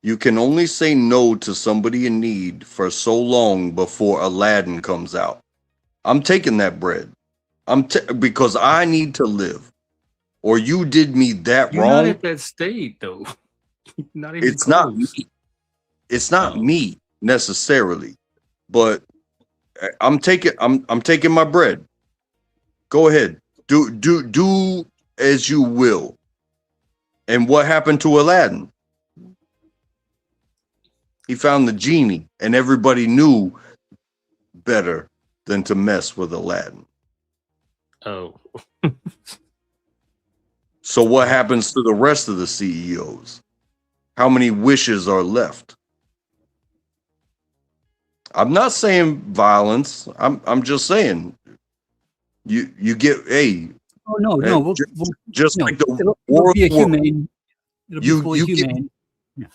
You can only say no to somebody in need for so long before Aladdin comes out. I'm taking that bread. Because I need to live. Or you did me that You're wrong. Not at that state though. Not even it's close. not me. It's not me necessarily. But I'm taking my bread. Go ahead. Do as you will. And what happened to Aladdin? He found the genie, and everybody knew better than to mess with Aladdin. Oh. So what happens to the rest of the CEOs? How many wishes are left? I'm not saying violence. I'm just saying you get Oh no, we'll just no, like the it'll be a humane. It'll be fully humane.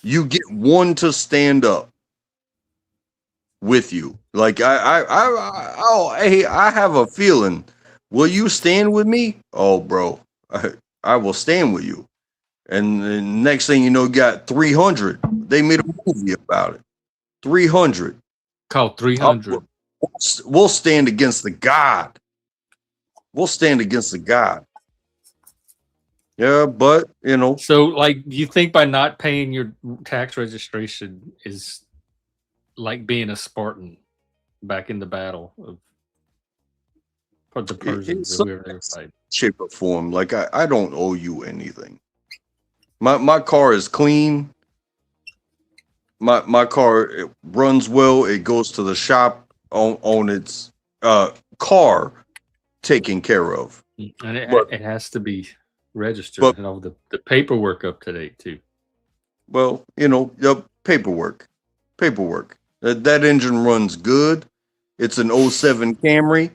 You get one to stand up with you. Like I have a feeling. Will you stand with me? Oh, bro, I will stand with you. And the next thing you know, you got 300. They made a movie about it. 300. Called 300. We'll stand against the God. We'll stand against the God. Yeah, but you know. So, like, do you think by not paying your tax registration is like being a Spartan back in the battle of the Persians or whoever they were fighting? Shape or form. Like I don't owe you anything. My car is clean. My car, it runs well. It goes to the shop on its car taken care of. And it has to be registered and all the paperwork up to date too. Well, you know, paperwork. That engine runs good. It's an 07 Camry.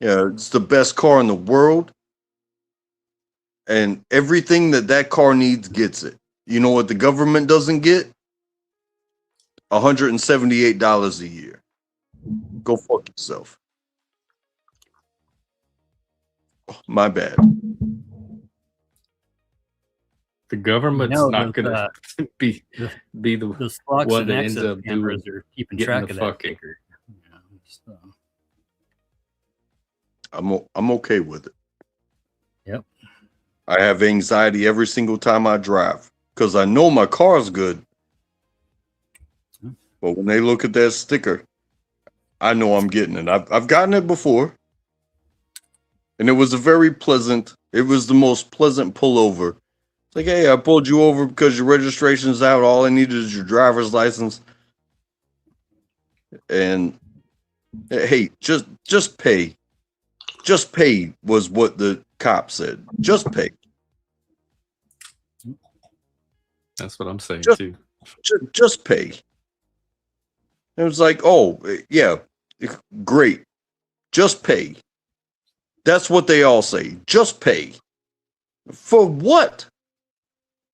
Yeah, it's the best car in the world. And everything that car needs gets it. You know what the government doesn't get? $178 a year. Go fuck yourself. Oh, my bad. The government's not going to be the one that ends up doing keeping track of that fucking. figure. So. I'm okay with it. Yep. I have anxiety every single time I drive because I know my car's good. But when they look at that sticker, I know I'm getting it. I've gotten it before. And it was it was the most pleasant pullover. It's like, hey, I pulled you over because your registration's out. All I needed is your driver's license. And hey, just pay. Just pay was what the cop said. Just pay. That's what I'm saying too. Just pay. It was like, oh, yeah, great. Just pay. That's what they all say. Just pay. For what?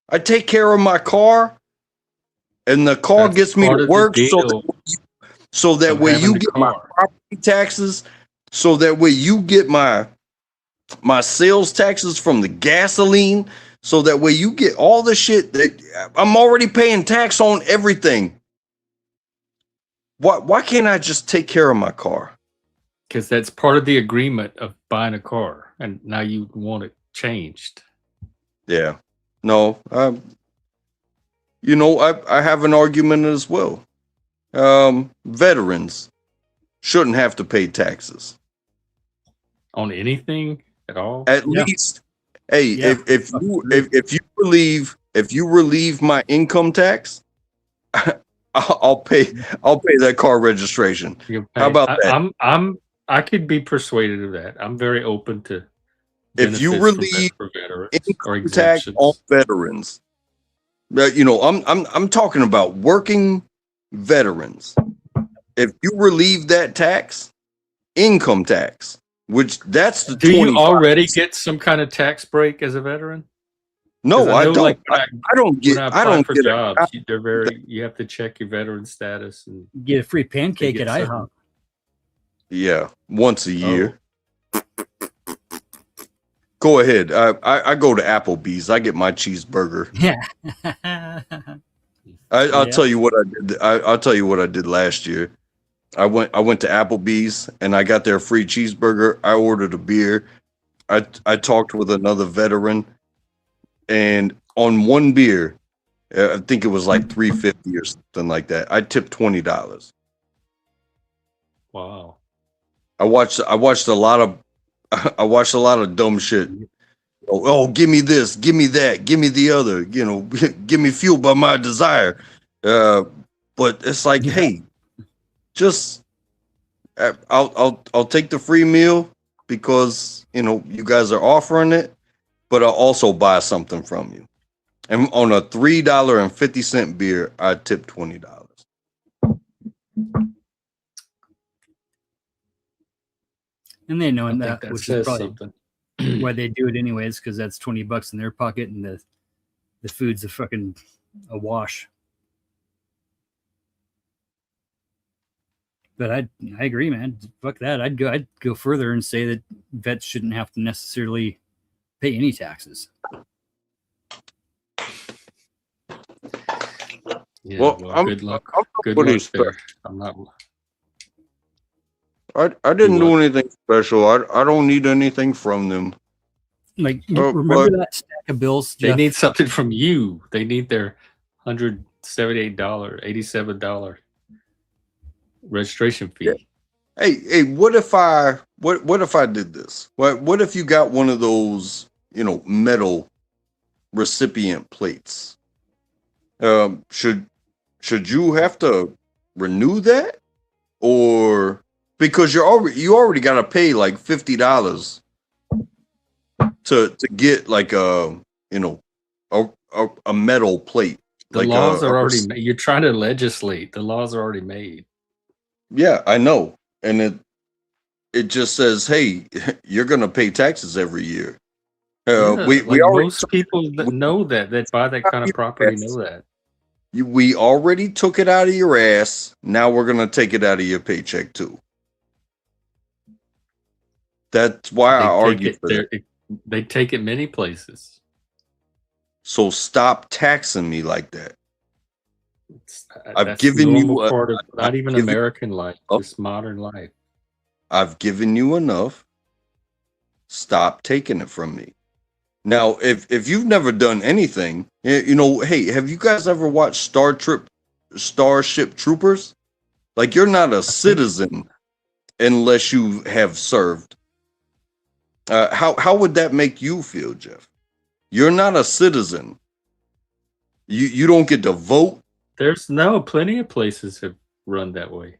I take care of my car, and the car gets me to work so that way you get my property taxes, so that way you get my sales taxes from the gasoline, so that way you get all the shit that I'm already paying tax on everything. Why can't I just take care of my car? Because that's part of the agreement of buying a car, and now you want it changed. Yeah. No. You know, I have an argument as well. Veterans shouldn't have to pay taxes on anything at all. At least, hey, if you relieve my income tax, I'll pay that car registration. How about that? I could be persuaded of that. I'm very open to if you relieve for veterans income tax on veterans. You know, I'm talking about working veterans. If you relieve that tax, income tax, which that's the do you already get some kind of tax break as a veteran? No, I don't. Like I don't get. I don't for get jobs. They're very. You have to check your veteran status and get a free pancake at IHOP. Yeah, once a year. Go ahead. I go to Applebee's. I get my cheeseburger. Yeah. I'll tell you what I did. I'll tell you what I did last year. I went to Applebee's and I got their free cheeseburger. I ordered a beer. I talked with another veteran, and on one beer, I think it was like $3.50 or something like that. I tipped $20. Wow. I watched a lot of dumb shit. Oh, give me this, give me that, give me the other. You know, give me fueled by my desire. But it's like, hey, just I'll take the free meal because you know you guys are offering it, but I'll also buy something from you. And on a $3.50 beer, I tip $20. And they know that, that which is probably something. why they do it anyways, because that's $20 in their pocket, and the food's a wash. But I agree, man. Fuck that. I'd go further and say that vets shouldn't have to necessarily pay any taxes. Yeah, Well, well, I'm good luck. I'm not Good putting luck there. I'm not. I didn't Do do what? anything special. I don't need anything from them. Like, But remember that stack of bills, They Jeff? need something from you. They need their $178, $87 registration fee. hey, what if I did this? What if you got one of those, metal recipient plates? Should you have to renew that, or because you already got to pay like $50 to get like a metal plate? The Like laws are already made. You're trying to legislate. The laws are already made. Yeah, I know, and it just says, hey, you're gonna pay taxes every year. Yeah, We like already most people that know that buy that kind of property know that. we already took it out of your ass. Now we're gonna take it out of your paycheck too. That's why I argue for that. They take it many places. So stop taxing me like that. I've That's given normal you part of not even given American life, just modern life. I've given you enough. Stop taking it from me. Now, if you've never done anything, hey, have you guys ever watched Starship Troopers? Like, you're not a citizen unless you have served. How would that make you feel, Jeff? You're not a citizen. You don't get to vote. There's plenty of places have run that way.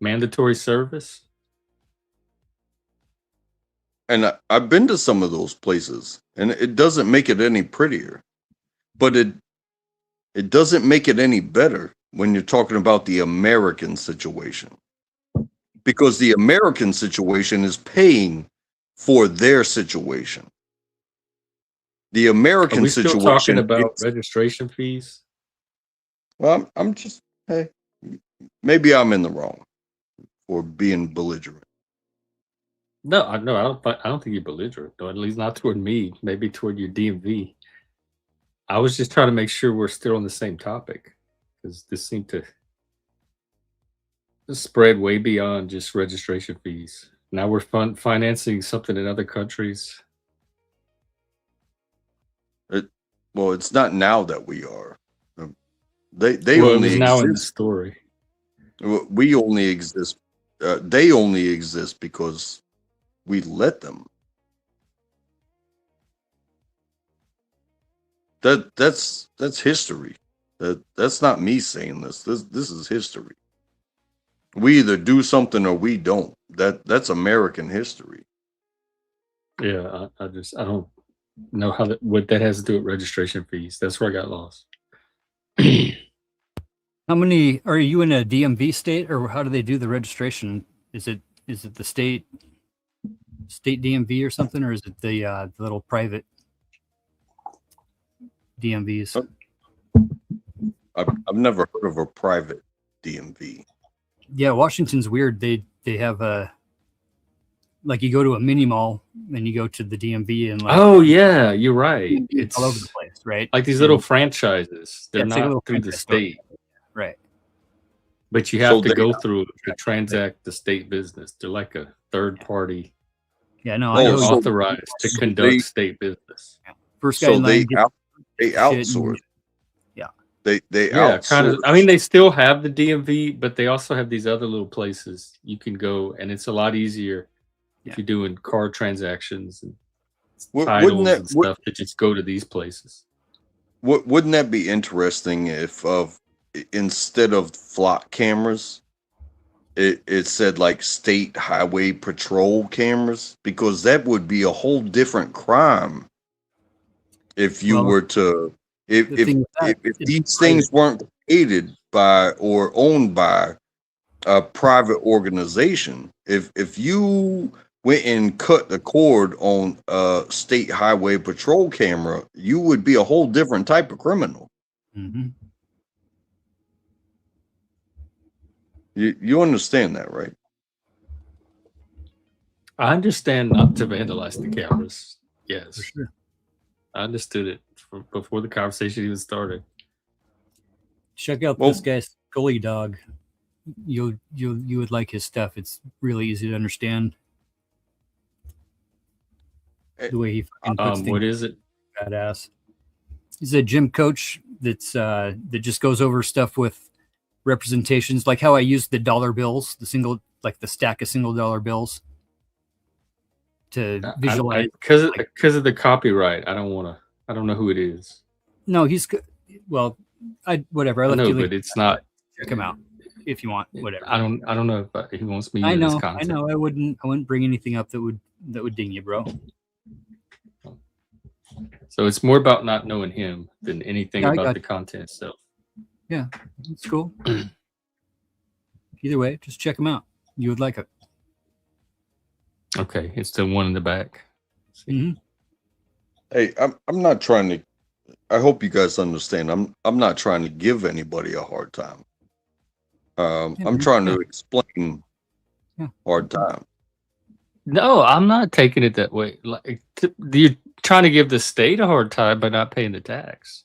Mandatory service. And I've been to some of those places, and it doesn't make it any prettier. But it doesn't make it any better when you're talking about the American situation. Because the American situation is paying for their situation. The American Are we still situation talking about registration fees? Well, I'm just, hey, maybe I'm in the wrong for being belligerent. No, I don't think you're belligerent, though, at least not toward me, maybe toward your DMV. I was just trying to make sure we're still on the same topic, because this seemed to spread way beyond just registration fees. Now we're financing something in other countries. Well, it's not now that we are. They Well, it only was now in the exist. story. We only exist. They only exist because we let them. That's history. That's not me saying this. This is history. We either do something or we don't. That's American history. Yeah, I don't know what that has to do with registration fees. That's where I got lost. How many are you in a DMV state, or how do they do the registration? Is it the state DMV or something, or is it the little private DMVs? I've never heard of a private DMV. Yeah, Washington's weird. They have a, like, you go to a mini mall and you go to the DMV and, like, Oh yeah, you're right. It's all over the place, right? Like these little franchises. They're it's like a not little through the franchise store. state, Right. but you have to go through to transact the state business. They're like a third party. Yeah, no, I know. Authorized to conduct state business. First guy in line they outsource. Yeah. They Yeah, kind of. outsource. I mean, they still have the DMV, but they also have these other little places you can go, and it's a lot easier if you're doing card transactions and titles and stuff to just go to these places. Wouldn't that be interesting if instead of flock cameras, it said like state highway patrol cameras? Because that would be a whole different crime if you were to if these things weren't created by or owned by a private organization. If you went and cut the cord on a state highway patrol camera, you would be a whole different type of criminal. Mm-hmm. You understand that, right? I understand not to vandalize the cameras. Yes, For sure. I understood it before the conversation even started. Check out this guy's Scully dog. You would like his stuff. It's really easy to understand. The way he fucking puts things. What is it? Badass. He's a gym coach that just goes over stuff with representations, like how I use the dollar bills, the stack of $1 bills to visualize. Because of the copyright, I don't know who it is. No, he's whatever. I left know, you but it's not. Check him out if you want. Whatever. I don't know if he wants me. I in know. His content. I know. I wouldn't bring anything up that would ding you, bro. So it's more about not knowing him than anything Yeah, about the content itself. Yeah, it's cool. Either way, just check him out. You would like it. Okay, it's the one in the back. Mm-hmm. Hey, I'm not trying to. I hope you guys understand. I'm not trying to give anybody a hard time. I'm trying to explain hard time. No, I'm not taking it that way. Like you're trying to give the state a hard time by not paying the tax.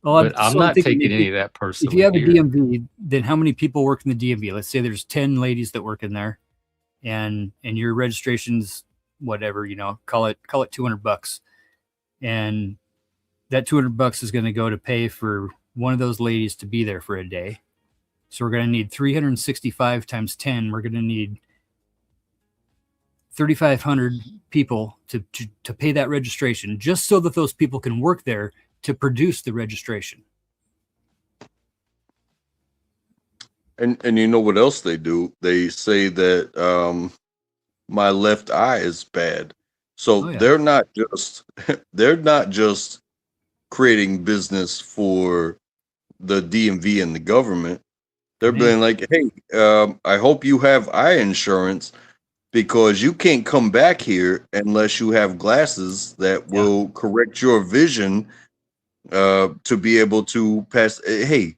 Well, but I'm not taking any of that personally. If you have a DMV, then how many people work in the DMV? Let's say there's 10 ladies that work in there, and your registration's whatever, call it $200, and that $200 is going to go to pay for one of those ladies to be there for a day. So we're going to need 365 times 10. We're going to need 3,500 people to pay that registration, just so that those people can work there to produce the registration. And you know what else they do? They say that my left eye is bad. So they're not just creating business for the DMV and the government. They're being like, hey, I hope you have eye insurance, because you can't come back here unless you have glasses that will correct your vision to be able to pass. Hey,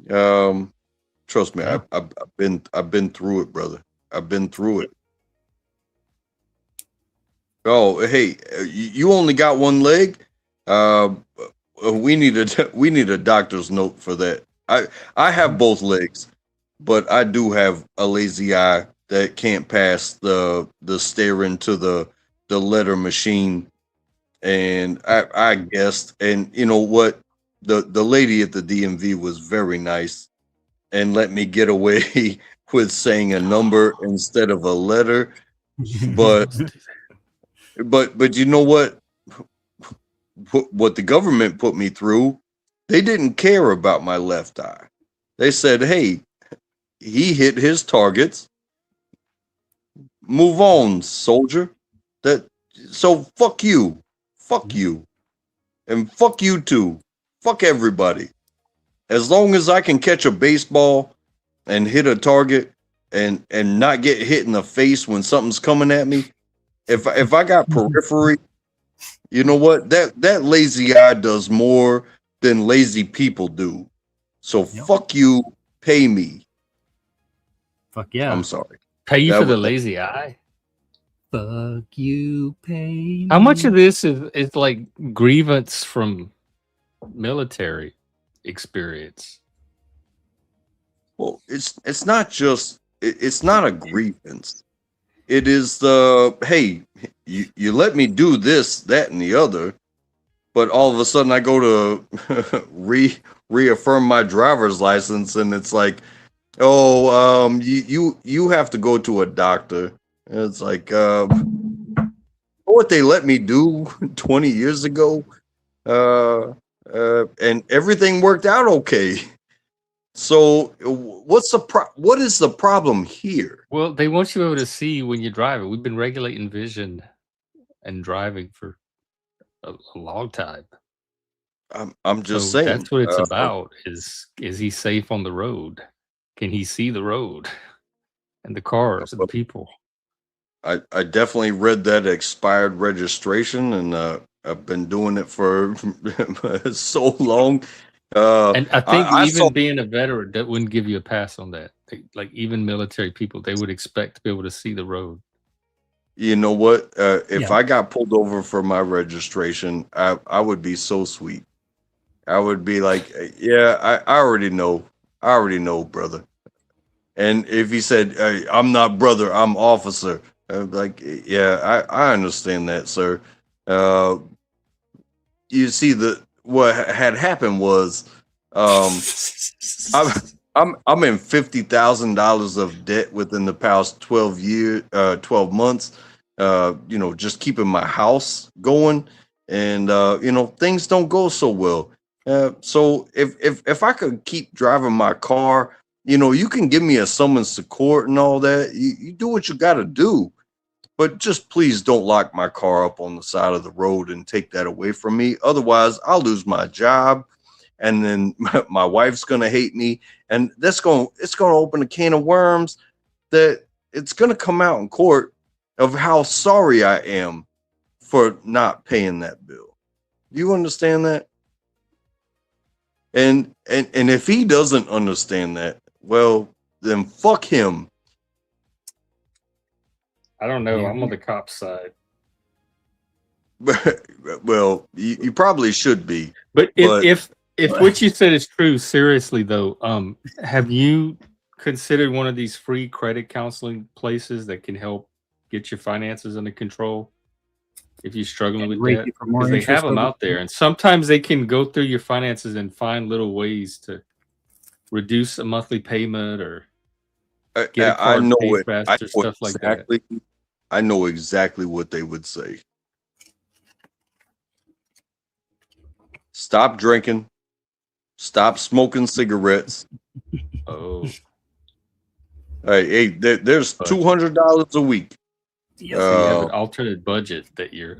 trust me, I've been through it, brother. I've been through it. Oh, hey, you only got one leg. We need a doctor's note for that. I have both legs, but I do have a lazy eye that can't pass the stare into the letter machine. And I guessed, and you know what? The lady at the DMV was very nice and let me get away with saying a number instead of a letter. But you know what? What the government put me through, they didn't care about my left eye. They said, hey, he hit his targets. Move on, soldier. So fuck you. Fuck you. And fuck you too. Fuck everybody. As long as I can catch a baseball and hit a target and not get hit in the face when something's coming at me, if I got periphery, you know what? That lazy eye does more than lazy people do. So fuck you, pay me. Fuck yeah. I'm sorry. Pay you for the lazy eye? Fuck you, pay me. How much of this is like grievance from military experience? Well, it's not just it's not a grievance. It is the hey, you let me do this, that, and the other, but all of a sudden I go to reaffirm my driver's license, and it's like, oh, you have to go to a doctor. And it's like, what they let me do 20 years ago, and everything worked out okay. So what is the problem here? Well, they want you able to see when you're driving. We've been regulating vision and driving for a long time. I'm just saying that's what it's about. Is he safe on the road? Can he see the road and the cars and the people? I definitely read that expired registration, and I've been doing it for so long. And I think I even saw. being a veteran, that wouldn't give you a pass on that. Like even military people, they would expect to be able to see the road. You know what? If Yeah. I got pulled over for my registration, I would be so sweet. I would be like, yeah, I already know. I already know, brother. And if he said, hey, I'm not brother, I'm officer, I'd be like, yeah, I understand that, sir. Uh, you see, what had happened was, I'm I'm in $50,000 of debt within the past 12 months. Just keeping my house going, and things don't go so well. So if I could keep driving my car, you can give me a summons to court and all that. You do what you got to do, but just please don't lock my car up on the side of the road and take that away from me. Otherwise, I'll lose my job, and then my wife's gonna hate me, and it's gonna open a can of worms that it's gonna come out in court of how sorry I am for not paying that bill. Do you understand that? And if he doesn't understand that, well, then fuck him. I don't know. Yeah. I'm on the cop's side. Well, you probably should be. But But if what you said is true, seriously though, have you considered one of these free credit counseling places that can help get your finances under control if you're struggling with Rate debt? you for more Because they have interest them over out there, and sometimes they can go through your finances and find little ways to reduce a monthly payment or get a I card know paid it. faster, stuff like that. I know exactly what they would say. Stop drinking. Stop smoking cigarettes. Oh, Hey, there's Budget. $200 a week. Yep. So you have an alternate budget that you're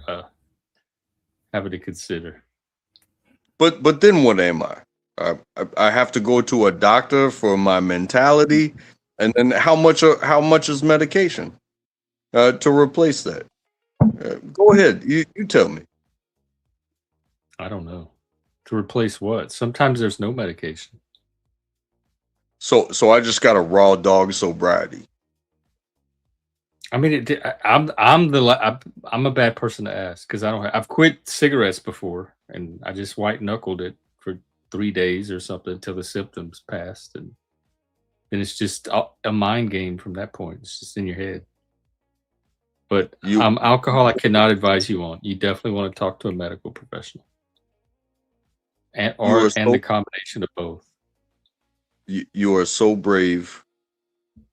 having to consider. But then what am I? I have to go to a doctor for my mentality, and then how much is medication to replace that? Go ahead, you tell me. I don't know. To replace what? Sometimes there's no medication. So I just got a raw dog sobriety. I mean, I'm a bad person to ask because I've quit cigarettes before and I just white knuckled it for 3 days or something until the symptoms passed, and then it's just a mind game from that point. It's just in your head. But alcohol, I cannot advise you on. You definitely want to talk to a medical professional, and the combination of both. You are so brave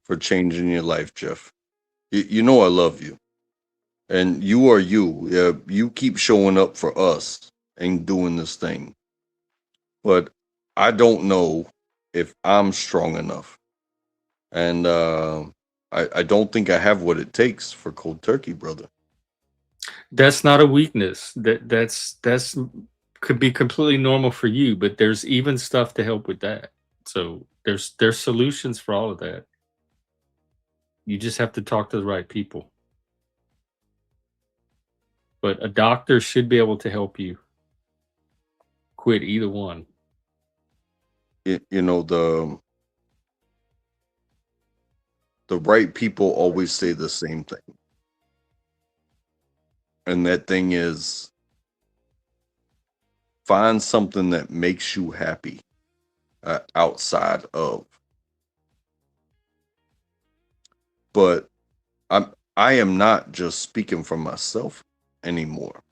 for changing your life, Jeff. You know I love you, and you are you. You keep showing up for us and doing this thing, but I don't know if I'm strong enough, and I don't think I have what it takes for cold turkey, brother. That's not a weakness. That's could be completely normal for you, but there's even stuff to help with that. So there's solutions for all of that. You just have to talk to the right people. But a doctor should be able to help you quit either one. The right people always say the same thing. And that thing is, find something that makes you happy outside of. But I am not just speaking for myself anymore.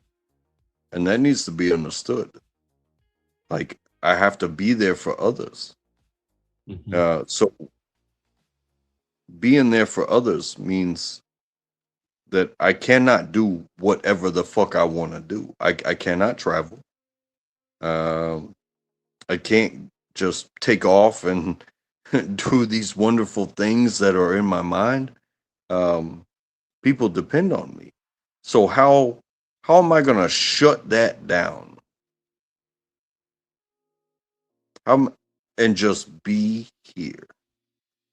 And that needs to be understood. Like, I have to be there for others. Mm-hmm. So being there for others means that I cannot do whatever the fuck I want to do. I cannot travel. I can't just take off and do these wonderful things that are in my mind. People depend on me. So how am I gonna shut that down? And just be here.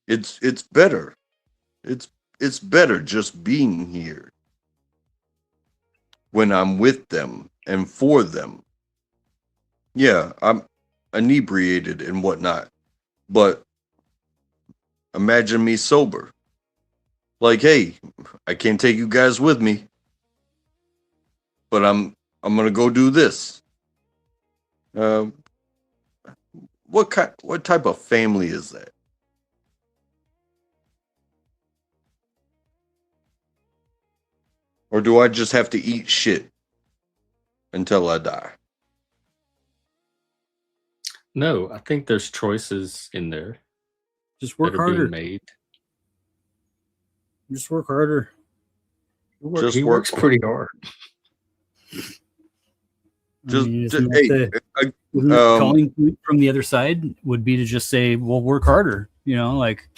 It's better. It's better just being here when I'm with them and for them. Yeah, inebriated and whatnot. But imagine me sober. Like, hey, I can't take you guys with me, but I'm gonna go do this. What type of family is that? Or do I just have to eat shit until I die? No, I think there's choices in there Just work that are being harder. made. Just work harder. He works pretty hard. Isn't calling from the other side would be to just say, "Well, work harder." Like.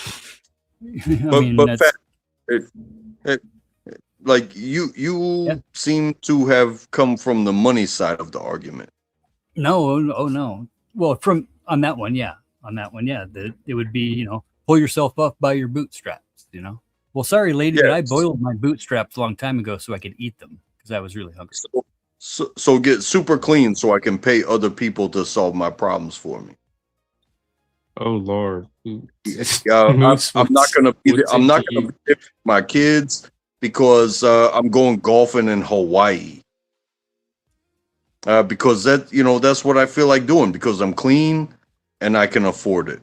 Like you seem to have come from the money side of the argument. No, no. Well, on that one, yeah. It would be, pull yourself up by your bootstraps. Well, sorry, lady, but I boiled my bootstraps a long time ago so I could eat them because I was really hungry. So get super clean so I can pay other people to solve my problems for me. Oh Lord, I'm not gonna be with my kids because I'm going golfing in Hawaii. Because that's what I feel like doing because I'm clean and I can afford it.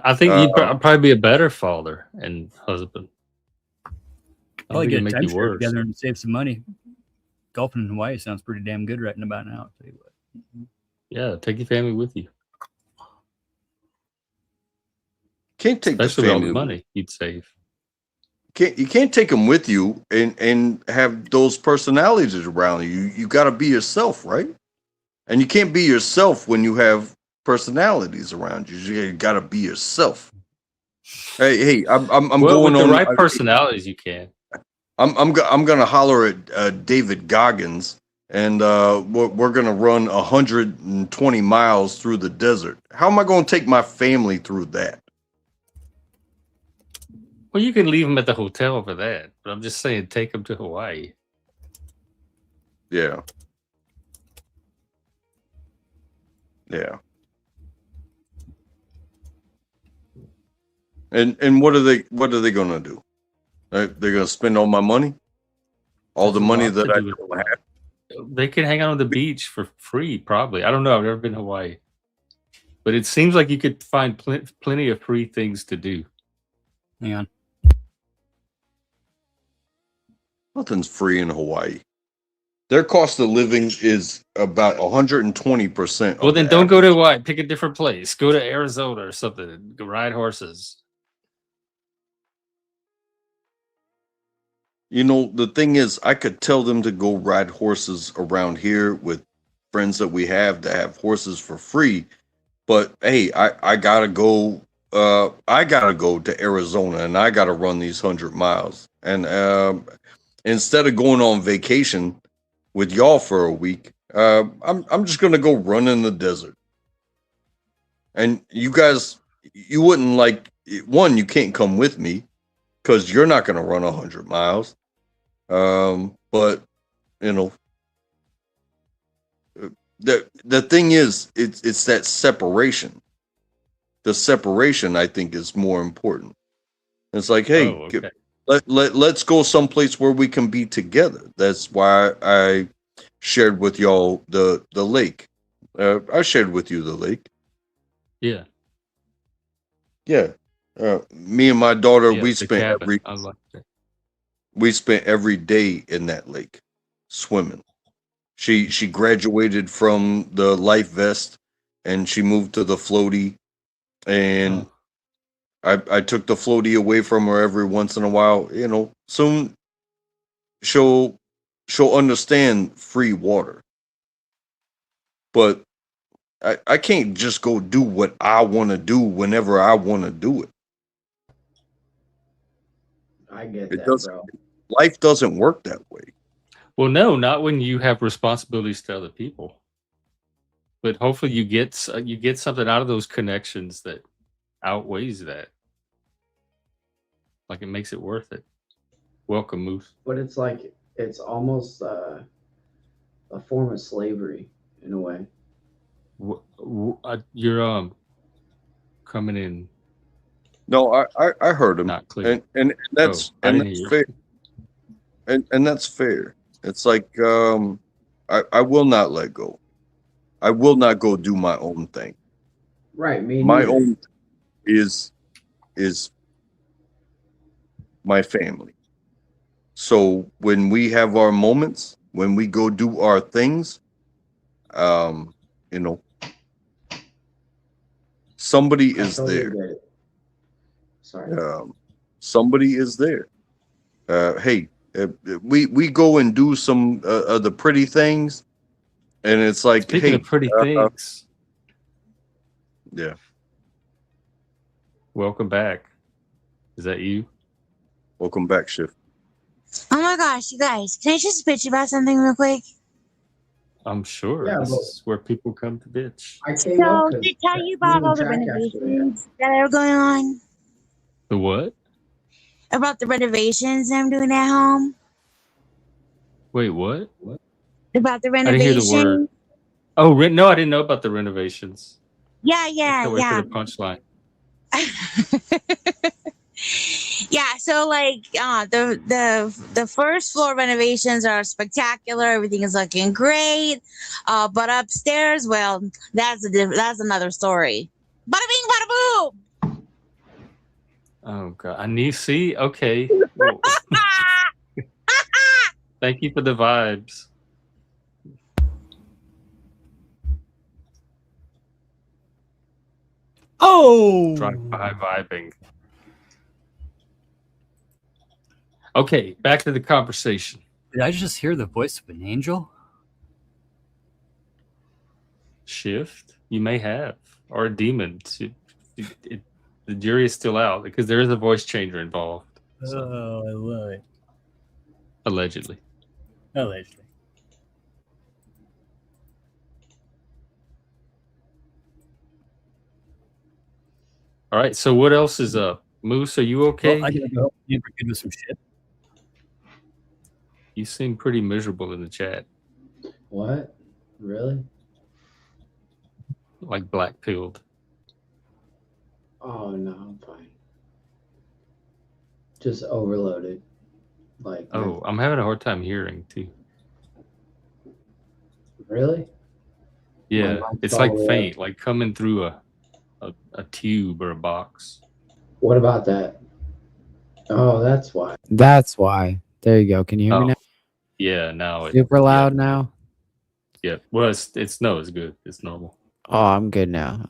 I think you'd probably be a better father and husband. Probably get a timeshare together and save some money. Golfing in Hawaii sounds pretty damn good right about now. I'll tell you what. Yeah, take your family with you. Can't take especially the all family the money you'd save. You can't take them with you and have those personalities around you. You got to be yourself, right? And you can't be yourself when you have personalities around you. You got to be yourself. Hey, I'm going with on the right personalities. You can. I'm gonna holler at David Goggins, and we're gonna run 120 miles through the desert. How am I gonna take my family through that? Well, you can leave them at the hotel for that, but I'm just saying, take them to Hawaii. Yeah. And what are they gonna do? They're gonna spend all my money, all the money that I don't have. They can hang out on the beach for free, probably. I don't know. I've never been to Hawaii, but it seems like you could find plenty of free things to do. Hang on. Nothing's free in Hawaii. Their cost of living is about 120%. Well, then don't go to Hawaii. Pick a different place. Go to Arizona or something. Go ride horses. The thing is, I could tell them to go ride horses around here with friends that we have that have horses for free. But hey, I gotta go. I gotta go to Arizona and I gotta run these 100 miles. And instead of going on vacation with y'all for a week, I'm just gonna go run in the desert. And you guys, you wouldn't like one. You can't come with me because you're not gonna run 100 miles. But the thing is, it's that separation. The separation, I think, is more important. It's like, hey, let's go someplace where we can be together. That's why I shared with y'all the lake. I shared with you the lake. Yeah. Yeah. Me and my daughter, we spent every day in that lake swimming. She graduated from the life vest and she moved to the floaty, and I took the floaty away from her every once in a while. Soon she'll understand free water. But I can't just go do what I want to do whenever I want to do it. I get that, bro. Life doesn't work that way. Well, no, not when you have responsibilities to other people. But hopefully you get something out of those connections that outweighs that. Like it makes it worth it. Welcome, Moose. But it's like it's almost a form of slavery in a way. You're coming in. No, I heard him. Not clear. And that's I and didn't that's hear fair. And that's fair. It's like I will not let go. I will not go do my own thing. Right, me My neither. own is my family. So when we have our moments, when we go do our things, you know, somebody I is totally there. get it. Sorry. Somebody is there. Hey, we go and do some of the pretty things, and it's like, Speaking hey, of pretty things, yeah. welcome back. Is that you? Welcome back, Shift. Oh my gosh, you guys, can I just bitch about something real quick? I'm sure. Yeah, This but is where people come to bitch. I came up So, because to tell you you about all and the Jack actually renovations that are going on, The what? about the renovations I'm doing at home, Wait, what? about the I didn't hear the word. renovation. Oh, no, I didn't know about the renovations. Yeah, I yeah, can't wait for yeah. the punchline. Yeah, so like the first floor renovations are spectacular. Everything is looking great. But upstairs, well, that's another story. Bada bing, bada boom. Oh god, I need see. Okay, well, thank you for the vibes. Oh, Drive-by vibing. Okay, back to the conversation. did I just hear the voice of an angel? Shift, you may have, or a demon. The jury is still out because there is a voice changer involved. So, Oh, I love it. allegedly. Allegedly. All right, so what else is up? Moose, are you okay? Well, I gotta go. You were good with some shit. You seem pretty miserable in the chat, What? Really? like black pilled. Oh no, I'm fine. Just overloaded. Like Oh, I'm having a hard time hearing too. really? Yeah, mic's it's all like the way up. faint, like coming through a tube or a box. What about that? Oh, that's why. That's why. There you go. Can you hear me Oh, now? yeah, now it. Super loud Yeah, now. yeah. Well, it's no, it's good. It's normal. Oh, I'm good now.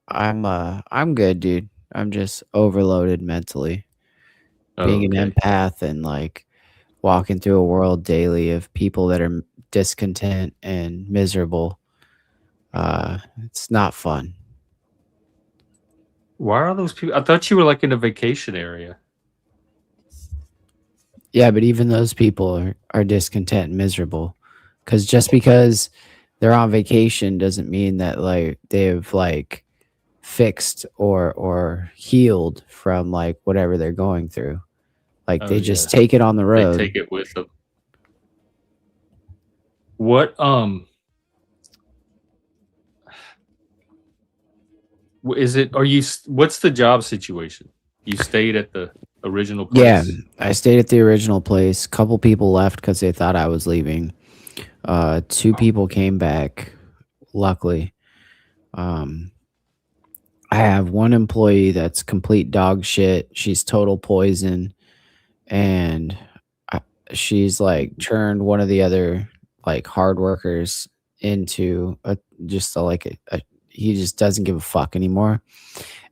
I'm good, dude. I'm just overloaded mentally. Being an Okay. empath and like walking through a world daily of people that are discontent and miserable. It's not fun. Why are those people? I thought you were like in a vacation area. Yeah, but even those people are discontent and miserable. Because just because they're on vacation doesn't mean that like they've like fixed or healed from like whatever they're going through. Like Oh they yeah, just take it on the they road. take it with them. What is it? Are you? What's the job situation? You stayed at the original place. Yeah, I stayed at the original place. Couple people left because they thought I was leaving. Two people came back, luckily. I have one employee that's complete dog shit. She's total poison, and she's like turned one of the other like hard workers into he just doesn't give a fuck anymore.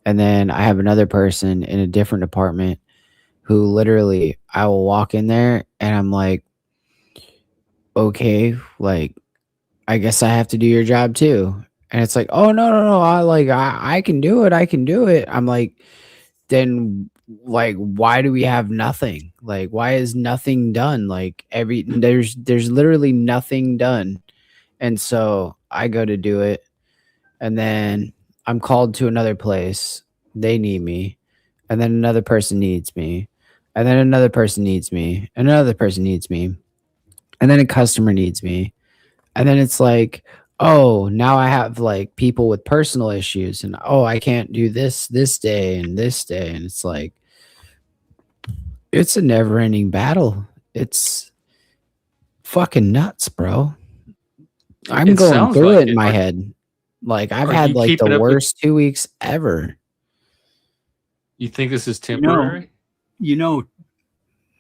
And then I have another person in a different department who literally I will walk in there and I'm like, okay, like I guess I have to do your job too. And it's like, oh no, I can do it. I can do it. I'm like, then like why do we have nothing? Like why is nothing done? Like there's literally nothing done. And so I go to do it and then I'm called to another place. They need me. And then another person needs me. And then another person needs me. Another person needs me. And then a customer needs me. And then it's like, oh, now I have like people with personal issues, and oh, I can't do this day and this day, and it's like it's a never-ending battle. It's fucking nuts, bro. I'm It going sounds through like it in it. my head. Like I've Are had you like the keeping up with? worst 2 weeks ever. You think this is You know, temporary? you know,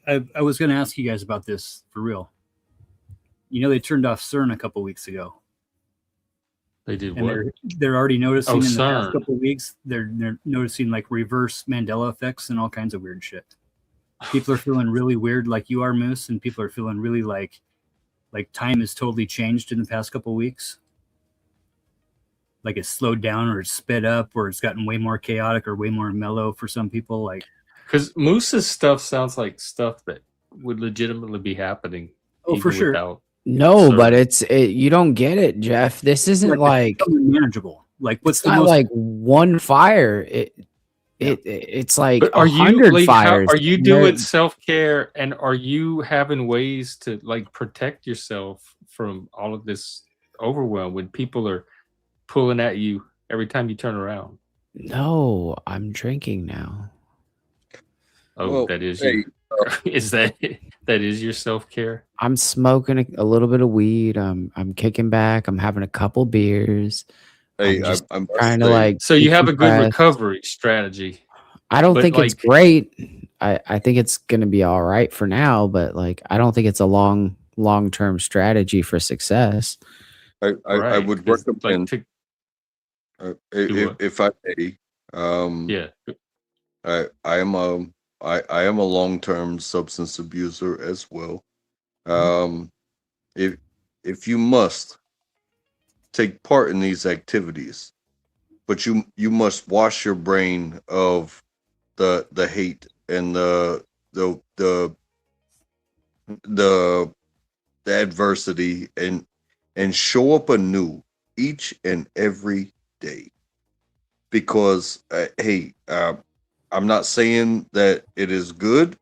I was going to ask you guys about this for real. You know, they turned off CERN a couple weeks ago, They did and what? they're already noticing Oh, in the past CERN. couple of weeks they're noticing like reverse Mandela effects and all kinds of weird shit. People are feeling really weird, like you are, Moose, and people are feeling really like time has totally changed in the past couple of weeks. Like it's slowed down, or it's sped up, or it's gotten way more chaotic, or way more mellow for some people. Like, Because Moose's stuff sounds like stuff that would legitimately be happening. oh, for even sure. Without No, but CERN. you don't get it, Jeff. This isn't like manageable. Like, what's it's the not most like one fire. It's like But are you 100 like fires. are you and they're- doing self-care, and are you having ways to like protect yourself from all of this overwhelm when people are pulling at you every time you turn around? No, I'm drinking now. Oh, Well, that is hey, your is that is your self-care? I'm smoking a little bit of weed. I'm kicking back. I'm having a couple beers. hey, I'm just I must trying to say, like So you have a good decompress. recovery strategy. I don't but, think it's like- great. I think it's gonna be all right for now, but like I don't think it's a long-term strategy for success. I Right, would 'cause, recommend, like what? if I may, Yeah. I am a long-term substance abuser as well. If you must take part in these activities, but you must wash your brain of the hate and the the adversity, and show up anew each and every day. Because I'm not saying that it is good.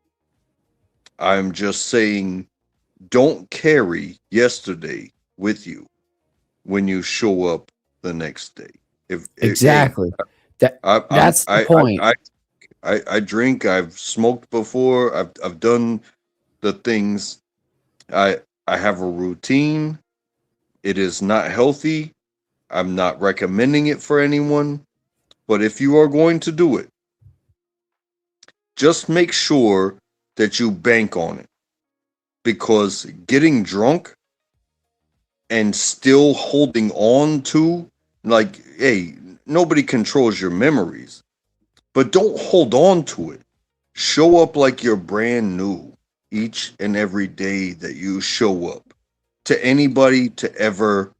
I'm just saying don't carry yesterday with you when you show up the next day. Exactly. That's the I, point. I drink. I've smoked before. I've done the things. I have a routine. It is not healthy. I'm not recommending it for anyone. But if you are going to do it, just make sure that you bank on it. Because getting drunk and still holding on to, like, hey, nobody controls your memories, but don't hold on to it. Show up like you're brand new each and every day that you show up to anybody, to ever,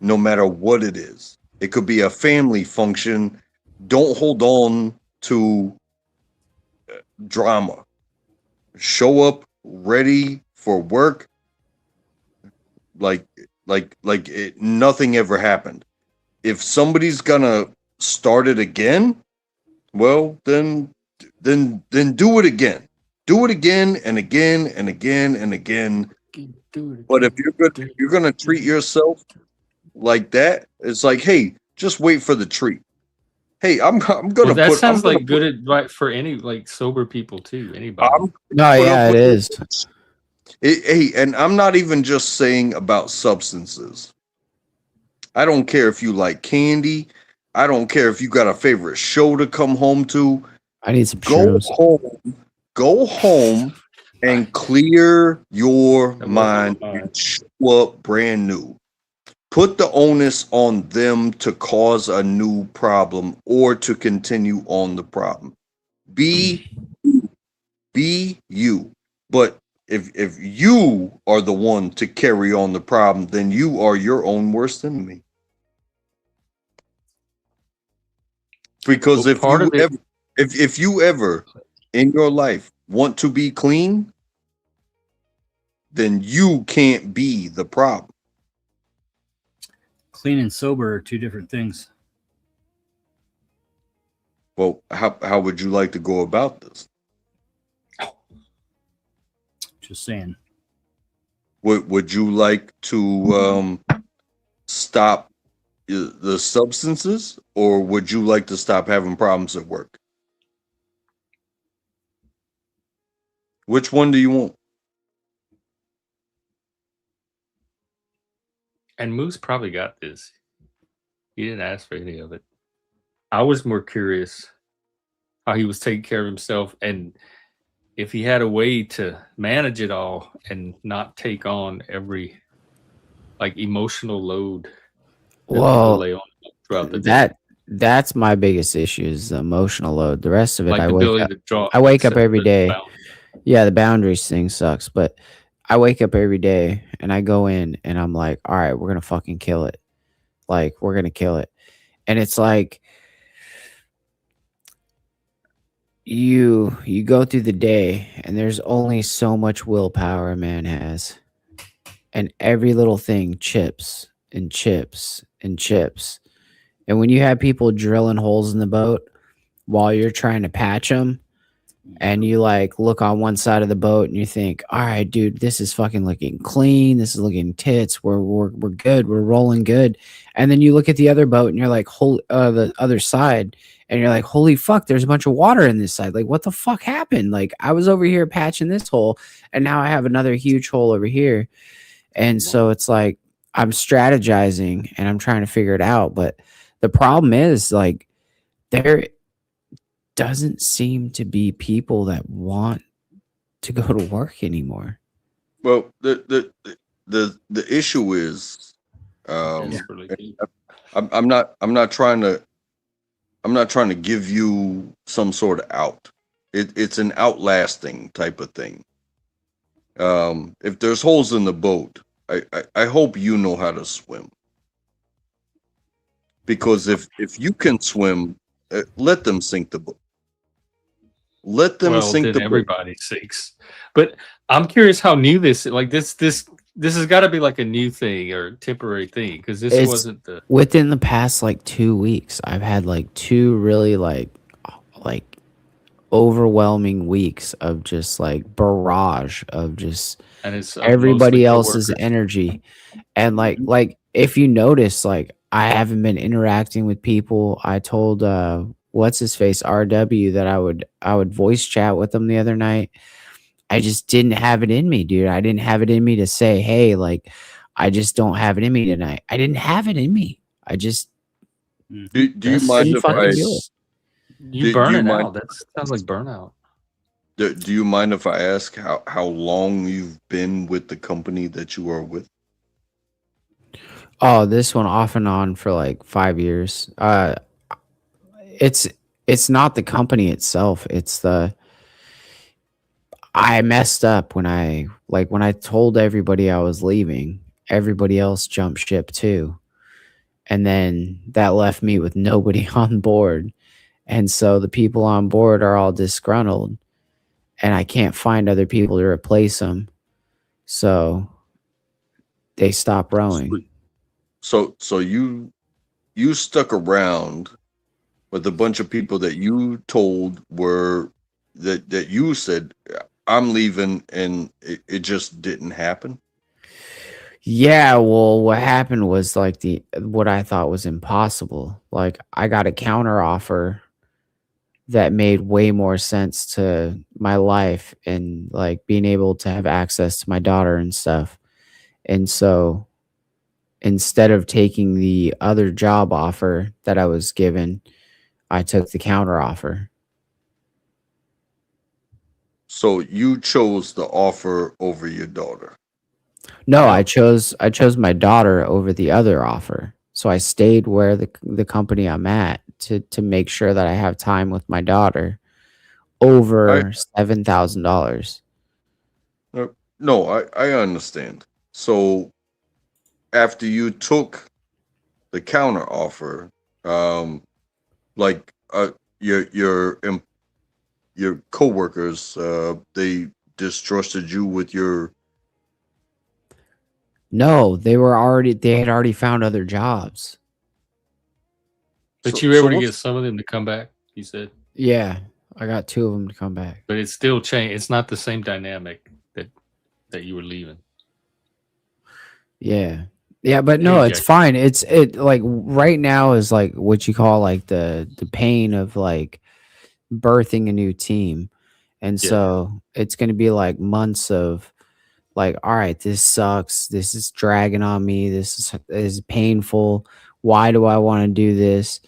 no matter what it is. It could be a family function. Don't hold on to drama. Show up ready for work like nothing ever happened. If somebody's gonna start it again, well, then do it again. Do it again and again and again and again. But if you're gonna treat yourself like that, it's like, hey, just wait for the treat. Hey, I'm gonna Well, that put. sounds I'm gonna like good advice for any like sober people too. Anybody. No, yeah, it is. Hey, and I'm not even just saying about substances. I don't care if you like candy. I don't care if you got a favorite show to come home to. I need some Go shrooms. home. Go home and clear your mind and show up brand new. Put the onus on them to cause a new problem or to continue on the problem. Be you. But if you are the one to carry on the problem, then you are your own worst enemy. Because Well, if you ever in your life want to be clean, then you can't be the problem. clean and sober are two different things. Well, how would you like to go about this? Just saying. Would you like to stop the substances, or would you like to stop having problems at work? Which one do you want? And Moose probably got this. He didn't ask for any of it. I was more curious how he was taking care of himself and if he had a way to manage it all and not take on every like emotional load that people Well, lay on throughout the day. that's my biggest issue is the emotional load. The rest of it, Like I the wake ability up. to draw. I wake up set every the day. boundaries. Yeah, the boundaries thing sucks, but I wake up every day and I go in and I'm like, all right, we're gonna fucking kill it. Like, we're gonna kill it. And it's like you go through the day and there's only so much willpower a man has. And every little thing chips and chips and chips. And when you have people drilling holes in the boat while you're trying to patch them, and you like look on one side of the boat and you think, all right, dude, this is fucking looking clean. This is looking tits. We're good. We're rolling good. And then you look at the other boat and you're like, the other side, and you're like, holy fuck, there's a bunch of water in this side. Like, what the fuck happened? Like, I was over here patching this hole, and now I have another huge hole over here. And so it's like I'm strategizing and I'm trying to figure it out. But the problem is, like, there doesn't seem to be people that want to go to work anymore. Well, the issue is, Desperately. I'm not trying to give you some sort of out. It's an outlasting type of thing. If there's holes in the boat, I hope you know how to swim. Because if you can swim, let them sink the boat. Let them sink the boat. Everybody sinks. But I'm curious how new this has got to be like a new thing or temporary thing because this wasn't the within the past like 2 weeks. I've had like 2 really like overwhelming weeks of just like barrage of just and it's everybody else's energy. And like if you notice, like I haven't been interacting with people. I told what's his face RW that I would voice chat with him the other night. I just didn't have it in me, dude. I didn't have it in me to say, hey, like I just don't have it in me tonight. I didn't have it in me. I just do you mind if I you burn it out? That sounds like burnout. Do you mind if I ask how long you've been with the company that you are with? Oh, this one off and on for like 5 years. It's not the company itself. It's I messed up when I told everybody I was leaving. Everybody else jumped ship too. And then that left me with nobody on board. And so the people on board are all disgruntled and I can't find other people to replace them. So they stop rowing. So you stuck around with a bunch of people that you told were that you said I'm leaving, and it just didn't happen. Yeah, well, what happened was like what I thought was impossible. Like I got a counter offer that made way more sense to my life and like being able to have access to my daughter and stuff. And so instead of taking the other job offer that I was given, I took the counter offer. So you chose the offer over your daughter? No, I chose my daughter over the other offer. So I stayed where the company I'm at to make sure that I have time with my daughter over $7,000. No, I understand. So after you took the counter offer, your coworkers, they distrusted you with your. No, they had already found other jobs. But you were able to get some of them to come back, you said? Yeah, I got 2 of them to come back. But it's still changed. It's not the same dynamic that you were leaving. Yeah. Yeah, but no, Hey, it's guys. fine. It like right now is like what you call like the pain of like birthing a new team. And Yeah. so it's going to be like months of like, all right, this sucks. This is dragging on me. This is painful. Why do I want to do this?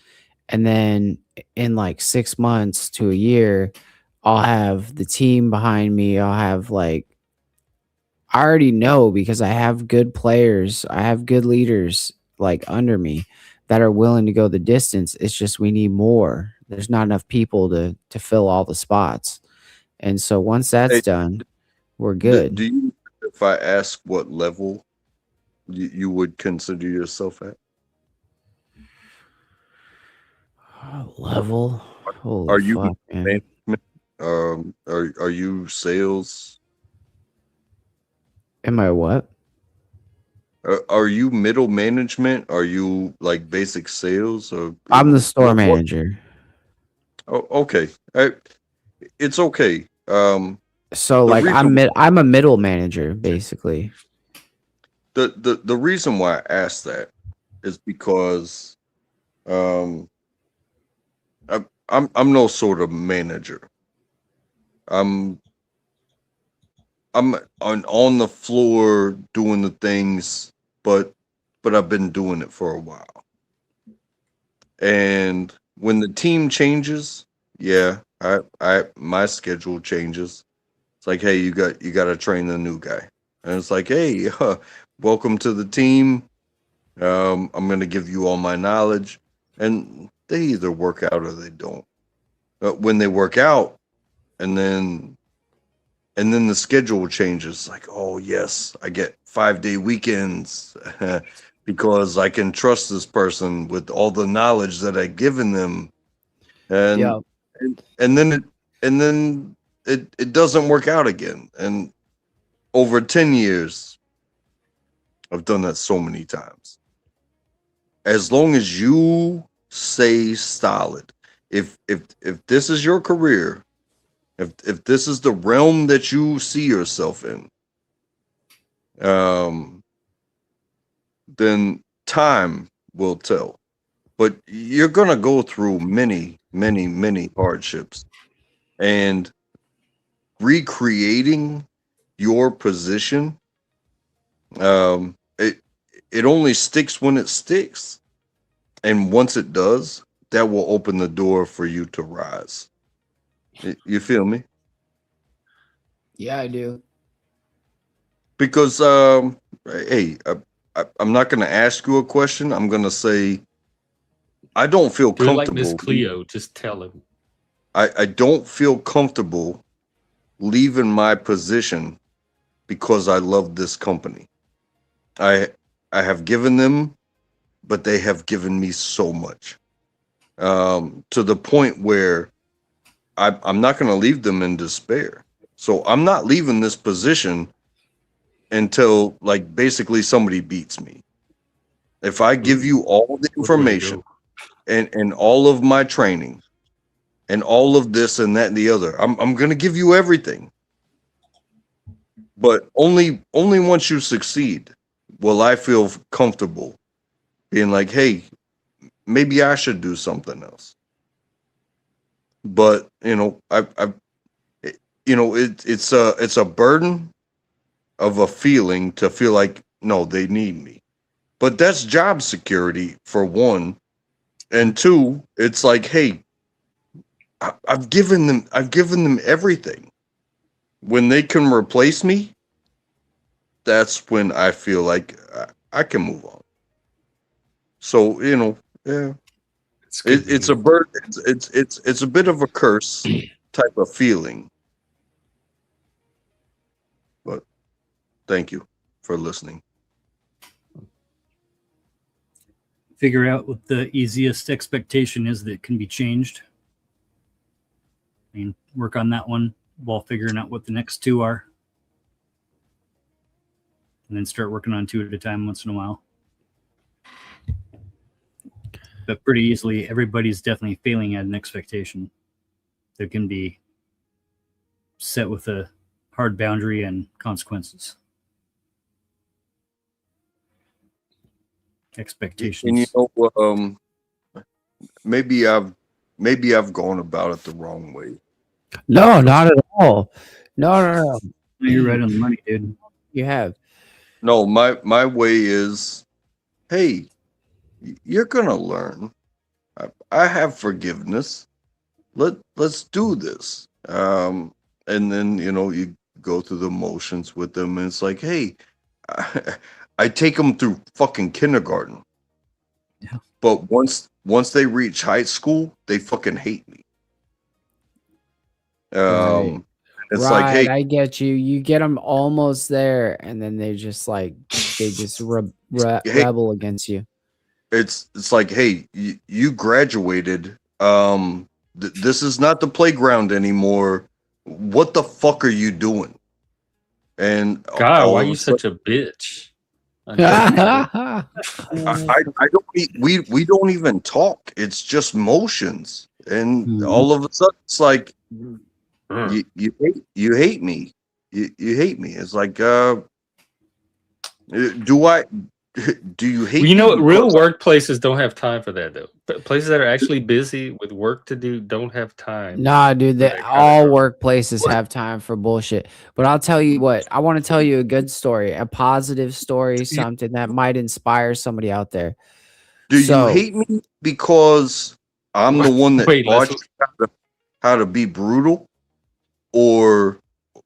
And then in like 6 months to a year, I'll have the team behind me. I'll have like, I already know because I have good players. I have good leaders like under me that are willing to go the distance. It's just we need more. There's not enough people to fill all the spots. And so once that's Hey, done, we're do, good. do you, if I ask what level you would consider yourself at? Level? Holy Are you fuck, man. management? Are you sales? Am I what? Are you middle management? Are you like basic sales, or I'm the store what? manager. Oh, okay. It's okay. So The like reason I'm a middle manager basically. the reason why I asked that is because um I'm no sort of manager. I'm I'm on the floor doing the things, but I've been doing it for a while. And when the team changes, yeah, I my schedule changes. It's like, hey, you got to train the new guy, and it's like, hey, welcome to the team. I'm gonna give you all my knowledge, and they either work out or they don't. But when they work out, and then the schedule changes, like, oh yes, I get 5-day weekends because I can trust this person with all the knowledge that I've given them, Yeah. and then it doesn't work out again. And over 10 years, I've done that so many times. As long as you stay solid, if this is your career, if this is the realm that you see yourself in, then time will tell. But you're gonna go through many, many, many hardships, and recreating your position, it only sticks when it sticks, and once it does, that will open the door for you to rise. You feel me? Yeah, I do. Because hey, I'm not going to ask you a question. I'm going to say I don't feel Do it like Miss comfortable. Cleo. Just tell him. I don't feel comfortable leaving my position because I love this company. I have given them, but they have given me so much, to the point where I'm not going to leave them in despair. So I'm not leaving this position until like basically somebody beats me. If I give you all the Which way to information go? and all of my training and all of this and that and the other, I'm going to give you everything. But only once you succeed will I feel comfortable being like, hey, maybe I should do something else. But it's a burden of a feeling to feel like, no, they need me. But that's job security for one, and two, it's like, hey, I've given them everything. When they can replace me, that's when I feel like I can move on. So yeah, It's good to it's a hear. burden. It's a bit of a curse type of feeling. But thank you for listening. Figure out what the easiest expectation is that can be changed. And work on that one while figuring out what the next two are. And then start working on two at a time once in a while. But pretty easily, everybody's definitely failing at an expectation that can be set with a hard boundary and consequences. Expectations. And you know, maybe I've gone about it the wrong way. No, not at all. No. No, you're right on the money, dude. You have. No, my way is, hey, you're gonna learn. I have forgiveness. Let's do this. And then you go through the motions with them, and it's like, hey, I take them through fucking kindergarten. Yeah. But once they reach high school, they fucking hate me. Right. It's right, like, hey, I get you. You get them almost there, and then they just rebel against you. it's like, hey, you graduated. This is not the playground anymore. What the fuck are you doing? And God, all why are of you a sudden- such a bitch? I don't. We don't even talk. It's just motions, and all of a sudden, it's like you hate me. You hate me. It's like, do you hate? Well, you know, me real because workplaces don't have time for that, though. Places that are actually busy with work to do don't have time. Nah, dude, for that kind of all garbage. workplaces have time for bullshit. But I'll tell you what, I want to tell you a good story, a positive story, something that might inspire somebody out there. Do you So- hate me because I'm the one that Wait, taught you how to be brutal, or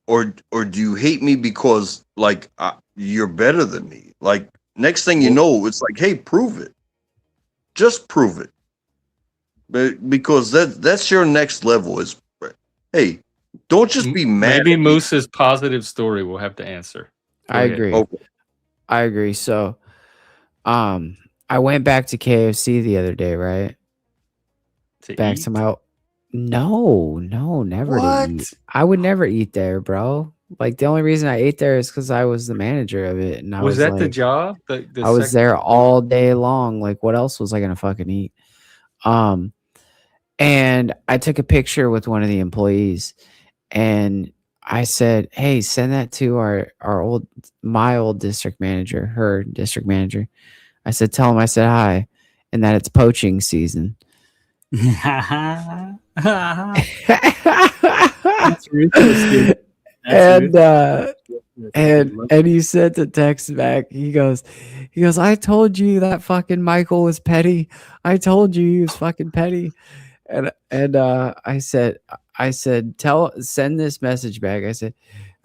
do you hate me because like you're better than me? Like next thing you know, it's like, hey, prove it. Just prove it. But because that's your next level is, hey, don't just be mad. Maybe at me. Moose's positive story will have to answer. Go I ahead. agree. Okay. I agree. So, I went back to KFC the other day, right? Back to my no, never to eat. I would never eat there, bro. Like the only reason I ate there is because I was the manager of it, and I Was that the like, job? The I was second- there all day long. Like, what else was I gonna fucking eat? And I took a picture with one of the employees, and I said, "Hey, send that to my old district manager, her district manager." I said, "Tell him I said hi, and that it's poaching season." That's ruthless, dude. And he sent a text back. He goes, "I told you that fucking Michael was petty. I told you he was fucking petty." And I said, send this message back. I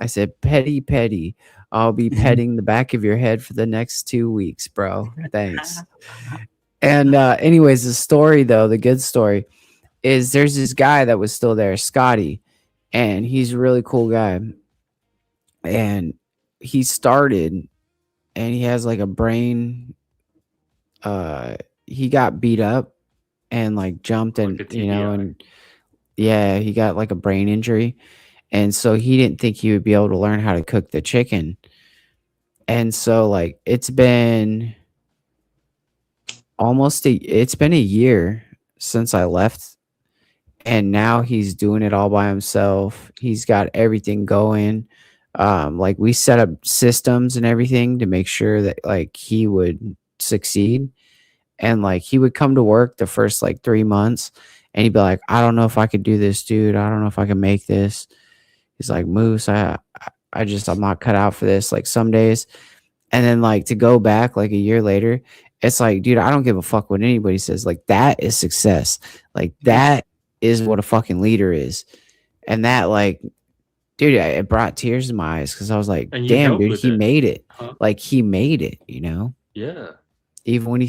said, petty. I'll be petting the back of your head for the next 2 weeks, bro. Thanks. And anyways, the good story is there's this guy that was still there, Scotty, and he's a really cool guy. And he started, and he has like a brain. He got beat up and like jumped, and Like a and yeah, he got like a brain injury, and so he didn't think he would be able to learn how to cook the chicken. And so like it's been a year since I left, and now he's doing it all by himself. He's got everything going. Like we set up systems and everything to make sure that like he would succeed. And like he would come to work the first like 3 months, and he'd be like, "I don't know if I could do this, dude. I don't know if I can make this." He's like, "Moose, I'm not cut out for this." Like some days. And then like to go back like a year later, it's like, dude, I don't give a fuck what anybody says. Like that is success. Like that is what a fucking leader is. And that like, dude, it brought tears in my eyes because I was like, And you damn, helped dude, with he it. made it. Huh? Like he made it, you know? Yeah. Even when he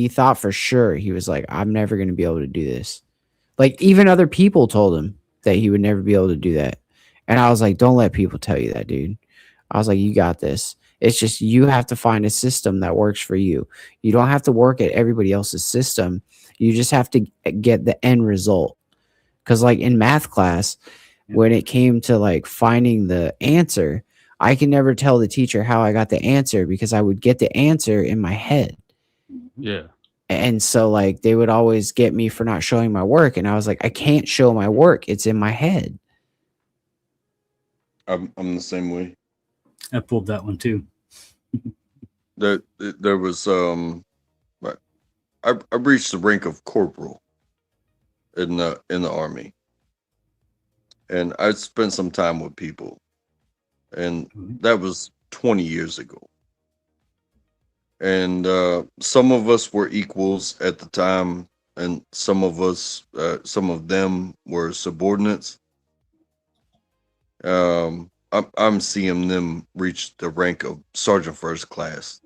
thought for sure, he was like, I'm never going to be able to do this. Like even other people told him that he would never be able to do that. And I was like, don't let people tell you that, dude. I was like, you got this. It's just you have to find a system that works for you. You don't have to work at everybody else's system. You just have to get the end result. Because like in math class, when it came to like finding the answer, I can never tell the teacher how I got the answer because I would get the answer in my head. Yeah. And so like they would always get me for not showing my work. And I was like, I can't show my work. It's in my head. I'm the same way. I pulled that one too. there was I reached the rank of corporal in the army, and I spent some time with people, and that was 20 years ago. And some of us were equals at the time, and some of them were subordinates. I'm seeing them reach the rank of sergeant first class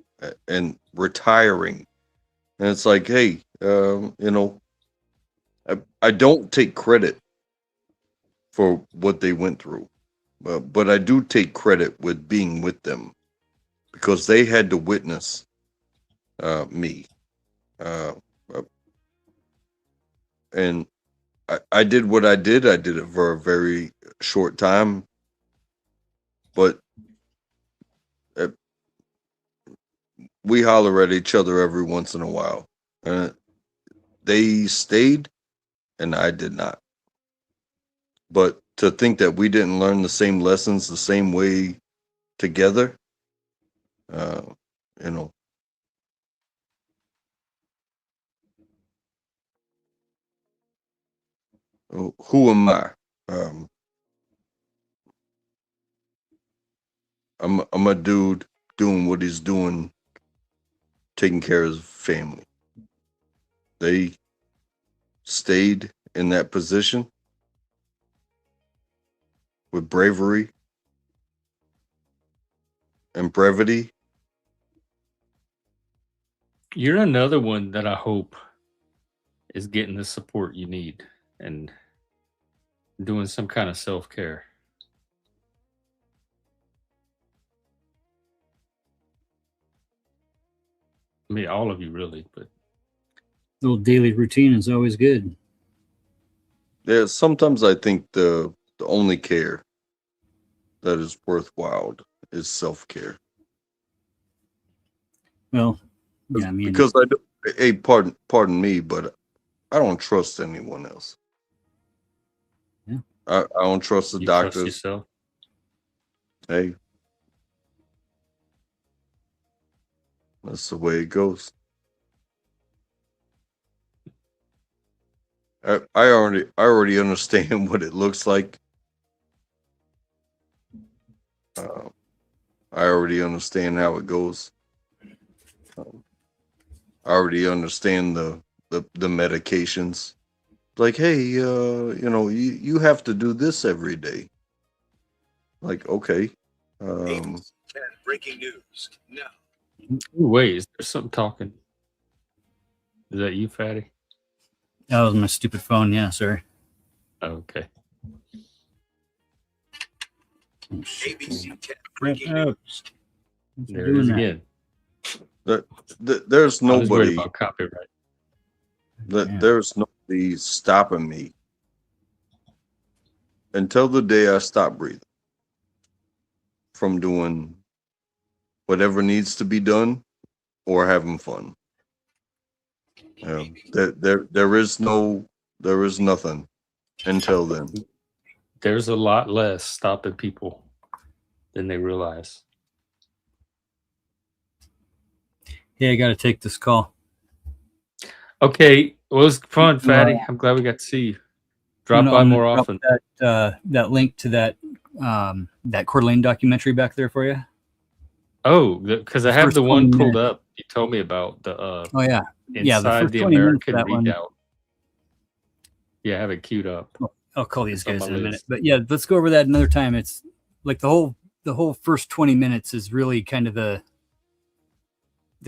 and retiring, and it's like, hey, I don't take credit for what they went through, but I do take credit with being with them because they had to witness me, uh, uh, and I did what I did. I did it for a very short time, but uh, we holler at each other every once in a while. They stayed, and I did not. But to think that we didn't learn the same lessons the same way together, uh, you know, who am I? Um, I'm a dude doing what he's doing, taking care of his family. They stayed in that position with bravery and brevity. You're another one that I hope is getting the support you need and doing some kind of self-care. I mean, all of you really, but little daily routine is always good. Yeah, sometimes I think the only care that is worthwhile is self-care. Well, yeah, I mean, because I do, hey, pardon me, but I don't trust anyone else. Yeah. I don't trust the you trust doctors. yourself. Hey, that's the way it goes. I already understand what it looks like. I already understand how it goes. I already understand the medications. Like, hey, you have to do this every day. Like, okay. Breaking news. No. Ooh, wait, is there something talking? Is that you, Fatty? That was my stupid phone. Yeah, sorry. Okay. ABC 10 breaking news. There it is again. There's I was worried nobody. about copyright. There's nobody stopping me until the day I stop breathing from doing whatever needs to be done or having fun. There is nothing until then. There's a lot less stopping people than they realize. Yeah, I got to take this call. Okay, well, it was fun, Fatty. I'm glad we got to see you. Drop by more often. That link to that that Coeur d'Alene documentary back there for you. Oh, because I have the one pulled up. You told me about the. Oh yeah, inside the American Redoubt. Yeah, I have it queued up. I'll call these guys in a minute. But yeah, let's go over that another time. It's like the whole first 20 minutes is really kind of the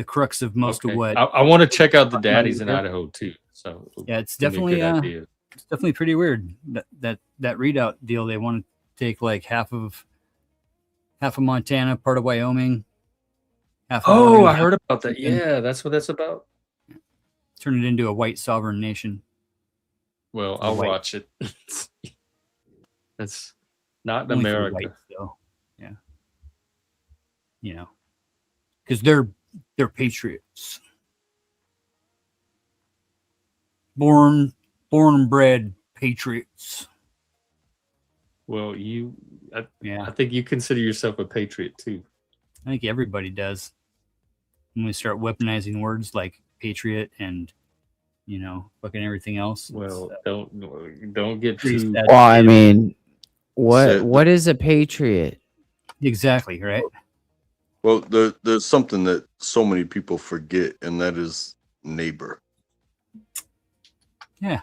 crux of most of what I want to check out the Daddies in Idaho too. So yeah, it's definitely it's definitely pretty weird that readout deal. They want to take like half of Montana, part of Wyoming. Half of Oregon, I heard about that. Yeah, that's what that's about. Turn it into a white sovereign nation. Well, I'll watch it. That's not in America. White, though. Yeah. You know, because they're patriots. Born and bred patriots. Well, I think you consider yourself a patriot too. I think everybody does. when we start weaponizing words like patriot and fucking everything else. Well, don't get pretty too. sad. Well, I mean, So, what is a patriot? Exactly, right? well, there's something that so many people forget, and that is neighbor. Yeah.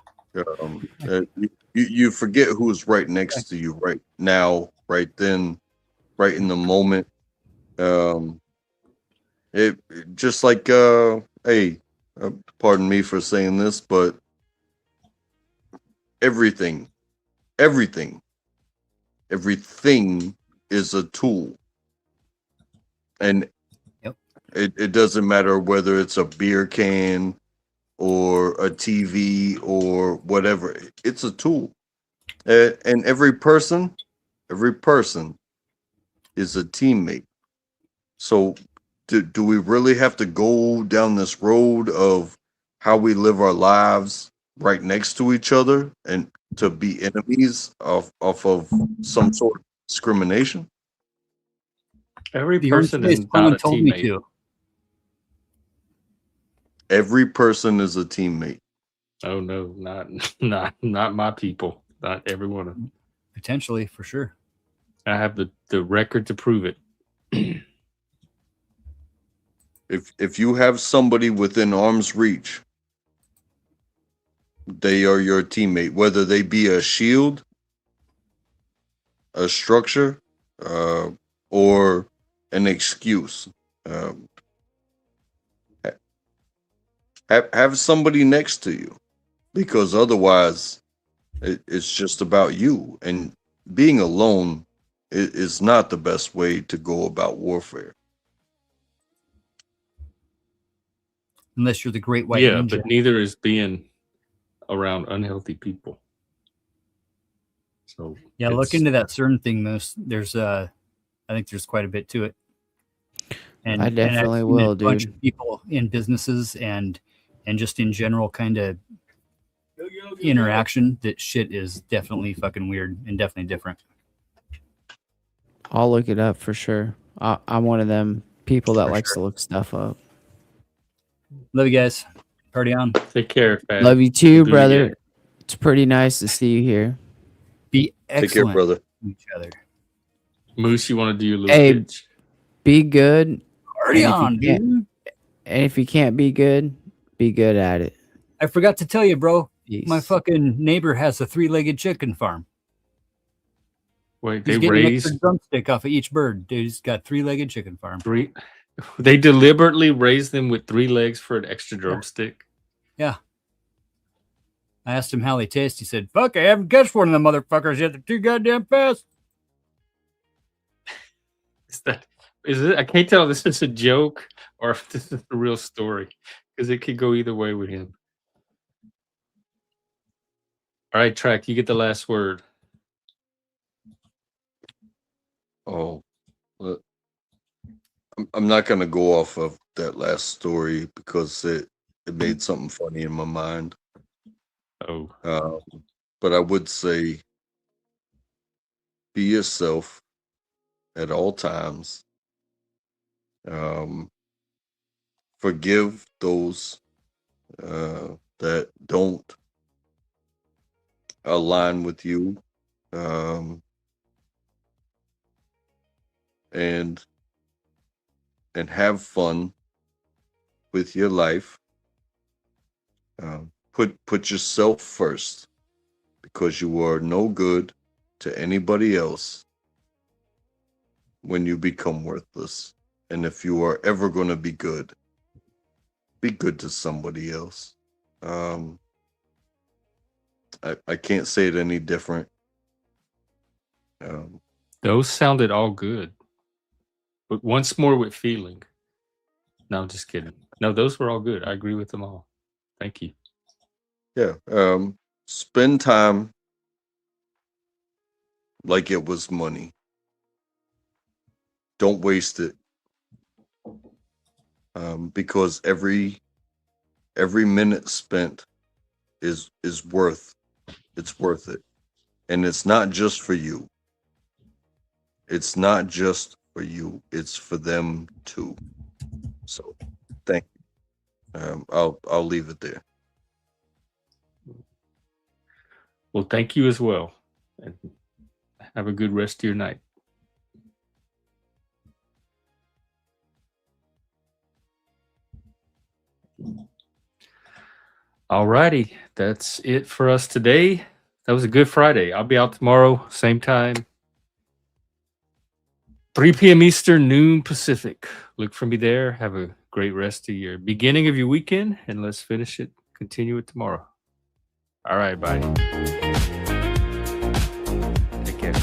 You forget who's right next to you right now, right then, right in the moment. It just like hey, pardon me for saying this, but everything is a tool, and it doesn't matter whether it's a beer can or a TV or whatever. It's a tool, and every person is a teammate. So do we really have to go down this road of how we live our lives right next to each other and to be enemies off of some sort of discrimination? Every The person Earth-based is woman not a told me teammate. to. Every person is a teammate. Oh no, not my people. Not every one of them. Potentially, for sure. I have the record to prove it. If you have somebody within arm's reach, they are your teammate, whether they be a shield, a structure, or an excuse. Have somebody next to you, because otherwise it's just about you, and being alone is not the best way to go about warfare. Unless you're the great white Yeah, ninja. but neither is being around unhealthy people. So Yeah, look into that CERN thing. There's I think there's quite a bit to it. And I definitely I've seen will, a bunch dude. of people in businesses and just in general kind of interaction, that shit is definitely fucking weird and definitely different. I'll look it up for sure. I'm one of them people that likes to look stuff up. Love you guys. Party on. Take care, Fat. Love you too, We'll do it brother. again. It's pretty nice to see you here. Be excellent Take care, brother. to each other. Moose, you want to do your little Hey, pitch? be good. Party and if on, you can't- dude. And if you can't be good at it. I forgot to tell you, bro. Peace. My fucking neighbor has a 3-legged chicken farm. Wait, He's they getting an raised extra drumstick off of each bird. Dude, he's got 3-legged chicken farm. They deliberately raised them with 3 legs for an extra drumstick. Yeah. I asked him how they taste. He said, fuck, I haven't catched one of them motherfuckers yet. They're too goddamn fast. Is it? I can't tell if this is a joke or if this is a real story, because it could go either way with him. All right, Track, you get the last word. Oh, I'm not going to go off of that last story because it made something funny in my mind. Oh. But I would say be yourself at all times. Forgive those that don't align with you. And have fun with your life. Put yourself first, because you are no good to anybody else when you become worthless. And if you are ever going to be good to somebody else. I can't say it any different. Those sounded all good. But once more with feeling. No, I'm just kidding. No, those were all good. I agree with them all. Thank you. Yeah. Spend time like it was money. Don't waste it. Because every minute spent is worth it. And it's not just for you. It's not just for you. It's for them too. So Thank you. I'll leave it there. Well, thank you as well. And have a good rest of your night. All righty. That's it for us today. That was a good Friday. I'll be out tomorrow, same time. 3 p.m. Eastern, noon Pacific. Look for me there. Have a great rest of your beginning of your weekend, and let's finish it. Continue it tomorrow. All right, bye. Take care.